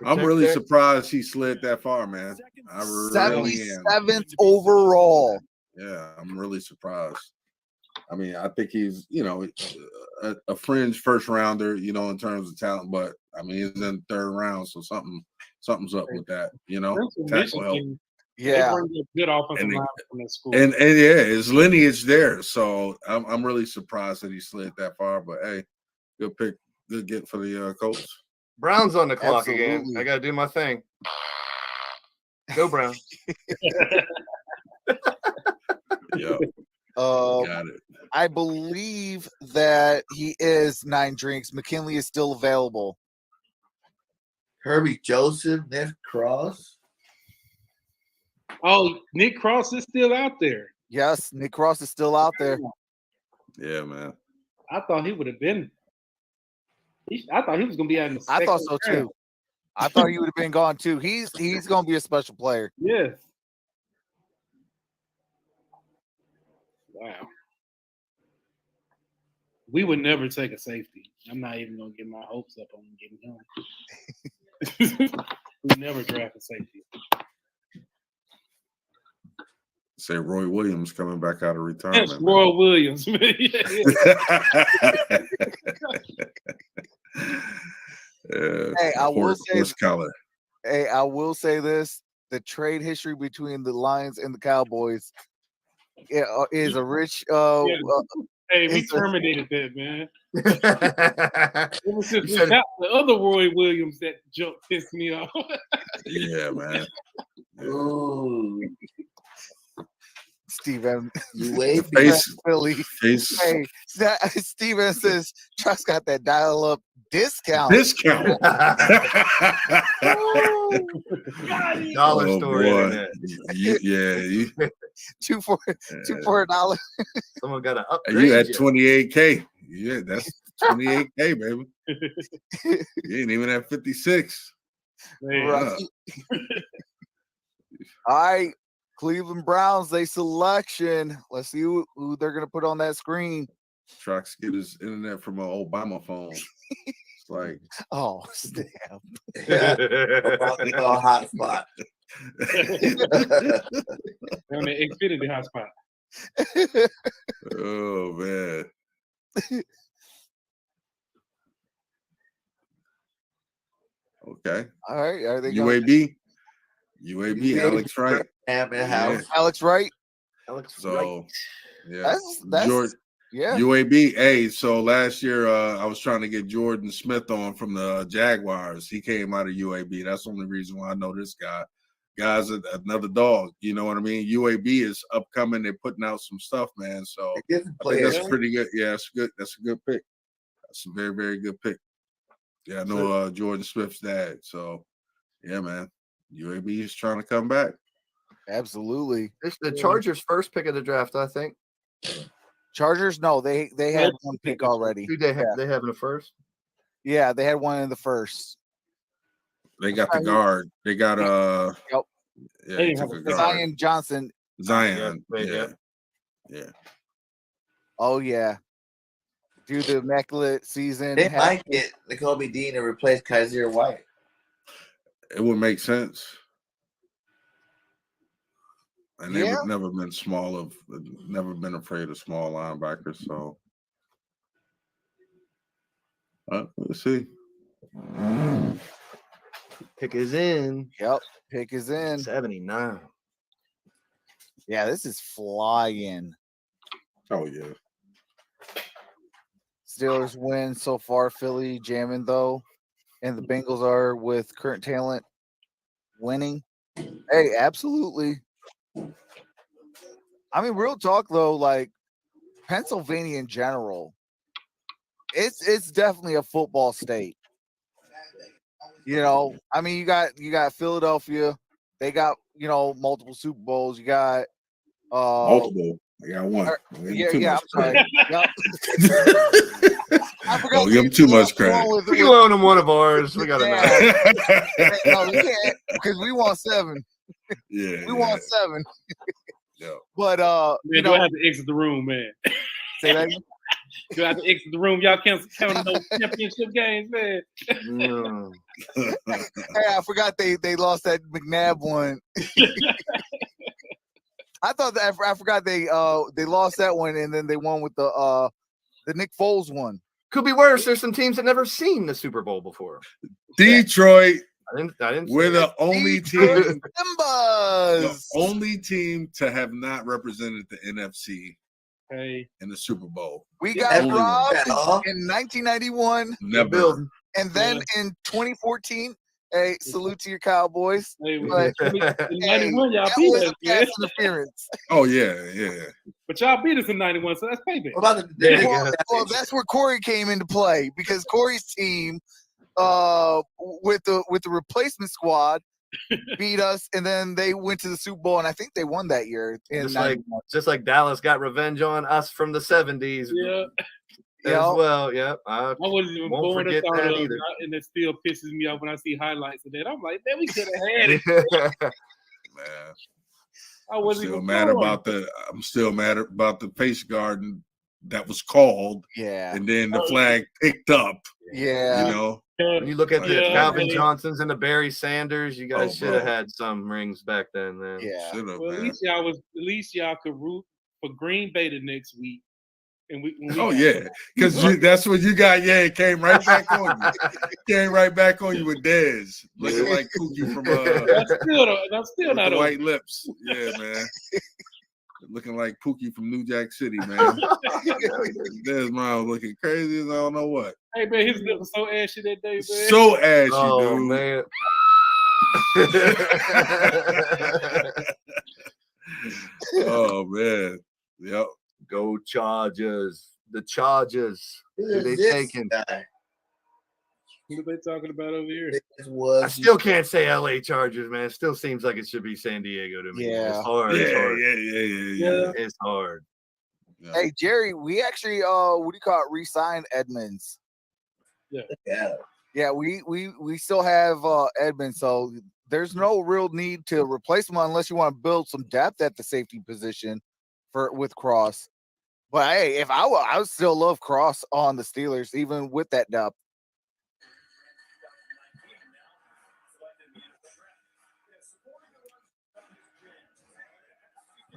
I'm really surprised he slid that far, man. I really am. 77th overall. Yeah, I'm really surprised. I mean, I think he's, a fringe first rounder, in terms of talent, but I mean, he's in the 3rd round, so something's up with that, tackle help. Yeah, good offensive line from that school. And his lineage there, so I'm really surprised that he slid that far. But hey, good pick, good get for the Colts. Browns on the clock again. I got to do my thing. Go Browns. Yo, got it. I believe that he is 9 drinks. McKinley is still available. Herbie Joseph, Nick Cross. Oh, Nick Cross is still out there. Yes, Nick Cross is still out there. Yeah, man. I thought he would have been. I thought he was going to be out in the second I thought so too. I thought he would have been gone too. He's going to be a special player. Yes. Wow. We would never take a safety. I'm not even going to get my hopes up on getting him. We never draft a safety. Say Roy Williams coming back out of retirement. That's Roy Williams. Hey, I will say this: the trade history between the Lions and the Cowboys is a rich. Hey, we terminated that, man. Ever since we got the other Roy Williams, that joke pissed me off. Yeah, man. Ooh. Steven, you wave Philly. Hey, Steven says Trust got that dial-up Discount. Dollar Oh, store boy. internet. two for $1. Someone got to upgrade You at 28K. Yeah, that's 28K, baby. You ain't even at 56. Right. All right. Cleveland Browns, they selection. Let's see who they're gonna put on that screen. Trucks get his internet from an Obama phone. It's like, oh, snap. Hotspot. On the Xfinity hotspot. Oh man. Okay. All right. Are they UAB? UAB, Alex Wright. Alex Wright. So yeah. That's George, yeah. UAB. Hey, so last year I was trying to get Jordan Smith on from the Jaguars. He came out of UAB. That's the only reason why I know this guy. Guy's another dog. You know what I mean? UAB is upcoming. They're putting out some stuff, man. So I think that's pretty good. Yeah, it's good. That's a good pick. That's a very, very good pick. Yeah, I know Jordan Swift's dad. So yeah, man. UAB is trying to come back. Absolutely. It's the Chargers' first pick of the draft, I think. Chargers? No, they had one pick already. Who they have in the first? Yeah, they had one in the first. They got the guard. They got Yep. Yeah, he took a guard. Zion Johnson. Zion. Yeah. Oh yeah. Do the immaculate season. They might get Nakobe Dean to replace Kaiser White. It would make sense. And they've never been never been afraid of small linebackers. So let's see. Pick is in. Yep. Pick is in. 79. Yeah, this is flying. Oh yeah. Steelers win so far. Philly jamming though. And the Bengals are with current talent winning. Hey, absolutely. I mean, real talk though, like Pennsylvania in general, it's definitely a football state. You know, I mean, you got Philadelphia. They got, multiple Super Bowls. You got multiple. I got one. I'm sorry. I forgot. Don't give them too much credit. We own them one of ours. We got to know. No, we can't because we want 7. Yeah, we want 7. Yeah. But man, do I have to exit the room, man? Say that again? Do I have to exit the room? Y'all can't count those championship games, man. Hey, I forgot they lost that McNabb one. I thought that I forgot they lost that one and then they won with the Nick Foles one. Could be worse. There's some teams that never seen the Super Bowl before. Detroit. I didn't. We're the only team. The only team to have not represented the NFC in the Super Bowl. We got robbed in 1991. Never. And then in 2014, hey, salute to your Cowboys. Hey, but, 91, y'all beat us, pass interference. Oh yeah. But y'all beat us in 91, so that's payback. Well, that's where Corey came into play because Corey's team, with the replacement squad, beat us, and then they went to the Super Bowl, and I think they won that year. Just like Dallas got revenge on us from the 70s. Yeah. As well, yeah. I wasn't even born forget to that start either. And it still pisses me off when I see highlights of that. I'm like, man, we could have had it. Man. I wasn't even I'm still mad about the face garden that was called. Yeah. And then the flag picked up. Yeah. You know. When you look at the Calvin Johnsons and the Barry Sanders, you guys should have had some rings back then, man. Yeah. Well, at least y'all could root for Green Bay the next week. And because that's what you got. Yeah, it came right back on you. With Dez looking like Pookie from I'm still not the white lips. Yeah, man. Looking like Pookie from New Jack City, man. Dez mine looking crazy as I don't know what. Hey man, his lips were so ashy that day, man. So ashy, dude. Man. Oh man. Yep. Go Chargers. The Chargers. Who they taking? What are they talking about over here? I still can't say LA Chargers, man. It still seems like it should be San Diego to me. Yeah. It's hard. Yeah, It's hard. yeah. It's hard. Hey Jerry, we actually what do you call it? Re-signed Edmonds. Yeah. We still have Edmonds, so there's no real need to replace him unless you want to build some depth at the safety position with Cross. But hey, if I would still love Cross on the Steelers, even with that depth.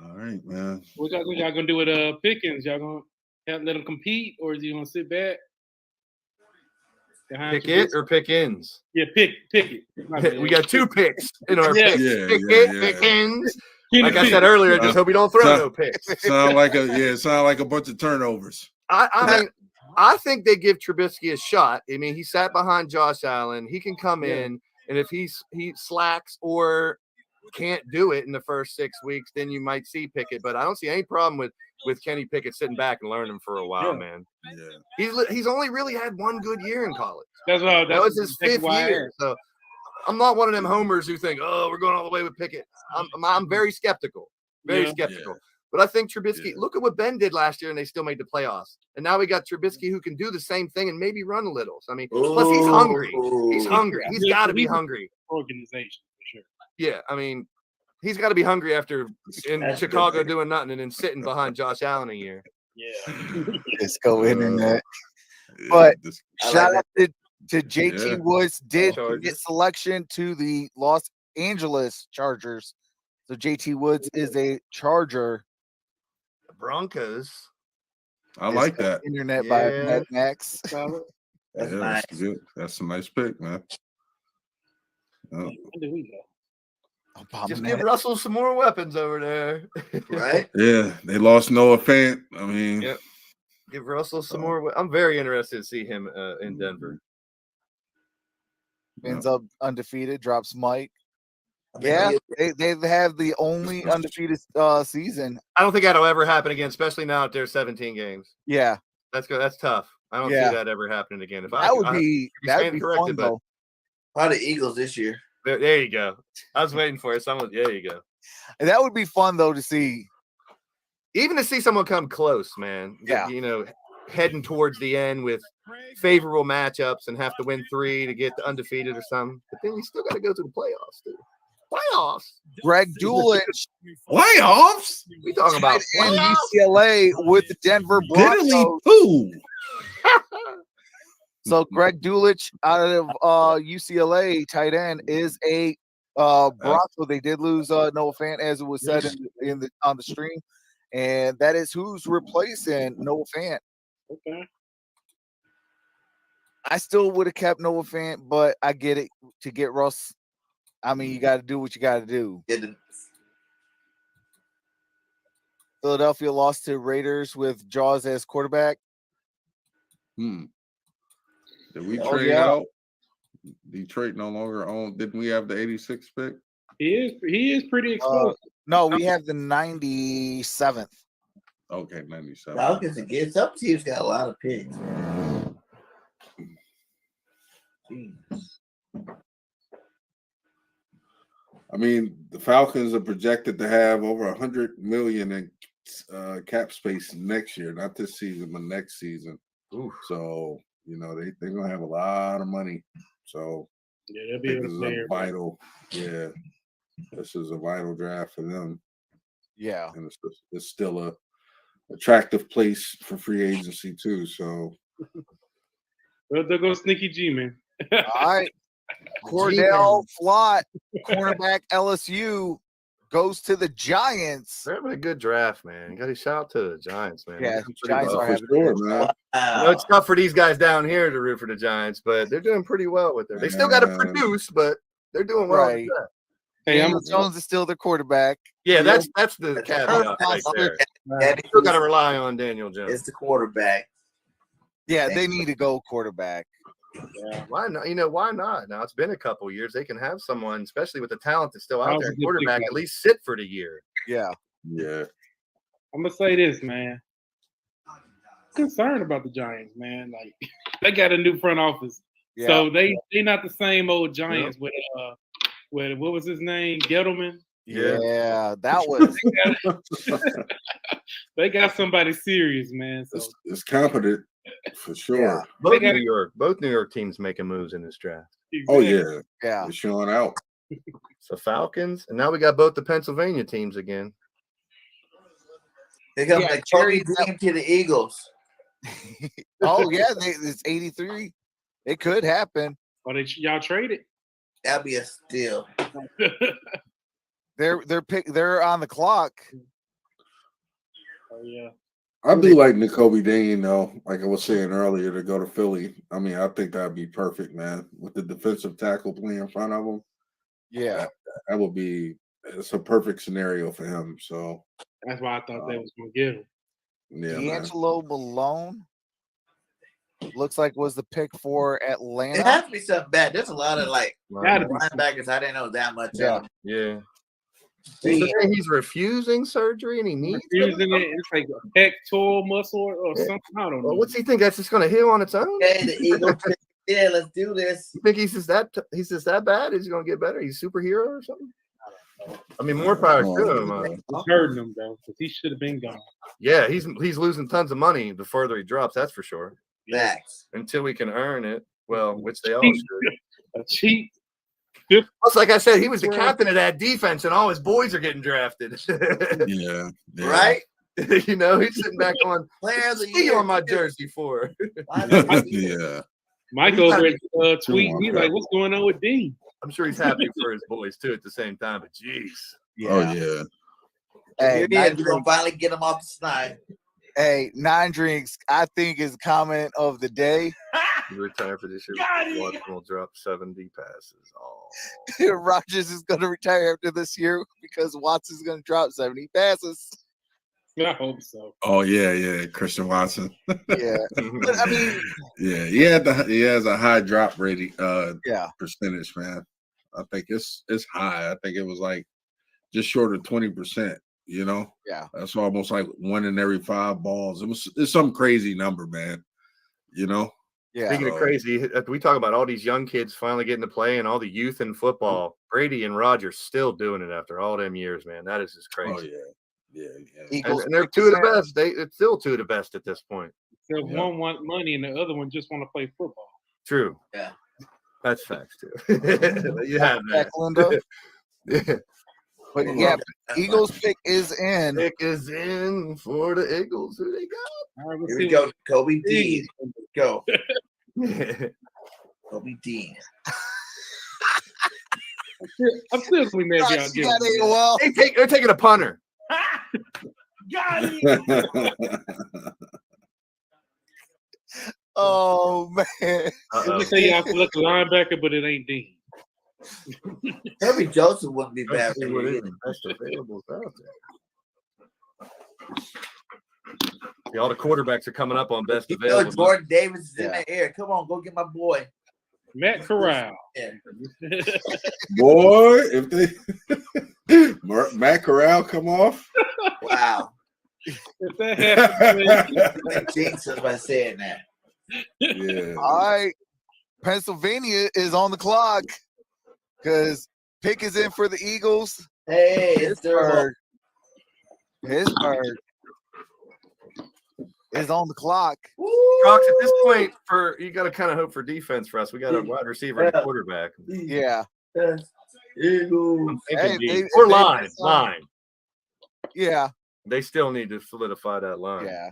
All right, man. What y'all gonna do with Pickens? Y'all gonna let him compete, or is he gonna sit back? Pick it or Pickens? Yeah, pick it. We got 2 picks in our picks. Pickens. Like I Pick. said earlier, just hope you don't throw no picks. Sound like a bunch of turnovers. I mean, I think they give Trubisky a shot. I mean, he sat behind Josh Allen. He can come in, and if he slacks or can't do it in the first 6 weeks, then you might see Pickett. But I don't see any problem with Kenny Pickett sitting back and learning for a while, man. Yeah. He's only really had 1 good year in college. That was his 5th year. So I'm not one of them homers who think, oh, we're going all the way with Pickett. I'm very skeptical. Very skeptical. But I think Trubisky, look at what Ben did last year, and they still made the playoffs. And now we got Trubisky who can do the same thing and maybe run a little. So, I mean, plus he's hungry. He's hungry. He's got to be hungry. Organization, for sure. Yeah, I mean, he's got to be hungry after in Chicago doing nothing and then sitting behind Josh Allen a year. Yeah. Disco internet. But shout out to JT Woods did get selection to the Los Angeles Chargers. So JT Woods is a Charger. The Broncos. I like that. Internet by Mad Max. That's nice. That's good. That's a nice pick, man. Where do we go? Just give Russell some more weapons over there. Right? Yeah, they lost Noah Fant. I mean, give Russell some more. I'm very interested to see him in Denver. Ends up undefeated, drops Mike. Yeah, they have the only undefeated season. I don't think that'll ever happen again, especially now that there's 17 games. Yeah, that's good. That's tough. I don't see that ever happening again. If that would be fun, though. Probably the Eagles this year. There you go. I was waiting for it. There you go. That would be fun though to see. Even to see someone come close, man. Yeah. You know, heading towards the end with favorable matchups and have to win 3 to get the undefeated or something. But then you still got to go to the playoffs, dude. Playoffs. Greg Dulcich. Playoffs? We talking about and UCLA with the Denver Broncos. So Greg Dulcich out of UCLA, tight end, is a Bronco. They did lose Noah Fant, as it was said on the stream, and that is who's replacing Noah Fant. Okay. I still would have kept Noah Fant, but I get it to get Russ. I mean, you got to do what you got to do. Philadelphia lost to Raiders with Jaws as quarterback. Did we trade out? Detroit no longer own. Didn't we have the 86 pick? He is pretty explosive. No, we have the 97th. Okay, 97. Falcons against up teams got a lot of picks. I mean, the Falcons are projected to have over 100 million in cap space next year, not this season, but next season. Ooh. So, you know, they're gonna have a lot of money. So they'll be able to play vital. Yeah, this is a vital draft for them. Yeah, and it's still a attractive place for free agency too. So, well, there goes Sneaky G, man. All right, Cordell Flott, cornerback LSU, goes to the Giants. They're having a good draft, man. Got to shout out to the Giants, man. Yeah, Giants are having sure, man. I know it's tough for these guys down here to root for the Giants, but they're doing pretty well with it. They still got to produce, but they're doing well. Right. Hey, Daniel Jones is still their quarterback. Yeah, that's the caveat right there. They still got to rely on Daniel Jones. It's the quarterback. Yeah, they need to go quarterback. Yeah, why not? You know, why not? Now it's been a couple years. They can have someone, especially with the talent that's still out there, quarterback, at least sit for the year. Yeah. Yeah. I'm gonna say this, man. I'm concerned about the Giants, man. Like they got a new front office. So they not the same old Giants with what was his name? Gettleman. Yeah, that was. They got somebody serious, man. So it's competent for sure. Both New York teams making moves in this draft. Oh yeah, yeah, they're showing out. So Falcons, and now we got both the Pennsylvania teams again. They're going to Kobe Dean to the Eagles. Oh yeah, it's 83. It could happen. Or y'all traded? That'd be a steal. They're on the clock. Oh yeah. I do like N'Kobe Dean though. Like I was saying earlier, to go to Philly. I mean, I think that'd be perfect, man. With the defensive tackle playing in front of him. Yeah, that would be. It's a perfect scenario for him. So that's why I thought they was gonna get him. Yeah, D'Angelo Malone looks like was the pick for Atlanta. It has to be something bad. There's a lot of linebackers. I didn't know that much. Yeah. He's refusing surgery and he needs refusing it. It's like a pectoral muscle or something. I don't know. Well, what's he think that's just going to heal on its own? Hey, the Eagles. Yeah, let's do this. You think he's just that bad? Is he going to get better? He's a superhero or something? I mean, more power to him. It's hurting him though, because he should have been gone. Yeah, he's losing tons of money the further he drops. That's for sure. Facts. Until we can earn it, well, which they all should. A cheat. Plus, like I said, he was the captain of that defense, and all his boys are getting drafted. yeah. Right? You know, he's sitting back on players on my jersey for. Yeah. Mike over at tweet. He's like, "What's going on with Dean?" I'm sure he's happy for his boys too at the same time. But jeez. Yeah. Oh yeah. Hey, we're gonna finally get him off the snide. Hey, 9 Drinks, I think is comment of the day. You retire for this year. Watson will drop 70 passes. Oh. Rodgers is going to retire after this year because Watson's going to drop 70 passes. I hope so. Oh yeah, Christian Watson. Yeah, but, I mean, yeah, he has a high drop rating percentage, man. I think it's high. I think it was like just short of 20%. You know, that's almost like 1 in every 5 balls. It's some crazy number, man. You know. Yeah. Speaking of crazy, we talk about all these young kids finally getting to play and all the youth in football. Brady and Rodgers still doing it after all them years, man. That is just crazy. Oh yeah. And they're 2 of the best. It's still 2 of the best at this point. So one want money and the other one just want to play football. True. Yeah. That's facts too. You have that. Yeah. But yeah, Eagles pick is in. Pick is in for the Eagles. Who they got? All right, here we go. Kobe Dean. Go. Kobe Dean. I'm still mad y'all They're taking a punter. Got it. Oh man. Let me say y'all select a linebacker, but it ain't Dean. Herbie Joseph wouldn't be bad. Best available out there. Yeah, all the quarterbacks are coming up on best available. Jordan Davis is in the air. Come on, go get my boy. Mccrary. Yeah. Boy, if they Matt Corral come off. Wow. If that happens, jinx us by saying that. Yeah. All right. Pennsylvania is on the clock because pick is in for the Eagles. Hey, Pittsburgh is on the clock. Crocs, at this point, you got to kind of hope for defense for us. We got a wide receiver and a quarterback. Yeah. Eagles. Or line. Yeah. They still need to solidify that line. Yeah.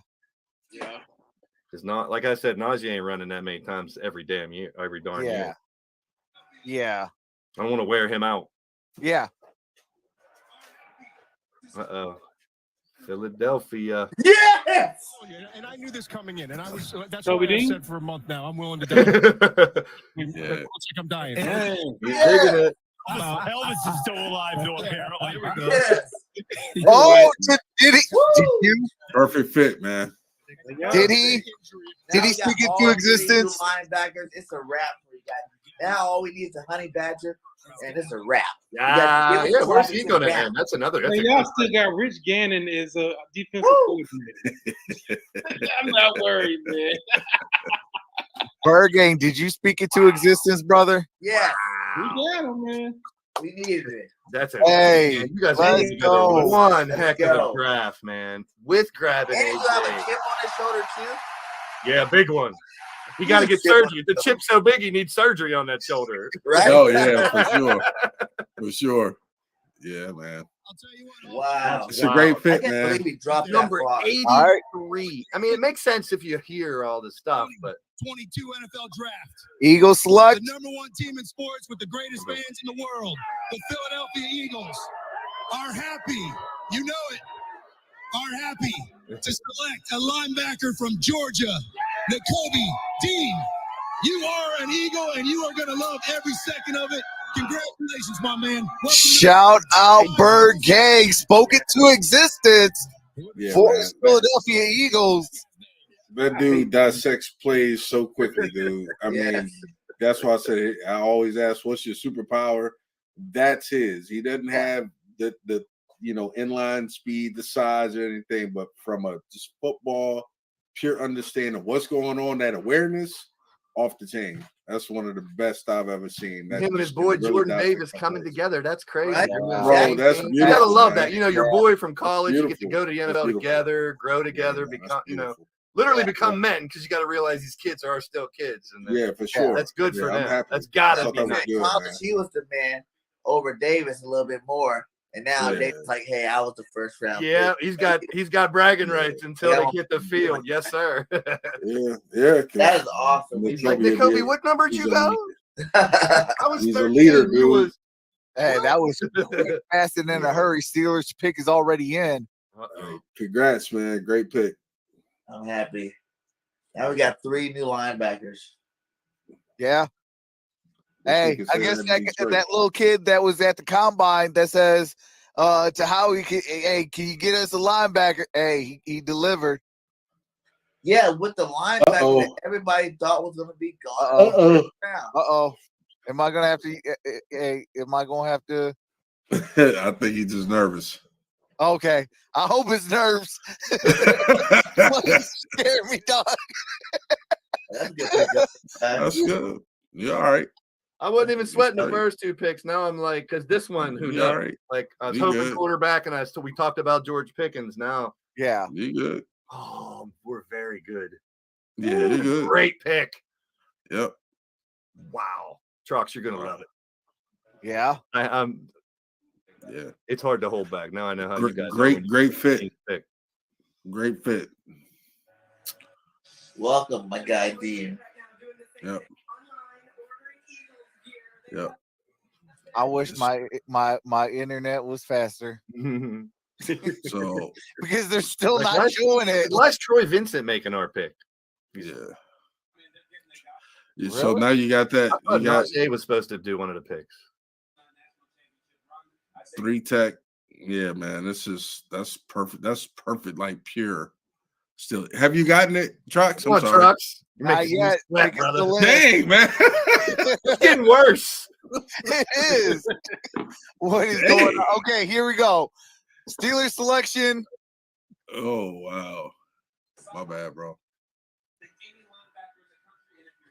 Because not like I said, Najee ain't running that many times every darn year. Yeah. I don't want to wear him out. Yeah. Philadelphia. Yes. And I knew this coming in, and I was that's So what I Dean? said for a month now. I'm willing to die. It looks like I'm dying. Elvis is still alive, though, apparently. Yes. Oh, did he? Perfect fit, man. Did he speak into existence? Linebackers, it's a wrap for you guys. Now all we need is a honey badger, and it's a wrap. Where's he going to end? That's another. Y'all still got Rich Gannon as a defensive coordinator. I'm not worried, man. Bergang, did you speak it to existence, brother? Yeah, We got him, man. we needed it. That's a Hey, man, you guys let's put together go. one Let's heck of go. a draft, man. With grabbing And you have a AJ. chip on his shoulder too. Yeah, big one. He got to get surgery. The chip's so big, he needs surgery on that shoulder. Right? Oh yeah, for sure, for sure. Yeah, man. I'll tell you what. Wow. It's a great I fit, can't man. believe he dropped Number that far. 83. All I mean, it makes sense if you hear all the stuff, but 22 NFL draft. Eagles select. The number one team in sports with the greatest fans in the world, the Philadelphia Eagles, are happy. You know it. Are happy to select a linebacker from Georgia, Nakobe Dean. You are an Eagle, and you are going to love every second of it. Congratulations, my man. Welcome Shout out Bergang, spoke it to existence Yeah, for man. the Philadelphia Eagles. That dude dissects plays so quickly, dude. I Yes. mean, that's why I said I always ask, "What's your superpower?" That's his. He doesn't have the inline speed, the size, or anything, but from a just football, pure understanding of what's going on, that awareness, off the chain. That's one of the best I've ever seen. That him and his just boy really Jordan dissect Davis plays. coming together, that's crazy. Right? Yeah. Bro, that's You beautiful. gotta love man. that. You know, your boy from college, you get to beautiful. go to the That's NFL beautiful. together, grow together, Yeah, man, become, that's you know, beautiful. literally become men, because you got to realize these kids are still kids. And Yeah, for sure. that's good for I'm them. happy. That's I gotta thought be that was nice. good, College, man. he was the man over Davis a little bit more. And now Yeah. Davis like, hey, I was the first round. Yeah, pick. he's got bragging rights until Yeah. they hit the field. Yes, sir. Yeah. That is awesome. Like, Nakobe, what number did you go? I was He's a 13. leader, You dude. was Hey, that was quick, fast and in a hurry. Steelers pick is already in. Congrats, man. Great pick. I'm happy. Now we got 3 new linebackers. Yeah. Wish they Hey, could I say guess that that, in Detroit. that little kid that was at the combine that says to Howie, hey, can you get us a linebacker? Hey, he delivered. Yeah, with the linebacker Uh-oh. that everybody thought was going to be gone. Uh-oh. Uh-oh. Am I gonna have to? Hey, am I gonna have to? I think he's just nervous. Okay, I hope it's nerves. Fucking scare me, dog. That's good. That's good. You all right? I wasn't even sweating the Right. first 2 picks. Now I'm like, because this one, who You knows? all right? Like, I was You hoping good. quarterback, and we talked about George Pickens. Now, Yeah. You good? oh, we're very good. Yeah, you good. Great pick. Yep. Wow, Trucks, you're gonna love it. Yeah. Yeah. It's hard to hold back. Now I know how you guys. Great fit. Pick. Great fit. Welcome, my guy, Dean. Yep. Yep. I wish my internet was faster So because they're still Like, not why- showing it. Why is Troy Vincent making our pick? yeah. So Really? now you got that. I You thought got Najee was supposed to do one of the picks. 3 tech. Yeah, man. That's perfect. That's perfect. Like pure. Still, have you gotten it, Trucks? Come I'm on, sorry. Trucks. You're Not making me yet. sweat, because brother. the list- Dang, man. It's getting worse. It is. What is going on? Okay, here we go. Steelers selection. Oh wow. My bad, bro.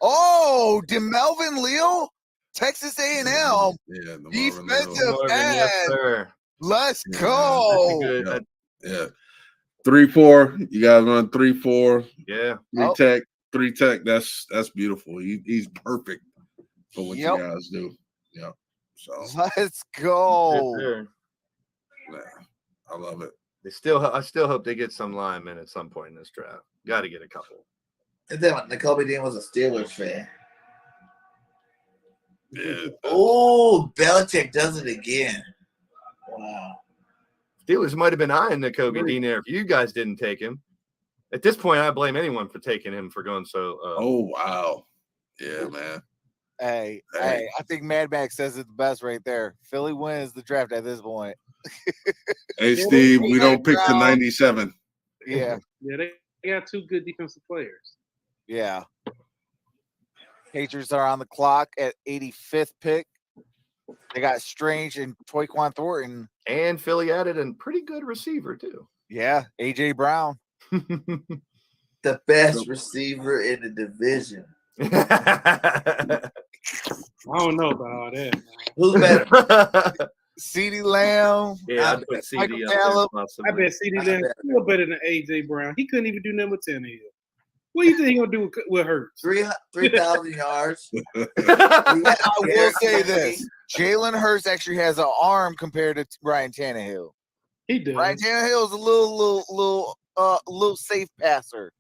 Oh, DeMelvin Leo, Texas A&M. Yeah, the Marvin Defensive Leo. Marvin, end. yes, sir. Let's Yeah, go. Good. Yeah. 3-4. You guys run 3-4. Yeah. 3 Oh. tech. 3 tech. That's beautiful. He's perfect for what Yep. you guys do. Yeah. So Let's go. Sure. yeah, I love it. I still hope they get some linemen at some point in this draft. Got to get a couple. And then Nakobe Dean was a Steelers fan. Yeah. Oh, Belichick does it again. Wow. Steelers might have been eyeing Nakobe Dean there if you guys didn't take him. At this point, I blame anyone for taking him for going so. Oh wow. Yeah, man. Hey, I think Mad Max says it the best right there. Philly wins the draft at this point. Hey Steve, we don't pick the 97. Yeah, Yeah, they got 2 good defensive players. yeah. Patriots are on the clock at 85th pick. They got Strange and Tyquan Thornton. And Philly added a pretty good receiver, too. Yeah, AJ Brown. The best receiver in the division. I don't know about all that. Who's better? CeeDee Lamb. Yeah, I'd put Michael CD up Gallup. there. I Possibly. bet CeeDee Lamb still better than AJ Brown. He couldn't even do nothing with Tannehill. What do you think he gonna do with Hurts? 3,000 yards. I will say this: Jalen Hurts actually has an arm compared to Ryan Tannehill. He does. Ryan Tannehill is a little safe passer.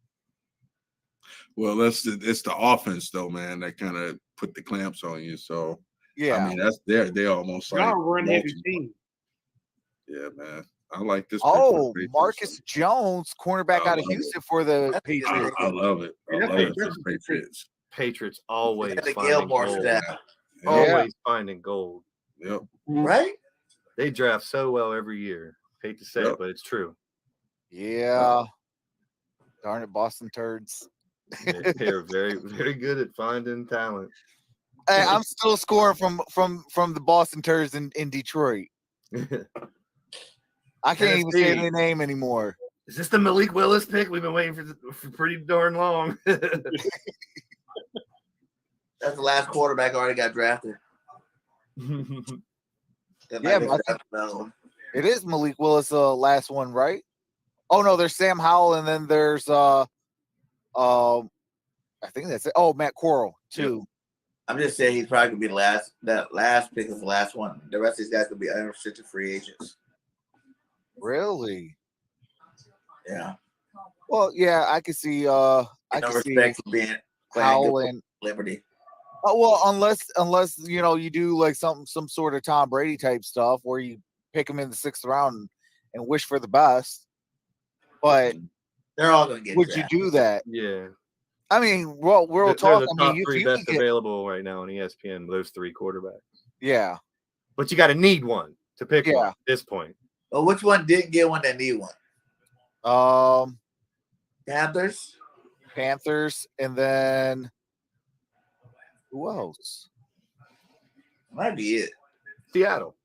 Well, it's the offense though, man, that kind of put the clamps on you. So yeah, I mean that's they're almost like y'all run heavy team. Yeah, man. I like this. Oh, Marcus Jones, cornerback out of Houston for the Patriots. I love it. I love it for the Patriots. Patriots always the finding Gilmore gold. staff. Always finding gold. Yep. Right? They draft so well every year. Hate to say it, but it's true. Yeah. Darn it, Boston turds. They're very, very good at finding talent. Hey, I'm still scoring from the Boston turds in Detroit. I can't even say their name anymore. Is this the Malik Willis pick? We've been waiting for pretty darn long. That's the last quarterback already got drafted. Yeah, it is Malik Willis, last one, right? Oh no, there's Sam Howell, and then there's I think that's it. Oh, Matt Corral too. I'm just saying he's probably gonna be the last. That last pick is the last one. The rest of these guys could be unrestricted free agents. Really? Yeah. Well, yeah, I could see. I no could see respect for being Howell and Liberty. Oh, well, unless you do like some sort of Tom Brady type stuff where you pick him in the 6th round and wish for the best. But they're all gonna get. Would drafted. you do that? Yeah. I mean, well, we're They're talking. the top I mean, three you best get, available right now on ESPN. Those 3 quarterbacks. Yeah. But you got to need one to pick one at this point. Well, which one didn't get one that need one? Panthers, and then who else? Might be it. Seattle.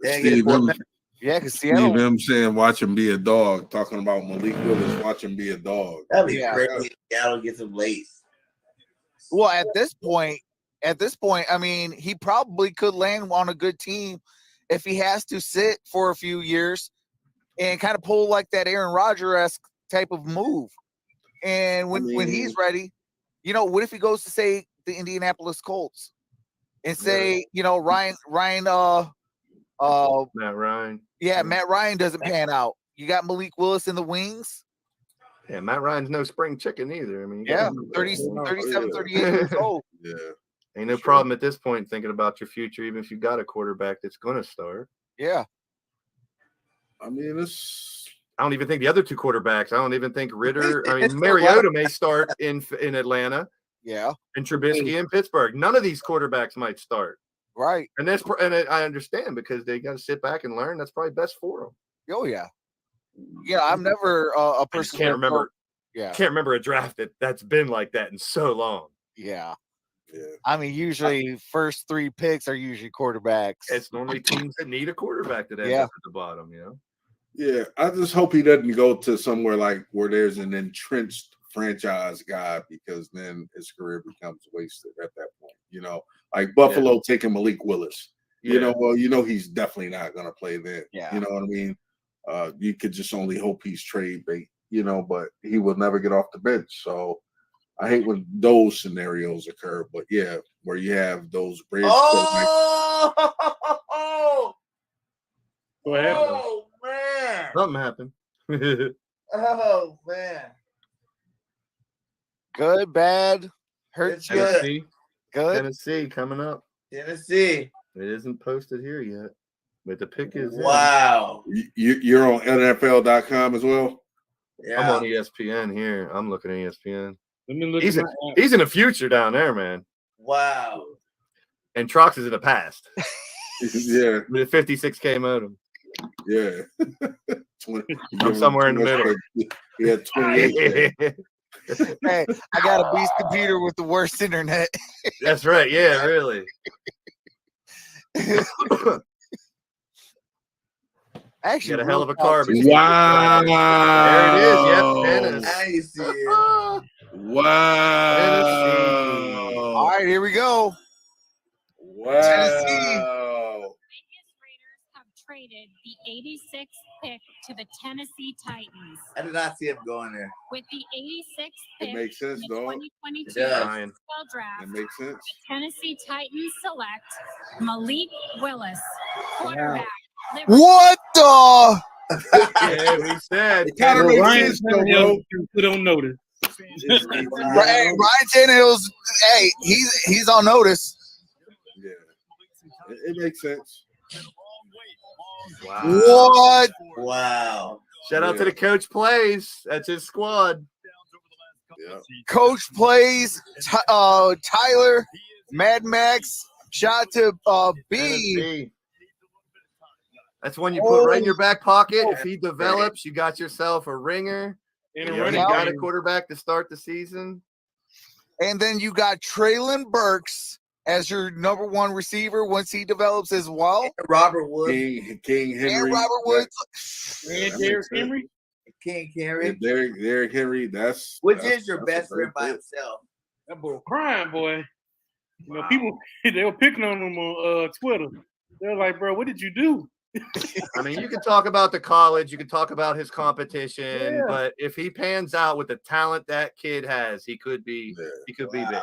Steve M. Yeah, because Seattle. Steve M. saying, "Watch him be a dog." Talking about Malik Willis, watch him be a dog. That'd be crazy. Seattle gets him late. Well, at this point, I mean, he probably could land on a good team if he has to sit for a few years and kind of pull like that Aaron Rodgers-esque type of move. And when he's ready, what if he goes to say the Indianapolis Colts and say, Matt Ryan. Yeah, Matt Ryan doesn't pan out. You got Malik Willis in the wings. Yeah, Matt Ryan's no spring chicken either. I mean, 37, 38 years old. Yeah. Ain't no problem at this point thinking about your future, even if you got a quarterback that's going to start. Yeah. I mean, I don't even think the other 2 quarterbacks. I don't even think Ritter. I mean, Mariota may start in Atlanta. Yeah. And Trubisky in Pittsburgh. None of these quarterbacks might start. Right. And I understand because they got to sit back and learn. That's probably best for them. Oh yeah. Yeah, I'm never a person. Can't remember. Yeah. Can't remember a draft that's been like that in so long. Yeah. I mean, usually first 3 picks are usually quarterbacks. It's normally teams that need a quarterback that ends up at the bottom, Yeah, I just hope he doesn't go to somewhere like where there's an entrenched franchise guy, because then his career becomes wasted at that point. Like Buffalo taking Malik Willis. He's definitely not going to play then. Yeah. You know what I mean? You could just only hope he's trade bait, but he will never get off the bench. So I hate when those scenarios occur. But yeah, where you have those bridge. What happened? Oh man! Something happened. Oh man! Good, bad, hurt. Tennessee. Good. Tennessee coming up. Tennessee. It isn't posted here yet, but the pick is wow. You're on NFL.com as well. Yeah. I'm on ESPN here. I'm looking at ESPN. Let me look. He's in the future down there, man. Wow. And Trox is in the past. Yeah. With a 56K modem. Yeah. I'm somewhere in the middle. Yeah, 28. Hey, I got a beast computer with the worst internet. That's right. Yeah, really. Actually, got a hell of a car. Wow. There it is. Yep. Dennis. Now you see it. Wow. All right, here we go. Wow. Tennessee. Have traded the 86th pick to the Tennessee Titans. I did not see him going there. With the 86th pick It makes sense, in the dog. 2022 It does. NFL draft, It makes sense. the Tennessee Titans select Malik Willis, quarterback. What the? Yeah, we said. It kind of Bro, makes Ryan sense, though, bro. Tannehill put on notice. Hey, Ryan Tannehill's. Hey, he's on notice. Yeah, it makes sense. Wow. What? Wow. Shout out to the coach plays. That's his squad. Yeah. Coach plays. Tyler, Mad Max. Shout out to B. Tennessee. That's one you put right in your back pocket. If he develops, you got yourself a ringer. And a You running got a game. quarterback to start the season. And then you got Traylon Burks as your number one receiver once he develops as well. Robert Woods. King Henry. And Robert Woods. And Derrick Henry. King Yeah, Henry. Derrick Henry. That's Which that's- is your that's a best friend great by pick. himself. That boy crying, boy. You know, Wow. people they were picking on him on Twitter. They're like, bro, what did you do? I mean, you can talk about the college, you can talk about his competition, Yeah. but if he pans out with the talent that kid has, he could be big. I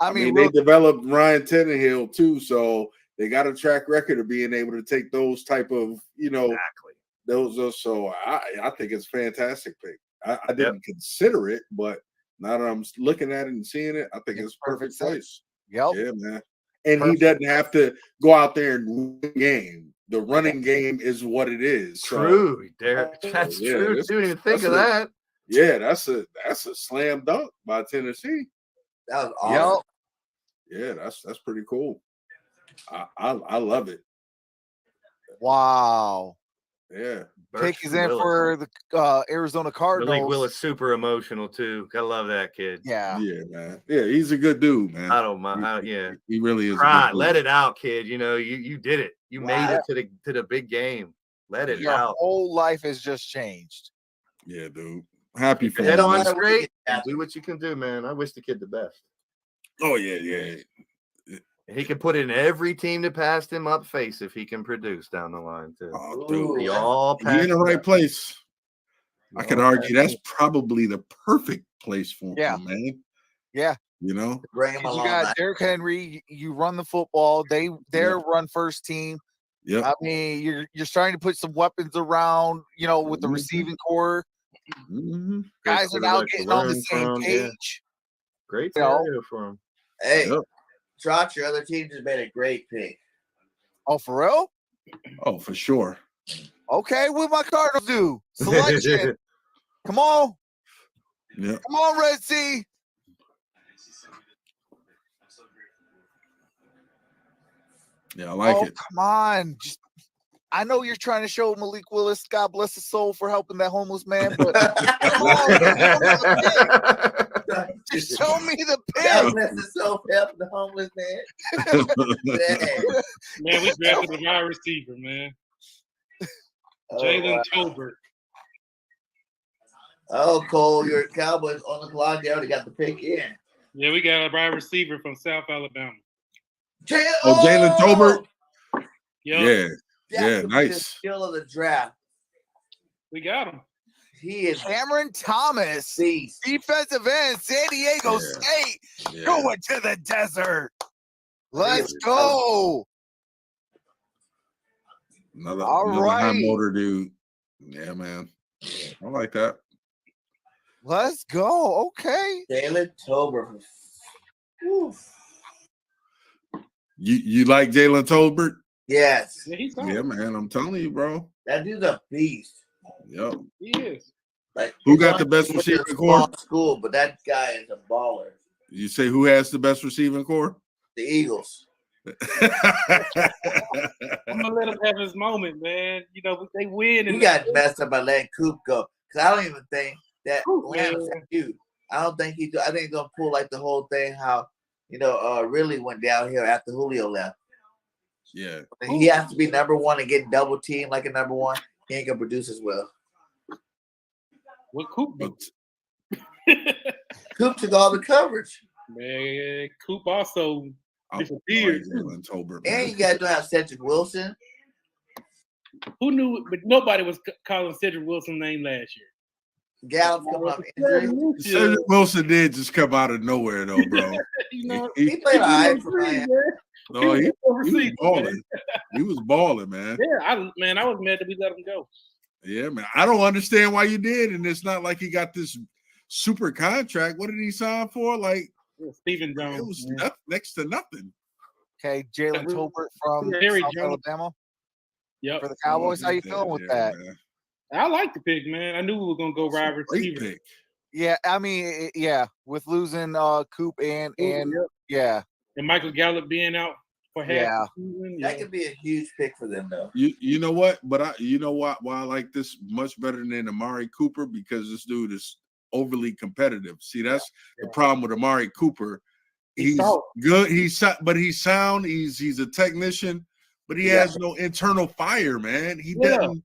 I mean, mean, they developed Ryan Tannehill too, so they got a track record of being able to take those type of, Exactly. those. So I think it's a fantastic pick. I didn't consider it, but now that I'm looking at it and seeing it, I think it's a perfect place. Yep. Yeah, man. And he doesn't have to go out there and win the game. The running game is what it is. So, True, Derek. That's yeah, true. this- Didn't even think that's of a- that. Yeah, that's a slam dunk by Tennessee. That was awesome. Yeah, that's pretty cool. I love it. wow. Yeah. Pick is in for the Arizona Cardinals. Malik Willis super emotional too. Gotta love that kid. Yeah. Yeah, man. Yeah, he's a good dude, man. I don't mind. Yeah. He really is. Cry, a good let dude. it out, kid. You know, you did it. You made it to the big game. Let it Your out. whole life has just changed. Yeah, dude. Happy for Head him, on man. straight. Do what you can do, man. I wish the kid the best. Oh yeah. He can put in every team that passed him up face if he can produce down the line too. Oh, dude. He all He in the right place. I could all argue passed that's probably the perfect place for him, man. Yeah. You know? Bring him 'Cause you along. got Derrick Henry. You run the football. They're run first team. Yep. I mean, you're starting to put some weapons around. With the receiving core. Mm-hmm. Guys are now getting on the same page. Great You know? scenario for him. Hey, Trot, your other team just made a great pick. Oh, for real? Oh, for sure. Okay, what my Cardinals do? Selection. Come on. Yeah. Come on, Red Sea. Yeah, I like it. Come on. I know you're trying to show Malik Willis, God bless his soul, for helping that homeless man, but come on, just show me the God pick. bless his soul for helping the homeless man. Man, we drafted a wide receiver, man. Jalen Tolbert. Oh, Cole, your Cowboys on the clock. They already got the pick in. Yeah, we got a wide receiver from South Alabama. Jalen Tolbert. Yep. Yeah, The nice. skill of the draft. We got him. He is Cameron Thomas, beast. defensive end, San Diego State, going to the desert. Let's go. Another All high right. motor dude. Yeah, man. I like that. Let's go. Okay. Jalen Tolbert. You like Jalen Tolbert? Yes. Yeah, man. I'm telling you, bro. That dude's a beast. Yep. He is. Like, Who it's got only the best went to a receiving small core? school, but that guy is a baller. You say who has the best receiving core? The Eagles. I'm gonna let him have his moment, man. They win. You And got messed up by letting Coop go. Because I don't even think that Lamb is man. you. I don't think I think he's gonna pull like the whole thing how really went downhill after Julio left. Yeah. And he has to be number one and get double teamed like a number one. He ain't gonna produce as well. What Coop do? Coop took all the coverage. Man, Coop also I disappeared. like Jalen Tolbert, And man. you guys don't have Cedric Wilson. Who knew? But nobody was calling Cedric Wilson's name last year. Gallup's coming off injury. Cedric Wilson did just come out of nowhere, though, bro. He played all right for Miami. No, he was balling. He was balling, man. Yeah, I was mad that we let him go. Yeah, man. I don't understand why you did, and it's not like he got this super contract. What did he sign for? Like Stephen Jones. It was next to nothing. Okay, Jalen Tolbert from South Alabama. Yep. For the Cowboys, how you feeling with that? Man. I like the pick, man. I knew we were gonna go wide receiver. Pick. Yeah, I mean, with losing Coop and yeah, and Michael Gallup being out for half the season. That could be a huge pick for them, though. You know what? But you know why I like this much better than Amari Cooper, because this dude is overly competitive. See, that's the problem with Amari Cooper. He's good. He's sound. He's a technician, but he has no internal fire, man. He doesn't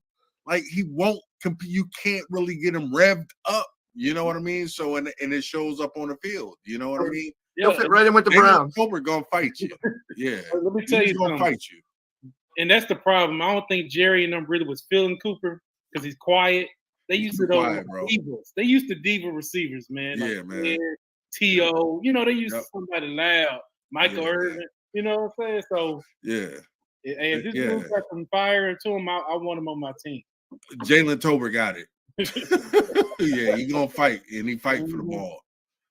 he won't compete. You can't really get him revved up. You know what I mean? So and it shows up on the field. You know what I mean? He'll fit right in with the Browns. Cooper gonna fight you. Yeah. Let me tell you something. Fight you. And that's the problem. I don't think Jerry and them really was feeling Cooper because he's quiet. They used to those divas. They used to diva receivers, man. Yeah, man. T.O. You know, they used to somebody loud. Michael Irvin. You know what I'm saying? So if this dude got some fire into him, I want him on my team. Jalen Tolbert got it. Yeah, he gonna fight, and he fighting for the ball.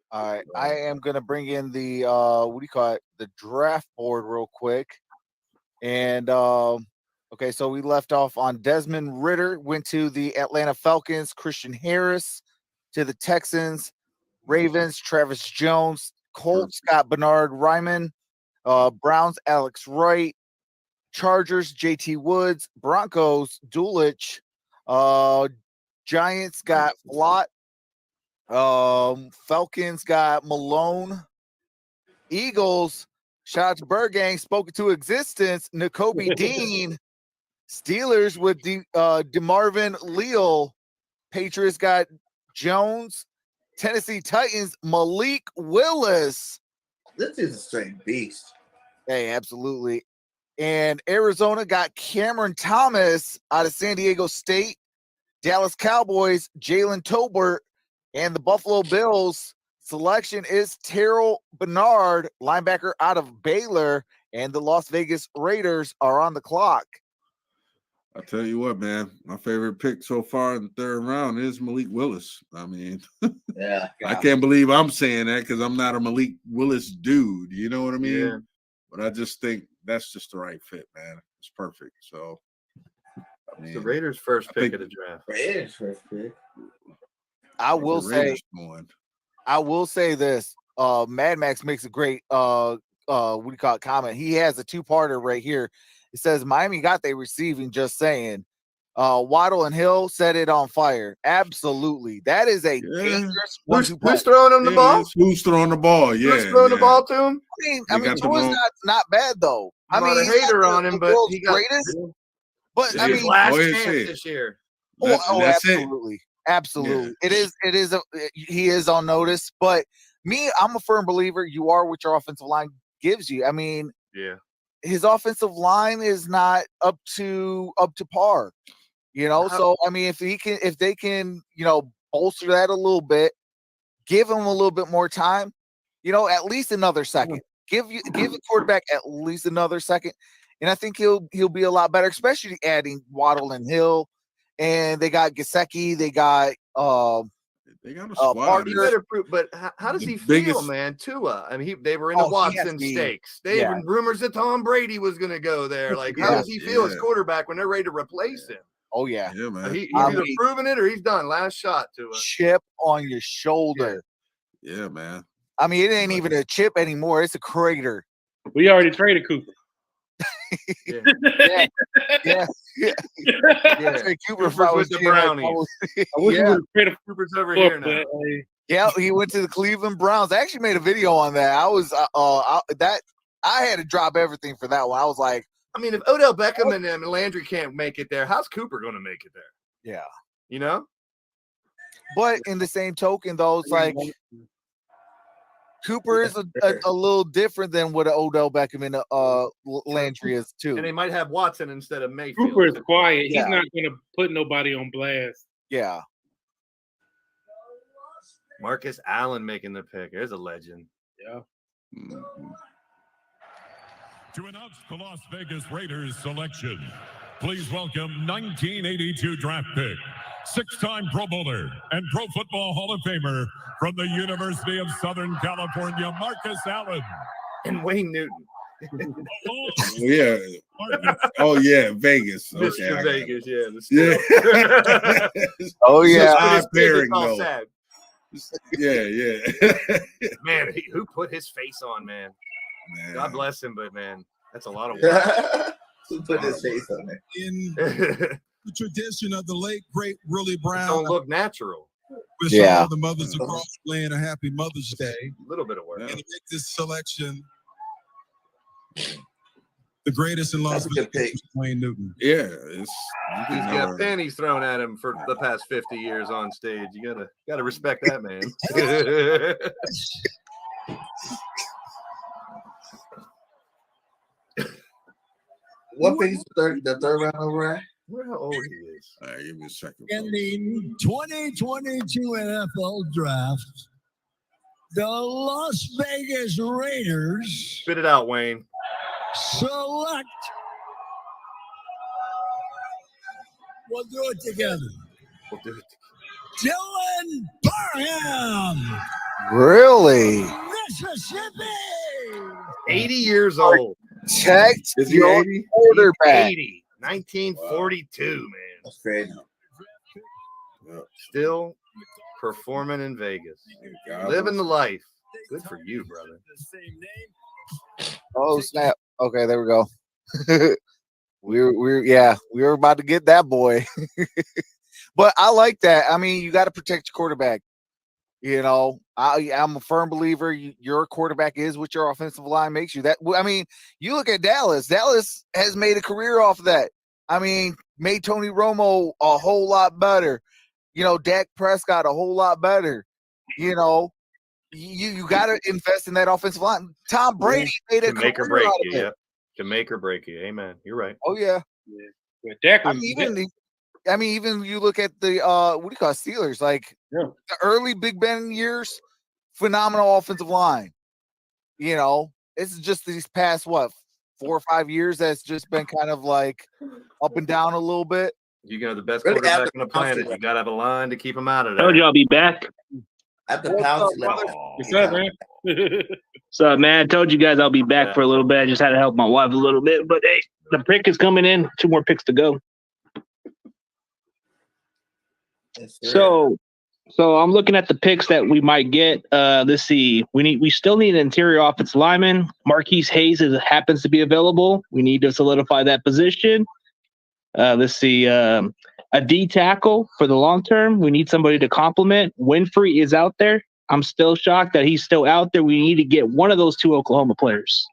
All right, I am gonna bring in the the draft board real quick, and okay, so we left off on Desmond Ridder went to the Atlanta Falcons, Christian Harris to the Texans, Ravens Travis Jones, Colts Scott Bernard Ryman, Browns Alex Wright, Chargers JT Woods, Broncos Dulich, Giants got Flott. Falcons got Malone. Eagles, shout out to Bird Gang, spoken to existence. Nakobe Dean. Steelers with DeMarvin Leal. Patriots got Jones. Tennessee Titans, Malik Willis. This is a straight beast. Hey, absolutely. And Arizona got Cameron Thomas out of San Diego State. Dallas Cowboys, Jalen Tolbert, and the Buffalo Bills selection is Terrell Bernard, linebacker out of Baylor, and the Las Vegas Raiders are on the clock. I tell you what, man, my favorite pick so far in the third round is Malik Willis. I mean, I can't believe I'm saying that because I'm not a Malik Willis dude. You know what I mean? Yeah. But I just think that's just the right fit, man. It's perfect. So. The Raiders' first pick of the draft. Raiders' first pick. I will say this. Mad Max makes a great comment. He has a two-parter right here. It says Miami got their receiving, just saying. Waddle and Hill set it on fire. Absolutely. That is a dangerous one. Who's throwing him the ball? Who's throwing the ball? Yeah. Who's throwing the ball to him? I mean, Tua's not bad though. I'm not a hater on him, but he got greatest. But I mean, last chance this year. Absolutely. Absolutely. Yeah. He is on notice, but I'm a firm believer you are what your offensive line gives you. I mean, his offensive line is not up to par, you know. So I mean, if they can, bolster that a little bit, give him a little bit more time, at least another second. Give the quarterback at least another second. And I think he'll be a lot better, especially adding Waddle and Hill. And they got Gesicki. They got a squad. But how does he feel, man? Tua. I mean, they were in the Watson stakes. They even rumors that Tom Brady was going to go there. Like, how does he feel as quarterback when they're ready to replace him? Oh yeah, man. He's either proving it or he's done. Last shot to a chip on your shoulder. Yeah, man. I mean, it ain't even a chip anymore. It's a crater. We already traded Cooper. Yeah. Cooper with the Brownies. I wish we would have traded Cooper's over here now. Yeah, he went to the Cleveland Browns. I actually made a video on that. I had to drop everything for that one. I was like, I mean, if Odell Beckham and Landry can't make it there, how's Cooper going to make it there? Yeah, you know. But in the same token, though, it's like Cooper is a little different than what an Odell Beckham and Landry is too. And they might have Watson instead of Mayfield. Cooper is quiet. Yeah. He's not going to put nobody on blast. Yeah. Marcus Allen making the pick. There's a legend. Yeah. To announce the Las Vegas Raiders selection, please welcome 1982 draft pick, 6-time Pro Bowler and Pro Football Hall of Famer from the University of Southern California, Marcus Allen. And Wayne Newton. Yeah. Oh yeah, Vegas. Mr. Okay, Vegas, yeah. Oh yeah. Odd pairing, all though. sad. Yeah. Man, who put his face on, man? God bless him, but man, that's a lot of Who work. put his face on it? In the tradition of the late, great Willie Brown. Don't look natural. Wish all the mothers across the land a happy Mother's Day. A little bit of work. And to make this selection the greatest in Las Vegas, Wayne Newton. Yeah, He's got panties thrown at him for the past 50 years on stage. You gotta respect that, man. What pick is the third round over at? Where how old he is? All right, give me a second. In the 2022 NFL Draft, the Las Vegas Raiders Spit it out, Wayne. select. We'll do it together. We'll do it. Dylan Parham, Really? Mississippi. 80 years old. Checked Is he your 80? quarterback. 80. 1942, man. That's crazy. Still performing in Vegas. Living the life. Good for you, brother. Oh snap! Okay, there we go. we were about to get that boy. But I like that. I mean, you got to protect your quarterback. You know, I'm a firm believer. Your quarterback is what your offensive line makes you. That I mean, you look at Dallas. Dallas has made a career off of that. I mean, made Tony Romo a whole lot better. You know, Dak Prescott a whole lot better. You know, you got to invest in that offensive line. Tom Brady made a Can make or career break out you. of it. Yeah. Can make or break you. Amen. You're right. Oh yeah. Yeah, Dak I was, mean, even you look at the what do you call it, Steelers? Like the early Big Ben years, phenomenal offensive line. You know, it's just these past 4 or 5 years that's just been kind of like up and down a little bit. You got the best Really quarterback have on the to planet. You got to have a line to keep him out of there. Told you I'll be back. At the pounce level. what's up, man? So, man, I told you guys I'll be back for a little bit. I just had to help my wife a little bit. But, hey, the pick is coming in. 2 more picks to go. So I'm looking at the picks that we might get. Let's see. We still need an interior offensive lineman. Marquise Hayes happens to be available. We need to solidify that position. Let's see. A D tackle for the long term. We need somebody to complement. Winfrey is out there. I'm still shocked that he's still out there. We need to get one of those 2 Oklahoma players.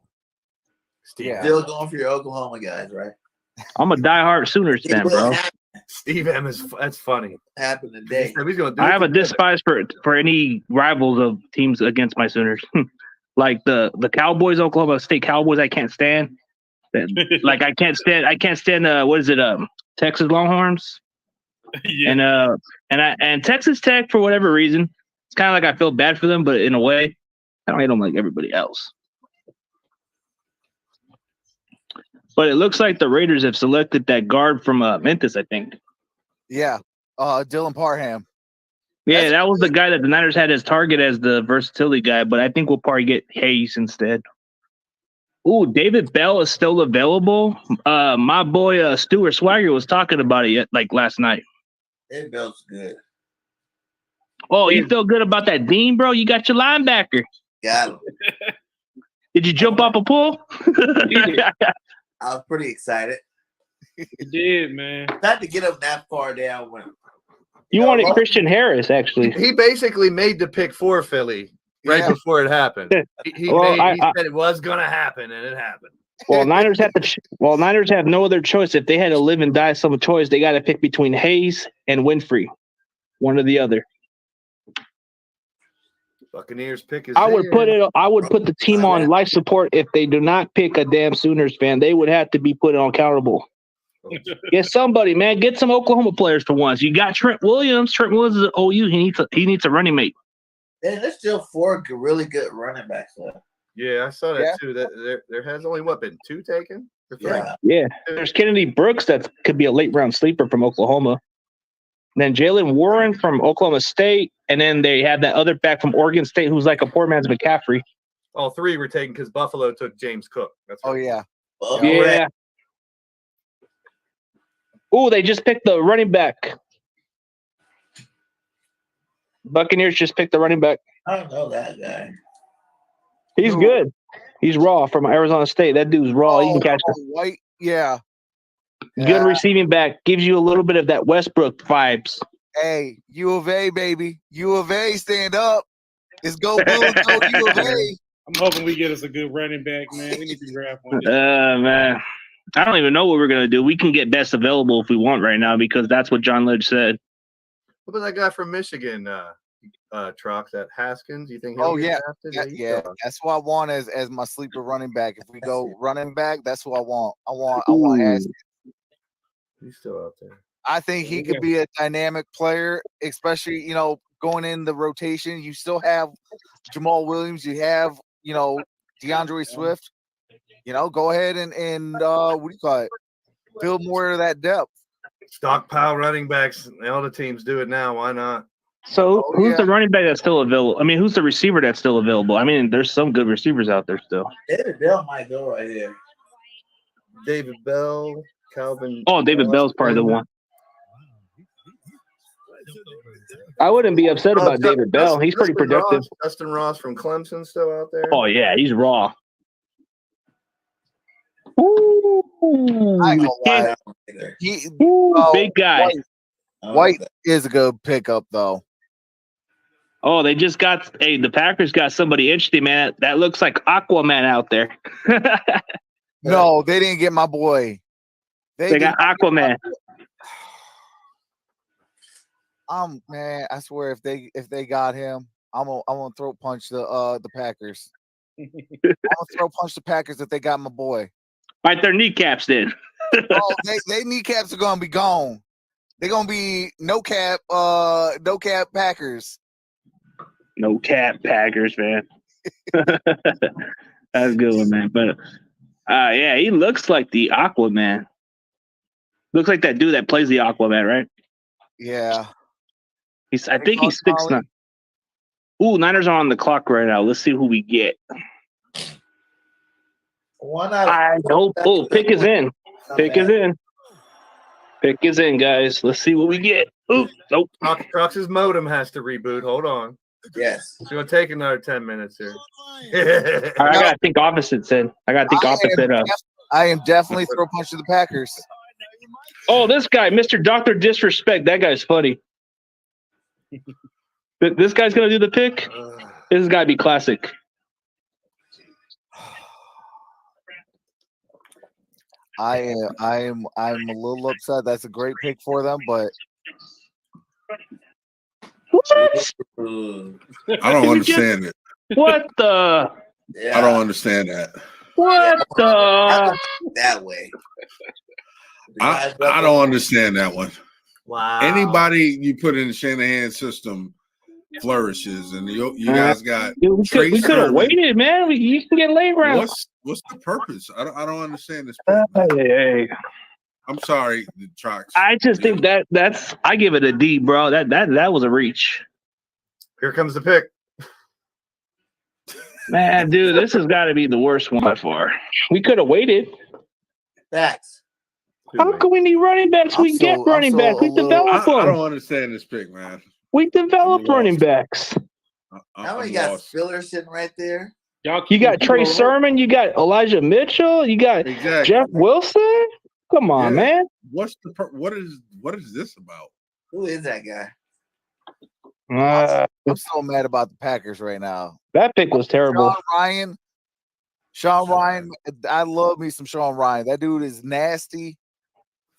Still going for your Oklahoma guys, right? I'm a diehard Sooners fan, bro. Steve M that's funny. Happened today. I have a despise for any rivals of teams against my Sooners. Like the Cowboys, Oklahoma State Cowboys, I can't stand. Like I can't stand what is it? Texas Longhorns. Yeah. And Texas Tech, for whatever reason, it's kind of like I feel bad for them, but in a way, I don't hate them like everybody else. But it looks like the Raiders have selected that guard from Memphis, I think. Yeah, Dylan Parham. Yeah, that was the guy that the Niners had as target as the versatility guy, but I think we'll probably get Hayes instead. Ooh, David Bell is still available. My boy Stuart Swagger was talking about it last night. David Bell's good. Oh, you feel good about that, Dean, bro? You got your linebacker. Got him. Did you jump off a pool? I was pretty excited. You did, man. Not to get him that far down. When you wanted Christian Harris, actually. He basically made the pick for Philly right before it happened. He said it was going to happen, and it happened. Well, Niners have no other choice. If they had to live and die some choice, they got to pick between Hayes and Winfrey, one or the other. Buccaneers pick is I would in. put the team on life support if they do not pick a damn Sooners fan. They would have to be put on accountable. Get somebody, man. Get some Oklahoma players for once. You got Trent Williams. Trent Williams is an OU. He needs a running mate. And there's still 4 really good running backs left. Yeah, I saw that too. That there has only been 2 taken? Or 3? Yeah. There's Kennedy Brooks that could be a late round sleeper from Oklahoma. Then Jalen Warren from Oklahoma State, and then they have that other back from Oregon State who's like a poor man's McCaffrey. All 3 were taken because Buffalo took James Cook. That's right. Yeah. Oh, they just picked the running back. Buccaneers just picked the running back. I don't know that guy. He's good. He's raw from Arizona State. That dude's raw. He can catch it. White, yeah. Good receiving back. Gives you a little bit of that Westbrook vibes. Hey, U of A, baby. U of A, stand up. It's go Bulls, go U of A. I'm hoping we get us a good running back, man. We need to grab one. Man. I don't even know what we're going to do. We can get best available if we want right now because that's what John Ledge said. What about that guy from Michigan, Trox, that Haskins? You think he'll Oh, get yeah. drafted? Yeah, that's who I want as my sleeper running back. If we go running back, that's who I want. I want Haskins. He's still out there. I think he could be a dynamic player, especially, going in the rotation. You still have Jamal Williams. You have, DeAndre Swift. Go ahead and what do you call it? Build more of that depth. Stockpile running backs. All the teams do it now. Why not? So who's the running back that's still available? I mean, who's the receiver that's still available? I mean, there's some good receivers out there still. David Bell might go right here. David Bell, Calvin. Oh, David Bell's probably the one. I wouldn't be upset about David Bell. He's pretty productive. Justin Ross from Clemson still out there. Oh, yeah, he's raw. Ooh, I ain't gonna lie. Big guy. White is a good pickup, though. Oh, they just got the Packers got somebody interesting, man. That looks like Aquaman out there. No, they didn't get my boy. They got Aquaman. Man, I swear if they got him, I'm gonna throat punch the Packers. I'm gonna throat punch the Packers if they got my boy. Bite their kneecaps then. They kneecaps are gonna be gone. They're gonna be no cap Packers. No cap Packers, man. That's a good one, man. But yeah, he looks like the Aquaman. Looks like that dude that plays the Aquaman, right? Yeah. I think he's 6'9". Ooh, Niners are on the clock right now. Let's see who we get. Pick is in. Pick is in. Pick is in, guys. Let's see what we get. Ooh, nope. Crocs' modem has to reboot. Hold on. Yes. It's going to take another 10 minutes here. I got to think opposites in. I am definitely throw punch to the Packers. Oh, this guy, Mr. Dr. Disrespect. That guy's funny. This guy's going to do the pick? This has got to be classic. I'm a little upset. That's a great pick for them, but what? I don't understand it. What the? Yeah. I don't understand that. What the? That way. I don't understand that one. Wow. Anybody you put in the Shanahan system flourishes, and you guys got. We could have waited, man. You can get late round. What's the purpose? I don't understand this. Hey. I'm sorry, the Trucks. I just think that's. I give it a D, bro. That was a reach. Here comes the pick. Man, dude, this has got to be the worst one by far. We could have waited. Facts. How can we need running backs? We get running backs. We develop them. I don't understand this pick, man. We develop running backs. Now we got Spiller sitting right there. You got Trey Sermon. You got Elijah Mitchell. You got Jeff Wilson. Come on, man. What is this about? Who is that guy? I'm so mad about the Packers right now. That pick was terrible. Sean Ryan. I love me some Sean Ryan. That dude is nasty,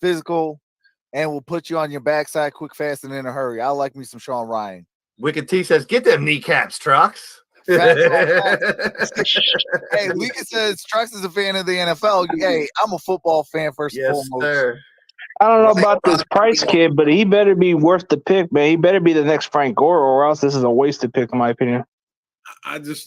physical, and will put you on your backside quick, fast, and in a hurry. I like me some Sean Ryan. Wicked T says, "Get them kneecaps, Trucks." Hey, Lucas says Trucks is a fan of the NFL. Hey, I'm a football fan first and Yes, foremost. sir. I don't know about this Price kid, but he better be worth the pick, man. He better be the next Frank Gore, or else this is a wasted pick, in my opinion.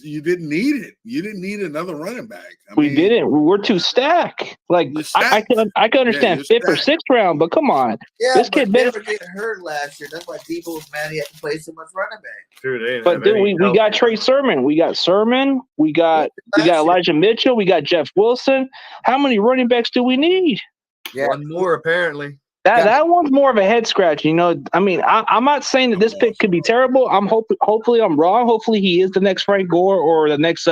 You didn't need it. You didn't need another running back. We didn't. We're too stacked. Like I can understand fifth or sixth round, but come on, Yeah, this but kid better. never get hurt last year. That's why Debo was mad he had to play so much running back. True, But dude, we got Trey Sermon. We got Sermon. We got Elijah Mitchell. We got Jeff Wilson. How many running backs do we need? Yeah, one more apparently. That one's more of a head scratch, you know. I mean, I'm not saying that this pick could be terrible. Hopefully I'm wrong. Hopefully he is the next Frank Gore or the next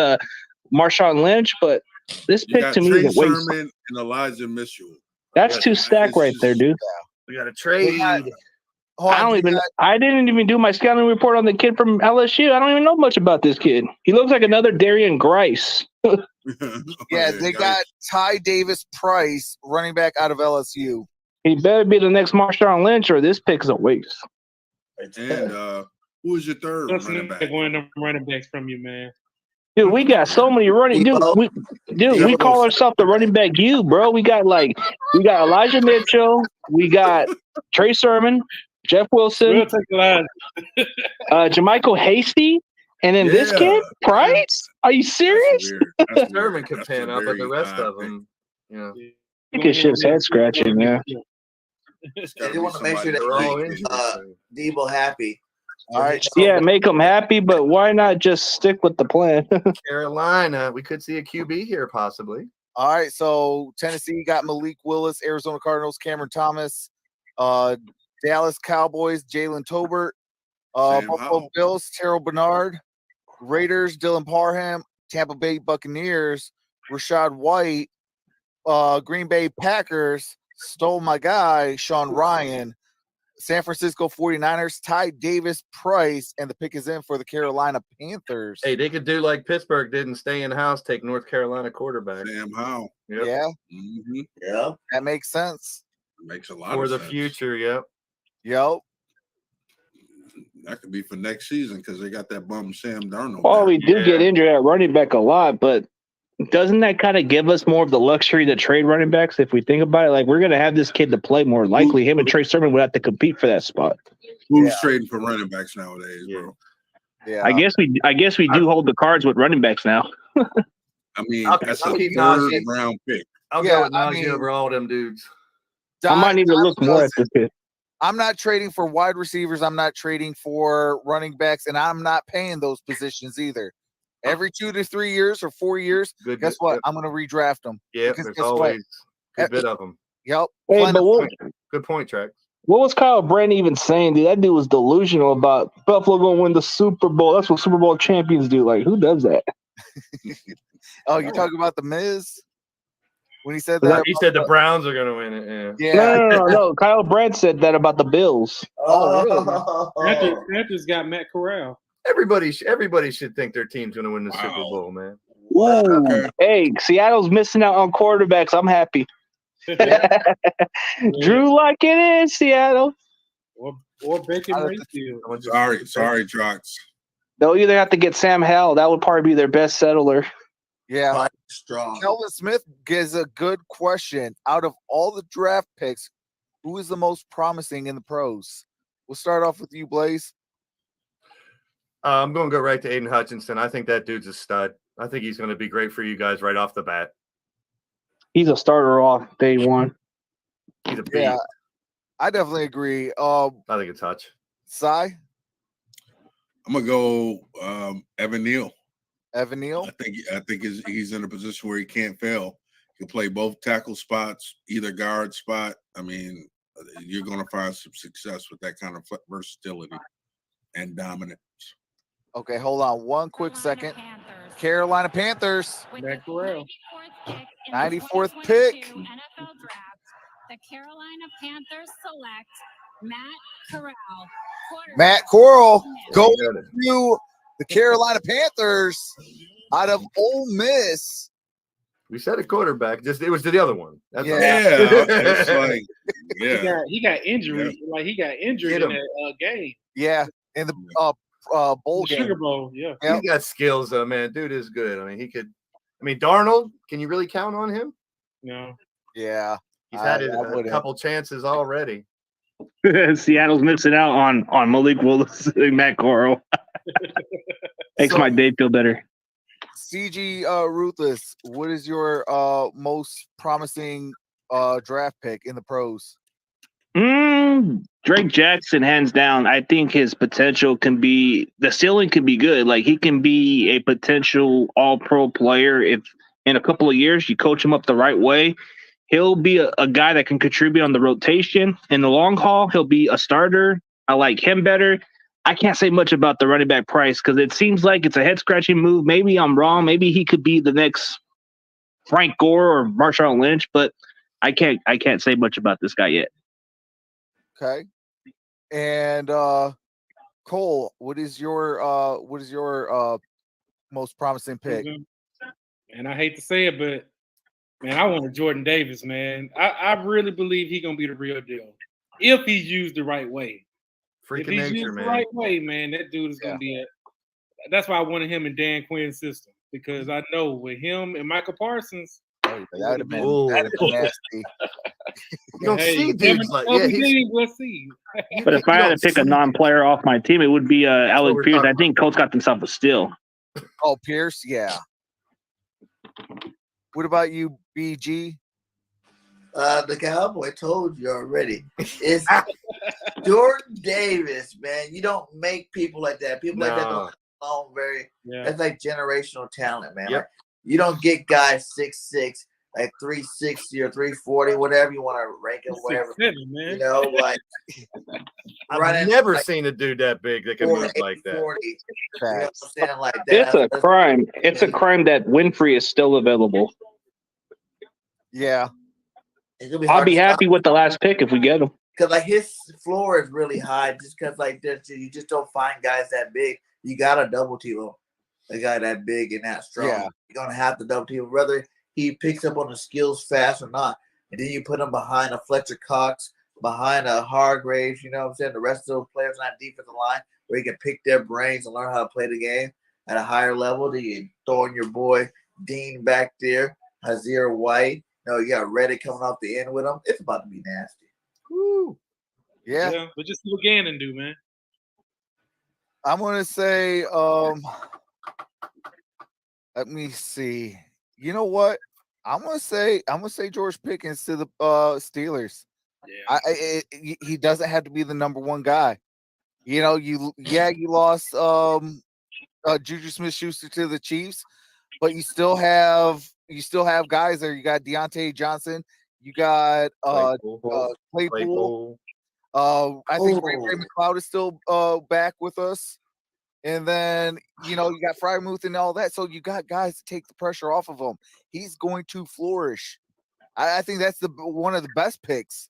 Marshawn Lynch. But this pick to me Trey is a waste. Sermon and Elijah Mitchell. That's too stacked right there, dude. We got to trade. I didn't even do my scouting report on the kid from LSU. I don't even know much about this kid. He looks like another Darian Grice. Yeah, they got Ty Davis Price, running back out of LSU. He better be the next Marshawn Lynch, or this pick is a waste. And who was your third running back? One of them running backs from you, man. Dude, we got so many running. We call ourselves the running back U, bro. We got Elijah Mitchell. We got Trey Sermon, Jeff Wilson, Jermichael Hasty, and then this kid, Price. Are you serious? Sermon could pan up, but the rest of them, I think it's shit's head scratching, yeah. They want to make sure that Debo happy. All right. Yeah, make them happy, but why not just stick with the plan? Carolina, we could see a QB here possibly. All right, so Tennessee got Malik Willis, Arizona Cardinals, Cameron Thomas, Dallas Cowboys, Jalen Tolbert, Buffalo Bills, Terrell Bernard, Raiders, Dylan Parham, Tampa Bay Buccaneers, Rashad White, Green Bay Packers, stole my guy, Sean Ryan, San Francisco 49ers, Ty Davis Price, and the pick is in for the Carolina Panthers. Hey, they could do like Pittsburgh did and stay in house, take North Carolina quarterback. Sam Howell. Yep. Yeah. Mm-hmm. Yeah. That makes sense. Makes a lot for of the sense. future. Yep. Yep. That could be for next season because they got that bum Sam Darnold. Oh, we do get injured at running back a lot, but doesn't that kind of give us more of the luxury to trade running backs if we think about it? Like, we're going to have this kid to play more likely. Him and Trey Sermon would have to compete for that spot. Who's trading for running backs nowadays, bro? Yeah. I guess we do hold the cards with running backs now. I mean, that's a third round pick. I'll go with Najee over all them dudes. I might need to look more at this kid. I'm not trading for wide receivers. I'm not trading for running backs, and I'm not paying those positions either. Every 2 to 3 years or 4 years, guess what? I'm going to redraft them. Yeah, there's always a bit of them. Yep. Hey, but good point, Track. What was Kyle Brandt even saying, dude? That dude was delusional about Buffalo going to win the Super Bowl. That's what Super Bowl champions do. Like, who does that? Oh, you're talking about the Miz? When he said that? He said the Browns are going to win it. Yeah. No. Kyle Brandt said that about the Bills. Oh, really? Panthers got Matt Corral. Everybody should think their team's going to win the Super Bowl, man. Ooh. Hey, Seattle's missing out on quarterbacks. I'm happy. Drew like it is, Seattle. Or Bacon Mayfield. Sorry, Trox. They'll either have to get Sam Howell. That would probably be their best settler. Yeah. Strong. Kelvin Smith gives a good question. Out of all the draft picks, who is the most promising in the pros? We'll start off with you, Blaze. I'm going to go right to Aiden Hutchinson. I think that dude's a stud. I think he's going to be great for you guys right off the bat. He's a starter off day one. He's a beast. Yeah, I definitely agree. I think it's Hutch. Cy? I'm going to go Evan Neal. Evan Neal? I think he's in a position where he can't fail. He can play both tackle spots, either guard spot. I mean, you're going to find some success with that kind of versatility and dominance. Okay, hold on one quick second. Carolina Panthers. Matt Corral. 94th pick. NFL Draft. The Carolina Panthers select Matt Corral. Matt Corral going to the Carolina Panthers out of Ole Miss. We said a quarterback. It was the other one. That's It's like, He got injured. Yeah. Like he got injured in that game. Yeah. And the bowl The game. Sugar Bowl, yeah. Yep. He's got skills, though, man. Dude is good. I mean, he could. I mean, Darnold, can you really count on him? No. Yeah. He's had I a wouldn't. couple chances already. Seattle's missing out on Malik Willis and Matt Corral. Makes my day feel better. CG Ruthless, what is your most promising draft pick in the pros? Drake Jackson, hands down. I think his potential can be the ceiling can be good. Like he can be a potential all-pro player if in a couple of years you coach him up the right way. He'll be a guy that can contribute on the rotation. In the long haul, he'll be a starter. I like him better. I can't say much about the running back price because it seems like it's a head-scratching move. Maybe I'm wrong. Maybe he could be the next Frank Gore or Marshawn Lynch, but I can't say much about this guy yet. Okay. And Cole, what is your most promising pick? And I hate to say it, but man, I want Jordan Davis, man. I really believe he's gonna be the real deal if he's used the right way. If he's used the right way, man, that dude is gonna be that's why I wanted him in Dan Quinn's system because I know with him and Michael Parsons, that'd have been nasty. You don't see dudes like let's see. But if I had to pick a non-player off my team, it would be Alec Pierce. I think Colts got themselves a steal. Oh, Pierce, yeah. What about you, BG? The Cowboy told you already. It's Jordan Davis, man. You don't make people like that. People like that don't belong very. Yeah. That's like generational talent, man. Yep. Like, you don't get guys 6'6", like 360 or 340, whatever you want to rank him, whatever. 6'7", man. You know, like I've never seen a dude that big that can move like that. 40, you know what I'm saying? Like that. It's a crime. It's a crime that Winfrey is still available. Yeah. I'll be happy with the last pick if we get him. Because like his floor is really high, just because like you just don't find guys that big. You gotta double team him. A guy that big and that strong, Yeah. you're gonna have to double team him, whether he picks up on the skills fast or not. And then you put him behind a Fletcher Cox, behind a Hargraves. You know what I'm saying? The rest of those players on that defensive line, where you can pick their brains and learn how to play the game at a higher level. Then you throw in your boy Dean back there, Hazir White. No, you got Reddick coming off the end with him. It's about to be nasty. Woo. Yeah. But just see what Gannon do, man. I'm gonna say, let me see. You know what? I'm gonna say George Pickens to the Steelers. Yeah. He doesn't have to be the number one guy. You know, you lost Juju Smith-Schuster to the Chiefs, but you still have guys there. You got Deontay Johnson. You got Claypool. I think Ray McLeod is still back with us. And then, you know, you got Frymuth and all that. So you got guys to take the pressure off of him. He's going to flourish. I think that's one of the best picks.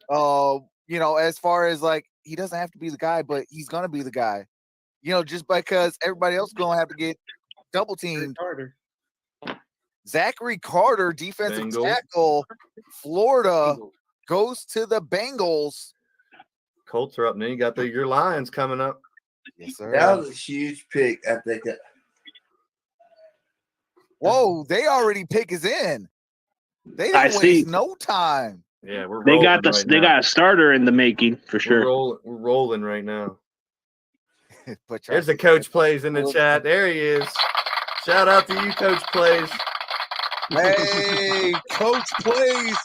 You know, as far as like, he doesn't have to be the guy, but he's going to be the guy. You know, just because everybody else is going to have to get double teamed. Zachary Carter, defensive tackle, Florida, goes to the Bengals. Colts are up. Now you got your Lions coming up. Yes, sir. That was a huge pick. I think. Whoa, they already pick is in. They don't waste no time. Yeah, They got a starter in the making for sure. We're rolling right now. But there's the Coach Plays in the chat. There he is. Shout out to you, Coach Plays. Hey, Coach Plays.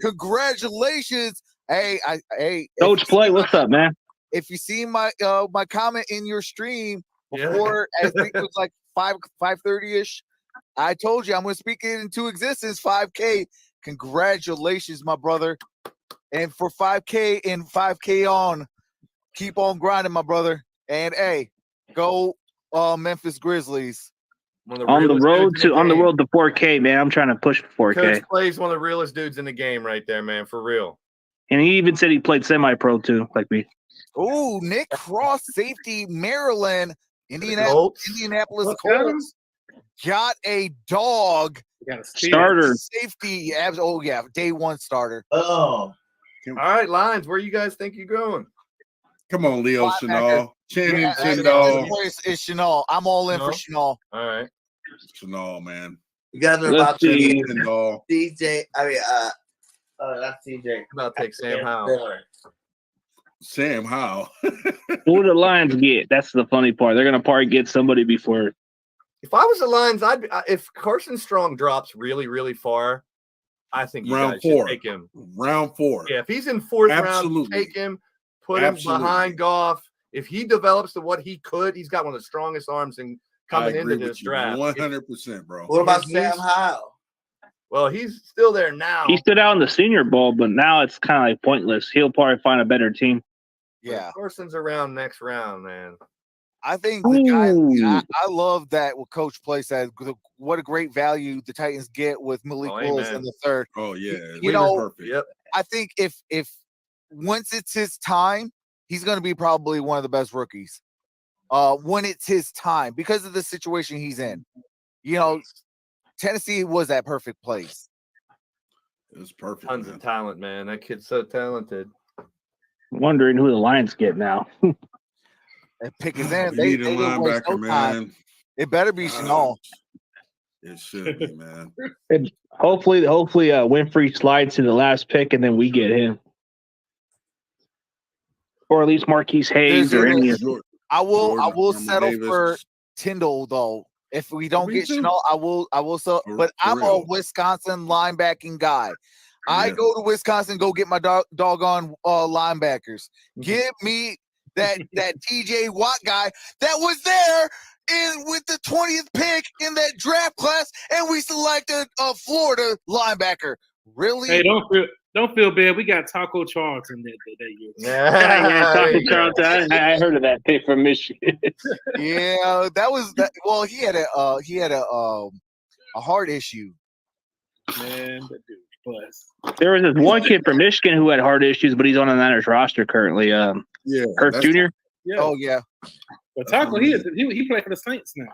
Congratulations. Hey, Coach Play, what's up, man? If you see my my comment in your stream before, I think it was like 5:30ish. I told you I'm going to speak it into existence. 5K. Congratulations, my brother. And for 5K and 5K on, keep on grinding, my brother. And hey, go Memphis Grizzlies. On the road to 4K, man. I'm trying to push for 4K. Coach Plays one of the realest dudes in the game right there, man. For real. And he even said he played semi-pro too, like me. Oh, Nick Cross, safety, Maryland, Indianapolis Colts. Got a dog. Starter. Safety. Oh, yeah. Day one starter. Oh. All right, Lions, where you guys think you're going? Come on, Leo Linebacker. Chenal. Channing Yeah, Chenal. it's Chenal. I'm all in for Chenal? Chenal. All right. Chenal, man. You guys are Let's about to see. CJ. I mean, that's CJ. About to take Sam Howell. Sam Howell. Who the Lions get? That's the funny part. They're gonna probably get somebody before. If I was the Lions, if Carson Strong drops really, really far, I think you round guys 4. should take him. Round 4. Yeah, if he's in 4th Absolutely. round, take him. Put him behind Goff. If he develops to what he could, he's got one of the strongest arms in coming into this draft. 100%, bro. What about Sam Howell? Well, he's still there now. He stood out in the Senior Bowl, but now it's kind of like pointless. He'll probably find a better team. Yeah, Carson's around next round, man. I think the guy. I love that what Coach Play said. What a great value the Titans get with Malik Willis in the 3rd. Oh yeah, you know, perfect. Yep. I think if once it's his time, he's going to be probably one of the best rookies. When it's his time, because of the situation he's in, you know, Tennessee was that perfect place. It was perfect. Tons of talent, man. That kid's so talented. Wondering who the Lions get now. And pick his in. We They need a didn't waste linebacker, no time. man. It better be Chenal. It should be, man. And hopefully, Winfrey slides to the last pick, and then we get him, or at least Marquise Hayes or any of them. I will settle for Tyndall though. If we don't get Chenal, I will sell. But I'm a Wisconsin linebacking guy. I go to Wisconsin, go get my doggone linebackers. Give me that TJ Watt guy that was there with the 20th pick in that draft class, and we selected a Florida linebacker. Really? Hey, don't feel bad. We got Taco Charlton that year. Yeah, Taco Charlton. I heard of that pick from Michigan. Yeah, that was that. Well, he had a heart issue. Man, that dude was. There was this one kid from Michigan who had heart issues, but he's on the Niners roster currently. Kirk Jr. Yeah. Oh yeah. But Taco, he played for the Saints now.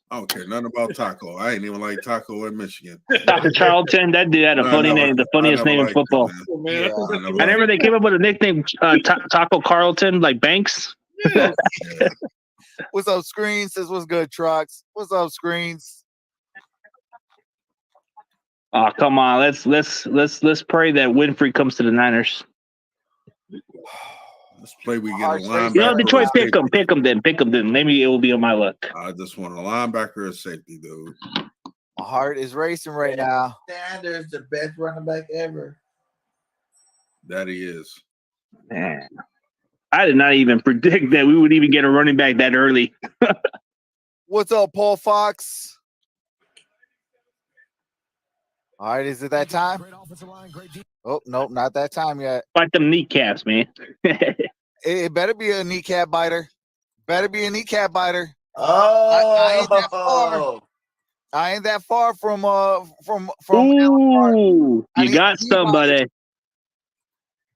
I don't care nothing about Taco. I ain't even like Taco in Michigan. Dr. Charlton, that dude had a funny name, the funniest name in football. Man, I remember they came up with a nickname, Taco Carlton, like Banks. Yeah. What's up, Screens? Says what's good, Trucks? What's up, Screens? Oh, come on. Let's pray that Winfrey comes to the Niners. Let's play. We get a linebacker. You know, Detroit, pick them then. Maybe it will be on my luck. I just want a linebacker or safety, dude. My heart is racing right now. Sanders, the best running back ever. That he is. Man, I did not even predict that we would even get a running back that early. What's up, Paul Fox? All right, is it that time? Oh, nope, not that time yet. Fight them kneecaps, man. It better be a kneecap biter. Better be a kneecap biter. Oh, I ain't that far from Ooh, you got somebody.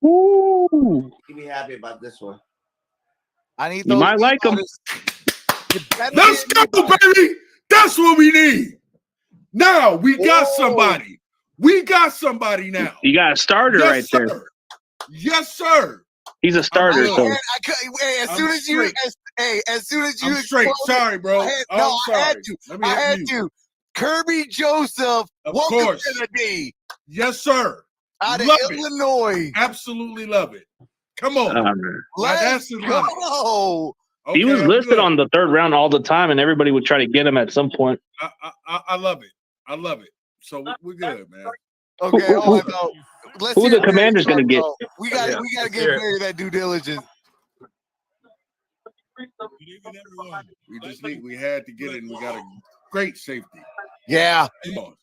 Ooh. You be happy about this one. I need You might like them. Let's go, baby. That's what we need. Now we got somebody. We got somebody now. You got a starter right there. Yes, sir. He's a starter. As soon as you I'm straight. Sorry, bro. I had to. Kirby Joseph, welcome to the D. Yes, sir. Out of Illinois. Absolutely love it. Come on. Let's go. Okay, he was listed on the 3rd round all the time, and everybody would try to get him at some point. I love it. I love it. So we're good, man. Okay. Who the Commander's going to get? We got to give Barry that due diligence. We had to get it, and we got a great safety. Yeah. Come on.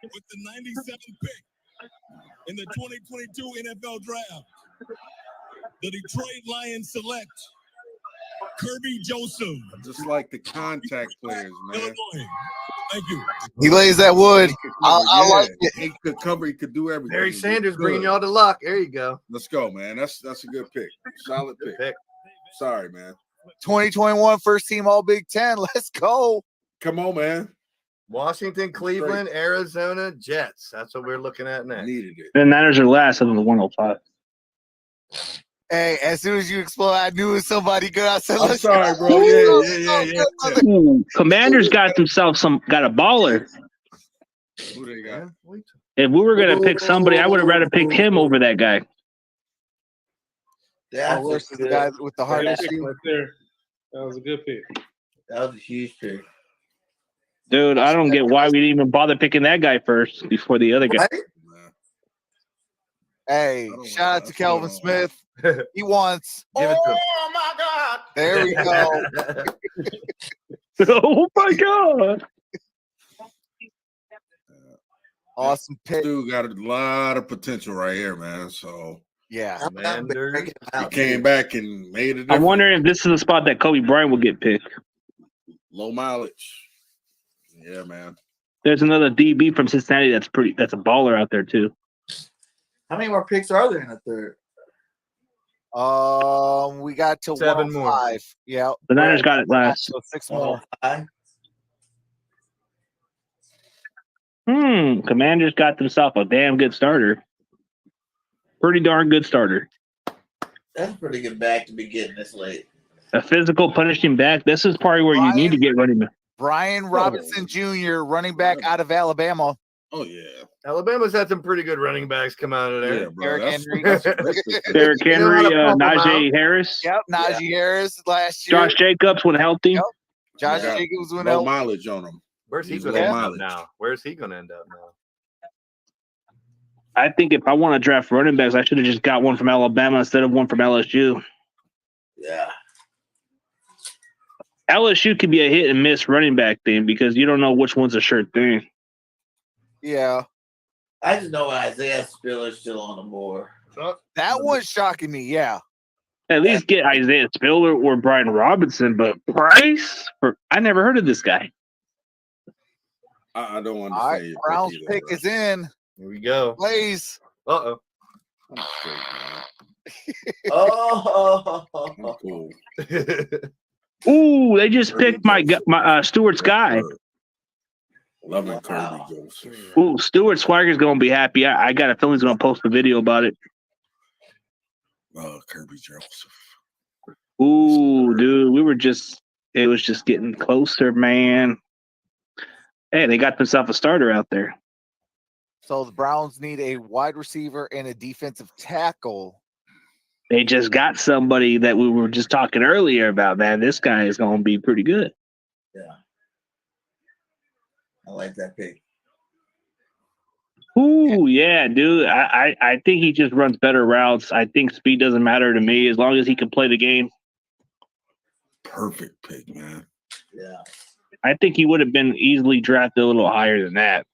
With the 97th pick in the 2022 NFL Draft, the Detroit Lions select Kirby Joseph. I just like the contact players, man. Illinois. Thank you. He lays that wood. I like it. He could cover. He could do everything. Barry Sanders bringing y'all to luck. There you go. Let's go, man. That's a good pick. Solid pick. Sorry, man. 2021 first team All Big Ten. Let's go. Come on, man. Washington, Cleveland, Arizona, Jets. That's what we're looking at next. Needed it. The Niners are last of the 105. Hey, as soon as you explode, I knew it was somebody good. I said, I'm sorry, bro. Yeah. Ooh, Commanders got a baller. Who they got? If we were gonna pick somebody, I would have rather picked him over that guy. That's versus the guy with the hardest Good pick shoe. right there. That was a good pick. That was a huge pick. Dude, I don't get why we didn't even bother picking that guy first before the other guy. Hey, shout out to Kelvin Smith. He wants. Give it to him. Oh my God! There we go. Oh my God! Awesome pick. Dude got a lot of potential right here, man. So yeah, he came back and made it. I'm wondering if this is the spot that Kobe Bryant will get picked. Low mileage. Yeah, man. There's another DB from Cincinnati that's a baller out there too. How many more picks are there in the third? We got to 7 more. 105. Yeah. The Niners got it last. So 6 more. Commanders got themselves a damn good starter. Pretty darn good starter. That's a pretty good back to be getting this late. A physical punishing back. This is probably where you need to get running back. Brian Robinson Jr., running back out of Alabama. Oh, yeah. Alabama's had some pretty good running backs come out of there. Yeah, bro. Derrick Henry. Derrick Henry, Najee Harris. Yep, Najee Harris last year. Josh Jacobs when healthy. Yep. Josh Jacobs when low healthy. mileage on him. Where's he going to end up now? Where's he going to end up now? I think if I want to draft running backs, I should have just got one from Alabama instead of one from LSU. Yeah. LSU could be a hit and miss running back thing because you don't know which one's a sure thing. Yeah. I just know Isaiah Spiller's still on the board. That one's shocking me, yeah. At least get Isaiah Spiller or Brian Robinson, but Price? I never heard of this guy. I don't want to All say right, it. Brown's pick is in. Here we go. Plays. Uh-oh. Oh. Cool. Ooh, they just picked my Stewart's guy. Loving Kirby Joseph. Ooh, Stuart Swagger's gonna be happy. I got a feeling he's gonna post a video about it. Kirby Joseph. Ooh, dude, it was just getting closer, man. Hey, they got themselves a starter out there. So the Browns need a wide receiver and a defensive tackle. They just got somebody that we were just talking earlier about, man. This guy is gonna be pretty good. Yeah. I like that pick. Ooh, yeah, dude. I think he just runs better routes. I think speed doesn't matter to me as long as he can play the game. Perfect pick, man. Yeah. I think he would have been easily drafted a little higher than that.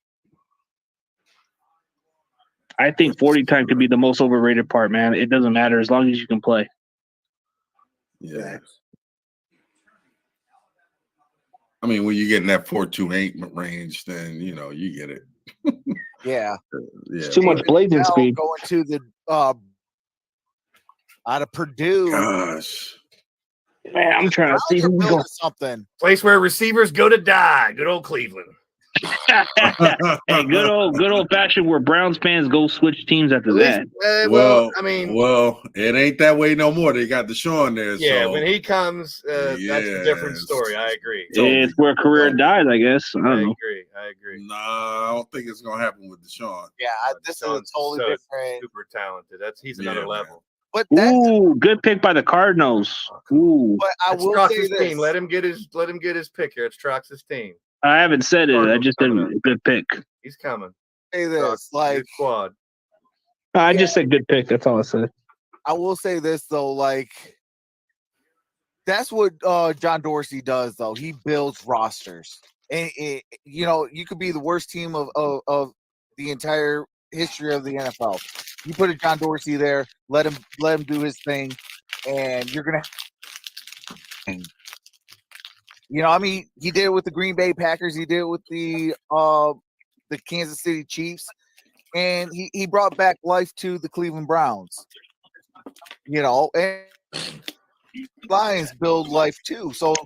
I think 40 time could be the most overrated part, man. It doesn't matter as long as you can play. Yeah. I mean, when you get in that 4.28 range, then you get it. Yeah. It's too much blazing speed. Going to the out of Purdue. Gosh. Man, I'm trying to see who's going. Something. Place where receivers go to die. Good old Cleveland. Hey, good old fashioned where Browns fans go switch teams after that. Well, it ain't that way no more. They got Deshaun there. Yeah, so. when he comes, that's a different story. I agree. It's where career dies, I guess. I don't know. I agree. Nah, I don't think it's gonna happen with Deshaun. Yeah, this is a totally different. Super talented. He's another level. But ooh, good pick by the Cardinals. Ooh, but I will say this. Team. Let him get his pick here. It's Trox's team. I haven't said it. I just did a good pick. He's coming. Say this, like squad. I just said good pick. That's all I said. I will say this though, like that's what John Dorsey does. Though he builds rosters, and you could be the worst team of the entire history of the NFL. You put a John Dorsey there, let him do his thing, and you're gonna. I mean, he did it with the Green Bay Packers. He did it with the Kansas City Chiefs, and he brought back life to the Cleveland Browns. And Lions build life too. So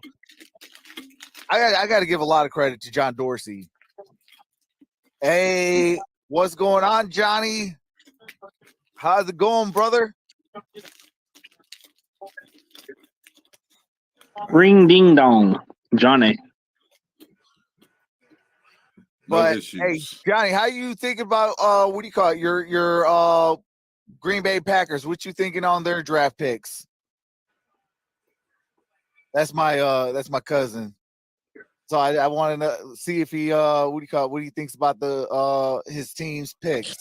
I got to give a lot of credit to John Dorsey. Hey, what's going on, Johnny? How's it going, brother? Ring ding dong, Johnny. But hey, Johnny, how you think about what do you call it? Your Green Bay Packers? What you thinking on their draft picks? That's my cousin. So I wanted to see if he what he thinks about the his team's picks.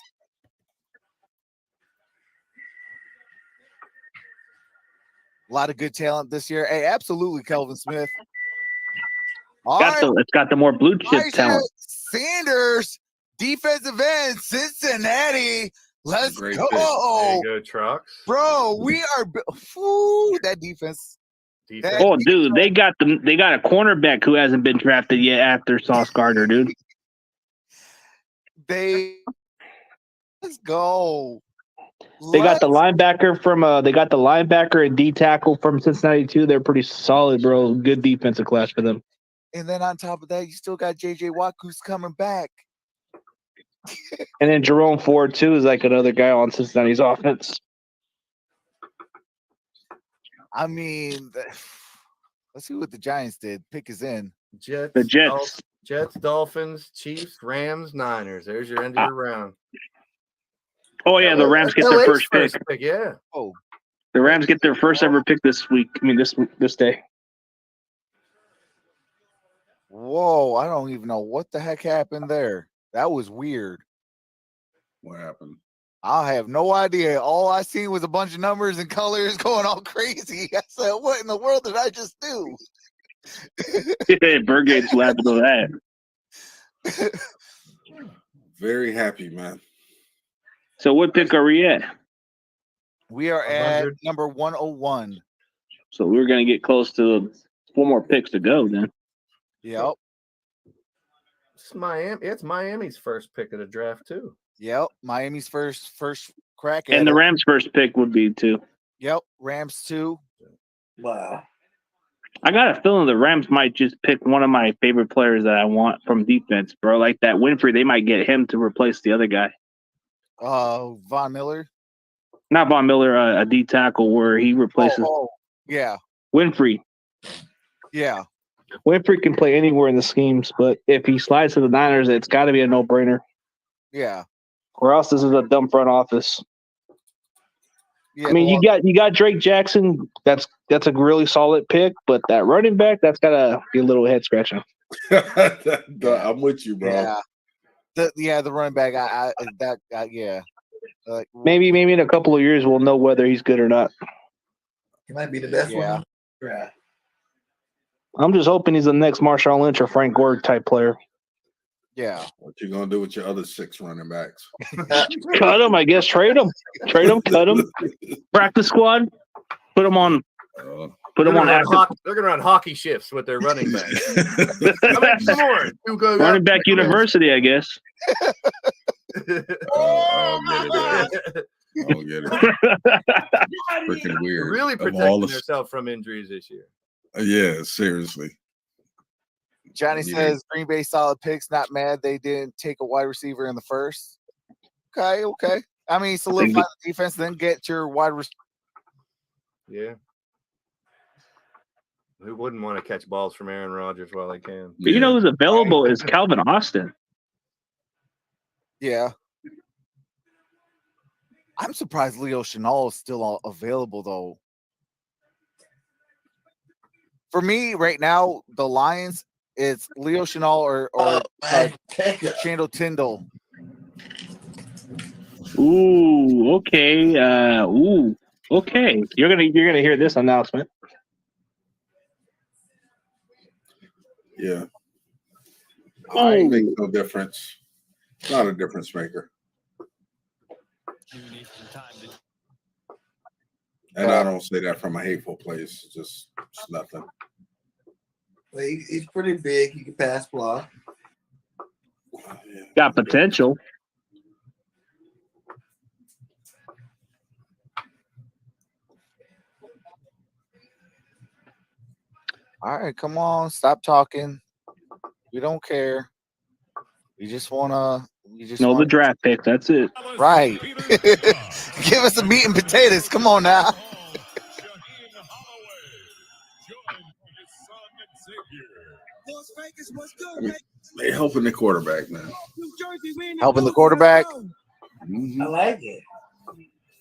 A lot of good talent this year. Hey, absolutely, Kelvin Smith. It's got the more blue chip talent. Sanders, defensive end, Cincinnati. Let's go. There you go, Trucks. Bro, we are that defense. Oh, dude, they got a cornerback who hasn't been drafted yet after Sauce Gardner, dude. Let's go. They got the linebacker from they got the linebacker and D tackle from Cincinnati too. They're pretty solid, bro. Good defensive class for them. And then on top of that, you still got JJ Watt who's coming back. And then Jerome Ford too is like another guy on Cincinnati's offense. I mean, let's see what the Giants did. Pick is in. The Jets. Jets, Dolphins, Chiefs, Rams, Niners. There's your end of your round. Oh yeah, the Rams get their first pick. Yeah. Oh, the Rams get their first ever pick this week. I mean, this day. Whoa! I don't even know what the heck happened there. That was weird. What happened? I have no idea. All I seen was a bunch of numbers and colors going all crazy. I said, "What in the world did I just do?" Burgate's laughing at that. Very happy, man. So what pick are we at? We are at number 101. So we're gonna get close to 4 more picks to go then. Yep. It's Miami. It's Miami's first pick of the draft too. Yep. Miami's first crack at And the it. Rams' first pick would be too. Yep. Rams too. Wow. I got a feeling the Rams might just pick one of my favorite players that I want from defense, bro. Like that Winfrey, they might get him to replace the other guy. Von Miller. Not Von Miller, a D tackle where he replaces yeah. Winfrey. Yeah. Winfrey can play anywhere in the schemes, but if he slides to the Niners, it's got to be a no-brainer. Yeah. Or else this is a dumb front office. Yeah, I mean, you got Drake Jackson. That's a really solid pick, but that running back, that's got to be a little head scratching. I'm with you, bro. Yeah. The running back. Yeah. Maybe in a couple of years we'll know whether he's good or not. He might be the best one. Yeah. I'm just hoping he's the next Marshawn Lynch or Frank Gore type player. Yeah. What you gonna do with your other 6 running backs? Cut him, I guess. Trade him, cut him. Practice squad. Put him on. Put them on active. They're going to run hockey shifts with their running backs. Running back university, I guess. I'll get it. Freaking weird. Really protecting yourself from injuries this year. Yeah, seriously. Johnny says Green Bay solid picks. Not mad they didn't take a wide receiver in the first. Okay. I mean, solidify the defense, then get your wide receiver. Yeah. Who wouldn't want to catch balls from Aaron Rodgers while they can? But you know who's available is Calvin Austin. Yeah. I'm surprised Leo Chenal is still available, though. For me, right now, the Lions, it's Leo Chenal or Chandler Tyndall. Ooh, okay. Okay. You're gonna hear this announcement. Yeah. I make no difference. Not a difference maker. And I don't say that from a hateful place. It's nothing. Well, he's pretty big. He can pass block. Got potential. All right, come on, stop talking. We don't care. We just wanna. The draft pick. That's it. Right. Give us some meat and potatoes. Come on now. Las Vegas, what's good? They helping the quarterback, man. New Jersey, we in the Helping the building. quarterback. Let's go. I like it.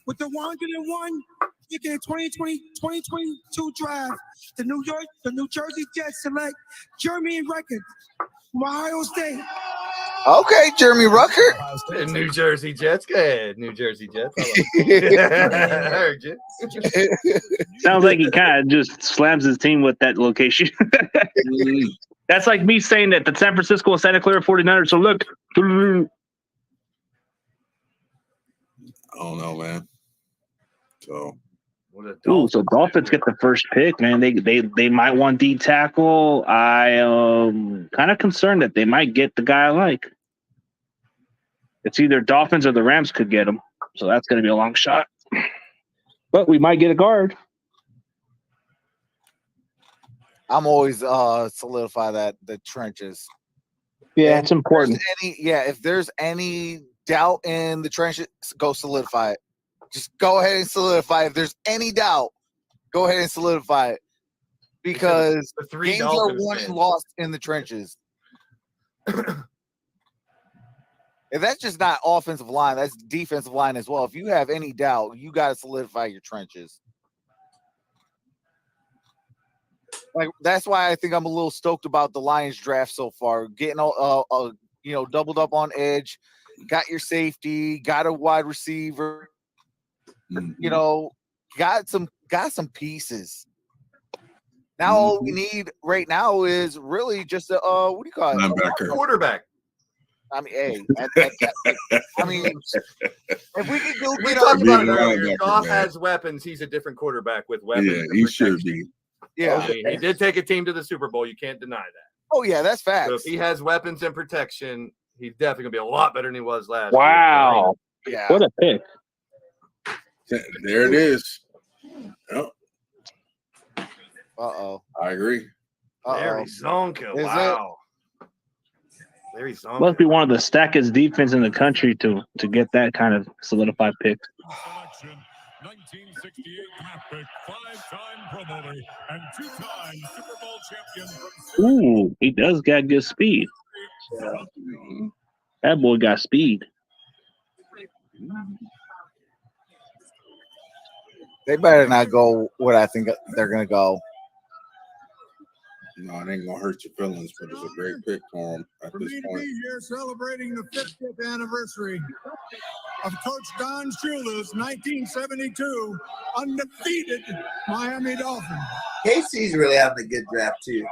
With the 101 pick in 2022 draft, the New Jersey Jets select Jeremy Ricketts from Ohio State. Okay, Jeremy Ruckert. The New Jersey Jets. Go ahead, New Jersey Jets. I heard you. Sounds like he kind of just slams his team with that location. That's like me saying that the San Francisco and Santa Clara 49ers. So look. don't know, man. So, so Dolphins get the first pick, man. They might want D tackle. I am kind of concerned that they might get the guy I like. It's either Dolphins or the Rams could get him. So that's going to be a long shot. But we might get a guard. I'm always solidify that the trenches. Yeah, it's important. If there's any doubt in the trenches, go solidify it. Just go ahead and solidify it. If there's any doubt, go ahead and solidify it. Because the three games are Dolphins won fans. and lost in the trenches. If that's just not offensive line, that's defensive line as well. If you have any doubt, you got to solidify your trenches. Like that's why I think I'm a little stoked about the Lions draft so far. Getting doubled up on edge, got your safety, got a wide receiver. Got some pieces. Now all we need right now is really just a what do you call it? Linebacker. Quarterback. I mean, hey, I mean, if we could go We get talked about it Linebacker, earlier. Goff man. has weapons. He's a different quarterback with weapons. Yeah, and he should protection. be. Yeah. I mean, he did take a team to the Super Bowl. You can't deny that. Oh yeah, that's facts. So if he has weapons and protection, he's definitely gonna be a lot better than he was last Wow. year. Yeah. What a pick. There it is. Yep, Uh-oh. I agree. Larry Zonka. Is Wow. Larry Zonka. Must be one of the stackest defense in the country to get that kind of solidified pick. Selection, 1968 draft pick, 5-time Pro Bowler, and 2-time Super Bowl champion from Ooh, he does got good speed. That boy got speed. They better not go what I think they're gonna go. No, it ain't gonna hurt your feelings, but it's a great pick for him at For this me to point. be here celebrating the 50th anniversary of Coach Don Shula's 1972 undefeated Miami Dolphins. KC's really having a good draft too.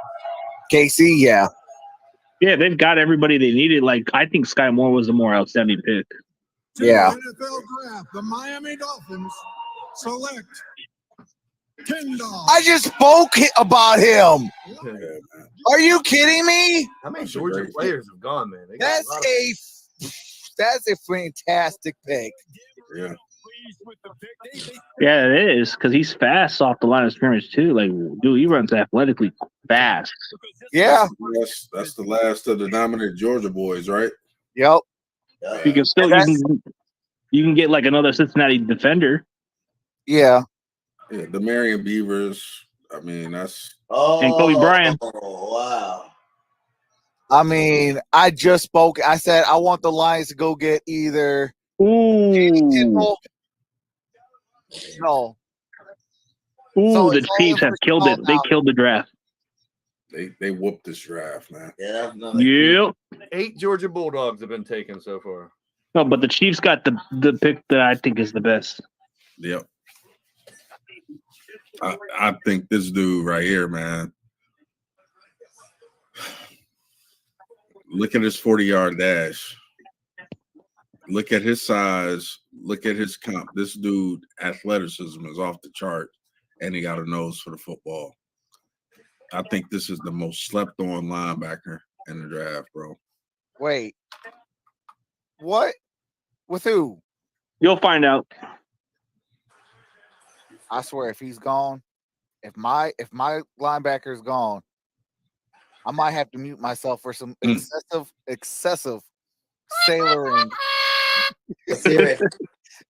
KC, yeah. Yeah, they've got everybody they needed. Like, I think Sky Moore was the more outstanding pick. Yeah. NFL draft, the Miami Dolphins select Kendall. I just spoke about him. Yeah, man. Are you kidding me? How many Georgia players have gone, man? They got That's a lot of- that's a fantastic pick. Yeah. Yeah, it is, because he's fast off the line of scrimmage, too. Like, dude, he runs athletically fast. Yeah. That's the last of the dominant Georgia boys, right? Yep. You can still you can get like another Cincinnati defender. Yeah. Yeah, the Marion Beavers. I mean, that's And Kobe Bryant. Oh, wow. I mean, I just spoke. I said I want the Lions to go get either. Ooh. No. Ooh, So the it's all Chiefs in have for killed it. small They now. killed the draft. they whooped this draft, man. Yeah, that's another. Yep. 8 Georgia Bulldogs have been taken so far. No, but the Chiefs got the pick that I think is the best. Yep. I think this dude right here, man. Look at his 40-yard dash. Look at his size. Look at his comp. This dude, athleticism is off the chart, and he got a nose for the football. I think this is the most slept-on linebacker in the draft, bro. Wait. What? With who? You'll find out. I swear, if he's gone, if my linebacker is gone, I might have to mute myself for some excessive sailoring.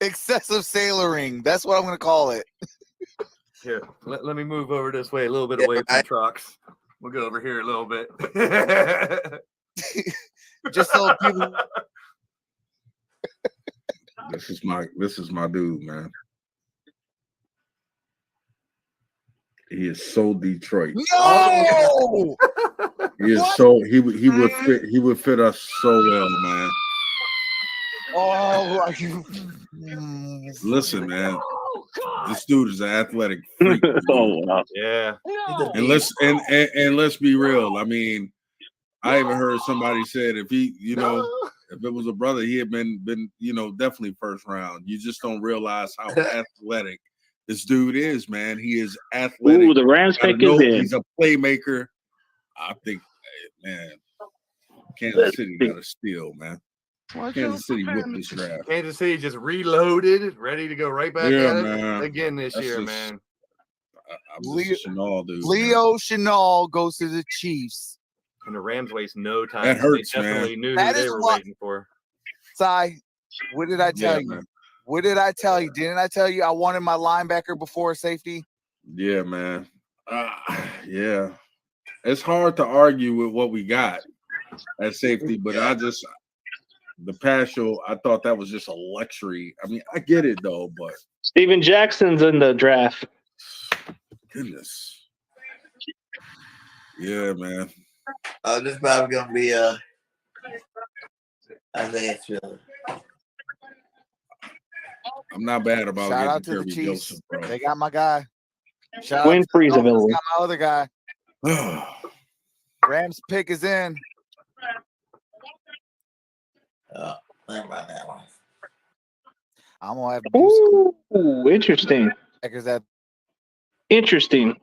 Excessive sailoring. That's what I'm going to call it. Here, let me move over this way, a little bit away from trucks. We'll go over here a little bit. Just so people. This is my dude, man. He is so Detroit. No. He is so he would fit us so well, man. Oh, listen, man. This dude is an athletic freak. Oh wow. Yeah. And let's be real. I mean, I even heard somebody said if he, if it was a brother, he had been, definitely first round. You just don't realize how athletic this dude is, man. He is athletic. Ooh, the Rams pick is in. He's a playmaker. I think, man, Kansas City got a steal, man. Kansas City whipped this draft. Kansas City just reloaded, ready to go right back at it again this year, man. Leo Chenal goes to the Chiefs. And the Rams waste no time. That hurts, they definitely man. knew That who they is were what- waiting for. Cy, what did I tell you? Man. What did I tell you? Didn't I tell you I wanted my linebacker before safety? Yeah, man. Yeah. It's hard to argue with what we got at safety, but the partial, I thought that was just a luxury. I mean, I get it though, but Steven Jackson's in the draft. goodness. Yeah, man. This is probably gonna be Isaiah Spiller. I'm not bad about Shout out getting to the Kirby Chiefs. Joseph, bro. They got my guy. Shout Winfrey's out to available. got my other guy. Rams pick is in. Never mind that one. I'm gonna have to do Ooh, interesting. because that Interesting.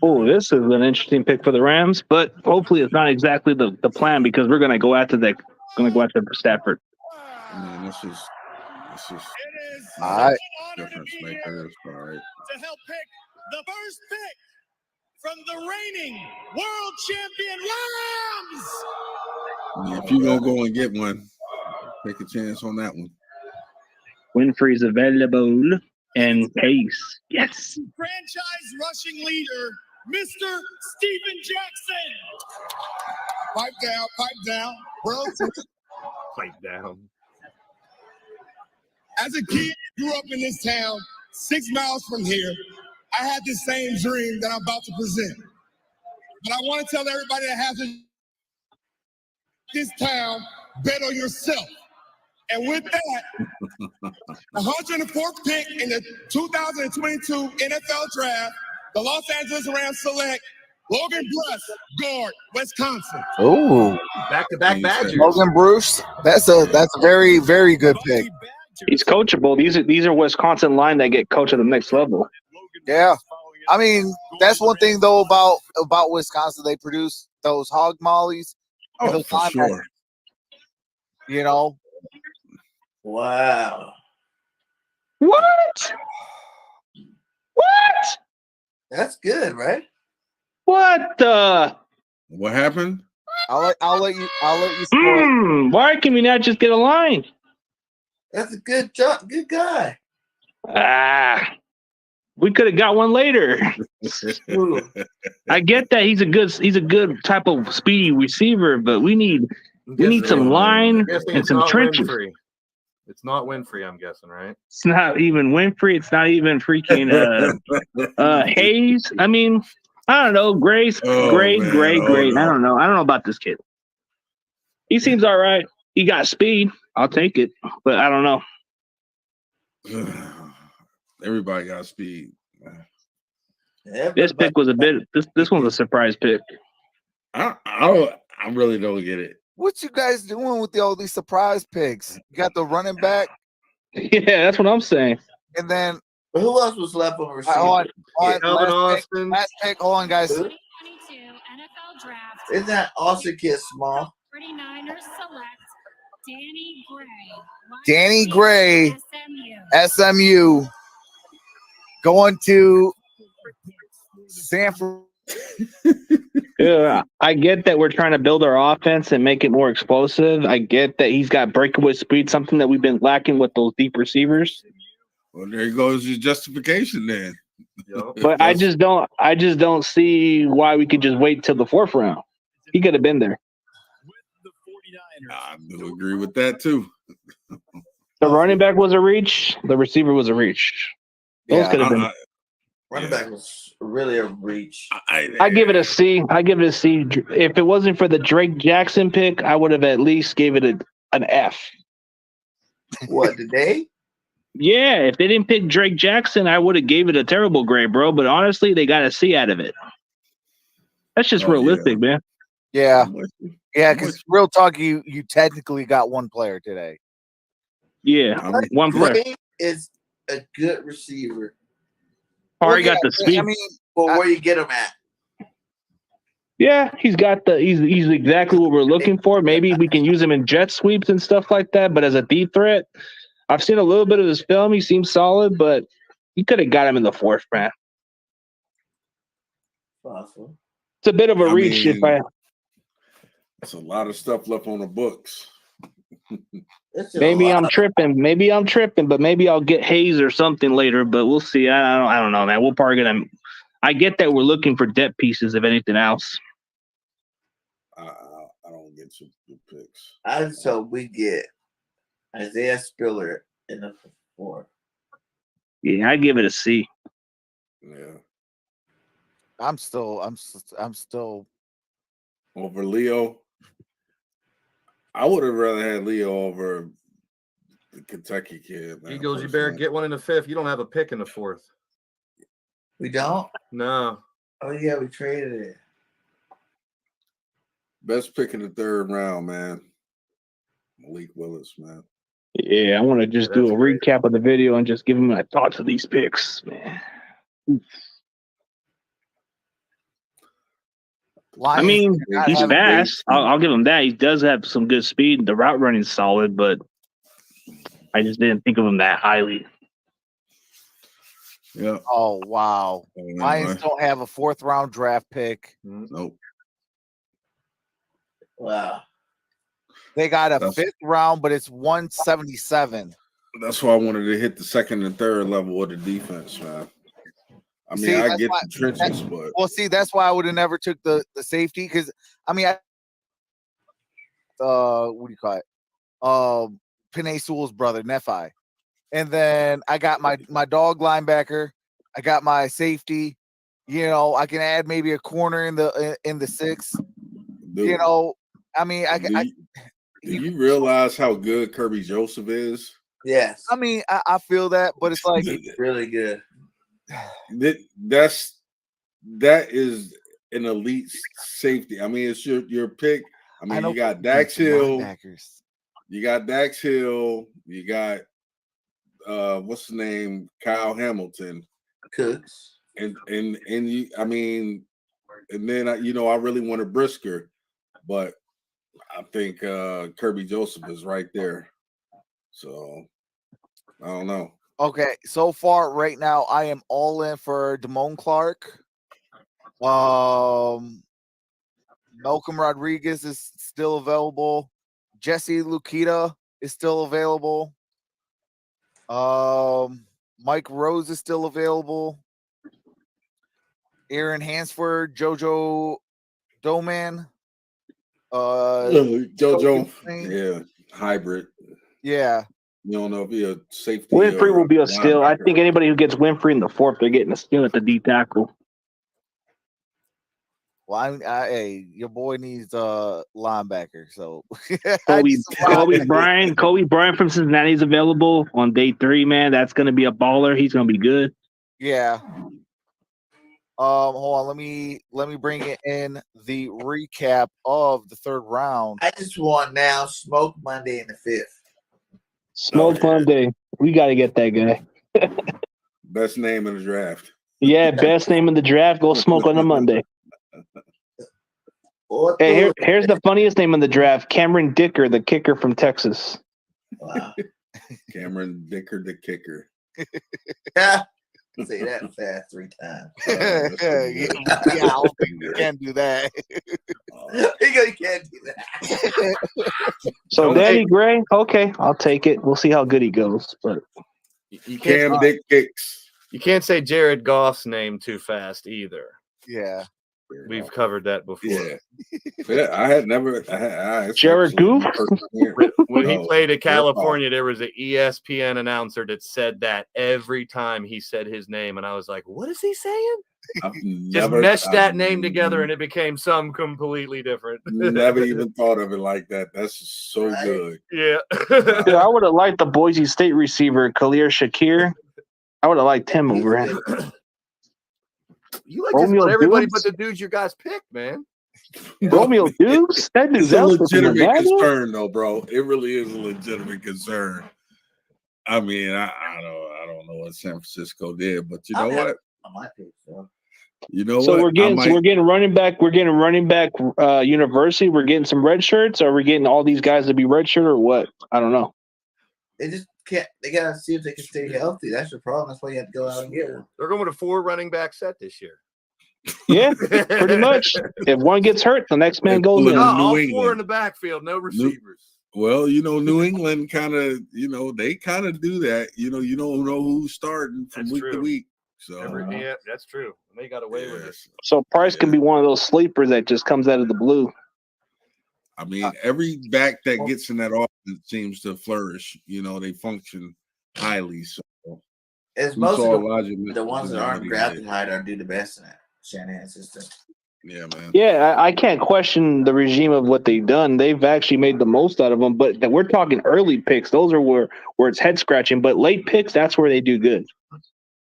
Oh, this is an interesting pick for the Rams, but hopefully it's not exactly the plan because we're gonna go after Stafford. Man, this is all right. difference maker. It's all right. To help pick the first pick from the reigning world champion Rams. Yeah, if you gonna go and get one, take a chance on that one. Winfrey's available and Pace. Yes. Franchise rushing leader, Mr. Steven Jackson. Pipe down, bro. Pipe down. As a kid, grew up in this town, 6 miles from here. I had the same dream that I'm about to present. But I want to tell everybody that has this town, bet on yourself. And with that, the 104th pick in the 2022 NFL Draft, the Los Angeles Rams select Logan Bruce, guard, Wisconsin. Ooh, Back-to-back Badgers. Logan Bruce. That's a very, very good pick. He's coachable. These are Wisconsin line that get coached at the next level. Yeah. I mean, that's one thing though about Wisconsin. They produce those hog mollies. and Oh, those for sure. You know. Wow. What? What? That's good, right? What the? What happened? I'll let you score. Why can we not just get a line? That's a good job. Good guy. We could have got one later. I get that he's a good type of speedy receiver, but we need some line and some trenches. Winfrey. It's not Winfrey, I'm guessing, right? It's not even Winfrey. It's not even freaking Hayes. I mean, I don't know. Gray. I don't know. I don't know about this kid. He seems all right. He got speed. I'll take it, but I don't know. Everybody got speed. This pick was a bit. This one's a surprise pick. I really don't get it. What you guys doing with all these surprise picks? You got the running back. Yeah, that's what I'm saying. And then who else was left on receiver? Last pick. Hold on, guys. 2022 NFL Draft. Isn't that Austin Kid Small? 49ers select Danny Gray. Danny Gray, SMU, going to Sanford. Yeah, I get that we're trying to build our offense and make it more explosive. I get that he's got breakaway speed, something that we've been lacking with those deep receivers. Well, there goes your justification then. But I just don't see why we could just wait till the 4th round. He could have been there. I do agree with that too. The running back was a reach. The receiver was a reach. Those could have been. Running back was really a reach. I give it a C. If it wasn't for the Drake Jackson pick, I would have at least gave it an F. What, today? Yeah, if they didn't pick Drake Jackson, I would have gave it a terrible grade, bro. But honestly, they got a C out of it. That's just realistic, man. Yeah. Yeah, because real talk, you technically got one player today. Yeah, one player. Drake is a good receiver. Already got the speed. I mean, but where you get him at? Yeah, he's exactly what we're looking for. Maybe we can use him in jet sweeps and stuff like that. But as a deep threat, I've seen a little bit of his film. He seems solid, but you could have got him in the 4th, man. Possible. It's a bit of a reach. It's a lot of stuff left on the books. Maybe I'm tripping, but maybe I'll get Hayes or something later. But we'll see. I don't know, man. We're probably gonna. I get that we're looking for depth pieces, if anything else. I don't get your picks. I just hope we get Isaiah Spiller in the 4th. Yeah, I give it a C. Yeah. I'm still over Leo. I would have rather had Leo over the Kentucky kid. Man, Eagles, you better get one in the 5th. You don't have a pick in the 4th. We don't? No. Oh yeah, we traded it. Best pick in the 3rd round, man. Malik Willis, man. Yeah, I want to just do a recap of the video and just give him my thoughts of these picks, man. I mean, he's fast. I'll give him that. He does have some good speed. The route running is solid, but I just didn't think of him that highly. Yeah. Oh wow. Lions don't have a 4th round draft pick. Nope. Wow. They got a 5th round, but it's 177. That's why I wanted to hit the 2nd and 3rd level of the defense, man. I mean, I get the trenches, but that's why I would have never took the safety, because I mean, what do you call it? Penei Sewell's brother, Nephi, and then I got my dog linebacker. I got my safety. You know, I can add maybe a corner in the 6th. Dude, you know, I mean, do you realize how good Kirby Joseph is? Yes. I mean, I feel that, but it's like really good. That is an elite safety. I mean, it's your pick. I mean, you got Dax Hill. You got Dax Hill. You got what's the name? Kyle Hamilton. Cooks. And you, I mean, and then I really wanted Brisker, but I think Kirby Joseph is right there. So I don't know. Okay, so far right now I am all in for Damone Clark. Malcolm Rodriguez is still available. Jesse Lukita is still available. Mike Rose is still available. Aaron Hansford, JoJo Doman. JoJo, yeah, hybrid. Yeah. You don't know if he's a safety. Winfrey will be a steal. I think anybody who gets Winfrey in the 4th, they're getting a steal at the D tackle. Well, hey, your boy needs a linebacker. So Kobe Bryant from Cincinnati is available on day 3. Man, that's going to be a baller. He's going to be good. Yeah. Hold on. Let me bring it in the recap of the 3rd round. I just want now Smoke Monday in the 5th. Smoke Monday. We got to get that guy. Best name in the draft. Yeah, best name in the draft. Go Smoke on a Monday. Hey, here's the funniest name in the draft: Cameron Dicker, the kicker from Texas. Wow. Cameron Dicker, the kicker. Say that fast 3 times. Yeah, I don't think you can do that. You can't do that. So Danny Gray, okay, I'll take it. We'll see how good he goes. But you can Dick kicks. You can't say Jared Goff's name too fast either. Yeah. We've covered that before. Yeah. I had never. Jared Goof? When he played at California, there was an ESPN announcer that said that every time he said his name, and I was like, "What is he saying?" Just meshed that name together, and it became some completely different. Never even thought of it like that. That's so good. Yeah. Dude, I would have liked the Boise State receiver, Khalil Shakir. I would have liked him over him. You like just about everybody but the dudes you guys picked, man. Romeo Dukes? That dude's It's a out for legitimate Nevada? concern, though, bro. It really is a legitimate concern. I mean, I don't know what San Francisco did, but you know what? I might pick so. You know So what? we're getting running back. We're getting running back university. We're getting some red shirts. Are we getting all these guys to be red shirt or what? I don't know. They just can't. They gotta see if they can stay healthy. That's the problem. That's why you have to go out and get one. They're going with a 4 running back set this year. Yeah, pretty much. If one gets hurt, the next man goes in. All 4 in the backfield, no receivers. Well, New England kind of, they kind of do that. You don't know who's starting from week to week. So yeah, that's true. And they got away with it. So Price can be one of those sleepers that just comes out of the blue. I mean, every back that gets in that offense seems to flourish. They function highly. So it's most of the ones that aren't drafted high are do the best in that Shanahan system. Yeah, man. Yeah, I can't question the regime of what they've done. They've actually made the most out of them. But we're talking early picks. Those are where it's head scratching. But late picks, that's where they do good.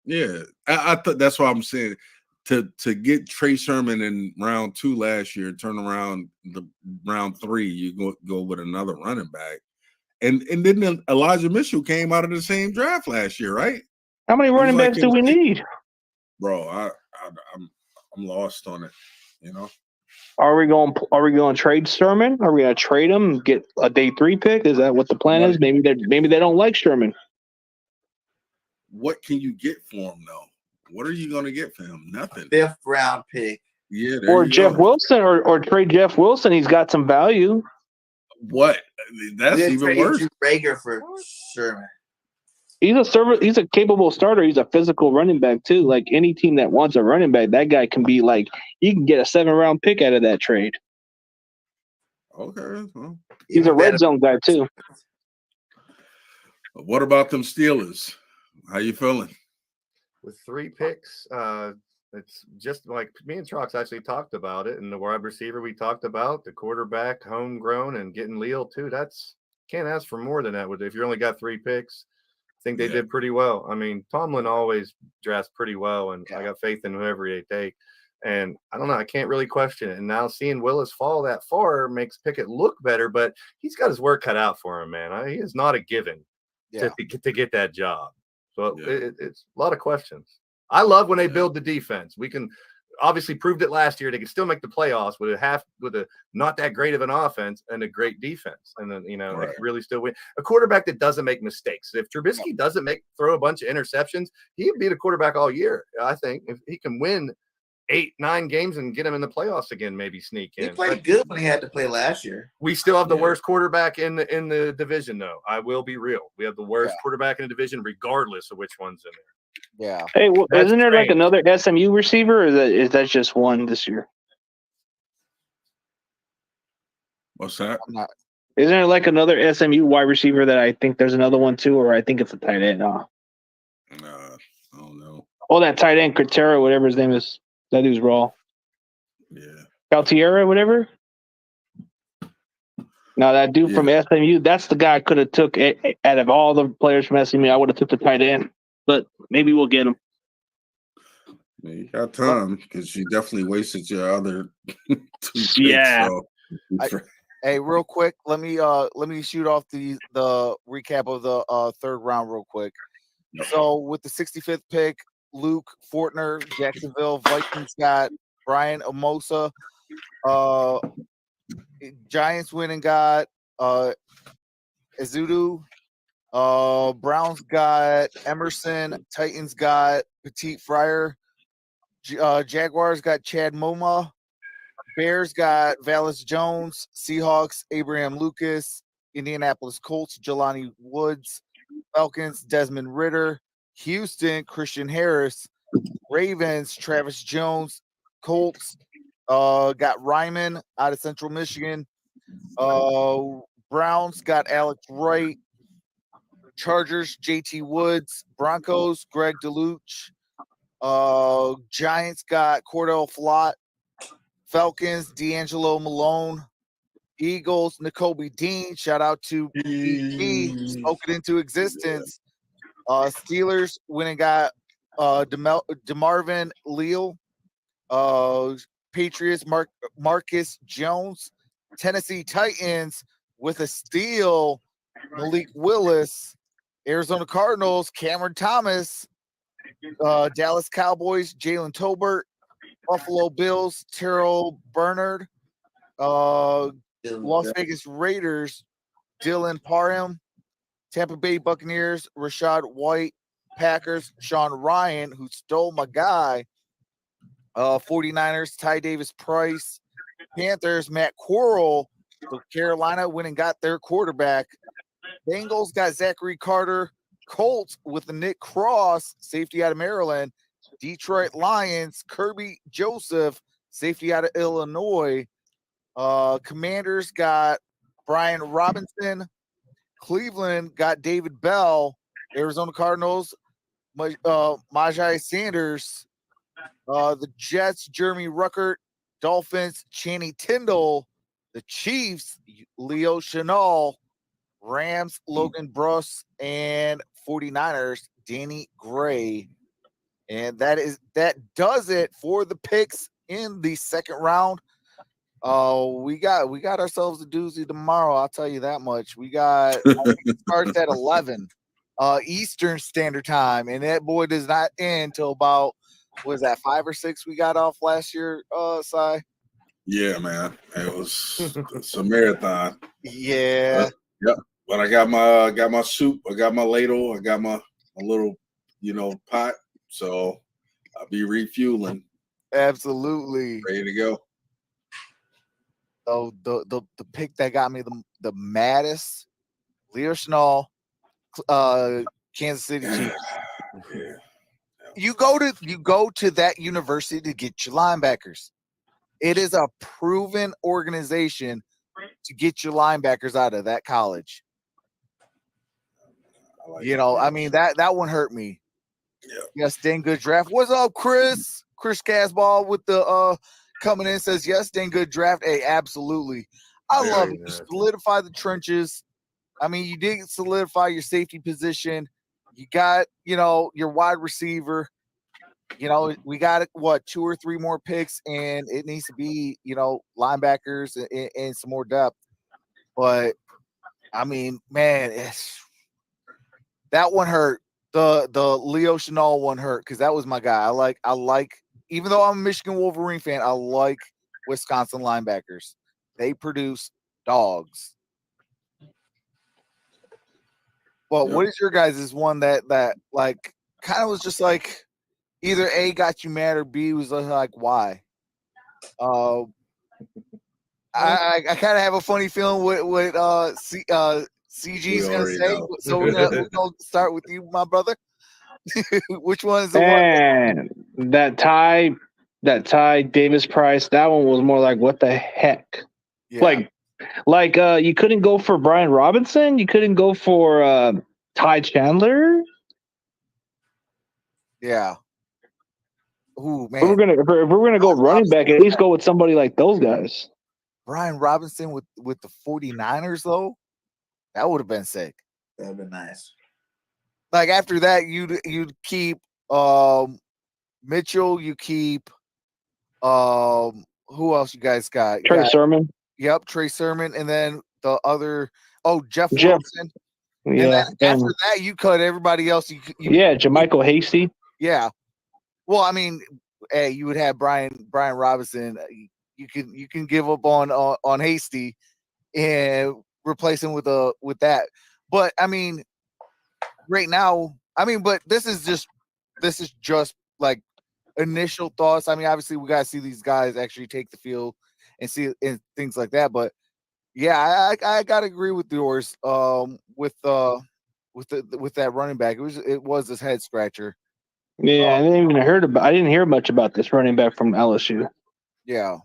Yeah, I thought that's why I'm saying to get Trey Sermon in round 2 last year, turn around the round 3, you go with another running back, and then Elijah Mitchell came out of the same draft last year, right? How many running backs do we need, bro? I'm lost on it. Are we going to trade Sherman? Are we going to trade him and get a day 3 pick? Is that what the plan is? Maybe they don't like Sherman. What can you get for him though? What are you going to get for him? Nothing. 5th round pick. Yeah, or Jeff Wilson, or trade Jeff Wilson. He's got some value. What? That's even worse. Rager for Sherman. He's a capable starter. He's a physical running back too. Like any team that wants a running back, that guy can be like, you can get a 7th-round pick out of that trade. Okay. Well, he's a red zone guy too. What about them Steelers? How you feeling? With 3 picks, it's just like me and Trox actually talked about it. And the wide receiver we talked about, the quarterback, homegrown, and getting Leal too. That's can't ask for more than that. If you only got 3 picks, I think they did pretty well. I mean, Tomlin always drafts pretty well, and I got faith in whoever they take. And I don't know, I can't really question it. And now seeing Willis fall that far makes Pickett look better, but he's got his work cut out for him, man. He is not a given to get that job. So it's a lot of questions. I love when they build the defense. We can obviously proved it last year. They can still make the playoffs with a not that great of an offense and a great defense. And then, they can really still win. A quarterback that doesn't make mistakes. If Trubisky doesn't throw a bunch of interceptions, he would be the quarterback all year. I think if he can win 8-9 games and get him in the playoffs again, maybe sneak in. He played good when he had to play last year. We still have the worst quarterback in the division, though. I will be real. We have the worst quarterback in the division, regardless of which one's in there. Yeah. Hey, isn't there like another SMU receiver, or is that just one this year? What's that? Isn't there like another SMU wide receiver that I think there's another one too, or I think it's a tight end? I don't know. Oh, that tight end, Cretera, whatever his name is. That dude's raw. Yeah. Caltiera, whatever. No, that dude from SMU, that's the guy I could have took out of all the players from SMU. I would have took the tight end, but maybe we'll get him. Yeah, you got time because you definitely wasted your other 2 picks. Yeah. So. Hey, real quick, let me shoot off the recap of the 3rd round real quick. So with the 65th pick, Luke Fortner, Jacksonville Vikings got Brian Amosa. Giants went and got Ezeudu. Browns got Emerson. Titans got Petit Fryer. Jaguars got Chad Moma. Bears got Vallis Jones. Seahawks, Abraham Lucas. Indianapolis Colts, Jelani Woods. Falcons, Desmond Ritter. Houston, Christian Harris. Ravens, Travis Jones. Colts, got Ryman out of Central Michigan. Browns got Alex Wright. Chargers, JT Woods. Broncos, Greg DeLuche. Giants got Cordell Flott. Falcons, D'Angelo Malone. Eagles, N'Kobe Dean. Shout out to BG. Spoke it into existence. Steelers went and got DeMarvin Leal. Patriots, Marcus Jones. Tennessee Titans with a steal, Malik Willis. Arizona Cardinals, Cameron Thomas. Dallas Cowboys, Jalen Tolbert. Buffalo Bills, Terrell Bernard. Las Vegas Raiders, Dylan Parham. Tampa Bay Buccaneers, Rashad White. Packers, Sean Ryan, who stole my guy. 49ers, Ty Davis Price. Panthers, Matt Corral. So Carolina went and got their quarterback. Bengals got Zachary Carter. Colts with the Nick Cross, safety out of Maryland. Detroit Lions, Kirby Joseph, safety out of Illinois. Commanders got Brian Robinson. Cleveland got David Bell. Arizona Cardinals, Majai Sanders. The Jets, Jeremy Ruckert. Dolphins, Channing Tindall. The Chiefs, Leo Chenal. Rams, Logan Bruss. And 49ers, Danny Gray. And that does it for the picks in the second round. We got ourselves a doozy tomorrow. I'll tell you that much. I think it starts at 11 Eastern Standard Time, and that boy does not end till about, what is that, 5 or 6 we got off last year, Cy? Yeah, man. It's a marathon. Yeah. Yep. But I got my soup, I got my ladle, I got my little, pot. So I'll be refueling. Absolutely. Ready to go. So the pick that got me the maddest, Leo Chenal, Kansas City Chiefs. Yeah. You go to that university to get your linebackers. It is a proven organization to get your linebackers out of that college. I mean, that one hurt me. Yeah. Yes, dang good draft. What's up, Chris? Chris Casball with the coming in says, yes, dang good draft. Hey, absolutely. I love it. You solidify the trenches. I mean, you did solidify your safety position. You got, your wide receiver. We got 2 or 3 more picks, and it needs to be, linebackers and some more depth. But I mean, man, that one hurt. The Leo Chenal one hurt because that was my guy. I like, even though I'm a Michigan Wolverine fan, I like Wisconsin linebackers. They produce dogs. Well, what is your guys' one that like kind of was just like either A got you mad or B was like why? I kind of have a funny feeling what CG's gonna say. So we're gonna start with you, my brother. Which one is the one? And that Ty Davis Price, that one was more like what the heck? Yeah. Like you couldn't go for Brian Robinson, you couldn't go for Ty Chandler. Yeah. Ooh, man. If we're gonna go running back, at least go with somebody like those guys. Brian Robinson with the 49ers though, that would have been sick. That would have been nice. Like after that, you'd keep Mitchell, you keep who else you guys got? Trey Sermon. Yep, Trey Sermon, and then the other Jeff Wilson. Yeah. And then after that, you cut everybody else. Jermichael Hasty. Yeah. Well, I mean, hey, you would have Brian Robinson. You can give up on Hasty and replace him with that. But I mean, right now, but this is just like initial thoughts. I mean, obviously we gotta see these guys actually take the field and see and things like that. But yeah, I gotta agree with yours. With with that running back. It was this head scratcher. Yeah, I didn't hear much about this running back from LSU. Yeah.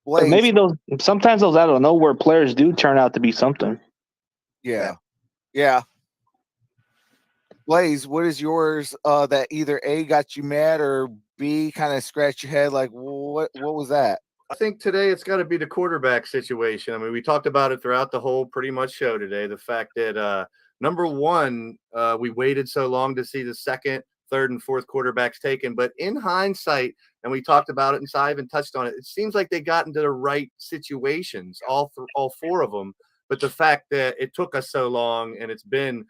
But maybe sometimes those out of nowhere players do turn out to be something. Yeah. Yeah. Blaze, what is yours that either A got you mad or B kind of scratched your head like what was that? I think today it's got to be the quarterback situation. I mean, we talked about it throughout the whole pretty much show today. The fact that number one, we waited so long to see the second, third, and fourth quarterbacks taken. But in hindsight, and we talked about it, and so I even touched on it, it seems like they got into the right situations, all four of them. But the fact that it took us so long, and it's been,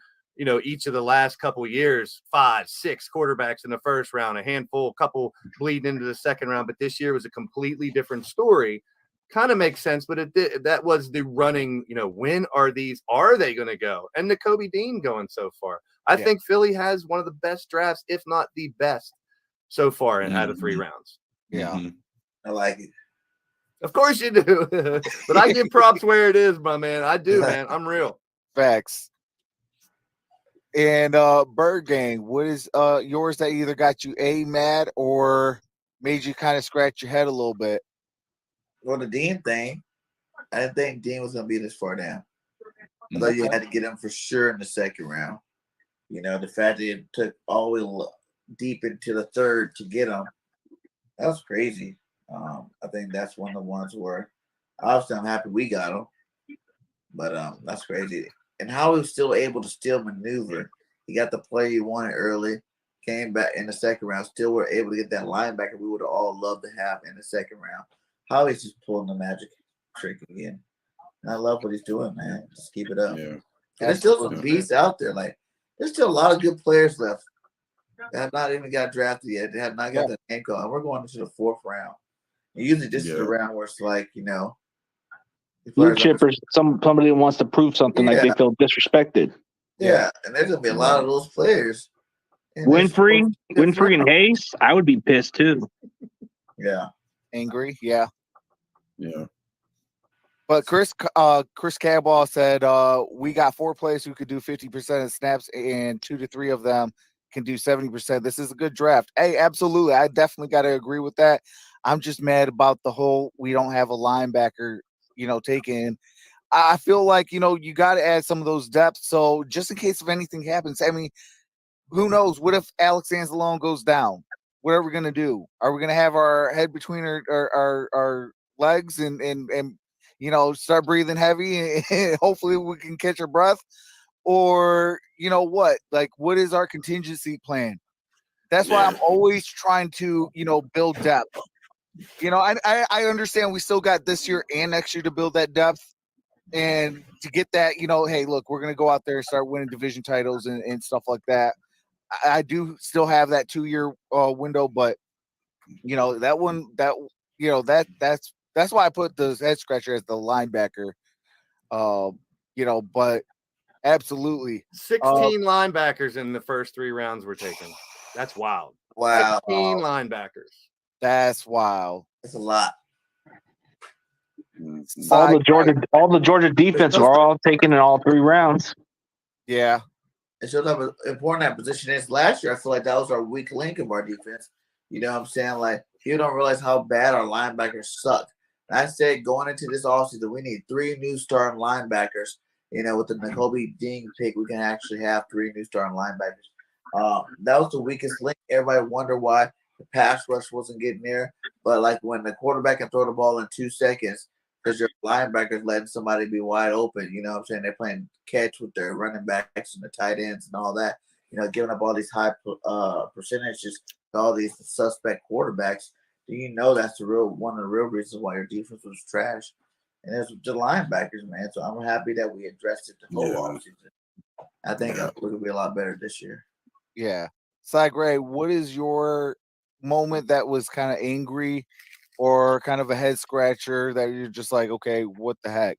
each of the last couple of years, 5, 6 quarterbacks in the first round, a handful, a couple bleeding into the second round. But this year was a completely different story. Kind of makes sense, but that was the running, when are they going to go? And the Kobe Dean going so far. I think Philly has one of the best drafts, if not the best, so far out of 3 rounds. Yeah. I like it. Of course you do. But I give props where it is, my man. I do, man. I'm real. Facts. And Bird Gang, what is yours that either got you A mad or made you kind of scratch your head a little bit? Well, the Dean thing, I didn't think Dean was going to be this far down. I thought you had to get him for sure in the second round. The fact that it took all the way deep into the third to get him, that was crazy. I think that's one of the ones where obviously I'm happy we got him, but that's crazy. And how he was still able to still maneuver. He got the play he wanted early, came back in the second round, still were able to get that linebacker we would have all loved to have in the second round. How he's just pulling the magic trick again. And I love what he's doing, man. Just keep it up. Yeah. And there's still some beasts out there. Like, there's still a lot of good players left that have not even got drafted yet. They have not got the name call. And we're going into the 4th round. And usually this is the round where it's like, Blue chippers, somebody wants to prove something like they feel disrespected. Yeah, and there's gonna be a lot of those players. Winfrey and Hayes, I would be pissed too. Yeah, angry. Yeah. Yeah. But Chris Caball said we got 4 players who could do 50% of snaps, and 2 to 3 of them can do 70%. This is a good draft. Hey, absolutely, I definitely got to agree with that. I'm just mad about the whole we don't have a linebacker, taken. I feel like, you got to add some of those depths. So just in case if anything happens, I mean, who knows? What if Alex Anzalone goes down? What are we going to do? Are we going to have our head between our legs and start breathing heavy and hopefully we can catch our breath? Or, what? Like, what is our contingency plan? That's why I'm always trying to, build depth. I understand we still got this year and next year to build that depth and to get that, hey, look, we're going to go out there and start winning division titles and stuff like that. I do still have that 2-year window, but that one, that's why I put the head scratcher as the linebacker. But absolutely 16 linebackers in the first 3 rounds were taken. That's wild. Wow. 16 linebackers. That's wild. That's a lot. All the Georgia defense are all taken in all 3 rounds. Yeah. It shows how important that position is. Last year, I feel like that was our weak link of our defense. You know what I'm saying? Like, you don't realize how bad our linebackers suck. And I said going into this offseason, we need 3 new starting linebackers. With the Nakobe Dean pick, we can actually have 3 new starting linebackers. That was the weakest link. Everybody wondered why the pass rush wasn't getting there. But, like, when the quarterback can throw the ball in 2 seconds because your linebackers letting somebody be wide open, you know what I'm saying? They're playing catch with their running backs and the tight ends and all that, giving up all these high percentages to all these suspect quarterbacks. That's one of the real reasons why your defense was trash. And it's the linebackers, man. So I'm happy that we addressed it the whole offseason. I think we're going to be a lot better this year. Yeah. Cy Gray, what is your moment that was kind of angry or kind of a head scratcher that you're just like, okay, what the heck?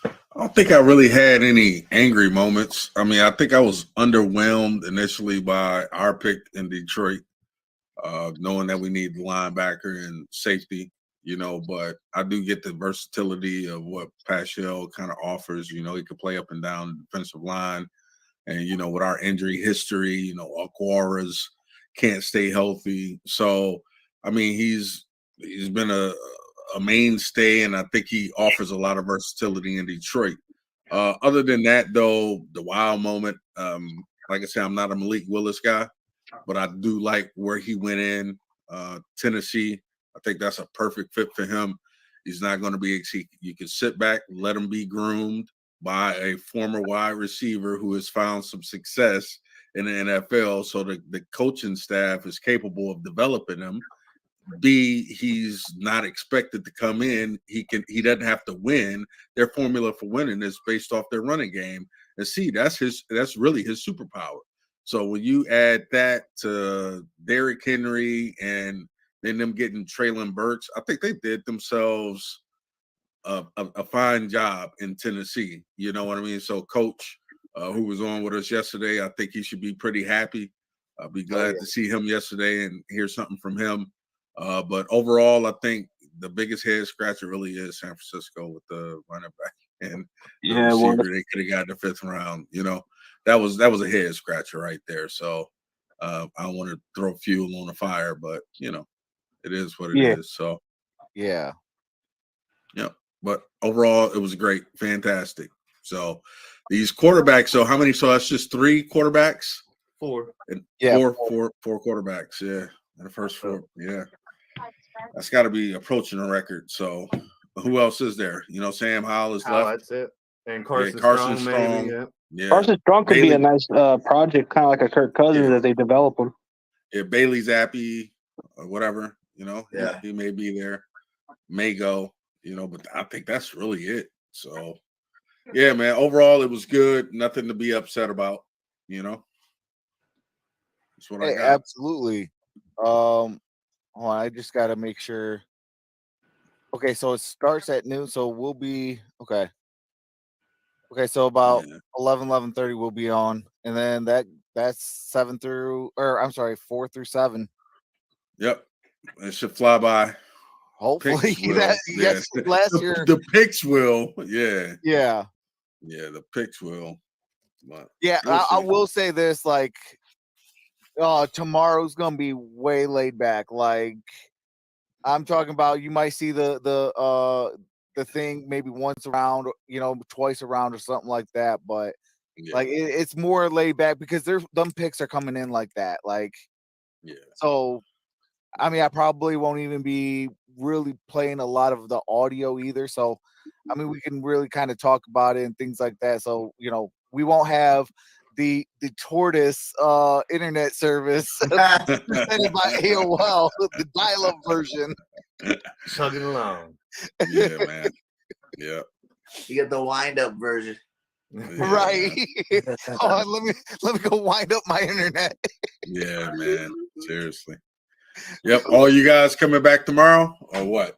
I don't think I really had any angry moments. I mean, I think I was underwhelmed initially by our pick in Detroit, knowing that we need the linebacker and safety. but I do get the versatility of what Paschal kind of offers. He can play up and down the defensive line. And, with our injury history, Aquara's can't stay healthy. So, I mean, he's been a mainstay, and I think he offers a lot of versatility in Detroit. Other than that, though, the wild moment, like I said, I'm not a Malik Willis guy, but I do like where he went in Tennessee. I think that's a perfect fit for him. He's not going to be – you can sit back, let him be groomed by a former wide receiver who has found some success in the NFL, so the coaching staff is capable of developing him. B, he's not expected to come in. He doesn't have to win. Their formula for winning is based off their running game. And C, that's really his superpower. So when you add that to Derrick Henry and then them getting Treylon Burks, I think they did themselves a fine job in Tennessee. You know what I mean? So Coach, who was on with us yesterday, I think he should be pretty happy. I'll be glad to see him yesterday and hear something from him. But overall, I think the biggest head scratcher really is San Francisco with the running back and the receiver they could have got in the 5th round. That was a head scratcher right there. So I don't want to throw fuel on the fire, but it is what it is. So yeah. But overall, it was great, fantastic. So these quarterbacks. So how many? So that's just 3 quarterbacks. 4. And four quarterbacks. Yeah, in the first 4. Yeah, that's got to be approaching a record. So who else is there? Sam Howell is left. That's it. And Carson Strong. Maybe, yeah. Carson Strong could be a nice project, kind of like a Kirk Cousins as they develop him. Yeah, Bailey Zappi or whatever. Yeah. He may be there. May go. But I think that's really it. So, yeah, man, overall, it was good. Nothing to be upset about, That's what I got. Absolutely. I just got to make sure. Okay, so it starts at noon, so we'll be – okay. Okay, so about 11:30 we'll be on, and then that's 4 through 7. Yep. It should fly by. Hopefully, yes. Last year the picks will, yeah, the picks will. But I will say this: tomorrow's gonna be way laid back. Like I'm talking about, you might see the thing maybe once around, twice around or something like that. But it's more laid back because them picks are coming in like that. So. I mean, I probably won't even be really playing a lot of the audio either. So, I mean, we can really kind of talk about it and things like that. So, we won't have the tortoise internet service presented by AOL, the dial-up version. Chugging along. Yeah, man. Yeah. You get the wind-up version. Yeah. Right. Let me go wind up my internet. Yeah, man. Seriously. Yep. All you guys coming back tomorrow or what?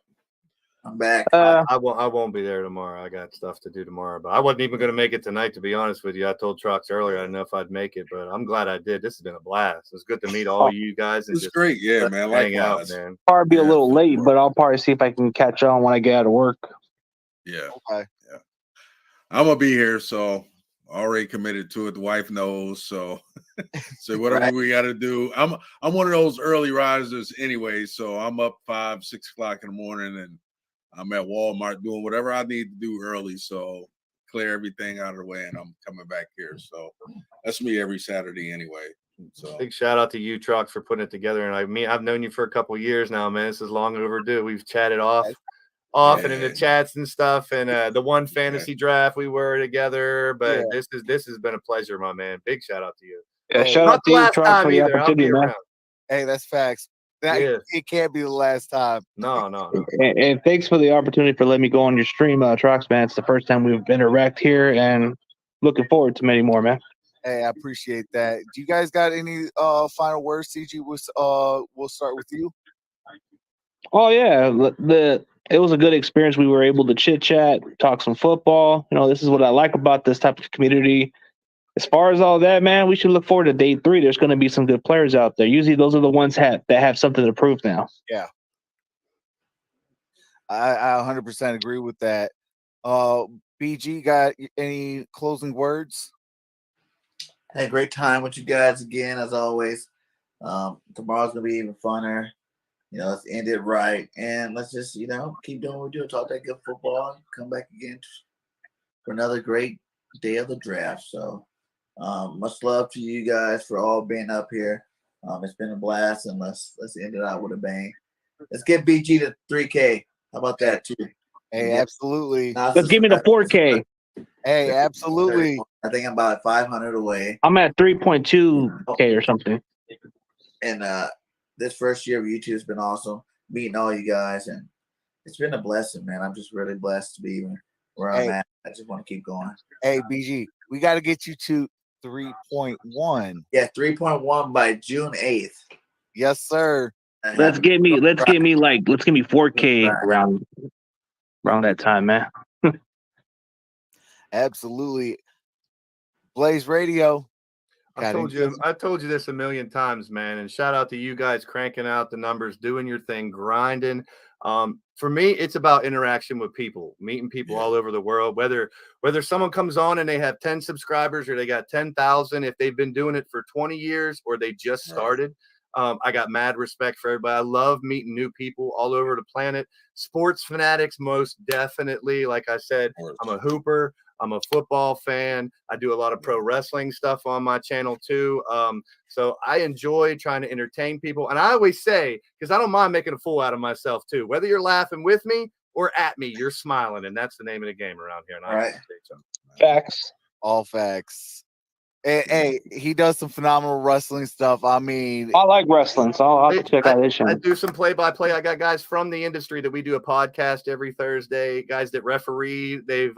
I'm back. I won't be there tomorrow. I got stuff to do tomorrow, but I wasn't even going to make it tonight, to be honest with you. I told Trox earlier I didn't know if I'd make it, but I'm glad I did. This has been a blast. It's good to meet all of you guys. It's great. Yeah, man. Hang out, Likewise. man. Probably be a little late, but I'll probably see if I can catch on when I get out of work. Yeah. Okay. Yeah. I'm going to be here, so already committed to it. The wife knows, so whatever we got to do. I'm one of those early risers anyway, so I'm up 5, 6 o'clock in the morning, and I'm at Walmart doing whatever I need to do early, so clear everything out of the way, and I'm coming back here. So that's me every Saturday anyway. So big shout out to you, Trox, for putting it together. And I've known you for a couple of years now, man. This is long overdue. We've chatted and in the chats and stuff, and the one fantasy draft we were together. But this has been a pleasure, my man. Big shout out to you. Yeah, shout out to you, Trox, for the opportunity, man. Hey, that's facts. It can't be the last time. No. And thanks for the opportunity for letting me go on your stream, Trox, man. It's the first time we've interact here, and looking forward to many more, man. Hey, I appreciate that. Do you guys got any final words? CG, we'll start with you. Oh yeah, it was a good experience. We were able to chit chat, talk some football. This is what I like about this type of community. As far as all that, man, we should look forward to day 3. There's going to be some good players out there. Usually those are the ones that have something to prove now. Yeah. I 100% agree with that. BG, got any closing words? Had a great time with you guys again, as always. Tomorrow's gonna be even funner. Let's end it right, and let's just keep doing what we do. Talk that good football. And come back again for another great day of the draft. So, much love to you guys for all being up here. It's been a blast, and let's end it out with a bang. Let's get BG to 3K. How about that too? Hey, absolutely. Let's give me the 4K. Hey, absolutely. I think I'm about 500 away. I'm at 3.2K or something. And this first year of YouTube has been awesome. Meeting all you guys, and it's been a blessing, man. I'm just really blessed to be where I'm at. I just want to keep going. Hey, BG, we got to get you to 3.1. Yeah, 3.1 by June 8th. Yes, sir. Let's get me 4K around that time, man. Absolutely. Blaze Radio. I told you this a million times, man. And shout out to you guys cranking out the numbers, doing your thing, grinding. For me, it's about interaction with people, meeting people all over the world, whether someone comes on and they have 10 subscribers or they got 10,000, if they've been doing it for 20 years or they just started. I got mad respect for everybody. I love meeting new people all over the planet. Sports fanatics, most definitely. Like I said, I'm a hooper. I'm a football fan. I do a lot of pro wrestling stuff on my channel too. So I enjoy trying to entertain people. And I always say, because I don't mind making a fool out of myself too, whether you're laughing with me or at me, you're smiling. And that's the name of the game around here. And I appreciate you. Facts. All facts. Hey, he does some phenomenal wrestling stuff. I mean, I like wrestling, so I'll have to check out his channel. I do some play-by-play. I got guys from the industry that we do a podcast every Thursday. Guys that referee. They've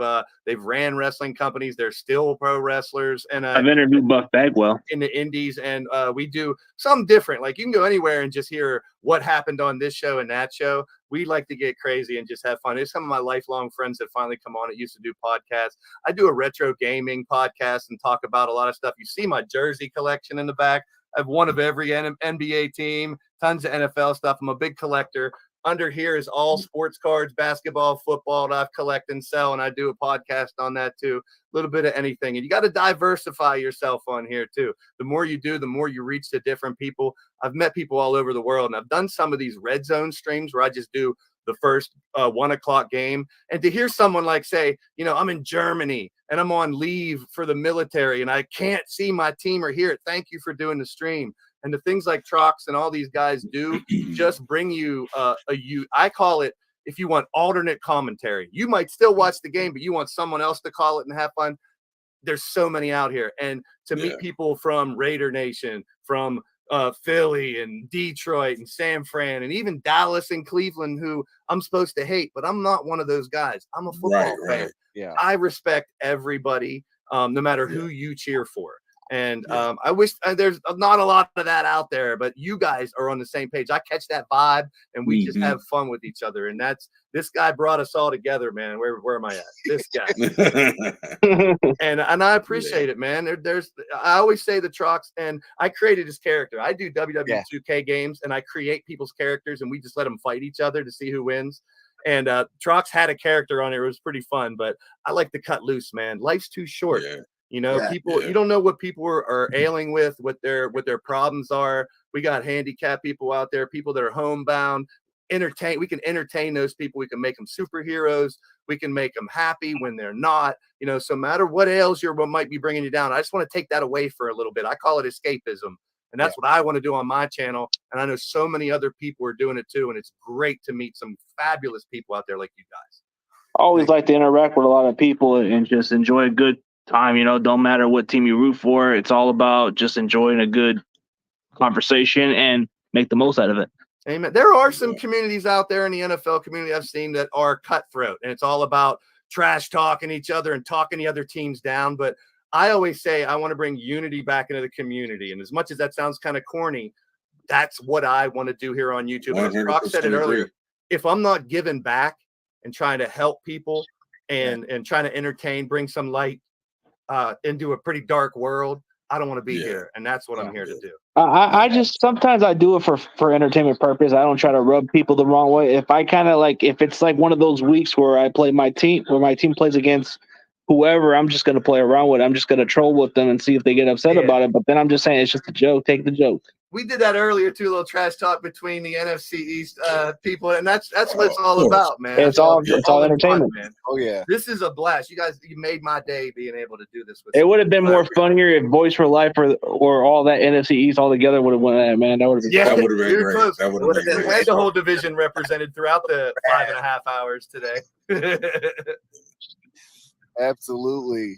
ran wrestling companies. They're still pro wrestlers. And I've interviewed Buff Bagwell in the indies, and we do something different. Like you can go anywhere and just hear what happened on this show and that show. We like to get crazy and just have fun. There's some of my lifelong friends that finally come on. It used to do podcasts. I do a retro gaming podcast and talk about a lot of stuff. You see my jersey collection in the back. I have one of every NBA team, tons of NFL stuff. I'm a big collector. Under here is all sports cards, basketball, football that I've collect and sell, and I do a podcast on that too. A little bit of anything. And you got to diversify yourself on here too. The more you do, the more you reach to different people. I've met people all over the world, and I've done some of these red zone streams where I just do the first 1 o'clock game. And to hear someone like say, I'm in Germany and I'm on leave for the military and I can't see my team or hear it. Thank you for doing the stream. And the things like Trox and all these guys do just bring you I call it, if you want alternate commentary, you might still watch the game, but you want someone else to call it and have fun. There's so many out here. And to meet people from Raider Nation, from Philly and Detroit and San Fran and even Dallas and Cleveland, who I'm supposed to hate, but I'm not one of those guys. I'm a football fan. Yeah. I respect everybody, no matter who you cheer for. And I wish there's not a lot of that out there, but you guys are on the same page. I catch that vibe and we just have fun with each other. And this guy brought us all together, man. Where am I at? This guy. and I appreciate it, man. I always say the Trox, and I created his character. I do WW2K games and I create people's characters and we just let them fight each other to see who wins. And Trox had a character on there. It was pretty fun, but I like to cut loose, man. Life's too short. People, you don't know what people are ailing with, what their problems are. We got handicapped people out there, people that are homebound. We can entertain those people. We can make them superheroes. We can make them happy when they're not. So no matter what ails you or what might be bringing you down, I just want to take that away for a little bit. I call it escapism. And that's what I want to do on my channel. And I know so many other people are doing it too. And it's great to meet some fabulous people out there like you guys. I always like to interact with a lot of people and just enjoy a good time. Don't matter what team you root for. It's all about just enjoying a good conversation and make the most out of it. Amen. There are some communities out there in the NFL community I've seen that are cutthroat, and it's all about trash talking each other and talking the other teams down. But I always say I want to bring unity back into the community. And as much as that sounds kind of corny, that's what I want to do here on YouTube. And as Brock said it earlier, if I'm not giving back and trying to help people and trying to entertain, bring some light into a pretty dark world, I don't want to be here, and that's what I'm here to do. I just sometimes I do it for entertainment purpose. I don't try to rub people the wrong way. If I kind of like, if it's like one of those weeks where I play my team, where my team plays against whoever, I'm just gonna play around with it. I'm just gonna troll with them and see if they get upset about it. But then I'm just saying it's just a joke. Take the joke. We did that earlier too, a little trash talk between the NFC East people, and that's what it's all about, man. It's all entertainment, man. Oh yeah, this is a blast. You guys, you made my day being able to do this with. It would have been more funnier if Voice for Life or all that NFC East all together would have won that, man. That would have been that would have been great. Close. That would have been great. We had the whole division represented throughout the 5.5 hours today. Absolutely.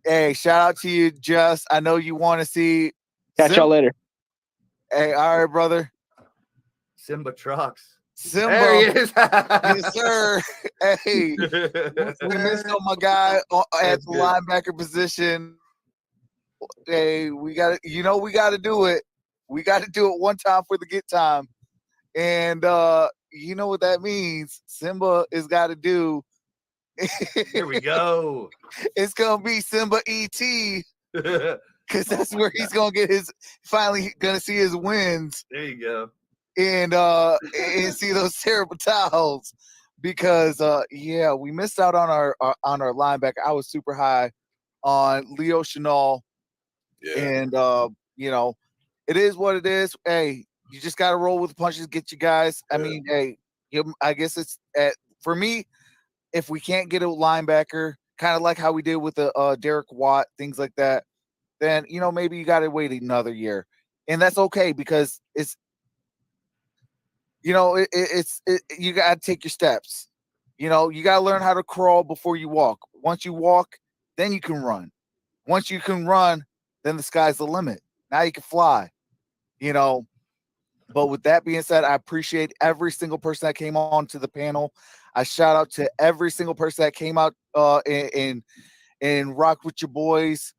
Hey, shout out to you, Just. I know you want to see. Catch y'all later. Hey, all right, brother. Simba Trucks. Simba. There he is. Yes, sir. Hey, we missed on my guy at the linebacker position. Hey, we got to, we got to do it. We got to do it one time for the good time. And you know what that means. Simba has got to do. Here we go. It's going to be Simba E.T. Because that's where he's going to get finally going to see his wins. There you go. And see those terrible towels. Because, we missed out on our linebacker. I was super high on Leo Chenal. Yeah. And, it is what it is. Hey, you just got to roll with the punches, get you guys. I mean, hey, I guess it's for me, if we can't get a linebacker, kind of like how we did with the Derek Watt, things like that, then, maybe you got to wait another year. And that's okay because it's, you got to take your steps. You got to learn how to crawl before you walk. Once you walk, then you can run. Once you can run, then the sky's the limit. Now you can fly, But with that being said, I appreciate every single person that came on to the panel. I shout out to every single person that came out and rock with your boys.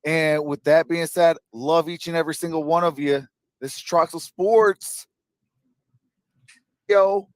And with that being said, love each and every single one of you. This is Troxel Sports. Yo.